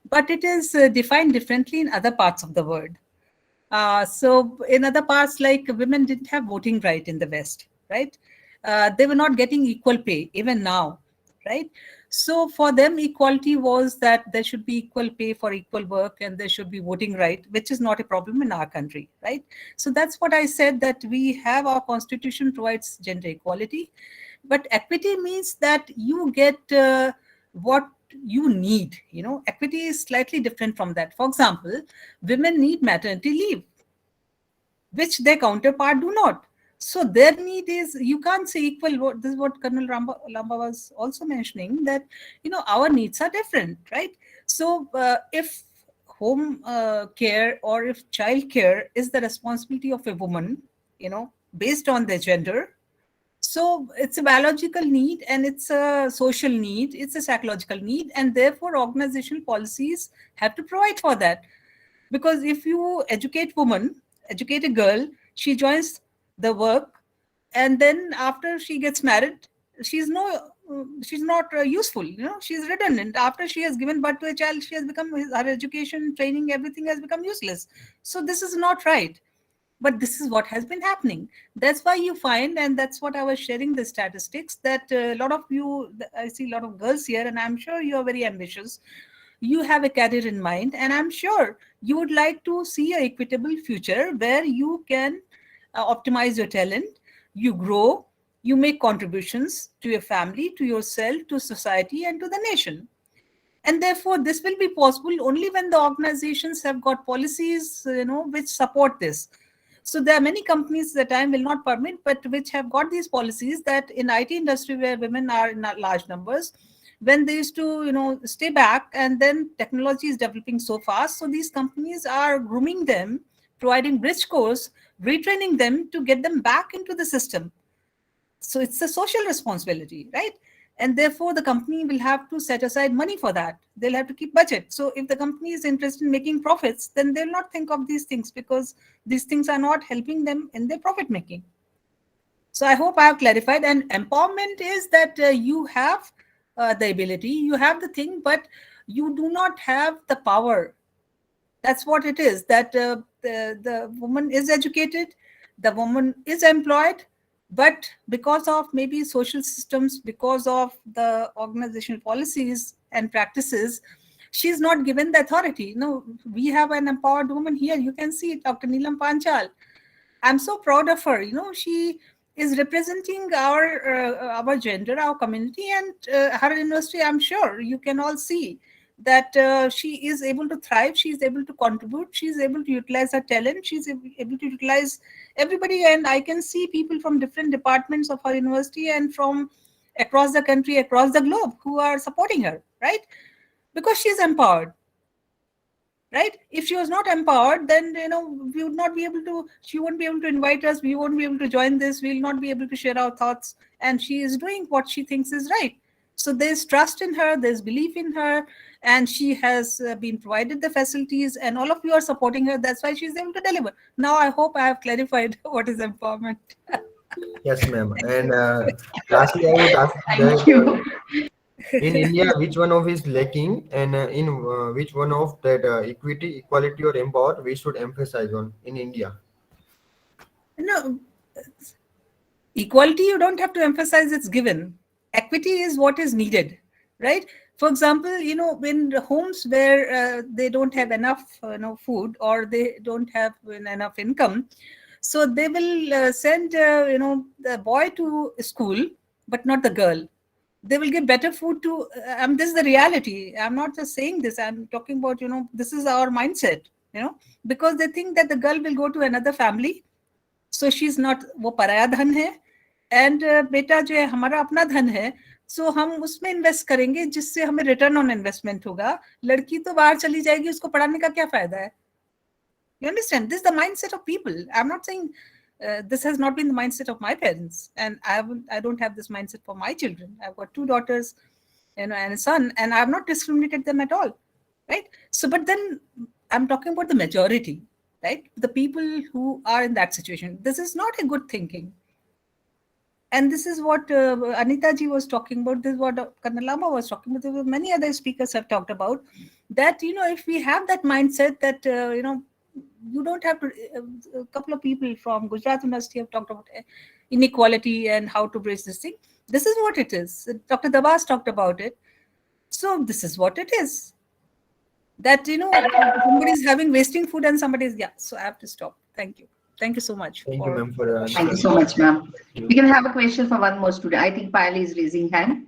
But it is defined differently in other parts of the world. So in other parts, like women didn't have voting right in the West, right? They were not getting equal pay, even now, right? So for them, equality was that there should be equal pay for equal work and there should be voting right, which is not a problem in our country, right? So that's what I said, that we have our constitution provides gender equality, but equity means that you get what you need. Equity is slightly different from that. For example, women need maternity leave, which their counterpart do not. So their need is, you can't say equal. This is what Colonel Lamba was also mentioning, that our needs are different, right? So if home care or if child care is the responsibility of a woman, based on their gender, so it's a biological need and it's a social need, it's a psychological need, and therefore organizational policies have to provide for that. Because if you educate a girl, she joins the work, and then after she gets married, she's not useful. She's redundant. After she has given birth to a child, she has become, her education, training, everything has become useless. So this is not right. But this is what has been happening. That's why you find, and that's what I was sharing the statistics, that a lot of you, I see a lot of girls here, and I'm sure you are very ambitious. You have a career in mind, and I'm sure you would like to see an equitable future where you can optimize your talent, you grow, you make contributions to your family, to yourself, to society, and to the nation. And therefore, this will be possible only when the organizations have got policies, which support this. So there are many companies that I will not permit, but which have got these policies that in IT industry where women are in large numbers, when they used to, stay back, and then technology is developing so fast. So these companies are grooming them, providing rich course, retraining them to get them back into the system. So it's a social responsibility, right? And therefore the company will have to set aside money for that. They'll have to keep budget. So if the company is interested in making profits, then they'll not think of these things, because these things are not helping them in their profit making. So I hope I have clarified. And empowerment is that you have the ability, you have the thing, but you do not have the power. That's what it is, that the woman is educated, the woman is employed, but because of maybe social systems, because of the organizational policies and practices, she's not given the authority. No, we have an empowered woman here. You can see it, Dr. Nilam Panchal. I'm so proud of her. She is representing our gender, our community, and her university. I'm sure you can all see that she is able to thrive. She is able to contribute. She is able to utilize her talent. She's able to utilize everybody. And I can see people from different departments of our university and from across the country, across the globe, who are supporting her, right? Because she's empowered. Right? If she was not empowered, then we would not be able to. She won't be able to invite us. We won't be able to join this. We'll not be able to share our thoughts. And she is doing what she thinks is right. So there's trust in her. There's belief in her, and she has been provided the facilities. And all of you are supporting her. That's why she's able to deliver. Now I hope I have clarified what is empowerment. Yes, ma'am. And lastly, I would ask Thank you. In India, which one of is lacking, and in which one of that equity, equality, or empower we should emphasize on in India? No, equality you don't have to emphasize, it's given. Equity is what is needed, right? For example, in the homes where they don't have enough food, or they don't have enough income, so they will send the boy to school, but not the girl. They will give better food to, this is the reality. I'm not just saying this, I'm talking about, this is our mindset, because they think that the girl will go to another family. So she's not, wo paraya dhan hai, and beta jo hai hamara apna dhan hai, so hum usme invest karenge jisse hame return on investment hoga. Ladki to bahar chali jayegi, usko padhane ka kya fayda hai? You understand? This is the mindset of people. I'm not saying this has not been the mindset of my parents, and I don't have this mindset for my children. I've got 2 daughters, and a son, and I've not discriminated them at all, right? So, but then I'm talking about the majority, right? The people who are in that situation. This is not a good thinking. And this is what Anita ji was talking about. This is what Kanalama was talking about. Many other speakers have talked about that, if we have that mindset that, you don't have to, a couple of people from Gujarat University have talked about inequality and how to bridge this thing. This is what it is. Dr. Dabas talked about it. So this is what it is. That, somebody is having wasting food and somebody is, so I have to stop. Thank you. Thank you so much. Thank you, ma'am, for your answer. Thank you so much, ma'am. We can have a question for one more student. I think Payal is raising hand.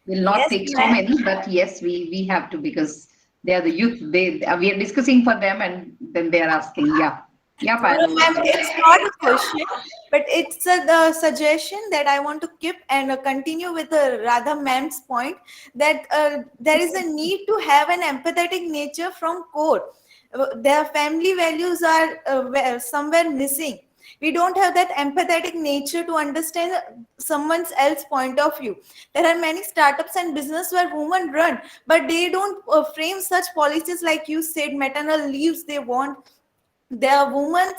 We'll not take so many, but yes, we have to, because they are the youth. We are discussing for them, and then they are asking. Yeah, Payal. Ma'am, it's not a question, but it's the suggestion that I want to keep and continue with the Radha ma'am's point that there is a need to have an empathetic nature from core. Their family values are somewhere missing. We don't have that empathetic nature to understand someone else's point of view. There are many startups and business where women run, but they don't frame such policies like you said, maternal leaves they want. There are women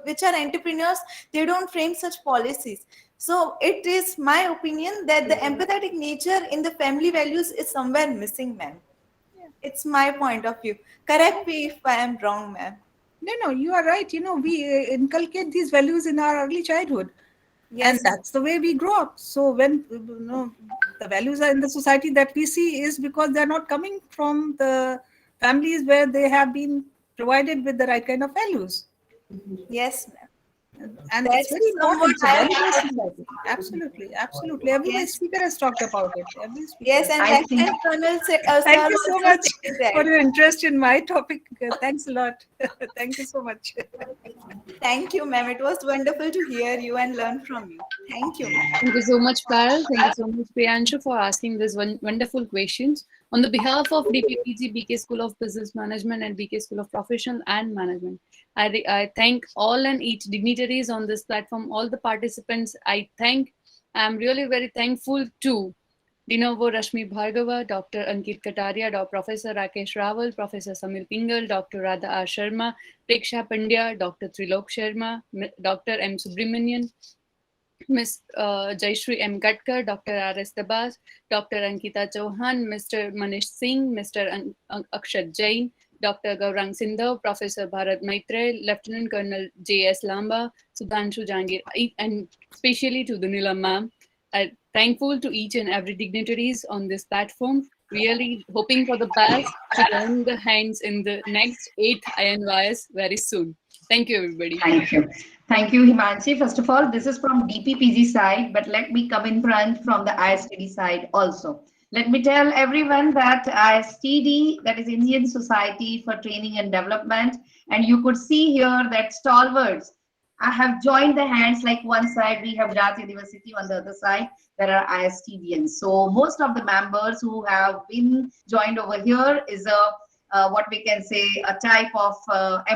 which are entrepreneurs, they don't frame such policies. So it is my opinion that the empathetic nature in the family values is somewhere missing, ma'am. It's my point of view. Correct me if I am wrong, ma'am. No, you are right. We inculcate these values in our early childhood. Yes. And that's the way we grow up. So when the values are in the society that we see is because they're not coming from the families where they have been provided with the right kind of values. Yes, ma'am. And That's it's very somewhat important. It's a I validation level. Absolutely, absolutely. Every speaker has talked about it. Every speaker. Yes, and I think Lieutenant Colonel Thank you so also much said that. for your interest in my topic. Thanks a lot. Thank you so much. Thank you, ma'am. It was wonderful to hear you and learn from you. Thank you, ma'am. Thank you so much, Parul. Thank you so much, Priyanshu, for asking these wonderful questions. On the behalf of DPPG, BK School of Business Management and BK School of Professional and Management, I thank all and each dignitaries on this platform, all the participants. I'm really very thankful to Denovo Rashmi Bhargava, Dr. Ankit Katrodia, Professor Rakesh Raval, Professor Samir Pingle, Dr. Radha R. Sharma, Preksha Pandya, Dr. Trilok Sharma, Dr. M. Subramanian, Ms. Jayashree M. Gatkar, Dr. R.S. Dabas, Dr. Ankita Chauhan, Mr. Manish Singh, Mr. Akshat Jain, Dr. Gaurang Sindhav, Professor Bharat Maitre, Lieutenant Colonel J.S. Lamba, Sudhanshu Jangir, and especially to the Nilam ma'am. I'm thankful to each and every dignitaries on this platform. Really hoping for the best to join the hands in the next 8th INYS very soon. Thank you, everybody. Thank you. Thank you, Himanshi. First of all, this is from DPPG side, but let me come in front from the ISTD side also. Let me tell everyone that ISTD, that is Indian Society for Training and Development, and you could see here that stalwarts I have joined the hands, like one side we have Gujarat University, on the other side there are ISTDians. So most of the members who have been joined over here is a what we can say a type of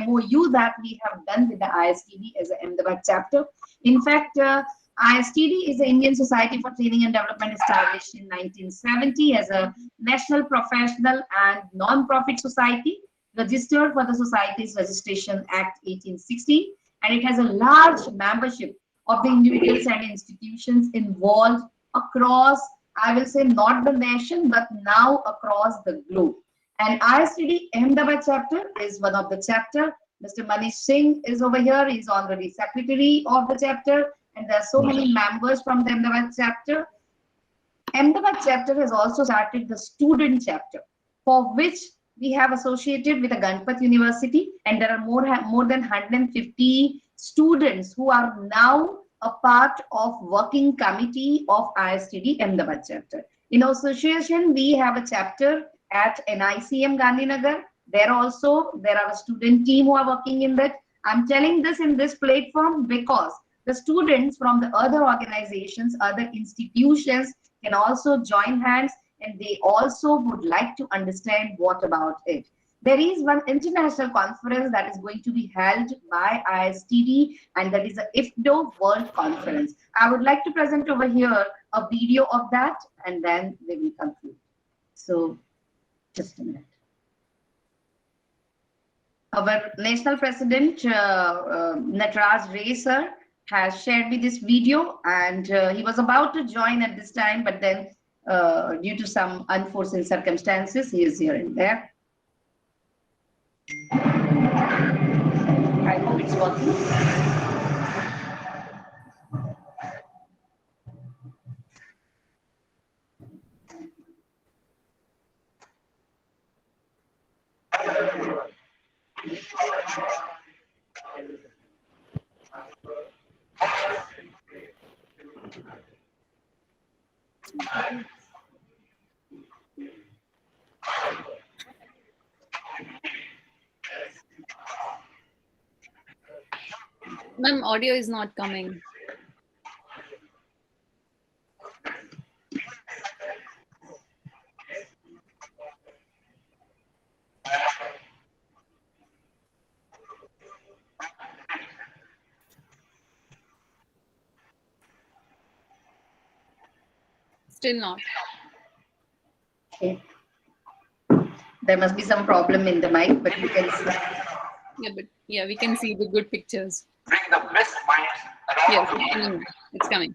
MOU that we have done with the ISTD as an Ahmedabad chapter. In fact, ISTD is the Indian Society for Training and Development, established in 1970 as a national professional and non-profit society, registered for the Society's Registration Act 1860, and it has a large membership of the individuals and institutions involved across, I will say, not the nation, but now across the globe. And ISTD Ahmedabad chapter is one of the chapter. Mr. Manish Singh is over here. He's already secretary of the chapter, and there are so many members from the Ahmedabad chapter. Ahmedabad chapter has also started the student chapter, for which we have associated with the Ganpat University, and there are more than 150 students who are now a part of working committee of ISTD Ahmedabad chapter. In association, we have a chapter at NICM Gandhinagar. There also, there are a student team who are working in that. I'm telling this in this platform because the students from the other organizations, other institutions can also join hands, and they also would like to understand what about it. There is one international conference that is going to be held by ISTD, and that is the IFDO World Conference. I would like to present over here a video of that, and then we will conclude. So, just a minute. Our national president, Natraj Ray sir, has shared me this video, and he was about to join at this time, but then due to some unforeseen circumstances, he is here and there. I hope it's working. Ma'am, audio is not coming. Still not. Okay. There must be some problem in the mic, but you can see. Yeah, but yeah, we can see the good pictures. Yes, it's coming.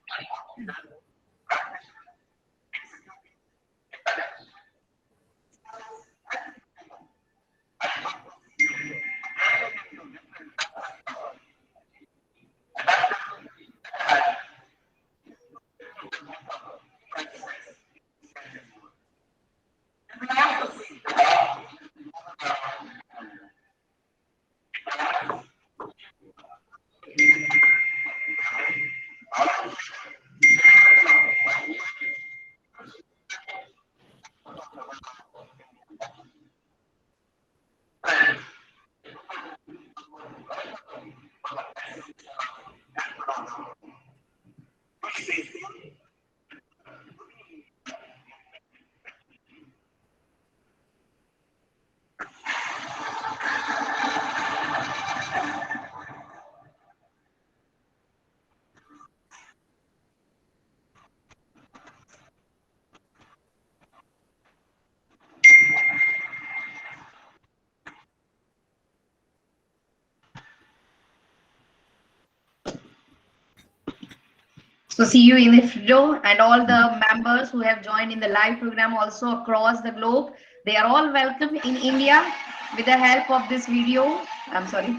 So see you in IFDO, and all the members who have joined in the live program also across the globe. They are all welcome in India with the help of this video. I'm sorry.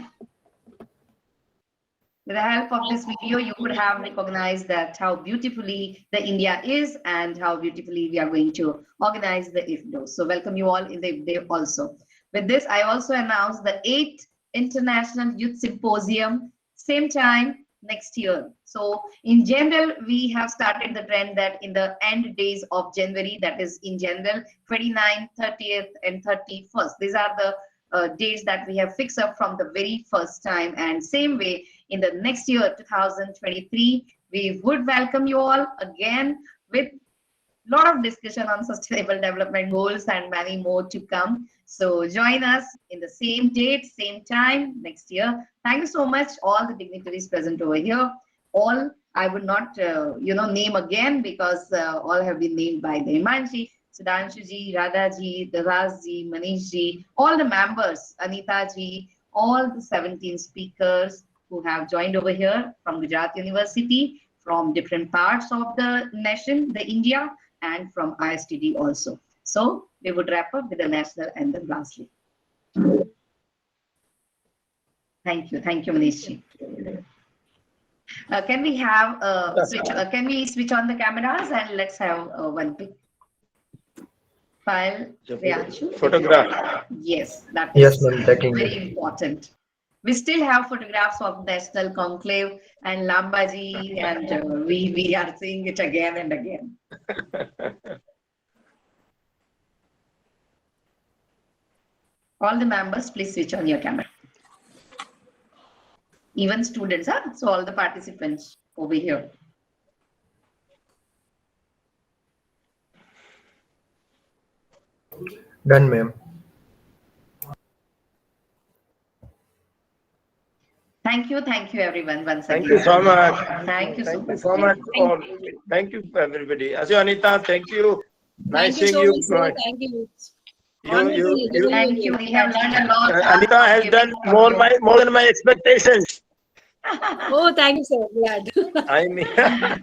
With the help of this video, you could have recognized that how beautifully the India is and how beautifully we are going to organize the IFDO. So welcome you all in the IFDO also. With this, I also announce the 8th International Youth Symposium, same time next year. So in general, we have started the trend that in the end days of January, that is in general, 29th, 30th and 31st. These are the dates that we have fixed up from the very first time. And same way, in the next year, 2023, we would welcome you all again with a lot of discussion on sustainable development goals and many more to come. So join us in the same date, same time next year. Thank you so much, all the dignitaries present over here. All I would not, name again because all have been named by the Manji, Sudhanshu ji, Radha ji, Devas ji, Manish ji, all the members, Anita ji, all the 17 speakers who have joined over here from Gujarat University, from different parts of the nation, the India, and from ISTD also. So we would wrap up with the national anthem lastly. Thank you, Manish ji. Can we have can we switch on the cameras and let's have one pic file? Photograph. Yes, that Yes, is ma'am, taking very it. important. We still have photographs of National Conclave and Lambaji, and we are seeing it again and again. All the members, please switch on your camera. Even students, huh? So all the participants over here. Done, ma'am. Thank you everyone once again. Thank you so much. Thank you so Thank much. you so much. Thank you everybody. Anita, thank you. Nice Thank you seeing so you. much, sir. Thank you. Thank you. We have learned a lot. Anita has done more than my expectations. Oh, thank you, sir. Glad. I mean,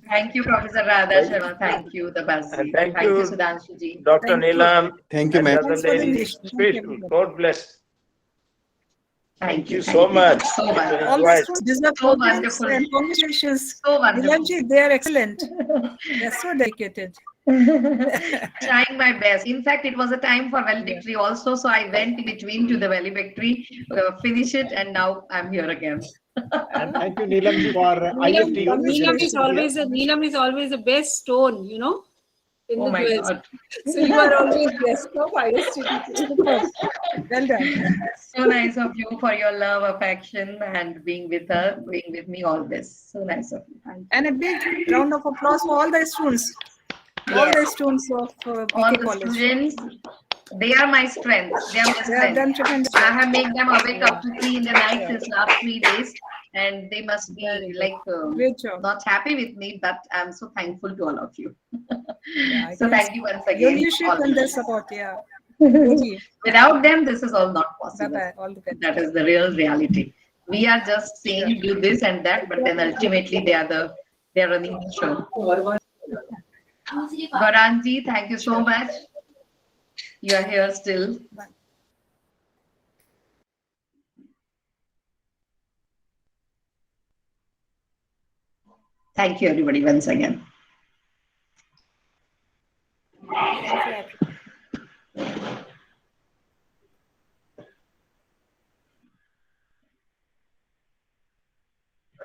Thank you, Professor Radha Sharma. Thank you, the Bazi. thank you, Sudhanshu ji. Dr. Nilam. Thank you, ma'am. and other ladies. God bless. Thank you so much. So much. All the students deserve So compliments wonderful. and congratulations. So wonderful. Nilamji, they are excellent. They're so dedicated. Trying my best. In fact, it was a time for valedictory also, so I went in between to the valedictory, finish it, and now I'm here again. And thank you, Nilam, for IFTU. Nilam is always the best stone, in Oh the my duels. God. So you are always best of ISTD. Well done. So nice of you for your love, affection, and being with her, being with me all this. So nice of you. Thank you. And a big round of applause for all the students. All the students of All BK the College. students, they are my strength. They are my They have done strength. tremendous I work. have made them awake up to 3 in the night since last 3 days, and they must be like Great job. not happy with me, but I'm so thankful to all of you. Yeah, I So can thank see you once your again. leadership all and of their you. support. Yeah. Thank you. Without them, this is all not possible. Bye-bye. All the best. That is the real reality. We are just saying do this and that, but then ultimately they are running the show. Gauranji, thank you so much. You are here still. Thank you, everybody, once again.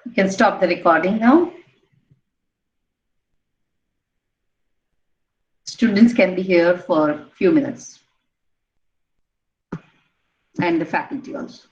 You can stop the recording now. Students can be here for a few minutes. And the faculty also.